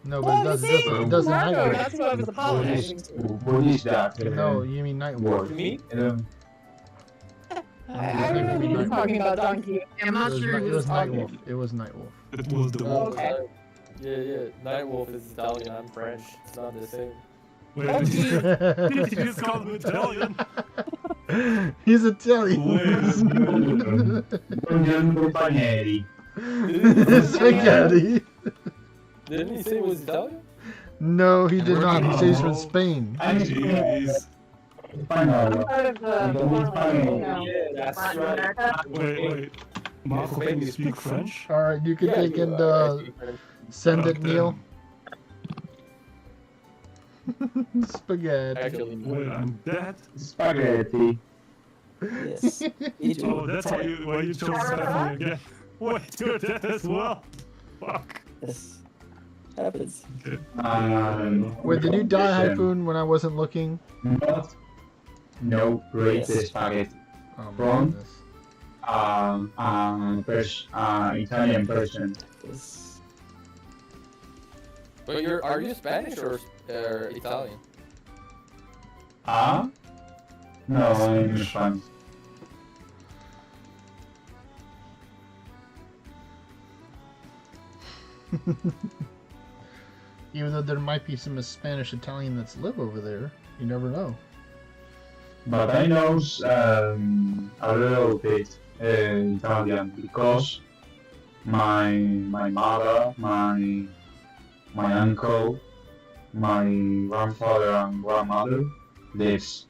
no, but it does
Marco,
Nightwolf.
that's what I was apologizing to.
What is that?
No, you mean Nightwolf.
Me?
I don't know what he was talking about, Don Quixote. I'm not sure
It
who
was
was talking.
Nightwolf. It was Nightwolf.
It was the
Oh,
wolf.
Okay.
yeah. Nightwolf is Italian. I'm French. It's not the same.
Wait, did you just call him Italian?
He's Italian.
Buongiorno companieri.
Spaghetti.
Didn't he say it was Italian?
No, he did not. He says he's from Spain.
I'm
Jeez.
Spagnolo.
Part of the,
Yeah, that's
Latin
right.
America.
Wait. Marco, can you speak French?
All right, you can
Yeah,
take
you
and
are.
send it,
Okay.
Neil. Spaghetti.
Actually,
Wait, I'm dead.
Spaghetti.
Yes. It
Oh, that's why you chose Stephanie again. Wait, you're dead as well. Fuck.
Yes. Happens.
Okay.
Wait, did you die, Hyphoon, when I wasn't looking?
Not. No, great
Yes.
spaghetti.
Oh, my
From?
goodness.
Italian person.
Yes.
but are you Spanish or Italian?
No, I'm Spanish.
Even though there might be some Spanish Italian that's live over there, you never know.
But I know a little bit Italian because my mother, my uncle, my grandfather and grandmother lives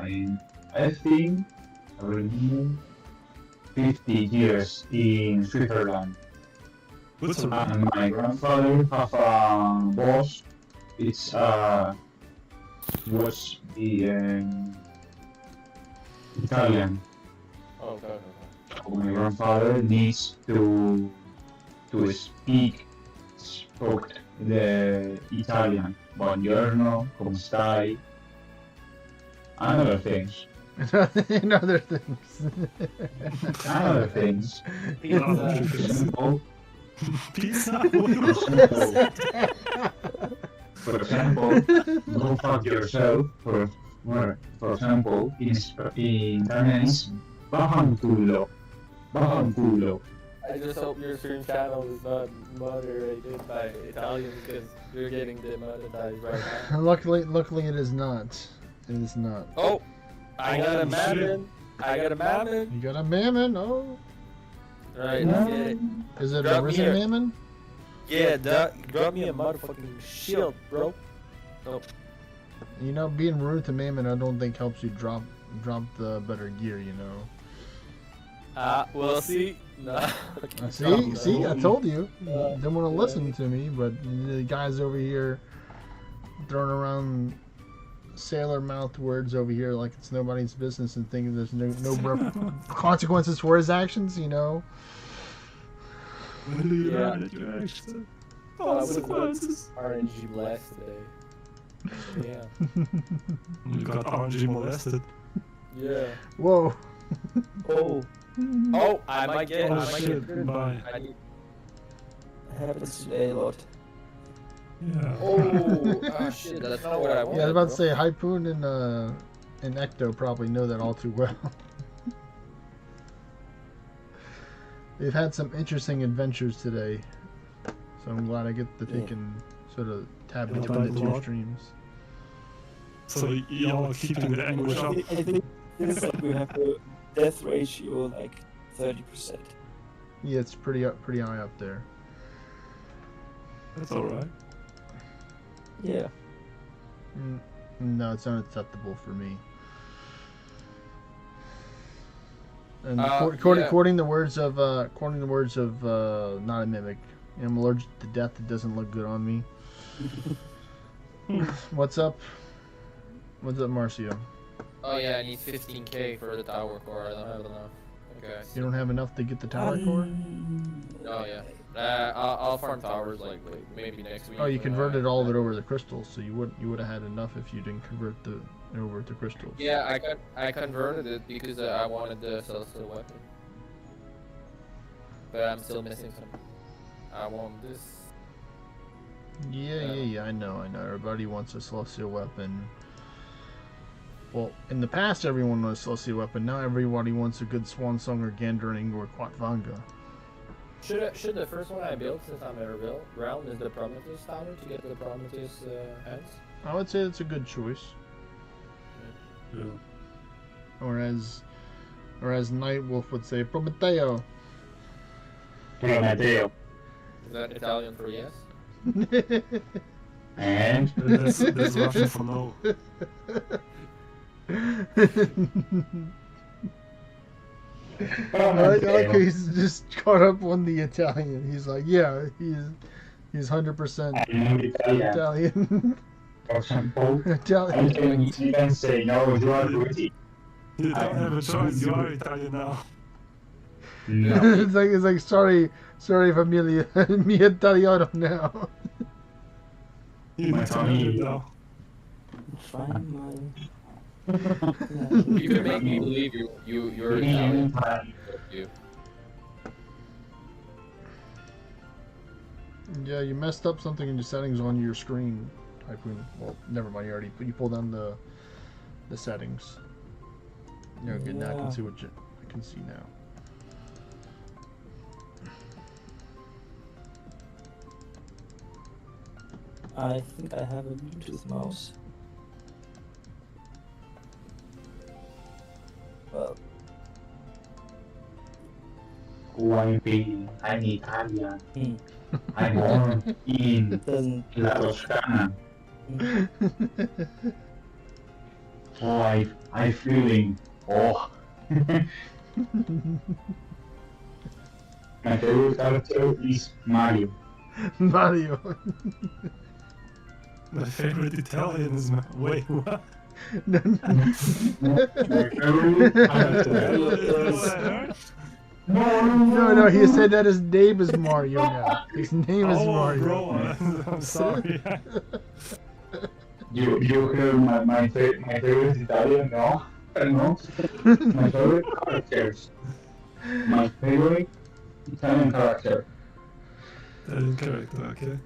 in, I think, I remember, 50 years in Switzerland.
Switzerland.
And my grandfather have a boss. It's was the Italian.
Oh, okay.
My grandfather needs to spoke the Italian. Buongiorno, come stai? And other things.
And other things.
And other things. For example,
Pizza?
for example, go fuck yourself. For example, in Italian is bajanculo. Bajanculo.
I just hope your stream channel is not moderated by Italians because you're getting demonetized right now.
Luckily, it is not. It is not.
Oh, I got a mammon.
You got a mammon? Oh,
Alright, let's get it.
is it
Drop
a
me
risen
here.
mammon?
Yeah, drop me a motherfucking shield, bro. Nope.
You know, being rude to mammon, I don't think helps you drop the better gear. You know.
We'll see. No.
See, I told you. You didn't want to listen to me, but the guys over here throwing around sailor mouth words over here like it's nobody's business and thinking there's no consequences for his actions, you know?
When do you
Yeah.
learn that your actions have consequences?
RNG blast today. Yeah.
You got RNG molested.
Yeah.
Whoa.
Oh. Oh, I might get.
Oh
I might
shit,
get.
bye.
I need.
Happens today a lot.
Yeah.
Oh, ah, shit. That's not what I wanted.
Yeah, I was about to
bro.
say Hypoon and Ecto probably know that all too well. They've had some interesting adventures today, so I'm glad I get that they can sort of tab
Yeah,
between the
thanks a
two
lot.
streams.
So y'all are keeping the anguish up.
I think it's like we have a death ratio like 30%.
Yeah, it's pretty high up there.
That's alright.
Yeah.
No, it's unacceptable for me. And
Yeah.
according to the words of not a mimic, I'm allergic to death. It doesn't look good on me. What's up? What's up, Marcio?
Oh yeah, I need 15k for the tower core. I don't have enough. Okay.
You don't have enough to get the tower core?
Oh yeah. I'll farm towers like maybe next week.
Oh, you converted all of it over to crystals, so you would have had enough if you didn't convert it over to crystals.
Yeah, I converted it because I wanted the celestial weapon, but I'm still missing some. I want this.
Yeah. I know. Everybody wants a celestial weapon. Well, in the past, everyone wanted a celestial weapon. Now everybody wants a good Swan Song or Gandering or Quatvanga.
Should the first one I built since I'm in a realm is the Prometheus tower to get the Prometheus hands?
I would say that's a good choice.
Yeah.
Or as Nightwolf would say, Prometeo.
Prometeo.
Is that Italian for yes?
And?
That's Russian for no.
I like how he's just caught up on the Italian. He's like, yeah, he's 100% Italian.
For example,
Italian.
you can say, no, you are Rudy.
You don't have a choice, you are Italian now.
No.
it's like sorry familia, mi italiano now.
You're
My
Italian
family.
now.
Fine, man.
You can make me believe you're Italian. You.
Yeah, you messed up something in your settings on your screen, Typhoon. Well, never mind. You pulled down the settings. You're good now. I can
Yeah.
see I can see now.
I think I have a Bluetooth mouse. Well,
I'm Italian.
Hmm.
I'm born in
doesn't.
La Toscana. Oh, I'm feeling. Oh. My favorite character is Mario.
Mario.
My favorite Italian is wait, what?
My favorite character.
No, he said that his name is Mario now. His name is
Oh,
Mario.
bro, I'm sorry.
You heard my favorite Italian? No? No? My favorite characters. My favorite Italian character.
Italian character, okay.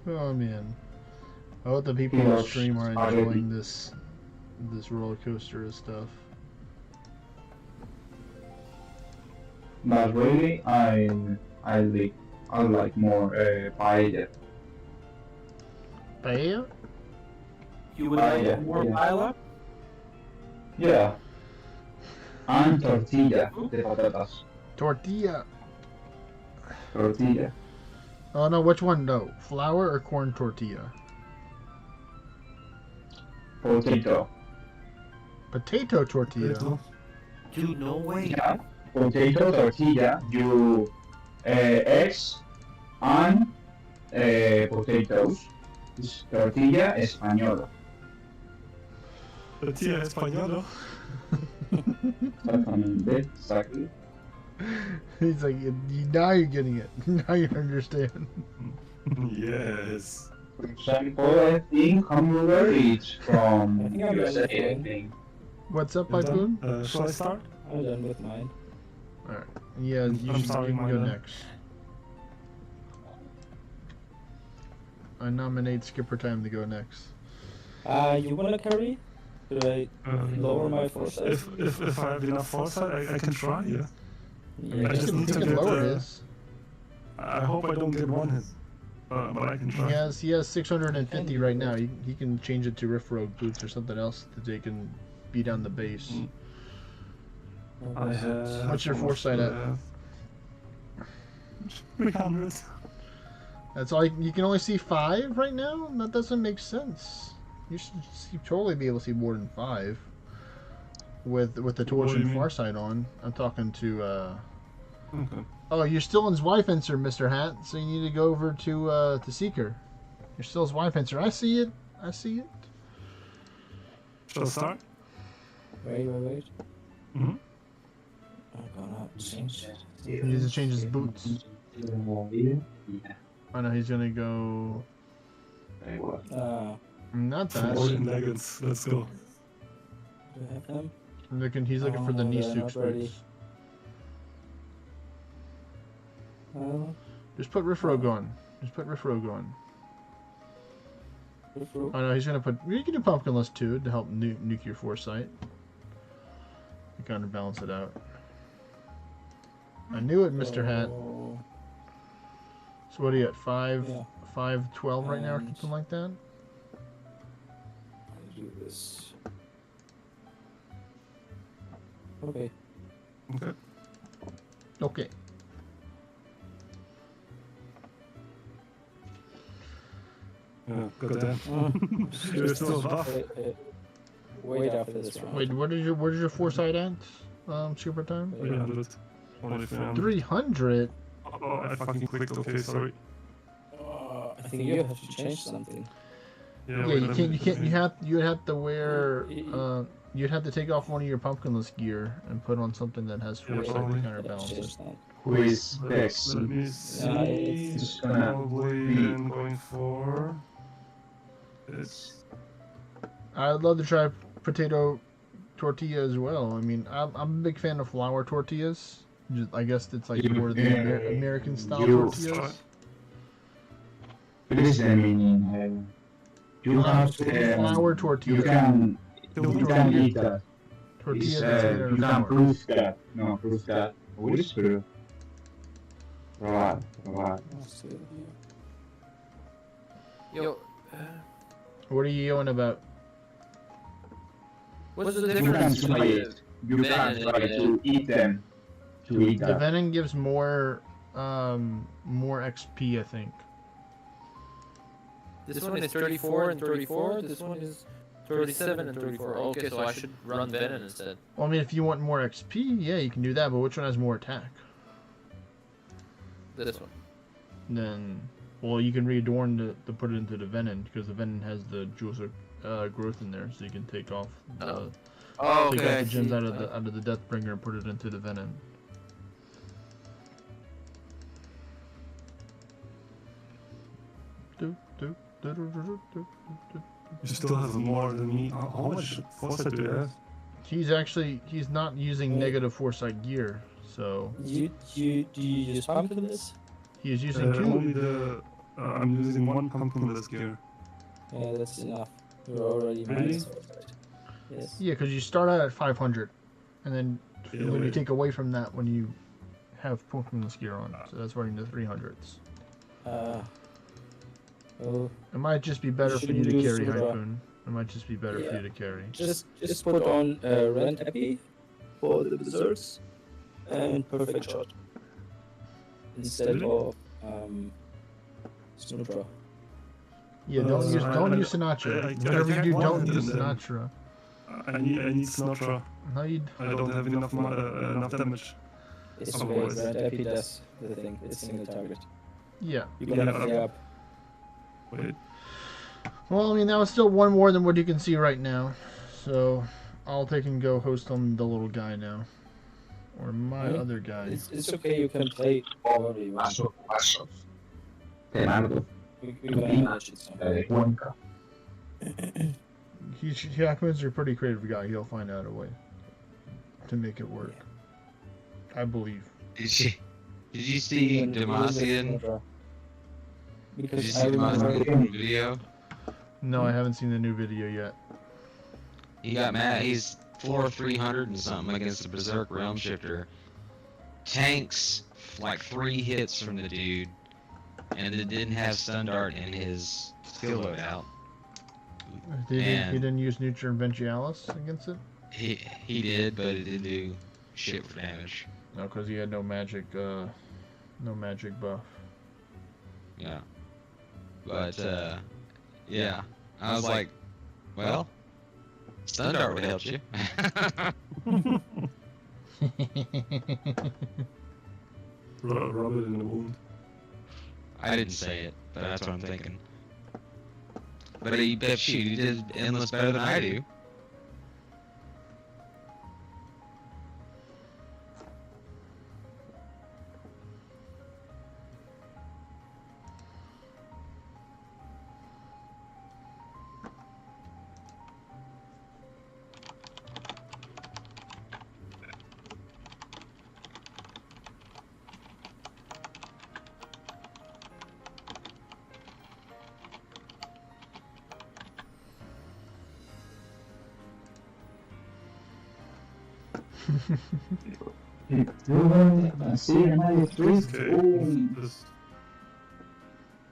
Oh man. I hope the people on the stream are enjoying this roller coaster of stuff.
But really, I like more paella.
Paella?
You would
Paella,
like more
yeah.
paella?
Yeah. And tortilla de patatas.
Tortilla.
Tortilla.
Oh no, which one? No, flour or corn tortilla?
Potato.
Potato tortilla.
Dude, no way.
Yeah. Potato tortilla. You eggs and potatoes. It's tortilla española.
Tortilla española.
Exactamente, exactly.
He's like, now you're getting it. Now you understand.
Yes.
For example, I think hamburger is from
I think I'm
USA,
done with
I
mine.
think.
What's up,
You're done?
Pypoon?
Shall I start?
I'm done with mine.
Alright. Yeah,
I'm
you
starting
can
mine
go
then.
next. I nominate Skipper Time to go next.
You wanna carry? Should I lower my foresight?
If I have enough foresight, I can try, yeah.
Yeah.
I just need
He
to
can
get,
lower his.
I hope I don't get one hit. But I can try.
He has 650 right now. He can change it to Rift Rogue boots or something else that they can beat down the base.
I have...
What's your foresight at?
300.
That's all. You can only see 5 right now. That doesn't make sense. You should totally be able to see more than 5 with the torch and farsight on. I'm talking to.
Okay.
Oh, you're still in Zweiffenster, Mr. Hat. So you need to go over to Seeker. You're still Zweiffenster. I see it. I see it.
Shall I start?
Wait.
Mm-hmm.
I'm gonna change it.
He needs to change his boots. I know he's gonna go. Not that.
Ocean leggings. Let's go.
Do I have them?
He's looking for the knee
they're
suits
not ready.
boots.
Uh,
Just put Rift Rogue on. Just put Rift Rogue on.
Rift Rogue?
Oh no, he's gonna put. You can do Pumpkinless too to help nuke your foresight. You kind of balance it out. I knew it, Mr. Hat. So what are you at? 512 right now, or something like that?
I'll do this. Okay.
Okay.
Okay.
Yeah, goddamn. You're still buff.
Wait after this round.
Wait, where's your foresight at? Super time?
300. Only 300.
300?
Oh, I fucking clicked. Okay, sorry.
I think you have to change something.
Yeah,
wait,
you can't. You'd have to wear. You'd have to take off one of your pumpkinless gear and put on something that has foresight to counterbalance it.
Who is best?
Let me see.
It's gonna
Probably
be-
I'm going for. It's.
I'd love to try potato tortilla as well. I mean, I'm a big fan of flour tortillas. I guess it's like more the American style tortillas.
Please, I mean, you have
flour tortilla.
You can eat that.
Tortilla
It's,
that's made out
you
of
can
flour.
prove that. No, prove that. What is true? Right.
Yo,
What are you yelling about?
what's the
You can
difference
try
between
it. You can try to eat them. To eat
The
that.
venom gives more XP, I think.
this one is 34 and 34, this one is 37 and 34. Okay, so I should run Venom instead.
Well, I mean, if you want more XP, yeah, you can do that. But which one has more attack?
This one.
Then, well, you can readorn to put it into the venom because the venom has the jewels of growth in there, so you can take off the take
okay,
out the gems
I
out
see.
of the Deathbringer and put it into the venom.
You still have more than me. How much foresight do you have?
He's not using negative foresight gear, so
Do you use pumpkinless?
he is using two.
Only the. I'm using one pumpkinless gear.
Yeah, that's enough. You're already
Really?
minus foresight. Yes.
Yeah, because you start out at 500, and then when you
Really?
take away from that when you have pumpkinless gear on, so that's running the 300s.
Oh,
It might just be better for you
shouldn't
to
use
carry
Sura.
Harpoon. It might just be better for
Yeah.
you to carry.
just put on Rent Happy for the desserts and Perfect Shot instead of Snutra.
Yeah, don't use Sinatra. Whatever you do, don't use Sinatra.
I need Sinatra.
No, you.
I don't have enough enough damage.
It's
Otherwise-
Rent Happy does the thing. It's single target.
Yeah.
You can
Yeah,
free up
Wait.
Well, I mean, that was still one more than what you can see right now. So I'll take and go host on the little guy now. Or my
Right.
other guy.
It's okay, you can play however you want. We're gonna manage it somehow.
Jackman's a pretty creative guy. He'll find out a way to make it work. I believe.
Did you see Demacian? Did you
Because
see
I remember
Demacian's video?
No, I haven't seen the new video yet.
He got mad. He's floor 300 and something against the Berserk Realm Shifter. Tanks like 3 hits from the dude, and it didn't have stun dart in his skill loadout.
He didn't use Nutra and Ventialis against it?
He did, but it didn't do shit for damage.
No, because he had no magic buff.
Yeah. But, yeah. I was like, well, stun dart would help you.
Rub it in the wound.
I didn't say it, but that's what I'm thinking. But he did endless better than I do.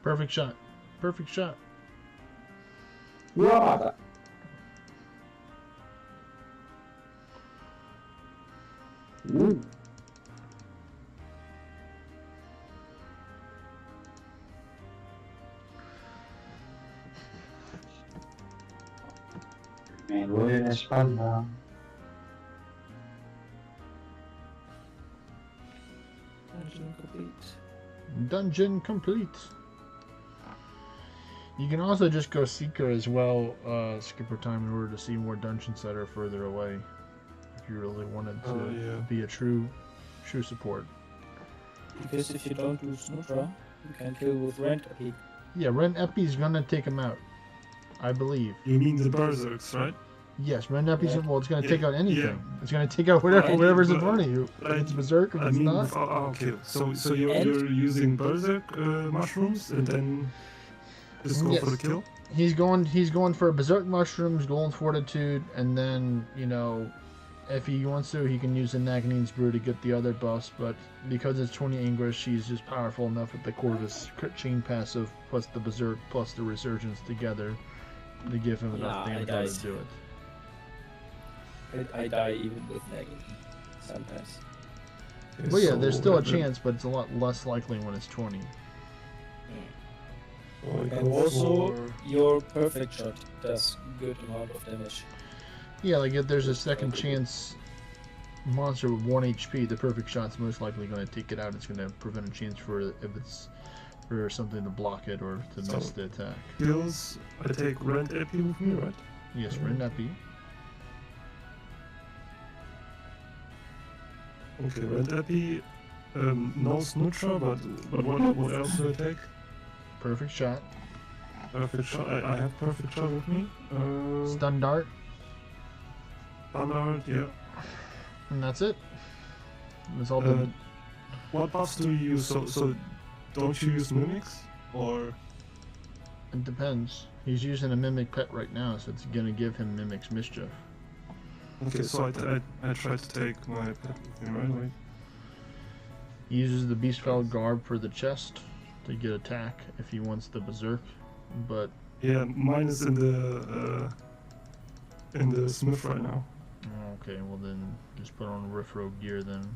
Perfect shot. Perfect shot.
Yeah. Me duele la espalda.
Dungeon complete.
Dungeon complete. You can also just go Seeker as well, Skipper Time, in order to see more dungeons that are further away. If you really wanted to be a true support.
Because if you don't use Nutra, you can kill with Rent Epi.
Yeah, Ren Epi's gonna take him out. I believe.
You mean the Berserks, right?
Yes, Ren Epi's well, it's gonna
Yeah,
take out anything.
yeah.
It's gonna take out whatever's in front of you. If it's Berserk, if it's not.
Okay, so you're using Berserk mushrooms and then just go for the kill?
He's going for Berserk mushrooms, Golden Fortitude, and then, you know, if he wants to, he can use the Naginine's Brew to get the other buffs, but because it's 20 English, he's just powerful enough with the Corvus chain passive plus the Berserk plus the Resurgence together to give him enough damage to do it.
I die even with Nagin sometimes.
Well, yeah, there's still a chance, but it's a lot less likely when it's 20.
And also, your perfect shot does good amount of damage.
Yeah, like if there's a second chance monster with 1 HP, the perfect shot's most likely going to take it out. It's going to prevent a chance for if it's for something to block it or to miss the attack.
Kills, I take Rent Epi with me, right?
Yes, Rent Epi.
Okay, Rent Epi, no Snutra, but what else do I take?
Perfect shot.
Perfect shot. I have perfect shot with me.
Stun dart.
Stun dart, yeah.
And that's it. That's all the.
What buffs do you use? So don't you use mimics or?
It depends. He's using a mimic pet right now, so it's gonna give him mimic's mischief.
Okay, so I tried to take my pet with me right away.
He uses the Beastfell Garb for the chest to get attack if he wants the Berserk, but
yeah, mine is in the Smith right now.
Okay, well then just put on Rift Rogue gear then.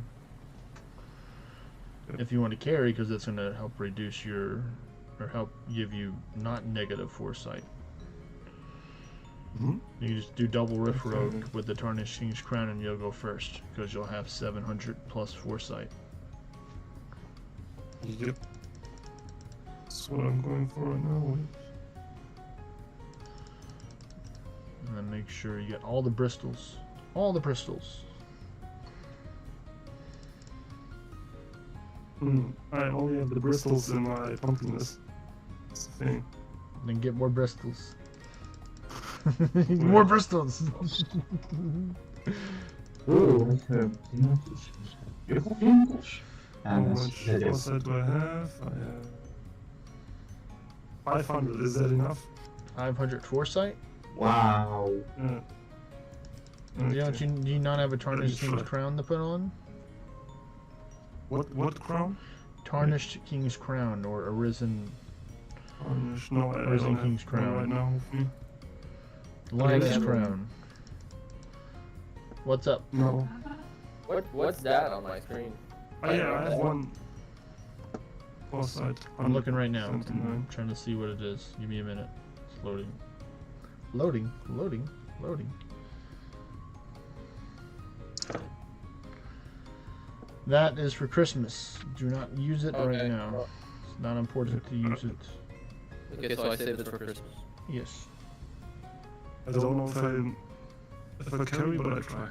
If you want to carry, because that's going to help reduce your, or help give you not negative foresight.
Mm-hmm.
You just do double Rift Rogue with the Tarnished King's Crown and you'll go first, because you'll have 700 plus foresight.
Yep. That's what I'm going for right now.
And then make sure you get all the bristles. All the bristles.
I only have the bristles in my pumpkin list. That's the thing.
Then get more bristles. More bristles.
Ooh. How much foresight do I have? I have 500. Is that enough?
500 foresight?
Wow.
Yeah.
Do you not have a tarnished
Try.
king's crown to put on?
What crown?
Tarnished king's crown or arisen
No, I
Arisen
don't
king's
have one
crown.
right now with me.
lioness
Okay.
crown. What's up?
No.
What's that on my screen?
Oh yeah, I have one foresight.
I'm looking right now.
79.
I'm trying to see what it is. Give me a minute. It's loading. Loading. Loading. Loading. That is for Christmas. Do not use it right
Okay.
now. It's not important to use it.
Okay, so I saved it for Christmas.
Yes.
I don't know if I carry, but I try.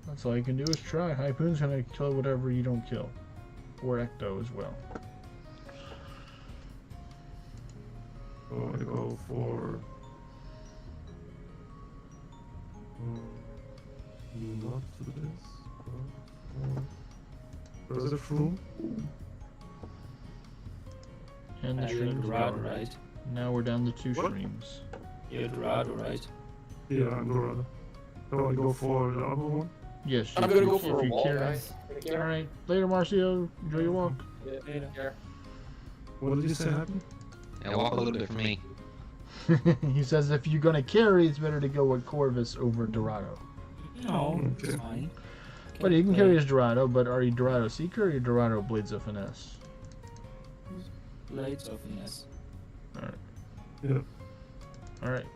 That's all you can do is try. Harpoon's gonna kill whatever you don't kill. Or Ecto as well.
So I go for not this. There's a room.
And the
And
streams
Dorado,
are
right?
Now we're down to 2
What?
streams.
You're Dorado, right?
Yeah, I'm Dorado. So I go for the other one.
Yes,
I'm
if
gonna
you-
go
if
for a
you
wall,
carry-
guys.
Alright, later Marcio. Enjoy your walk.
Yeah.
What did you say happened?
Yeah, walk a little bit for me.
He says if you're gonna carry, it's better to go with Corvus over Dorado.
No,
Okay.
it's fine.
But you can carry as Dorado, but are you Dorado Seeker or are you Dorado Blades of Finesse?
Blades of Finesse.
Yeah.
Alright.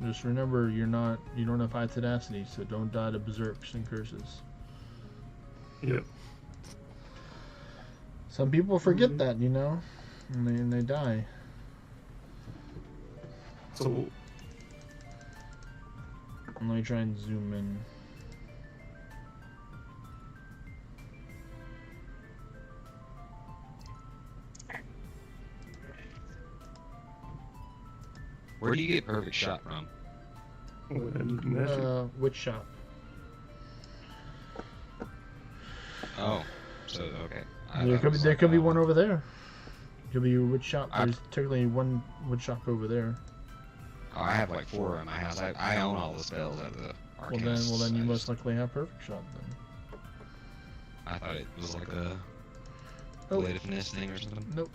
Just remember you don't have high tenacity, so don't die to berserks and curses.
Yeah.
Some people forget that, you know? And they die.
So
Let me try and zoom in.
Where do you get perfect shot from?
Which shop?
Oh, so okay.
There could be one over there. Could be a wood shop.
I-
There's technically one wood shop over there.
Oh, I have like 4 in my house. I own all the spells at the Arcanist.
Well then you
I
most
just-
likely have perfect shot then.
I thought it was like a
Oh.
blade of finesse thing or something.
Nope.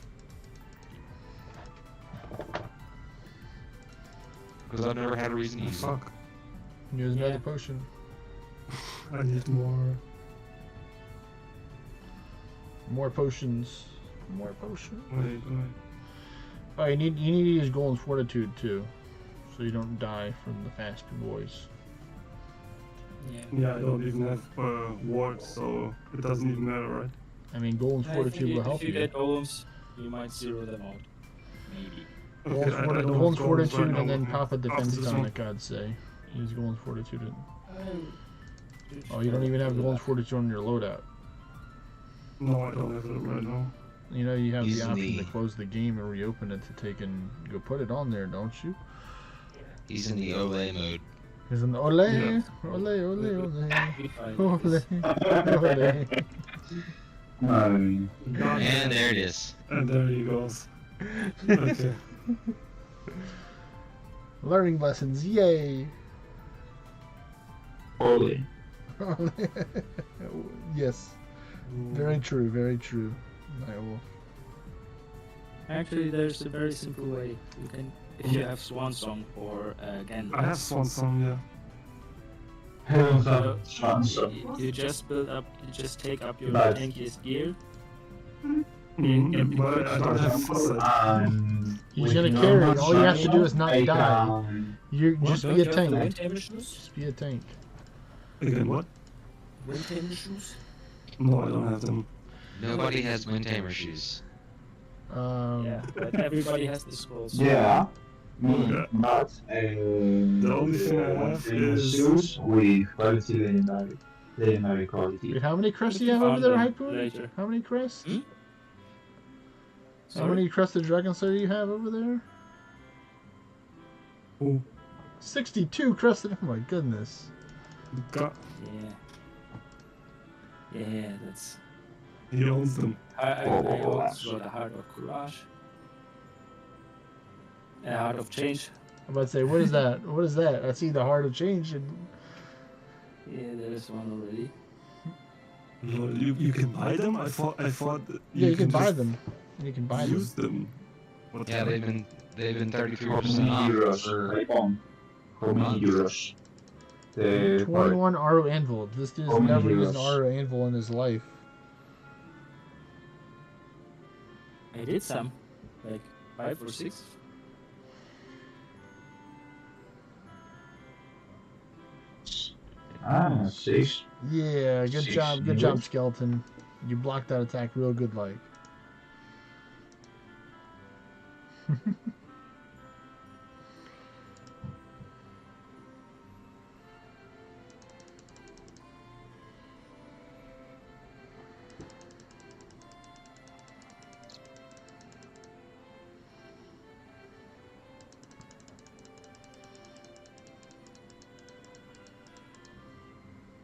Because I've never had a reason to use it.
fuck.
Use another potion.
I need more.
More potions. More potions.
Wait.
Oh, you need to use Golden Fortitude too, so you don't die from the fast boys.
Yeah, I don't even have wards, so it doesn't even matter, right?
I mean, Golden Fortitude will help
If you
you.
get golems, you might zero them out. Maybe.
Okay, I don't have
Golden
golems
Fortitude
right now
and then
with me.
pop a
After
defense
this
tonic,
one.
I'd say. Use Golden Fortitude. Oh, you don't even have Golden Fortitude on your loadout.
No, I don't have it right now.
You know, you have
He's
the
in
option
the-
to close the game and reopen it to take and go put it on there, don't you?
He's in the Olay mode.
He's in the ole,
Yeah.
ole, ole, ole,
We find
ole,
this.
ole.
And there it is.
And there he goes. Okay.
Learning lessons, yay!
Holy.
Yes, very true, very true. Nightwolf.
Actually, there's a very simple way. You can, if you have Swan Song or Gandalf.
I have Swan Song, yeah.
You just build up. You just take up your
But-
tankiest gear.
But I don't have foresight.
He's gonna carry. All you have to do is not die. You just
Don't
be a
you have the
tank.
Windtamer shoes?
Just be a tank.
Again, what?
Windtamer shoes?
No, I don't have them.
Nobody has Windtamer shoes.
Yeah, but everybody has the scrolls.
Yeah.
Yeah.
But
The only thing I
one
have
famous
is
shoes with quality legendary quality.
Wait, how many crests do
We
you
can
have over
farm
there,
them
Hypur?
later.
How many crests?
Hmm?
How
Sorry?
many crested dragon slayer do you have over there?
who
62 crested. Oh my goodness.
got
Yeah, that's.
he owns them.
I also got a Heart of Courage. And a Heart of Change.
I'm about to say, what is that? What is that? I see the heart of change. And
Yeah, there is one already.
No, you can buy them. I thought
yeah, you can buy
just
them. You can buy them.
use them. What
Yeah,
the-
they've been
How
33%
many
off
euros,
for
Icon? How many
months.
euros? The
21 Aro Anvil. This dude's
How many
never used an
euros?
Aro Anvil in his life.
I did some. Like 5 or 6.
Six.
Yeah, good
Six
job. Good job,
euros.
Skeleton. You blocked that attack real good, like.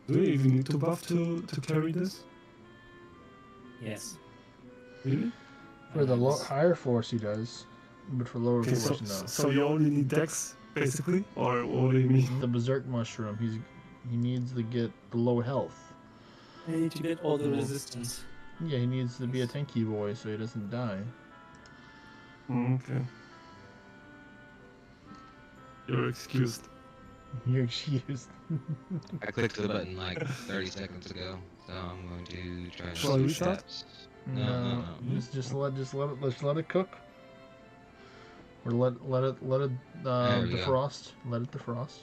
Do you even need to buff to carry this?
Yes.
Really?
For the higher force, he does. But for lower
Okay,
force,
so,
no.
so you only need Dex, basically, or what do you mean?
The Berserk Mushroom. He needs to get the low health.
I need to get all the resistance.
Yeah, he needs to be a tanky boy so he doesn't die.
Okay. You're excused.
You're excused.
I clicked the button like 30 seconds ago, so I'm going to try and
Shall I
switch
restart?
tabs. No.
Just let it cook. Or let it
There we go.
defrost. Let it defrost.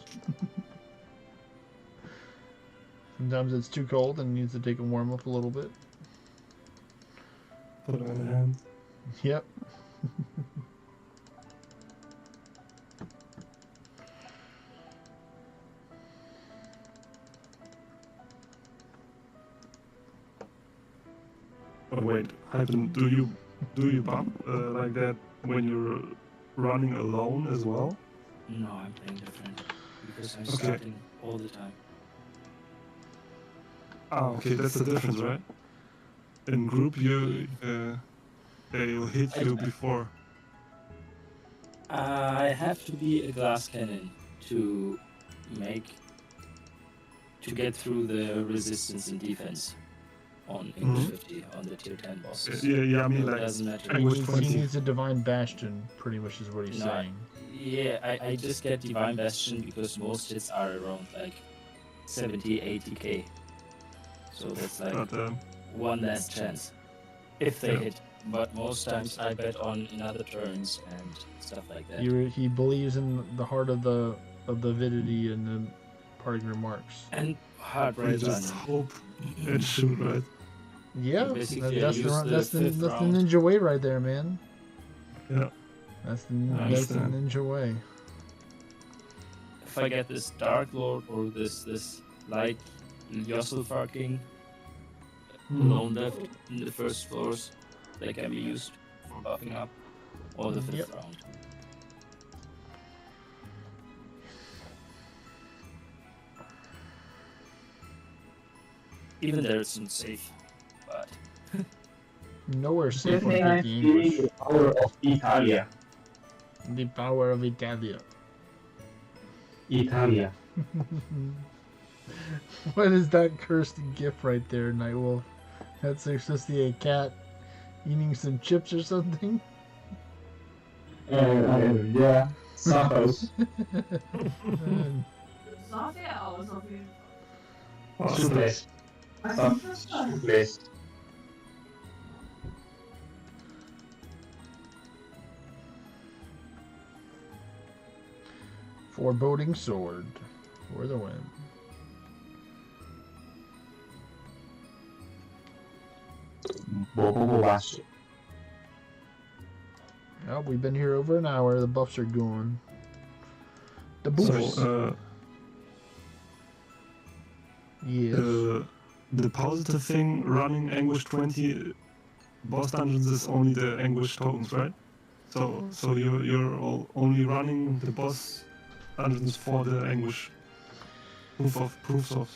Sometimes it's too cold and needs to take a warm up a little bit.
Put it in the hand.
Yep.
Oh wait, Hypen, do you bump like that when you're running alone as well?
No, I'm playing different. Because I'm
Okay.
starting all the time.
Ah, okay, that's the difference, right? In group, they'll hit you before.
I have to be a glass cannon to get through the resistance and defense on English 50 on the tier 10 bosses.
Yeah, I mean
So it
like
doesn't matter.
He needs a Divine Bastion, pretty much is what he's
No,
saying.
Yeah, I just get Divine Bastion because most hits are around like 70, 80k. So that's like one last chance. If they hit. But most times I bet on in other turns and stuff like that.
He believes in the heart of the avidity and the parting remarks.
And hard
You
right
just
on.
hope and shoot, right?
Yeah,
Basically,
that's
I use the
the
fifth round.
ninja way right there, man.
Yeah.
That's the
I understand.
ninja way.
If I get this Dark Lord or this light Yosselfar King alone left in the first floors, they can be used for buffing up or the fifth round. Even there it's not safe, but
Nowhere safe
Just
when
I
speaking
feel
English.
the power of Italia.
The power of Italia.
Italia.
What is that cursed gif right there, Nightwolf? That's supposed to be a cat eating some chips or something?
Yeah. Suppose. Suples. Suples.
Foreboding sword for the win.
Bobo Bobasso.
Oh, we've been here over an hour. The buffs are gone. The buffs.
So,
yes.
The positive thing running Anguish 20 boss dungeons is only the Anguish tokens, right? So you're all only running the boss dungeons for the Anguish proofs of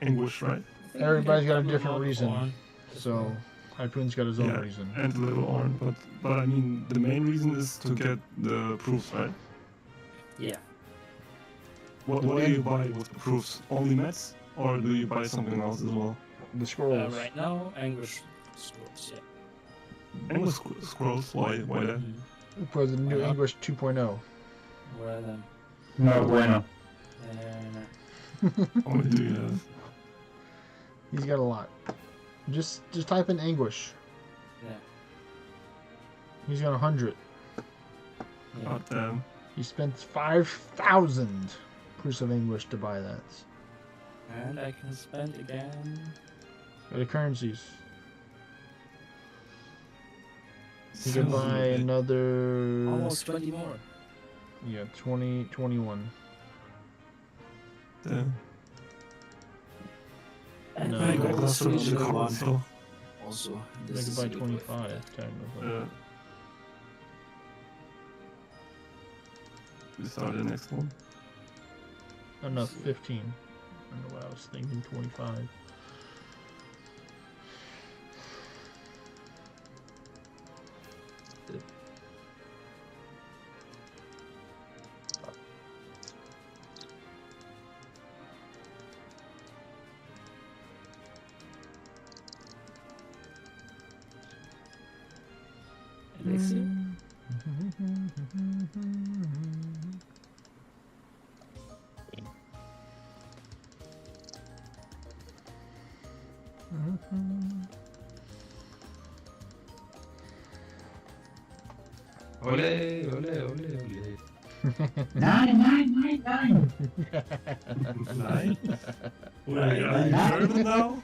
Anguish, right?
Everybody's got a different reason. So Harpoon's got his own reason.
And Little Orn, but I mean the main reason is to get the proofs, right?
Yeah.
What do you buy with the proofs? Only mets, or do you buy something else as well?
The scrolls.
Right now, Anguish scrolls, yeah.
Anguish scrolls? Why that?
Because the new English 2.0.
Where then?
No bueno.
How many do you have?
He's got a lot. Just type in anguish.
Yeah.
He's got 100.
God damn.
He spent 5,000 proofs of anguish to buy that.
And I can spend again.
Go to currencies. You can buy another...
Almost 20 more.
Yeah, 21.
Damn.
No,
I got less than
Switch
the
to
card,
one.
so.
Also,
they
this
could
is
buy
a good
25,
way.
technically.
We start the next one.
Oh no, 15. I don't know what I was thinking, 25.
Elixir?
Ole, ole, ole, ole.
9.
Nine? Wait, are you German now?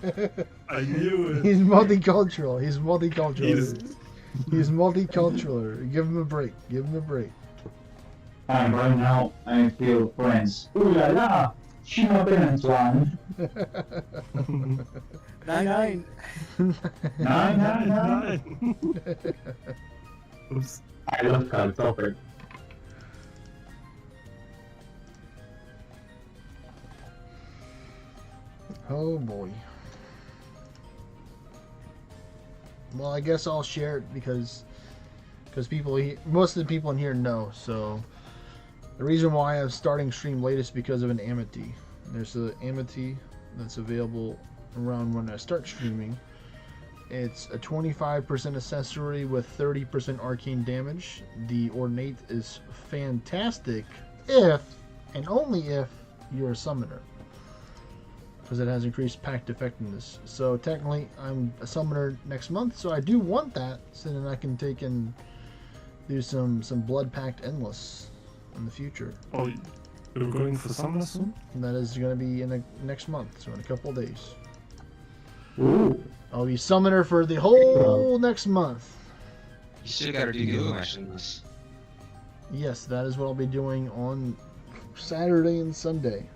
I knew it.
He's multicultural. He's multicultural. He's multicultural. Give him a break. Give him a break.
And right now I feel friends. Ooh la la! Shino Penantuan.
9.
9.
Oops.
I love Cartopper.
Oh boy. Well, I guess I'll share it because most of the people in here know. So the reason why I'm starting stream late is because of an amity. There's an amity that's available around when I start streaming. It's a 25% accessory with 30% arcane damage. The ornate is fantastic if and only if you're a summoner, because it has increased pact effectiveness. So technically I'm a summoner next month, so I do want that, so then I can take and do some blood pact endless in the future.
Oh, you're going for summer soon?
And that is going to be in the next month, so in a couple of days.
Ooh.
I'll be summoner for the whole next month.
You still gotta do Gilgamesh.
Yes, that is what I'll be doing on Saturday and Sunday.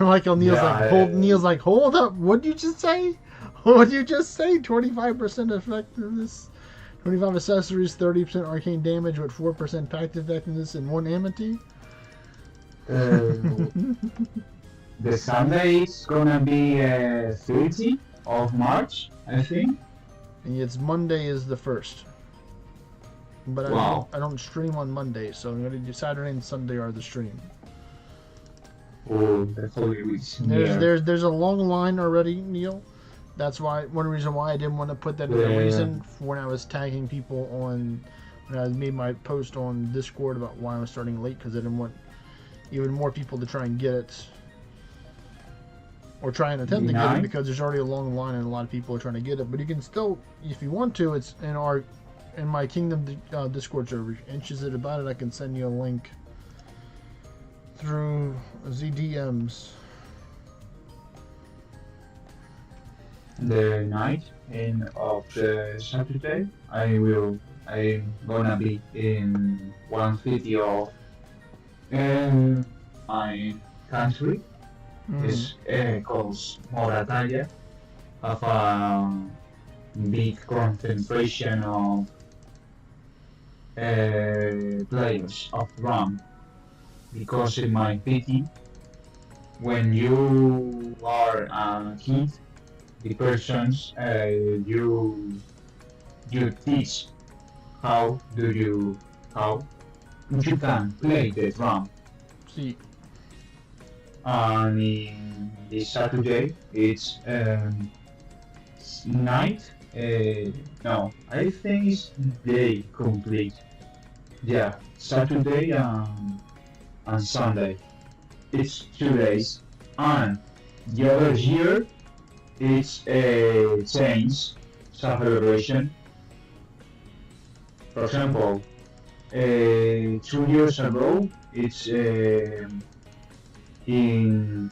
Like Neil's Neil's like, hold up, what'd you just say? What'd you just say? 25% effectiveness, 25 accessories, 30% arcane damage with 4% pact effectiveness and 1 amity.
The Sunday is gonna be 30 of March, I think.
And it's Monday is the 1st. But
Wow.
I don't stream on Monday, so I'm gonna do Saturday and Sunday are the stream.
Oh, that's only which
There's a long line already, Neil. That's why one reason why I didn't want to put that in the reason when I was tagging people on when I made my post on Discord about why I was starting late, because I didn't want even more people to try and get it or try and attempt to get it, because there's already a long line and a lot of people are trying to get it. But you can still, if you want to, it's in my Kingdom Discord server. Interested about it, I can send you a link through ZDMs.
the night of the Saturday, I'm gonna be in one city of my country. It's called Morataya. Have a big concentration of players of drum because in my city, when you are a kid, the persons you teach how do you how you can play the drum.
See,
And in this Saturday, it's night. No, I think it's day complete. Yeah, Saturday and Sunday. It's 2 days. And the other year, it's a change celebration. For example, 2 years ago, it's in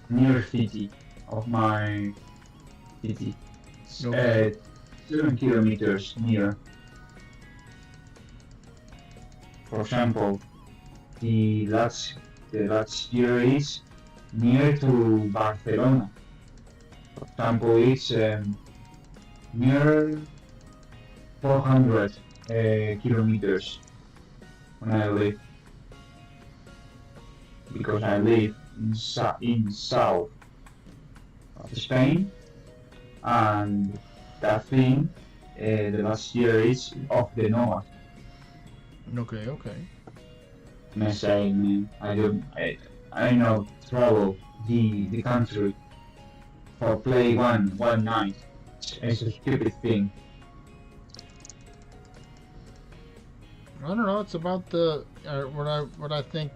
near city of my city.
Okay.
7 kilometers near. For example, the last year is near to Barcelona. For example, it's near 400 kilometers when I live because I live in south of Spain, and that thing the last year is of the north.
Okay, okay.
I'm saying, man, I know travel the country for play one night. It's a stupid thing.
I don't know. It's about the what I think.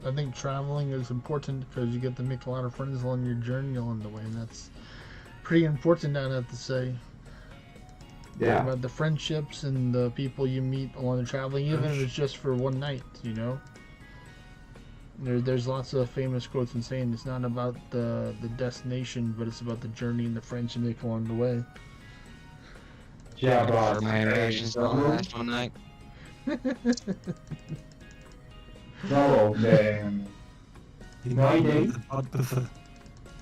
I think traveling is important because you get to make a lot of friends along your journey along the way, and that's pretty important. I'd have to say.
Yeah.
About the friendships and the people you meet along the traveling, even if it's just for one night. There's lots of famous quotes and saying it's not about the destination, but it's about the journey and the friends you make along the way.
Yeah, but
my interactions don't last one night.
travel the Friday,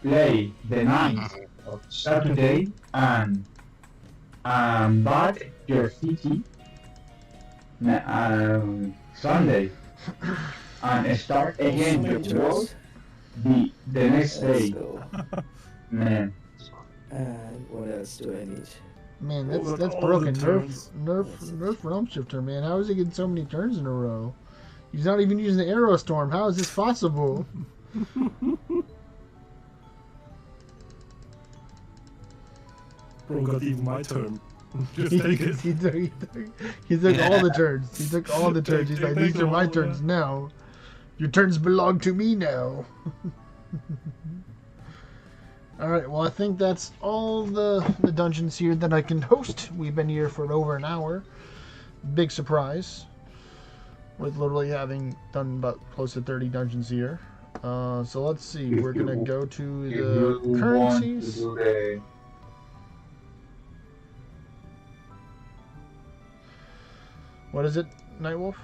play the night of Saturday, and back your city Sunday, and start again your work the next day. Man,
And what else do I need?
Man,
Hold
that's
on,
broken.
all the turns.
Nerf realm shifter, man. How is he getting so many turns in a row? He's not even using the arrow storm. How is this possible?
Bro got even my turn. Just take it.
He took all the turns. He took all the turns. He's like, these are my turns now. Your turns belong to me now. Alright, well, I think that's all the dungeons here that I can host. We've been here for over an hour. Big surprise. With literally having done about close to 30 dungeons here. So let's see. We're going to go to the currencies. What is it, Nightwolf?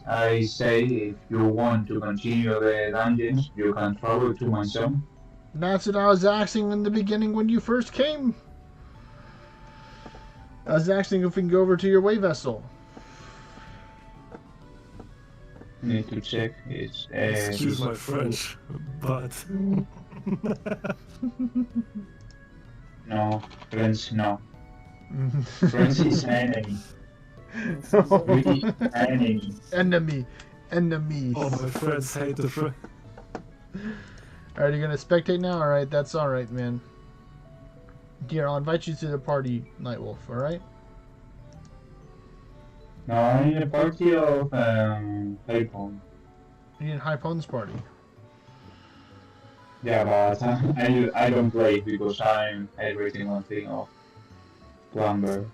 I say if you want to continue the dungeons, you can travel to my zone.
That's what I was asking in the beginning when you first came. I was asking if we can go over to your way vessel.
Need to check. It's
Excuse my French, but
no, French no. French is enemy. Really enemy.
Enemy.
oh, my friends hate the French.
Alright, you gonna spectate now? Alright, that's alright, man. Here, I'll invite you to the party, Nightwolf, alright?
No, I'm in a party of Payphone.
You need High Pwn's party.
Yeah, but I don't play because I'm everything one thing of Plumber.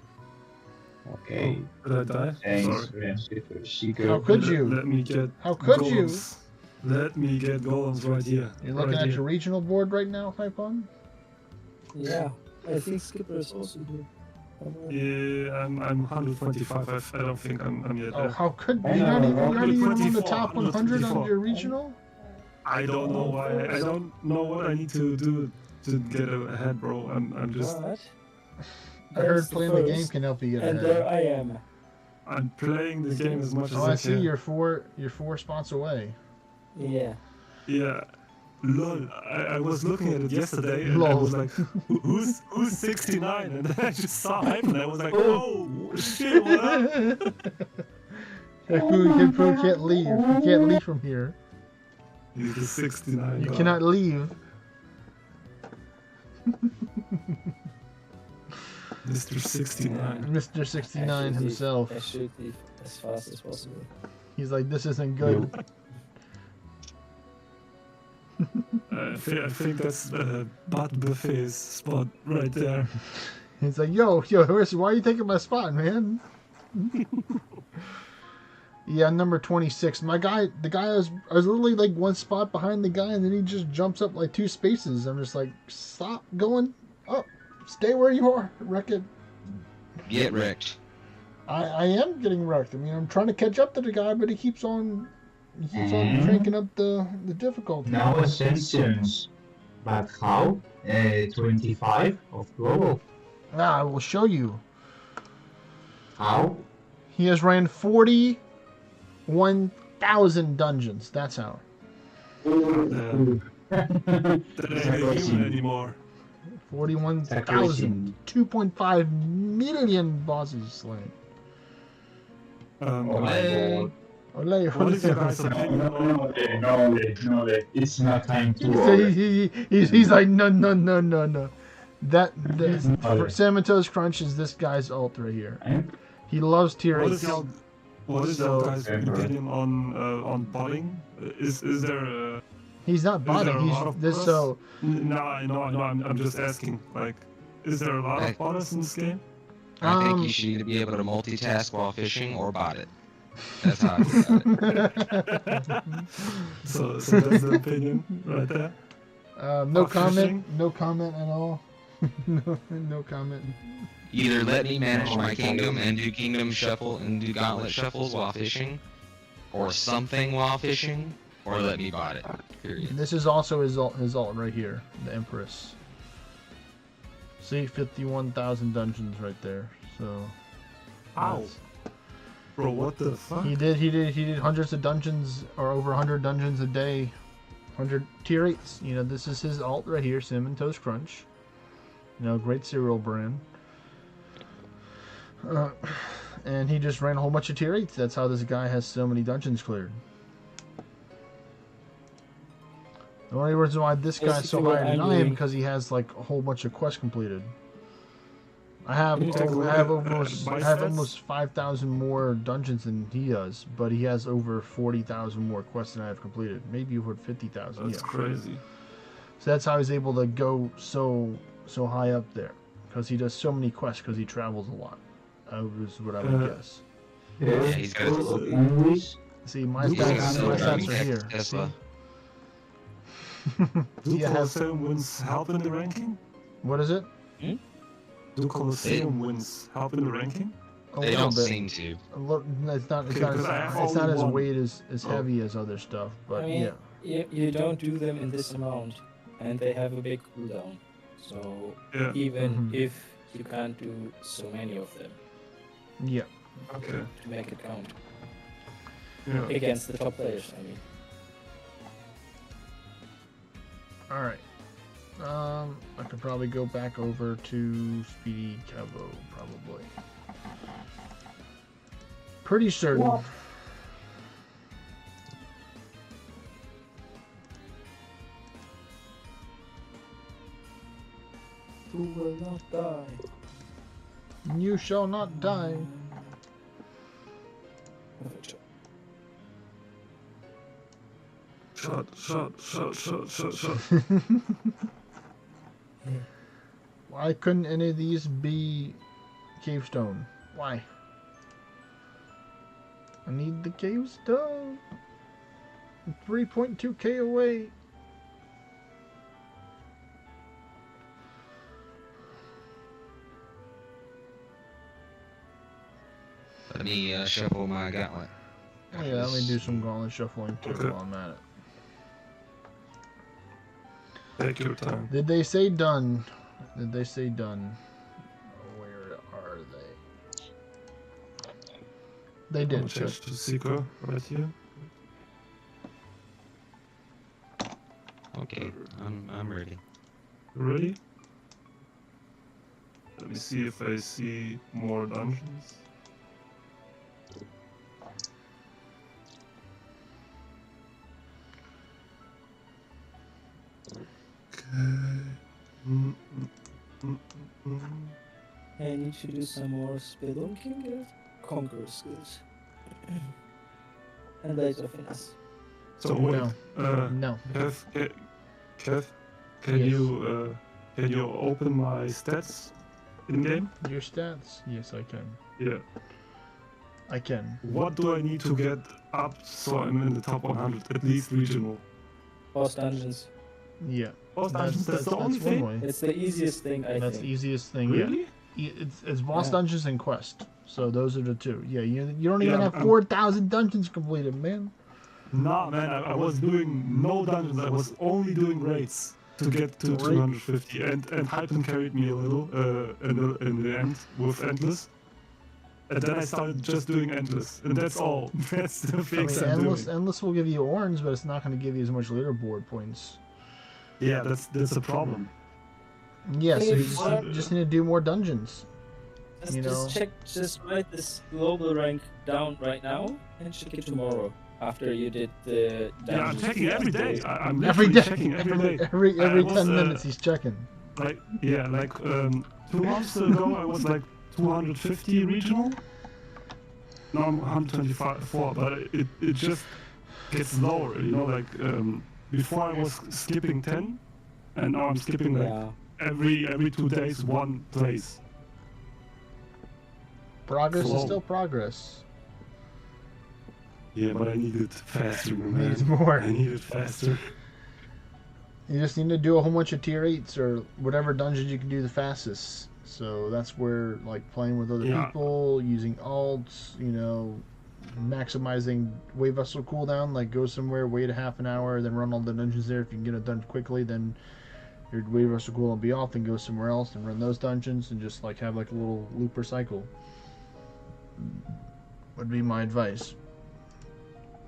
Okay.
Oh, did I die?
Thanks,
Sorry.
Seeker.
How could you?
Let me get
How could
goals. Let me get golems right here.
You're looking
right
at
here.
your regional board right now, Hypon?
Yeah, I think Skipper is also here.
Yeah, I'm 125. I don't think I'm yet
Oh,
there.
how could you're not even on the top 100 on
124.
your regional?
I don't know why. I don't know what I need to do to get ahead, bro. I'm just.
What?
I heard
There's the
playing the game
first,
can help you get
and
ahead.
there I am.
I'm playing the game as much as
Oh,
I
I see.
can.
You're four spots away.
Yeah.
Yeah. Lol. I was looking at it yesterday and I
Lol.
was like, who's 69? And then I just saw hype and I was like, oh shit, what up?
You can't leave. You can't leave from here.
He's the 69.
You
guy.
cannot leave.
Mr. 69.
Mr. 69 himself.
I should leave as fast as possible.
He's like, this isn't good.
I think that's Bud Buffet's spot right there.
He's like, yo, why are you taking my spot, man? Yeah, number 26. The guy I was literally like one spot behind the guy, and then he just jumps up like 2 spaces. I'm just like, stop going up. Stay where you are. Wreck it.
Get wrecked.
I am getting wrecked. I mean, I'm trying to catch up to the guy, but he keeps on cranking up the difficulty.
Now ascensions. But how? 25 of global.
I will show you.
How?
He has ran 41,000 dungeons. That's how.
That ain't human anymore.
41,000. 2.5 million bosses slain.
Oh my god.
Olay.
What is your guys' opinion?
No, it's not time to
He's like, no. That Samanto's Crunch is this guy's ult right here. He loves tier 8.
What is your guys' opinion on botting? Is there a...
He's not botting. He's this so.
No, I'm just asking. Like, is there a lot of botters in this game?
I think you should either be able to multitask while fishing or bot it. That's how I feel about it.
So that's the opinion right there.
No comment.
Fishing?
No comment at all. no comment.
Either let me manage my kingdom and do kingdom shuffle and do gauntlet shuffles while fishing, or something while fishing, or let me bot it. Period.
And this is also his ult right here, the Empress. See, 51,000 dungeons right there. So.
Ow. Bro, what the fuck?
He did hundreds of dungeons, or over 100 dungeons a day. 100 tier 8s. You know, this is his ult right here, Cinnamon Toast Crunch. You know, great cereal brand. And he just ran a whole bunch of tier 8s. That's how this guy has so many dungeons cleared. The only reason why this guy's so higher than I am because he has like a whole bunch of quests completed. I have almost 5,000 more dungeons than he does, but he has over 40,000 more quests than I have completed. Maybe over 50,000.
That's crazy.
So that's how he's able to go so high up there, because he does so many quests because he travels a lot. Is what I would guess.
Yeah, he's got
See, my stats are here.
Tesla.
Do Colosseum wins help in the ranking?
What is it?
Do Colosseum wins help in the ranking?
They don't seem to.
It's not as weight as heavy as other stuff, but
I mean, you don't do them in this amount, and they have a big cooldown. So even if you can't do so many of them,
okay,
to make it count
against
the top players, I mean.
All right. I could probably go back over to Speedy Cavo, probably. Pretty certain.
What?
You will not die.
You shall not die.
Shot.
Why couldn't any of these be Cavestone? Why? I need the Cavestone. 3.2k away.
Let me shuffle my gauntlet.
Oh, yeah, let me do some gauntlet shuffling too while I'm at it.
Take your time.
Did they say done? Did they say done? Where are they? They
I'm
did.
gonna change to Seeker right here.
Okay, I'm ready.
Ready? Let me see if I see more dungeons.
I need to do some more spelunking and conquer skills. And Blades of Finesse.
So wait,
no.
Kev, can you open my stats in game?
Your stats? Yes, I can.
Yeah.
I can.
What do I need to get up so I'm in the top 100, at least regional?
Boss dungeons.
Yeah.
Boss dungeons, that's the only
one
thing?
way.
It's the easiest thing, I
That's
think.
the easiest thing,
Really?
yeah. It's boss
Yeah.
dungeons and quest. So those are the two. Yeah, you don't even have 4,000 dungeons completed, man.
Nah, man, I was doing no dungeons. I was only doing raids to get to 250, and Hypen carried me a little in the end with Endless. And then I started just doing Endless, and that's all. That's the
I
fix
mean,
I'm doing.
endless will give you orange, but it's not going to give you as much leaderboard points.
Yeah, that's a problem.
Yeah, so you
Hey,
just need to do more dungeons.
Just write this global rank down right now and check it tomorrow after you did the dungeons.
Yeah, I'm checking every day. I'm
Every
literally
day.
checking every day.
Every
I was,
10 minutes he's checking.
Like 2 months ago I was like 250 regional. Now I'm 124, but it just gets lower, you know, like before I was skipping 10, and now I'm skipping like every 2 days 1 place.
Progress is
Slow.
still progress.
Yeah, but I need it faster, man.
Needs more.
I need it faster.
You just need to do a whole bunch of tier 8s or whatever dungeons you can do the fastest. So that's where, like, playing with other people, using alts, you know, maximizing wave vessel cooldown, like go somewhere, wait a half an hour, then run all the dungeons there. If you can get it done quickly, then your wave vessel cooldown will be off, and go somewhere else and run those dungeons, and just like have like a little looper cycle. Would be my advice.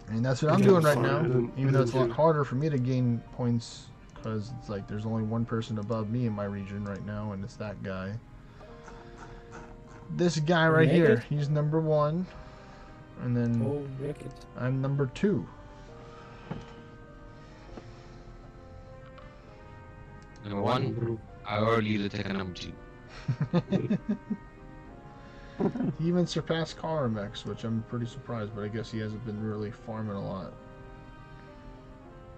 I mean, that's what I'm doing right now, even though it's a lot harder for me to gain points, because it's like there's only one person above me in my region right now, and it's that guy. This guy right here, he's number 1, and then I'm number 2.
Number 1, I already need to take a number 2.
He even surpassed Karamex, which I'm pretty surprised, but I guess he hasn't been really farming a lot.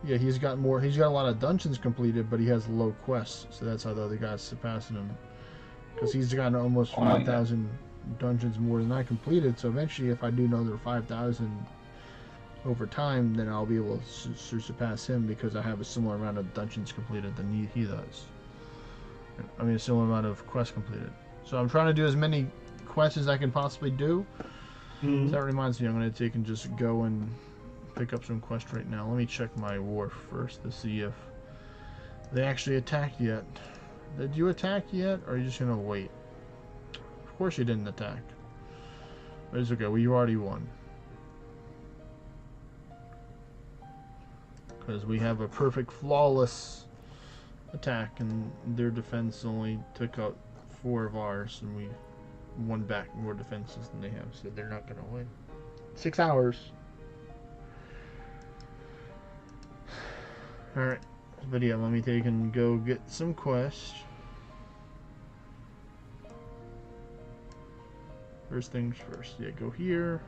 Yeah, he's got a lot of dungeons completed, but he has low quests, so that's how the other guy's surpassing him. Because he's got almost 5,000 dungeons more than I completed, so eventually if I do another 5,000 over time, then I'll be able to surpass him, because I have a similar amount of dungeons completed than he does. I mean, a similar amount of quests completed. So I'm trying to do as many quests as I can possibly do. So that reminds me, I'm going to take and just go and pick up some quests right now. Let me check my wharf first to see if they actually attacked yet. Did you attack yet, or are you just going to wait? Of course you didn't attack. But it's okay, well, you already won. Because we have a perfect, flawless attack, and their defense only took out 4 of ours, and we won back more defenses than they have, so they're not going to win. 6 hours. Alright, but yeah, let me take and go get some quests. First things first, yeah, go here.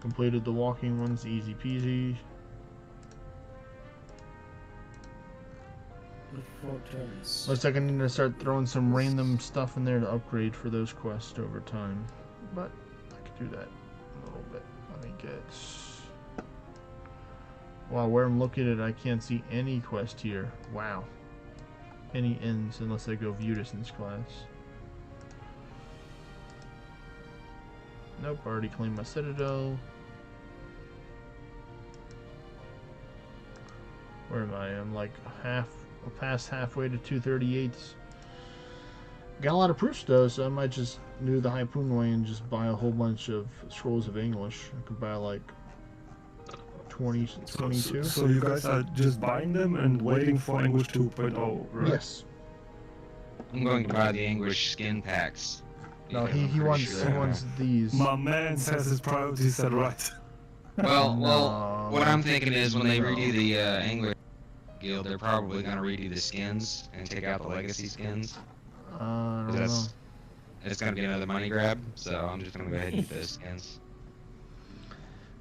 Completed the walking ones, easy peasy.
4 turns.
Looks like I need to start throwing some random stuff in there to upgrade for those quests over time. But I could do that a little bit. Let me get Wow, where I'm located, I can't see any quest here. Wow. Any ends unless I go view distance class. Nope, already claimed my citadel. Where am I? I'm like past halfway to 238s. Got a lot of proofs though, so I might just do the Harpoon way and just buy a whole bunch of scrolls of English. I could buy like 20, 22.
So you guys are just buying them and waiting for English 2.0, right?
Yes.
I'm going to buy the English skin packs.
No,
because I'm
he
pretty
wants
sure
he
they're
wants these.
My man says his priorities set right.
Well,
No,
what I'm thinking is when they
no.
redo the English guild, they're probably going to redo the skins and take out the legacy skins.
I don't know.
It's going to be another money grab, so I'm just going to go ahead and get those skins.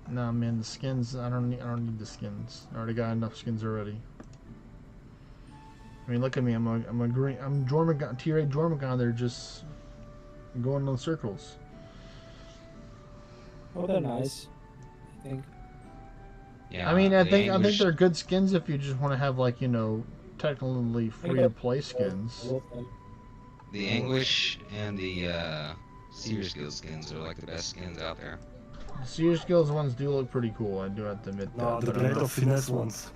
Nah, man, the skins. I don't need the skins. I already got enough skins already. I mean, look at me. I'm Jormungand, tier 8 Jormungand. They're just going in circles.
Oh, they're nice. I think.
Yeah.
I mean, I think
English,
they're good skins if you just want to have like technically free to play skins.
the English and the Sears Guild skins are like the best skins out there.
The Sears Guild ones do look pretty cool. I do have to admit
No,
that.
the
but
Blade of Finesse ones.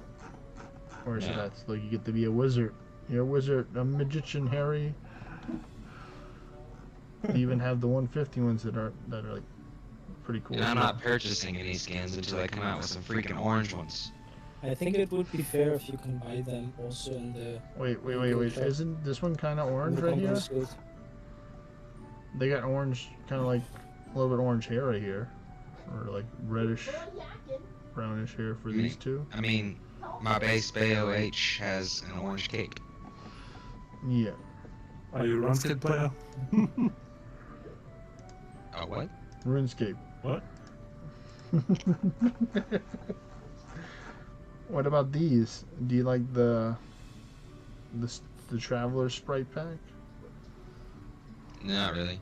Or so
Yeah.
that's like you get to be a wizard. You're a wizard, a magician, Harry. You even have the 150 ones that are like pretty cool.
And I'm not purchasing any skins until they come out with some freaking orange ones.
I think it would be fair if you can buy them also in the.
Wait. Isn't this one kind of orange right here? They got orange, kind of like a little bit orange hair right here, or like reddish, brownish hair for these two.
I mean, my base BOH has an orange cape.
Yeah.
Are you a RuneScape player?
What?
RuneScape.
What?
What about these? Do you like the Traveler Sprite pack?
Not really.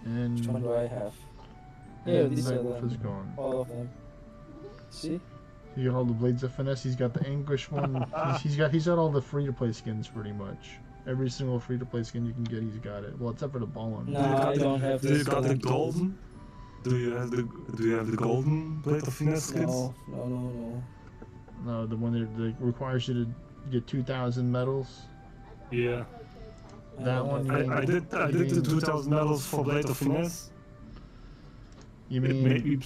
And
Which one do I have?
and
Yeah, these are
Nightwolf is
them.
gone.
All of them. See?
You got all the Blades of Finesse. He's got the English one. He's got all the free-to-play skins pretty much. Every single free-to-play skin you can get, he's got it. Well, except for the ballon.
No, I don't have
Do you
this.
got the golden? Do you have the golden Blade of Finesse skins?
No.
No, the one that requires you to get 2,000 medals.
Yeah.
That one.
I did the 2,000 medals for Blade of Finesse.
You
It
mean?
made me.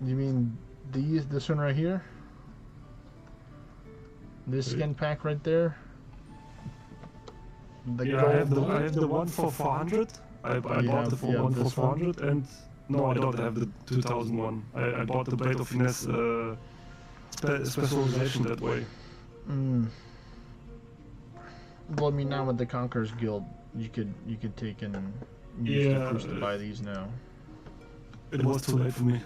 You mean this one right here? This skin pack right there?
Yeah, I have the one for 400. I bought the one for 400, and no, I don't have the 2000 one. I bought the Blade of Finesse specialization that way.
Well, I mean, now with the Conqueror's Guild, you could take and use the proofs to buy these now.
It was too late for me.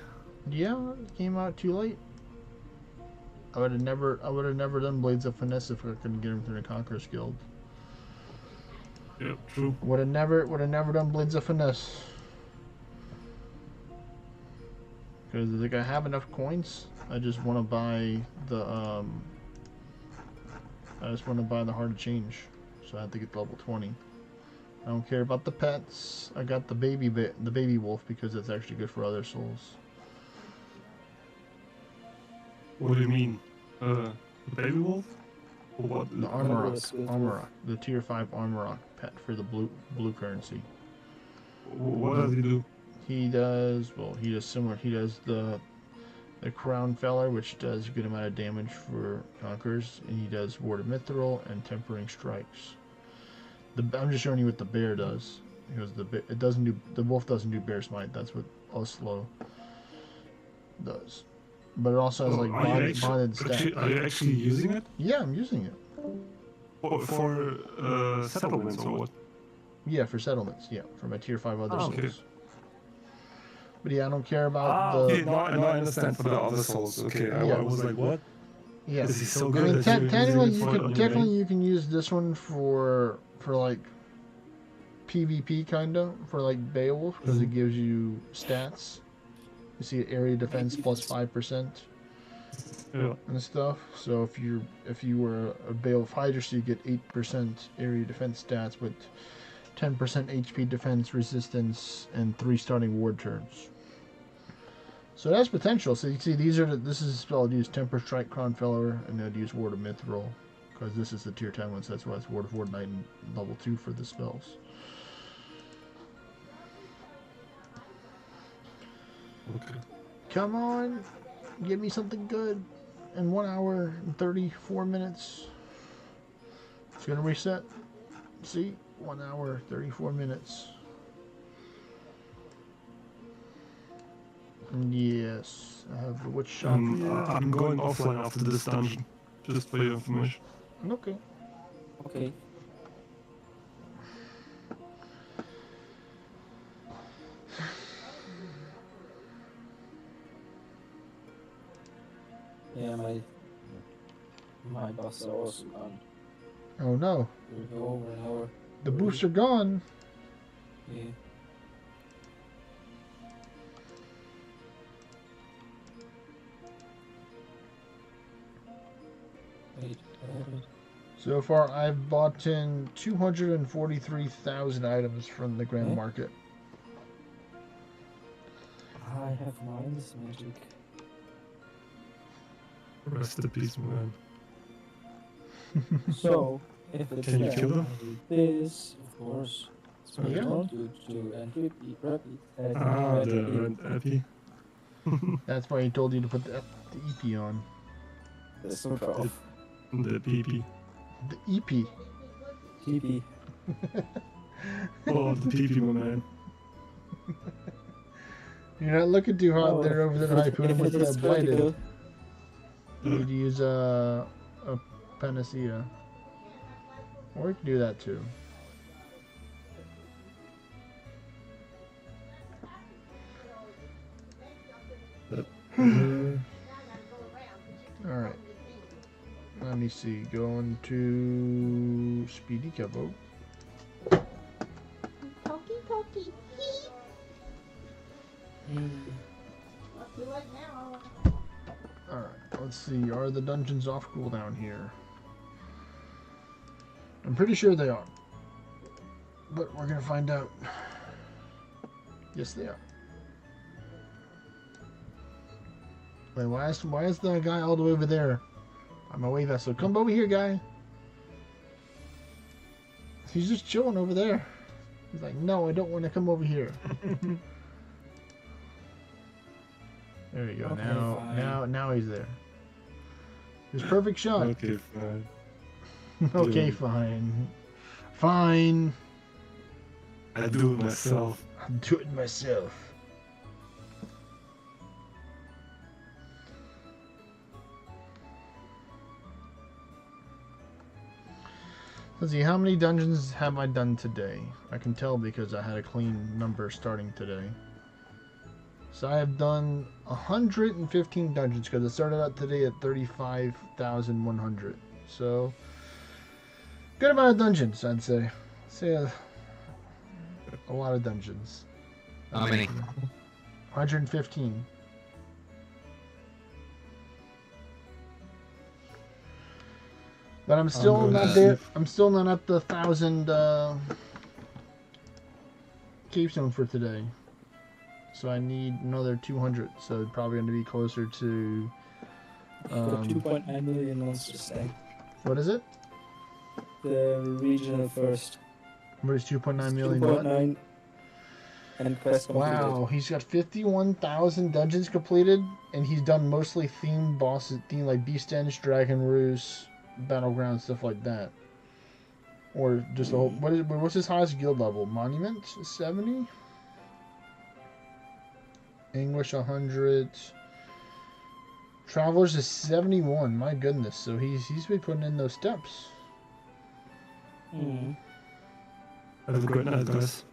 Yeah, it came out too late. I would have never done Blades of Finesse if I couldn't get them through the Conqueror's Guild.
Yeah, true.
Would have never done Blades of Finesse. Because like I have enough coins, I just want to buy the Heart of Change, so I have to get level 20. I don't care about the pets. I got the baby wolf because it's actually good for other souls.
What do you mean? The baby wolf? Or what?
The armor rock, the tier 5 armor rock pet for the blue currency.
What does he do?
He does similar. He does the crown feller, which does a good amount of damage for conquerors, and he does ward of mithril and tempering strikes. I'm just showing you what the bear does, because the wolf doesn't do bear smite. That's what Oslo does. But it also has like bonded stats.
Are you actually using it?
Yeah, I'm using it.
For settlements or what?
Yeah, for settlements. Yeah, for my tier 5 other souls.
Okay.
But yeah, I don't care about the.
Okay, no, I understand for the other souls. Okay, I was like, what?
Yeah,
this is so good.
I mean,
technically,
you can use this one for like PvP kinda for like Beowulf because it gives you stats. You see area defense plus 5%.
Yeah.
And stuff. So if you were a Bale of Hydra, so you get 8% area defense stats with 10% HP defense resistance and 3 starting ward turns. So that's potential. So you see, this is a spell I'd use Temper Strike, Cronfeller, and I'd use Ward of Mithril, because this is the tier 10 one, so that's why it's Ward of Ward Knight and level 2 for the spells.
Okay.
Come on, give me something good. In 1 hour and 34 minutes. It's gonna reset. See? 1 hour, 34 minutes. And yes, I have the witch shop here.
I'm going offline after this dungeon, just for your information.
Okay.
Okay. Yeah, my buffs are also gone.
Oh no.
We'll go over an hour.
The boosts are gone.
Yeah. Wait,
So far, I've bought in 243,000 items from the Grand Market.
I have minus magic.
Rest in peace, man.
So, if it's
Can you kill them?
this, of course. So
Yeah.
I want to do and repeat.
The happy.
That's why he told you to put the EP on.
That's so tough.
The PP.
The EP.
PP.
Oh, the PP, my man.
You're not looking too hot
Oh,
there over there,
if
Hypoon, with
it is
the blighted.
critical.
You need to use a panacea. Or you can do that too. Alright. Let me see. Going to Speedy Kevo.
Pokey, pokey.
Alright, let's see. Are the dungeons off cooldown here? I'm pretty sure they are. But we're gonna find out. Yes, they are. Wait, why is the guy all the way over there? On my way vessel. Come over here, guy. He's just chilling over there. He's like, no, I don't want to come over here. There you go.
Okay,
Now he's there. His perfect shot.
Okay, fine.
Okay,
Yeah.
fine. Fine.
I do it myself.
I'll do it myself. Let's see, how many dungeons have I done today? I can tell because I had a clean number starting today. So I have done 115 dungeons because it started out today at 35,100. So, good amount of dungeons, I'd say. Say a lot of dungeons.
How many?
115. But I'm still not there. I'm still not at the 1,000 Cavestone for today. So I need another 200. So probably going to be closer to.
2.9 million monster stack.
What is it?
The regional first.
What is 2.9 million? What?
2.9 and quest completed.
Wow, he's got 51,000 dungeons completed, and he's done mostly themed bosses, themed like Beastenge, Dragon Roost, Battleground, stuff like that. Or just a whole. What's his highest guild level? Monument 70. English 100. Travelers is 71. My goodness, so he's been putting in those steps.
Have a great night, guys.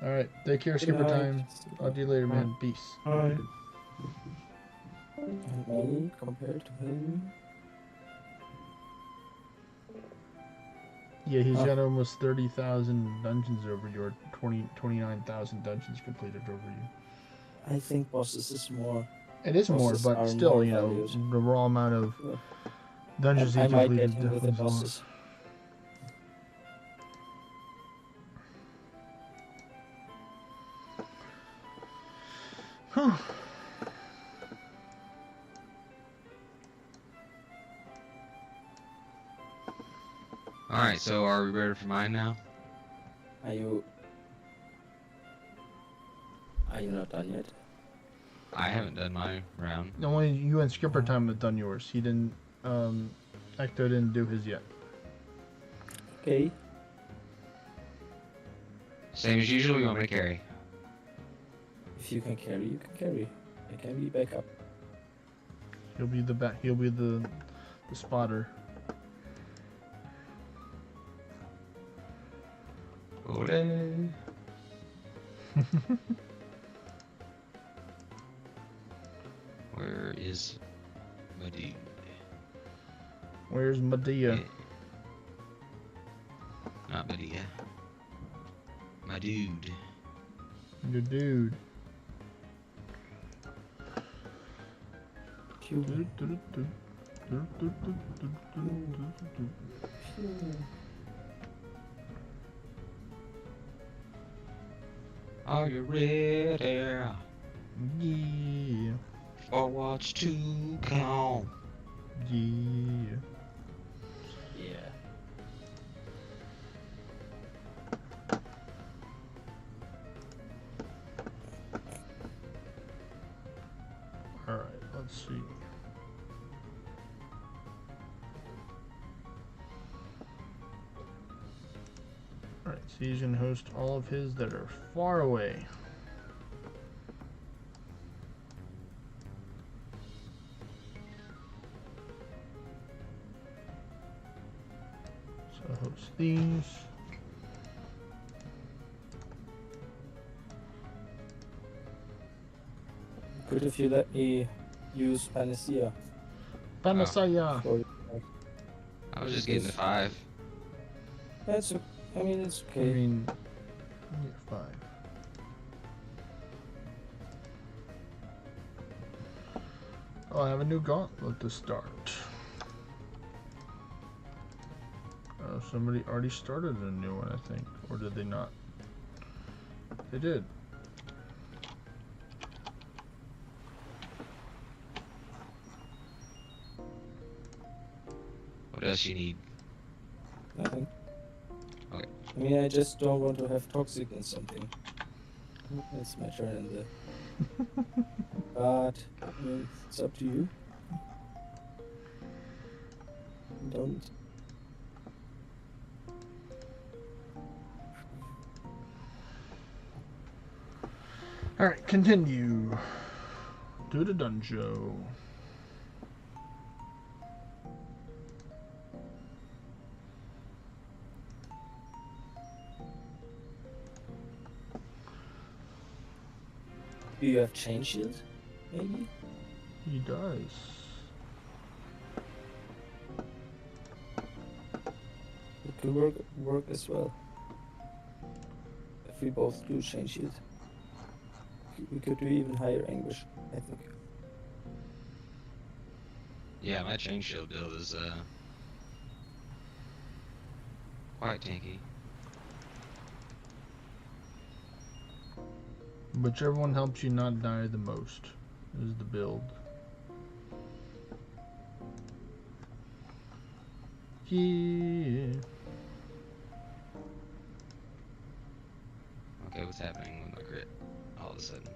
All right, take care, skipper time. I'll do you later, man. Peace.
Bye.
And me compared to him.
Yeah, he's got almost 30,000 dungeons over you, or 29,000 dungeons completed over you.
I think bosses is more.
It is more,
Bosses
but
are
still,
more
you know,
valued.
the raw amount of dungeons
I
you
might
completed
get him with the
definitely is a lot.
bosses.
Huh.
Alright, so are we ready for mine now?
Are you not done yet?
I haven't done my round.
Only you and Skipper Time have done yours. He didn't, Ecto didn't do his yet.
Okay.
Same as usual, you want me to carry?
If you can carry, you can carry. I can be backup.
He'll be he'll be the spotter.
Ole. Where is my dude?
Where's Medea?
Not Medea. My dude.
Your dude.
Are you ready?
Yeah.
For what's to come?
Yeah.
Yeah.
Alright, let's see. Alright, so he's gonna host all of his that are far away. So host these.
Good if you let me use Panacea.
Panacea.
I was just getting the 5.
That's. I mean, it's
I
okay.
mean, yeah, 5. Oh, I have a new gauntlet to start. Oh, somebody already started a new one, I think. Or did they not? They did.
What else you need?
Nothing.
Okay.
I mean, I just don't want to have toxic in something. It's my turn in the. But I mean, it's up to you. Don't.
Alright, continue. Do the dungeon.
Do you have chain shield? Maybe?
He does.
It could work as well. If we both do chain shield. We could do even higher anguish, I think.
Yeah, my chain shield build is quite tanky.
Whichever one helps you not die the most is the build. Yeah.
Okay, what's happening with my crit all of a sudden?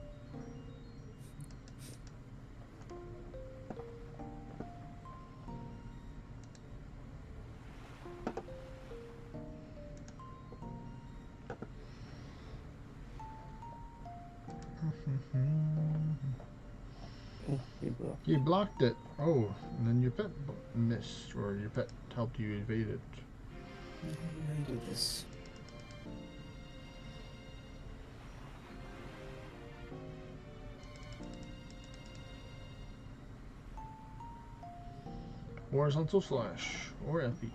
You blocked it. Oh, and then your pet missed, or your pet helped you evade it.
I do this.
Horizontal slash, or FE.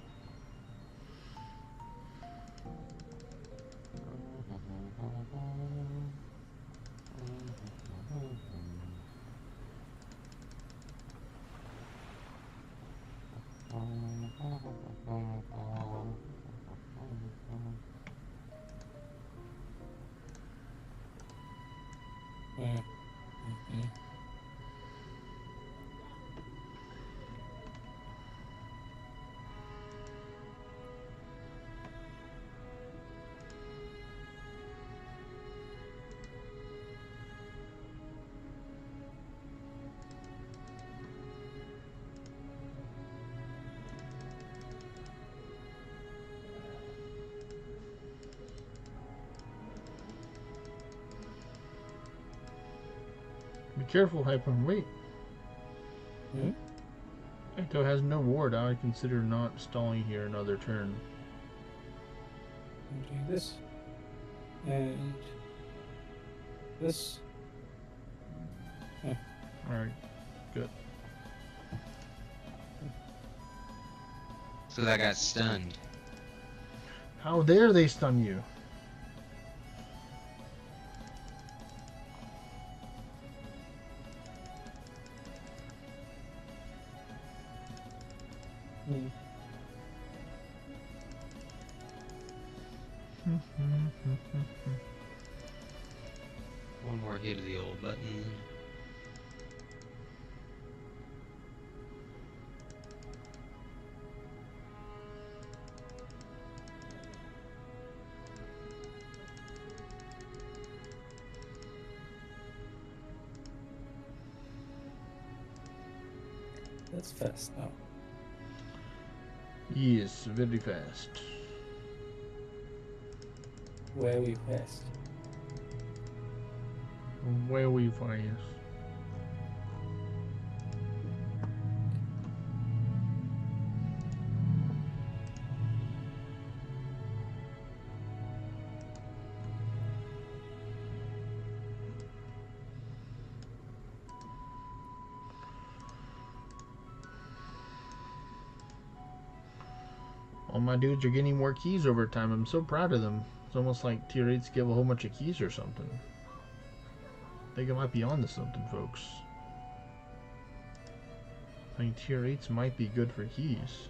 Be careful, Hyphen. Wait.
Hmm?
Ecto has no ward. I would consider not stalling here another turn.
I'm doing this. And this.
Alright, good.
So that got stunned.
How dare they stun you?
One more hit of the old button.
That's fast now.
Yes, very fast.
Very fast.
Very fast. All my dudes are getting more keys over time. I'm so proud of them. It's almost like tier 8s give a whole bunch of keys or something. I think it might be onto something, folks. I think tier 8s might be good for keys.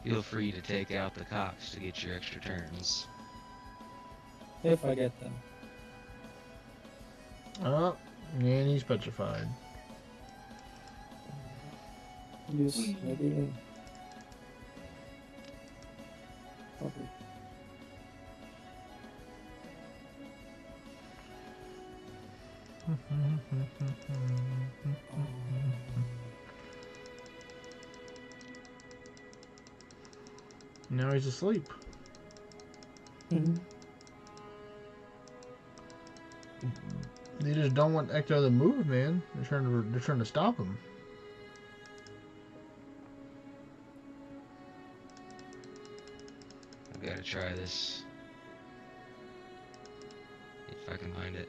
Feel free to take out the cocks to get your extra turns.
If I get them.
Oh, and he's petrified.
Use maybe. Okay.
Now he's asleep. They just don't want Ecto to move, man. They're trying to stop him.
I've got to try this. If I can find it.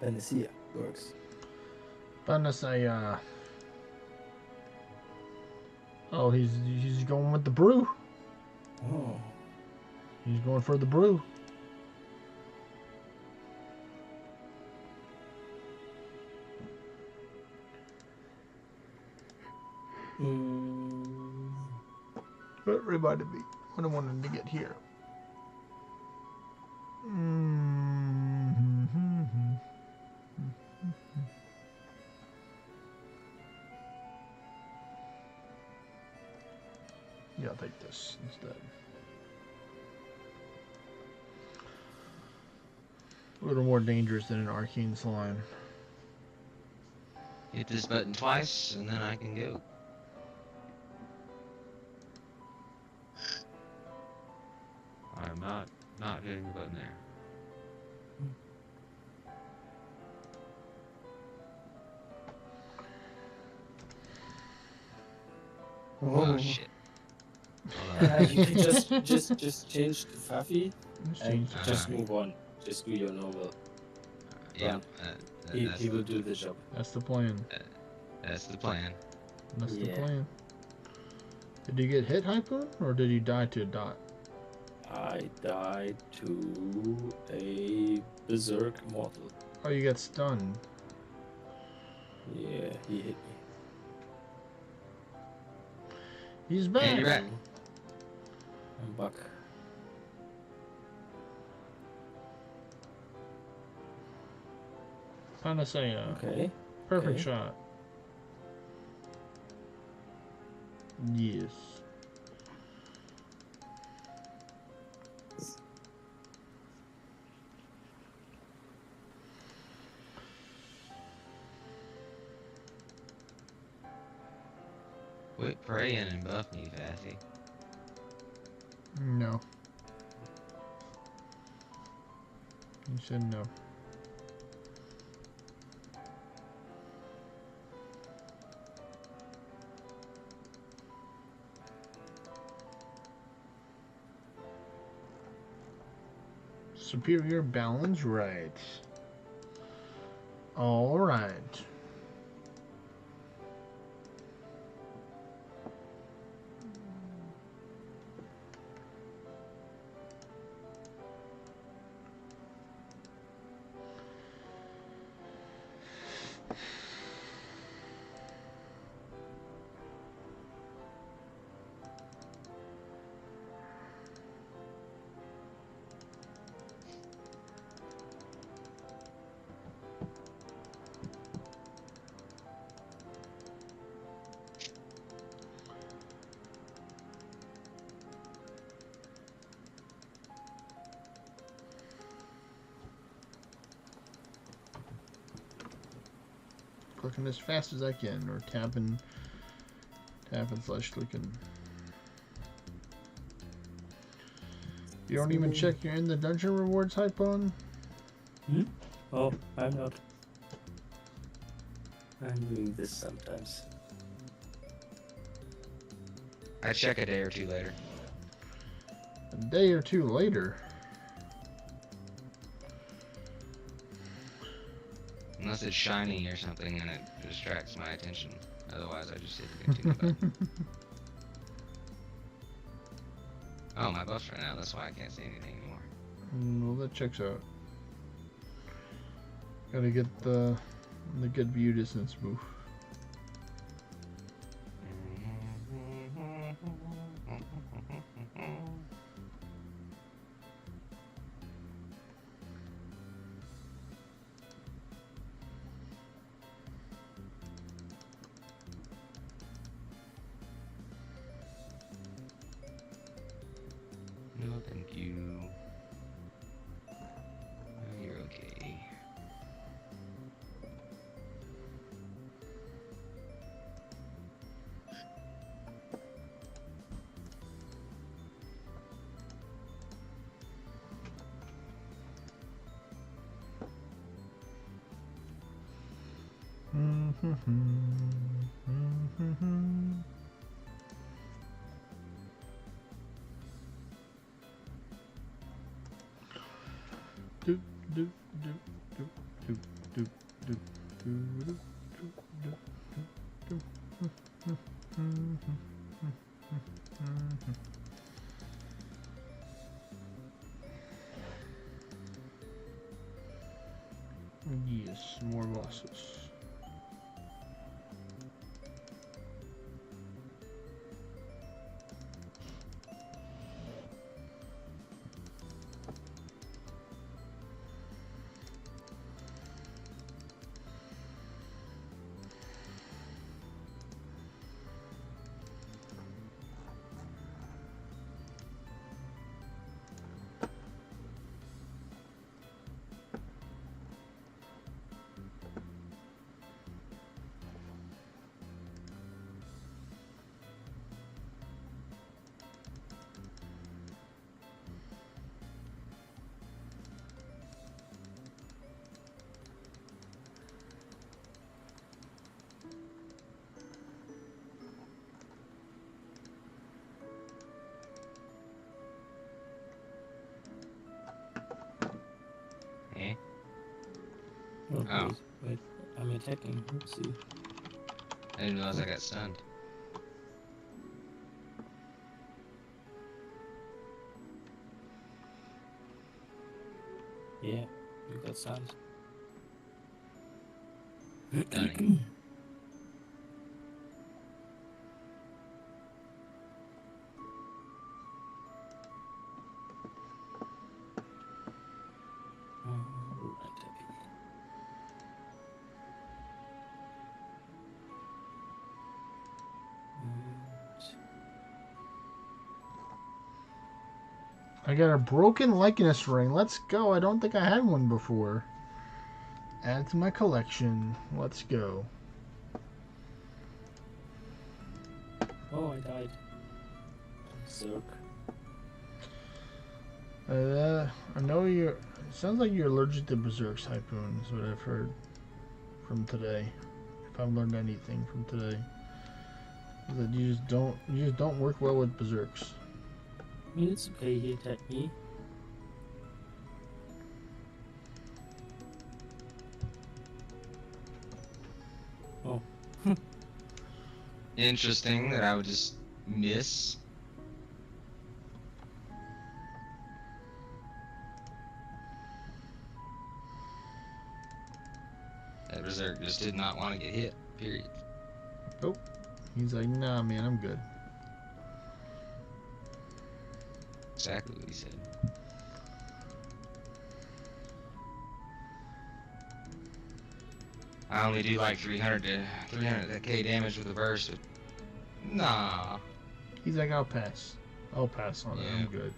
Panacea works.
Panacea. Oh, he's going with the brew.
Oh.
He's going for the brew. Everybody be. What I wanted to get here. Yeah, I'll take this instead. A little more dangerous than an arcane slime.
Hit this button twice, and then I can go. I'm not hitting the button there. Oh shit.
You can just change to Faffy and
Change
just move on. Just do your normal.
Yeah,
He will do the job.
That's the plan.
That's the plan.
That's the
Yeah.
plan. Did you get hit, Hypoon, or did you die to a dot?
I died to a berserk mortal.
Oh, you got stunned.
Yeah, he hit me.
He's back.
And you're back.
I'm back.
Panacea.
Okay.
Perfect
Okay.
shot. Yes.
Quit praying and buff me, Faffy.
No. You said no. Superior balance, right. All right. Clicking as fast as I can, or tapping slash clicking. You don't even check you're in the dungeon rewards, Hypon?
Hmm? Oh, I'm not. I'm doing this sometimes.
I check a day or two later.
A day or two later.
Unless it's shiny or something and it distracts my attention. Otherwise, I just hit the continue button. Oh, my buff's right now. That's why I can't see anything anymore.
Well, that checks out. Gotta get the good view distance move.
No, thank you. You're okay.
Do do do do do do do do do Yes, more bosses.
Oh.
Wait, I'm attacking. Oopsie.
I didn't realize I got stunned.
Yeah, you got stunned.
Stunning.
I got a broken likeness ring. Let's go. I don't think I had one before. Add to my collection. Let's go.
Oh, I died. Zerk.
I know you're. It sounds like you're allergic to Berserk's Typhoon, is what I've heard from today. If I've learned anything from today, is that you just don't work well with Berserks.
I mean, it's okay. He attacked me. Oh.
Interesting that I would just miss. That Berserk just did not want to get hit, period.
Nope. He's like, nah, man, I'm good.
Exactly what he said. I only do like 300k damage with the burst, but nah.
He's like, I'll pass. I'll pass on it. I'm good.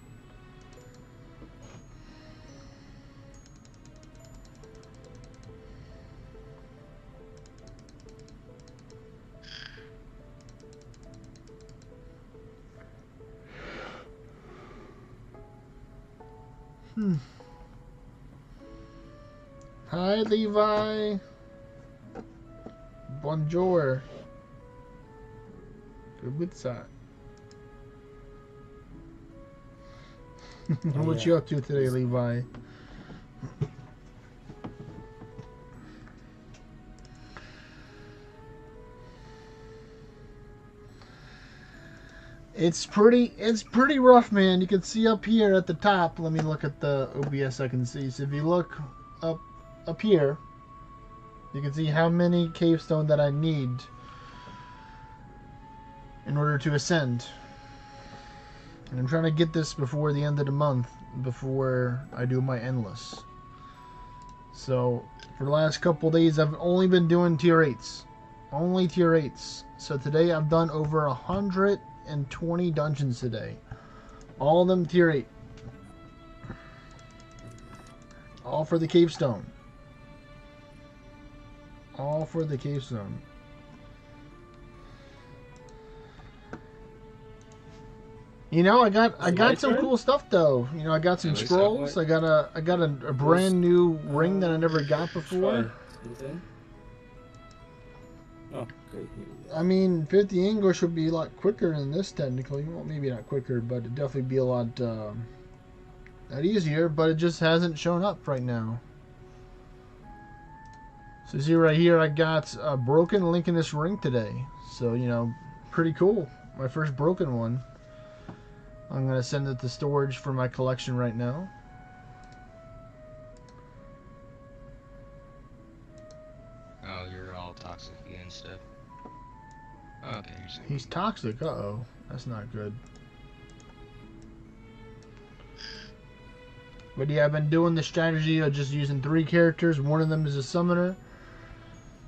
Hi, Levi. Bonjour. Good. What you up to today, Levi? It's pretty rough, man. You can see up here at the top. Let me look at the OBS I can see. So if you look up here, you can see how many Cavestone that I need in order to ascend. And I'm trying to get this before the end of the month, before I do my endless. So for the last couple days, I've only been doing tier 8s. Only tier 8s. So today I've done over 120 dungeons today. All of them tier 8. All for the Cavestone. All for the Cavestone. You know, I got some cool stuff though. You know, I got some scrolls. I got a brand new ring that I never got before.
Oh, okay.
I mean, 50 English would be a lot quicker than this technically. Well, maybe not quicker, but it'd definitely be a lot easier. But it just hasn't shown up right now. So see right here, I got a broken link in this ring today. So, you know, pretty cool. My first broken one. I'm going to send it to storage for my collection right now.
Oh, you're all toxic and stuff. Okay.
He's toxic. Uh-oh. That's not good. But yeah, I've been doing the strategy of just using 3 characters. One of them is a summoner.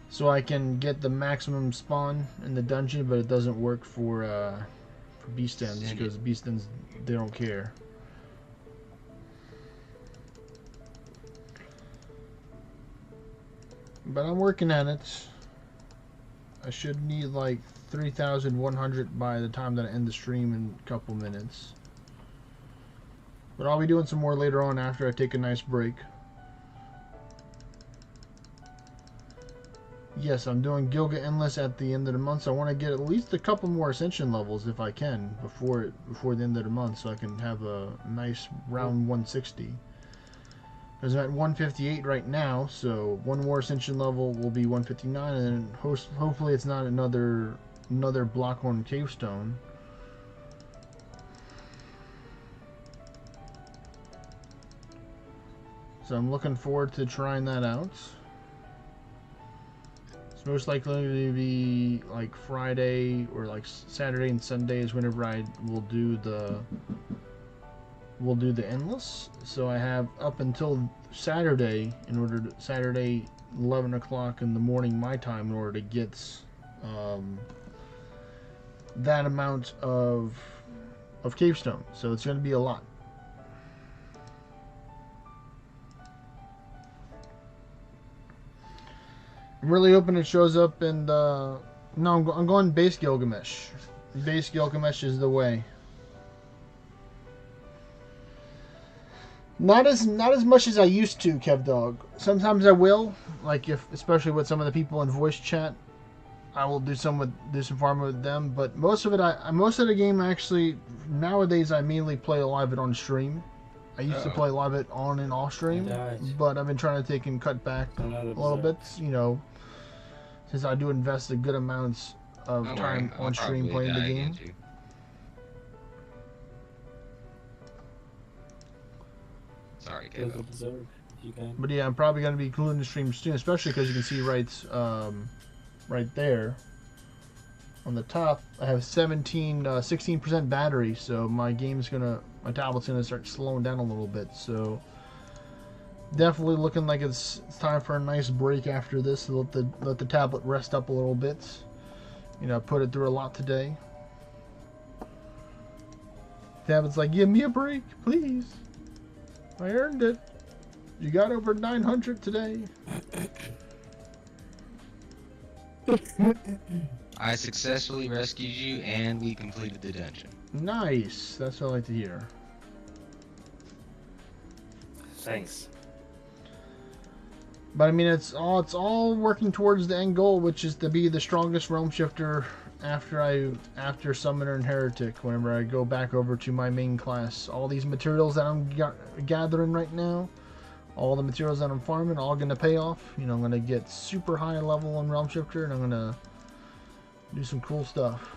So I can get the maximum spawn in the dungeon, but it doesn't work for beast ends because beast ends, they don't care. But I'm working on it. I should need like 3,100 by the time that I end the stream in a couple minutes. But I'll be doing some more later on after I take a nice break. Yes, I'm doing Gilga Endless at the end of the month, so I want to get at least a couple more Ascension levels if I can before the end of the month, so I can have a nice round 160. Because I'm at 158 right now, so one more ascension level will be 159, and then hopefully it's not another Blockhorn Cavestone. So I'm looking forward to trying that out. It's most likely to be like Friday or like Saturday and Sundays whenever I will do the endless. So I have up until Saturday Saturday 11 o'clock in the morning my time in order to get that amount of Cavestone. So it's going to be a lot. I'm really hoping it shows up and no, I'm going base Gilgamesh. Base Gilgamesh is the way. Not as much as I used to, KevDog. Sometimes I will, like especially with some of the people in voice chat, I will do some farming with them. But most of the game actually nowadays I mainly play a lot of it on stream. I used to play a lot of it on and off stream, but I've been trying to take and cut back a little bit. You know, since I do invest a good amounts of time on stream playing the game.
Sorry, Kevin.
But yeah, I'm probably going to be including the stream soon, especially because you can see right there on the top, I have 16% battery, so my tablet's gonna start slowing down a little bit. So definitely looking like it's time for a nice break after this. Let the tablet rest up a little bit. You know, put it through a lot today. Tablet's like, give me a break, please. I earned it. You got over 900 today.
I successfully rescued you, and we completed the dungeon.
Nice. That's what I like to hear.
Thanks.
But I mean, it's all working towards the end goal, which is to be the strongest realm shifter after Summoner and Heretic. Whenever I go back over to my main class, all these materials that I'm gathering right now, all the materials that I'm farming, all gonna pay off. You know, I'm gonna get super high level on realm shifter, and I'm gonna do some cool stuff.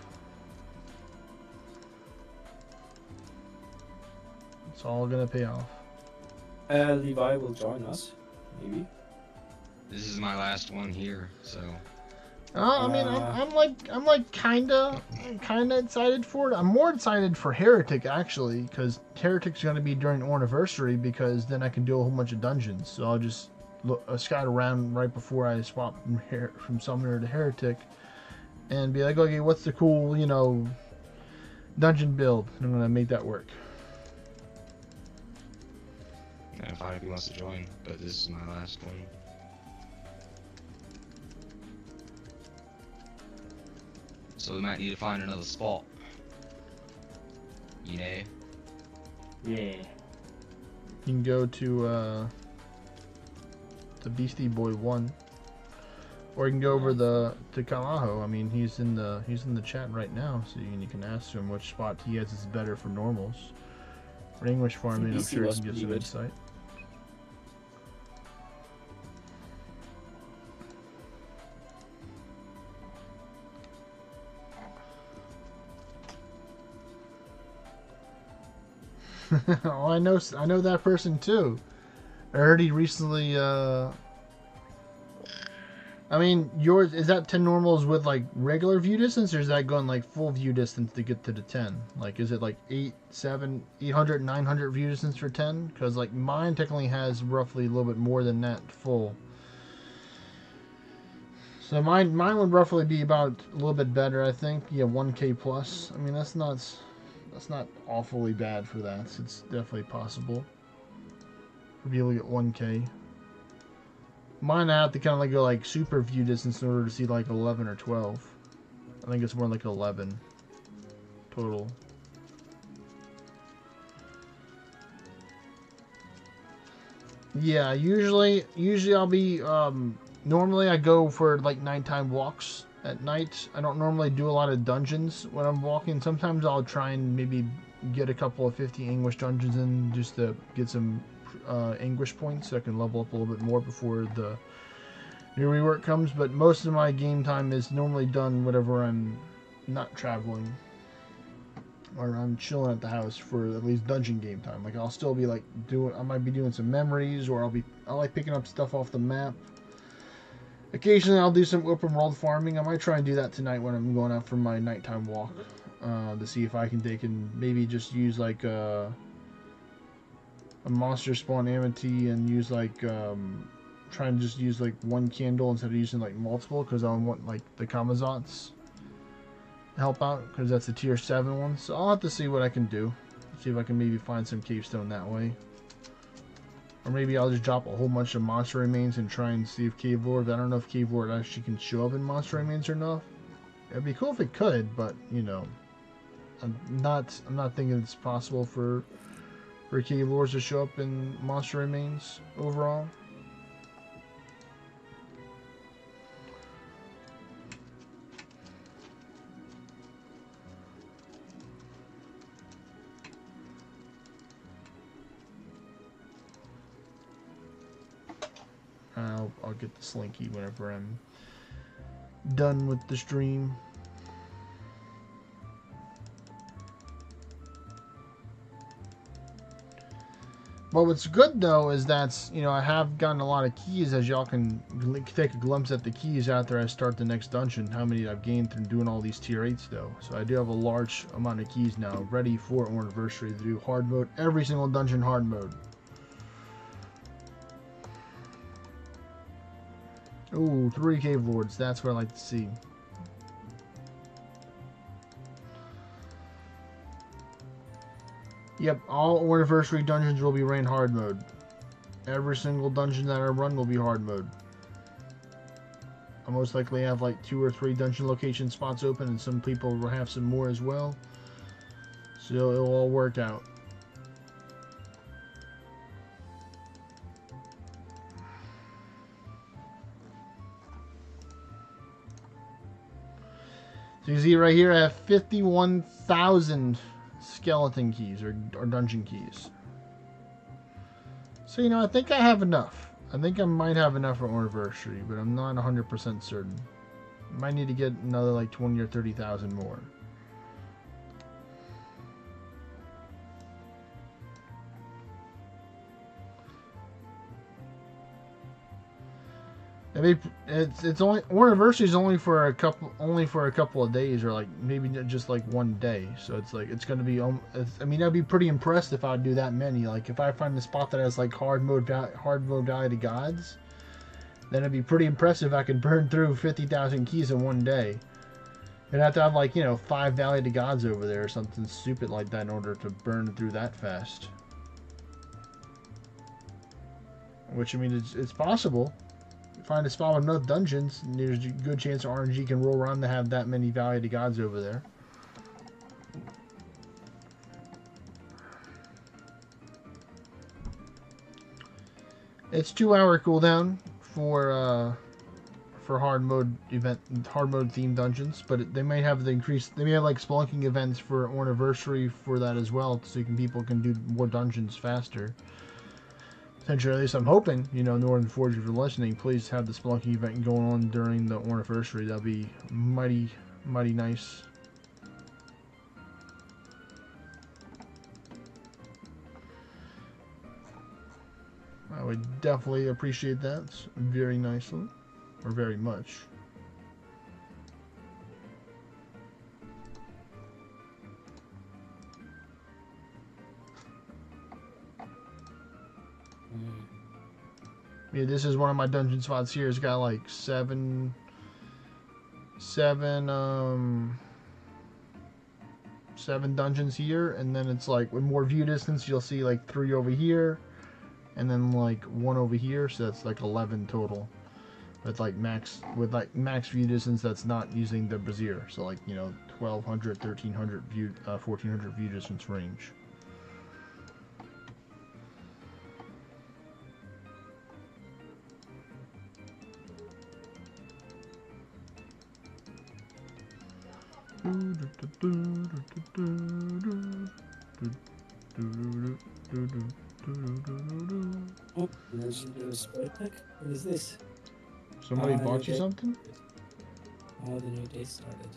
It's all gonna pay off.
Levi will join us, maybe.
This is my last one here, so.
I mean, I'm like kinda excited for it. I'm more excited for Heretic actually, because Heretic's gonna be during Orniversary, because then I can do a whole bunch of dungeons. So I'll just scout around right before I swap from Summoner to Heretic, and be like, okay, what's the cool, you know, dungeon build? And I'm gonna make that work.
Yeah, fine if he wants to join, but this is my last one. So we might need to find another spot. You know?
Yeah.
You can go to the Beastie Boy 1. Or you can go over to Kalaho. I mean, he's in the chat right now, so you can ask him which spot he has is better for normals. For English farming, I'm sure he can give some insight. Oh, I know that person too. I heard he recently. I mean, yours is that 10 normals with like regular view distance, or is that going like full view distance to get to the 10? Like, is it like 800, 900 view distance for 10? Because like mine technically has roughly a little bit more than that full. So mine would roughly be about a little bit better, I think. Yeah, 1K plus. I mean, that's not awfully bad for that. It's definitely possible for people to get 1K. Mine, I have to kind of like go like super view distance in order to see like 11 or 12. I think it's more like 11 total. Yeah, usually I'll be normally I go for like nighttime walks at night. I don't normally do a lot of dungeons when I'm walking. Sometimes I'll try and maybe get a couple of 50 English dungeons in just to get some anguish points so I can level up a little bit more before the new rework comes. But most of my game time is normally done whenever I'm not traveling or I'm chilling at the house for at least dungeon game time. Like I'll still be like I might be doing some memories, or I like picking up stuff off the map. Occasionally I'll do some open world farming. I might try and do that tonight when I'm going out for my nighttime walk, to see if they can maybe just use like a monster spawn amity and use like try and just use like one candle instead of using like multiple, because I want like the Kamazats to help out, because that's a tier 7 one. So I'll have to see what I can do. See if I can maybe find some Cavestone that way. Or maybe I'll just drop a whole bunch of monster remains and try and see if Cave Lord. I don't know if Cave Lord actually can show up in monster remains or not. It'd be cool if it could, but you know, I'm not thinking it's possible for Cave Lords to show up in monster remains overall. I'll get the Slinky whenever I'm done with the stream. But what's good though is that, you know, I have gotten a lot of keys, as y'all can take a glimpse at the keys after I start the next dungeon, how many I've gained through doing all these tier 8s though. So I do have a large amount of keys now ready for Orniversary to do hard mode, every single dungeon hard mode. Ooh, 3 Cave Lords, that's what I like to see. Yep, all Orniversary dungeons will be ran hard mode. Every single dungeon that I run will be hard mode. I'll most likely have like 2 or 3 dungeon location spots open, and some people will have some more as well. So it'll all work out. So you see right here, I have 51,000 skeleton keys or dungeon keys. So, you know, I think I have enough. I think I might have enough for Orniversary, but I'm not 100% certain. Might need to get another like 20 or 30,000 more. I mean, it's only Orniversary is only for a couple of days, or like maybe just like one day. So it's like it's gonna be. I mean, I'd be pretty impressed if I'd do that many. Like if I find a spot that has like hard mode Valley to Gods, then it'd be pretty impressive if I could burn through 50,000 keys in one day. I'd have to have like, you know, 5 Valley to Gods over there or something stupid like that in order to burn through that fast. Which, I mean, it's possible. Find a spot with enough dungeons, and there's a good chance RNG can roll around to have that many Valley to Gods over there. It's 2-hour cooldown for hard mode themed dungeons, but they may have the increased. They may have like spelunking events for Orniversary for that as well, so people can do more dungeons faster. Potentially, at least I'm hoping, you know, Northern Forge, if you're listening, please have the Spelunky event going on during the Orniversary. That'd be mighty, mighty nice. I would definitely appreciate that very nicely, or very much. Yeah, this is one of my dungeon spots here. It's got like seven dungeons here, and then it's like with more view distance, you'll see like 3 over here, and then like 1 over here. So that's like 11 total. With like max view distance, that's not using the brazier. So like, you know, 1200, 1300 view, 1400 view distance range.
pack? What is this?
Somebody
Ah,
bought you
okay.
something?
Oh, the new day started.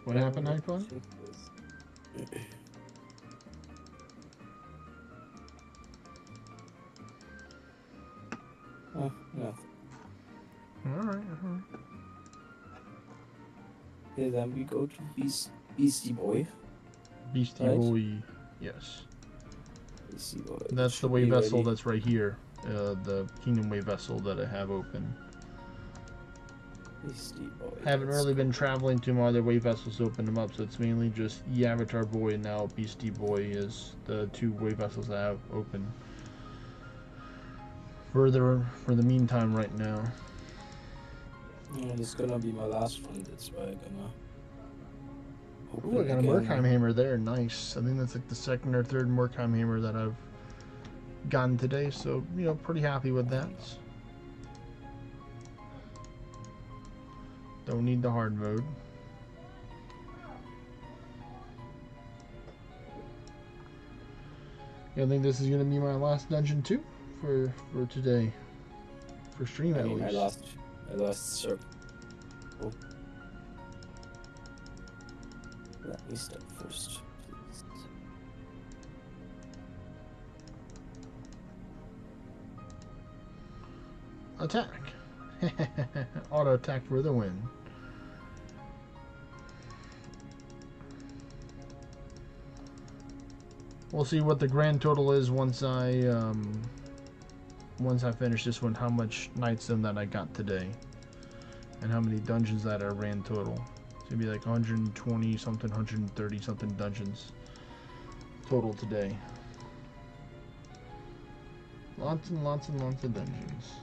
What happened, iPhone?
Oh, no.
Alright.
Okay, then we go to Beastie Boy.
Beastie
Right?
Boy, yes.
Beastie Boy.
That's the
should
way
be
vessel
ready.
that's right here. The Kingdom Way vessel that I have open.
Beastie Boy.
Haven't
let's
really
go.
been traveling to my other way vessels to open them up, so it's mainly just Avatar Boy and now Beastie Boy is the two way vessels I have open. For the meantime right now.
Yeah, this is gonna be my last one, that's why I'm gonna
Ooh, I got a
again.
Murkheim hammer there, nice. I think that's like the second or third Murkheim hammer that I've gotten today, so, you know, pretty happy with that. Don't need the hard mode. Yeah, I think this is gonna be my last dungeon too for today. For stream at least.
My last circle. Oh. Let me start first, please.
Attack. Auto attack for the win. We'll see what the grand total is once I finish this one, how much Night Sim that I got today. And how many dungeons that I ran total. It's gonna be like 120 something, 130 something dungeons total today. Lots and lots and lots of dungeons.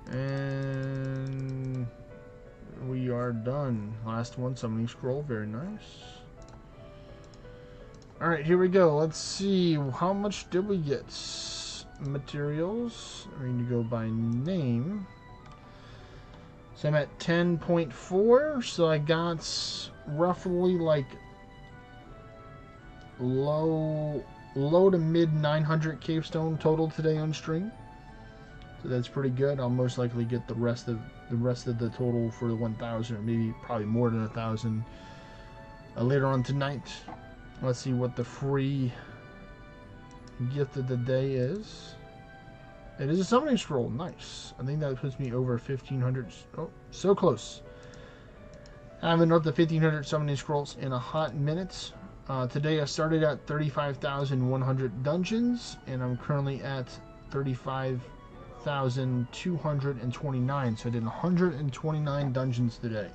And we are done. Last one, summoning scroll, very nice. Alright, here we go. Let's see, how much did we get? Materials. We're going to go by name. So I'm at 10.4, so I got roughly like low to mid 900 Cavestone total today on stream. So that's pretty good. I'll most likely get the rest of the total for the 1,000, or maybe probably more than 1,000 later on tonight. Let's see what the free gift of the day is. It is a summoning scroll. Nice. I think that puts me over 1,500. Oh, so close. I haven't up to 1,500 summoning scrolls in a hot minute. Today I started at 35,100 dungeons, and I'm currently at 35,229. So I did 129 dungeons today.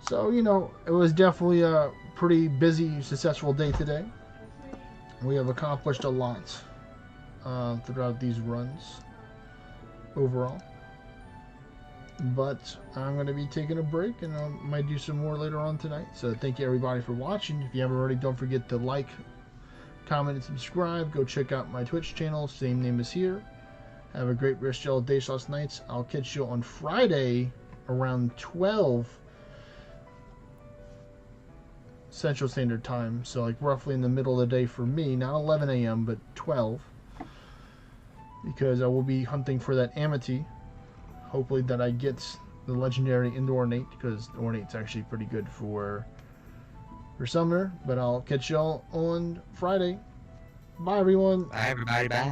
So, you know, it was definitely a pretty busy, successful day today. We have accomplished a lot throughout these runs overall. But I'm going to be taking a break, and I might do some more later on tonight. So thank you everybody for watching. If you haven't already, don't forget to like, comment, and subscribe. Go check out my Twitch channel. Same name as here. Have a great rest of y'all day, nights. I'll catch you on Friday around 12 Central Standard Time. So like roughly in the middle of the day for me. Not 11 a.m. but 12. Because I will be hunting for that Amity. Hopefully that I get the legendary Indoor Ornate, because the Ornate's actually pretty good for Summoner. But I'll catch y'all on Friday. Bye everyone.
Bye everybody. Bye.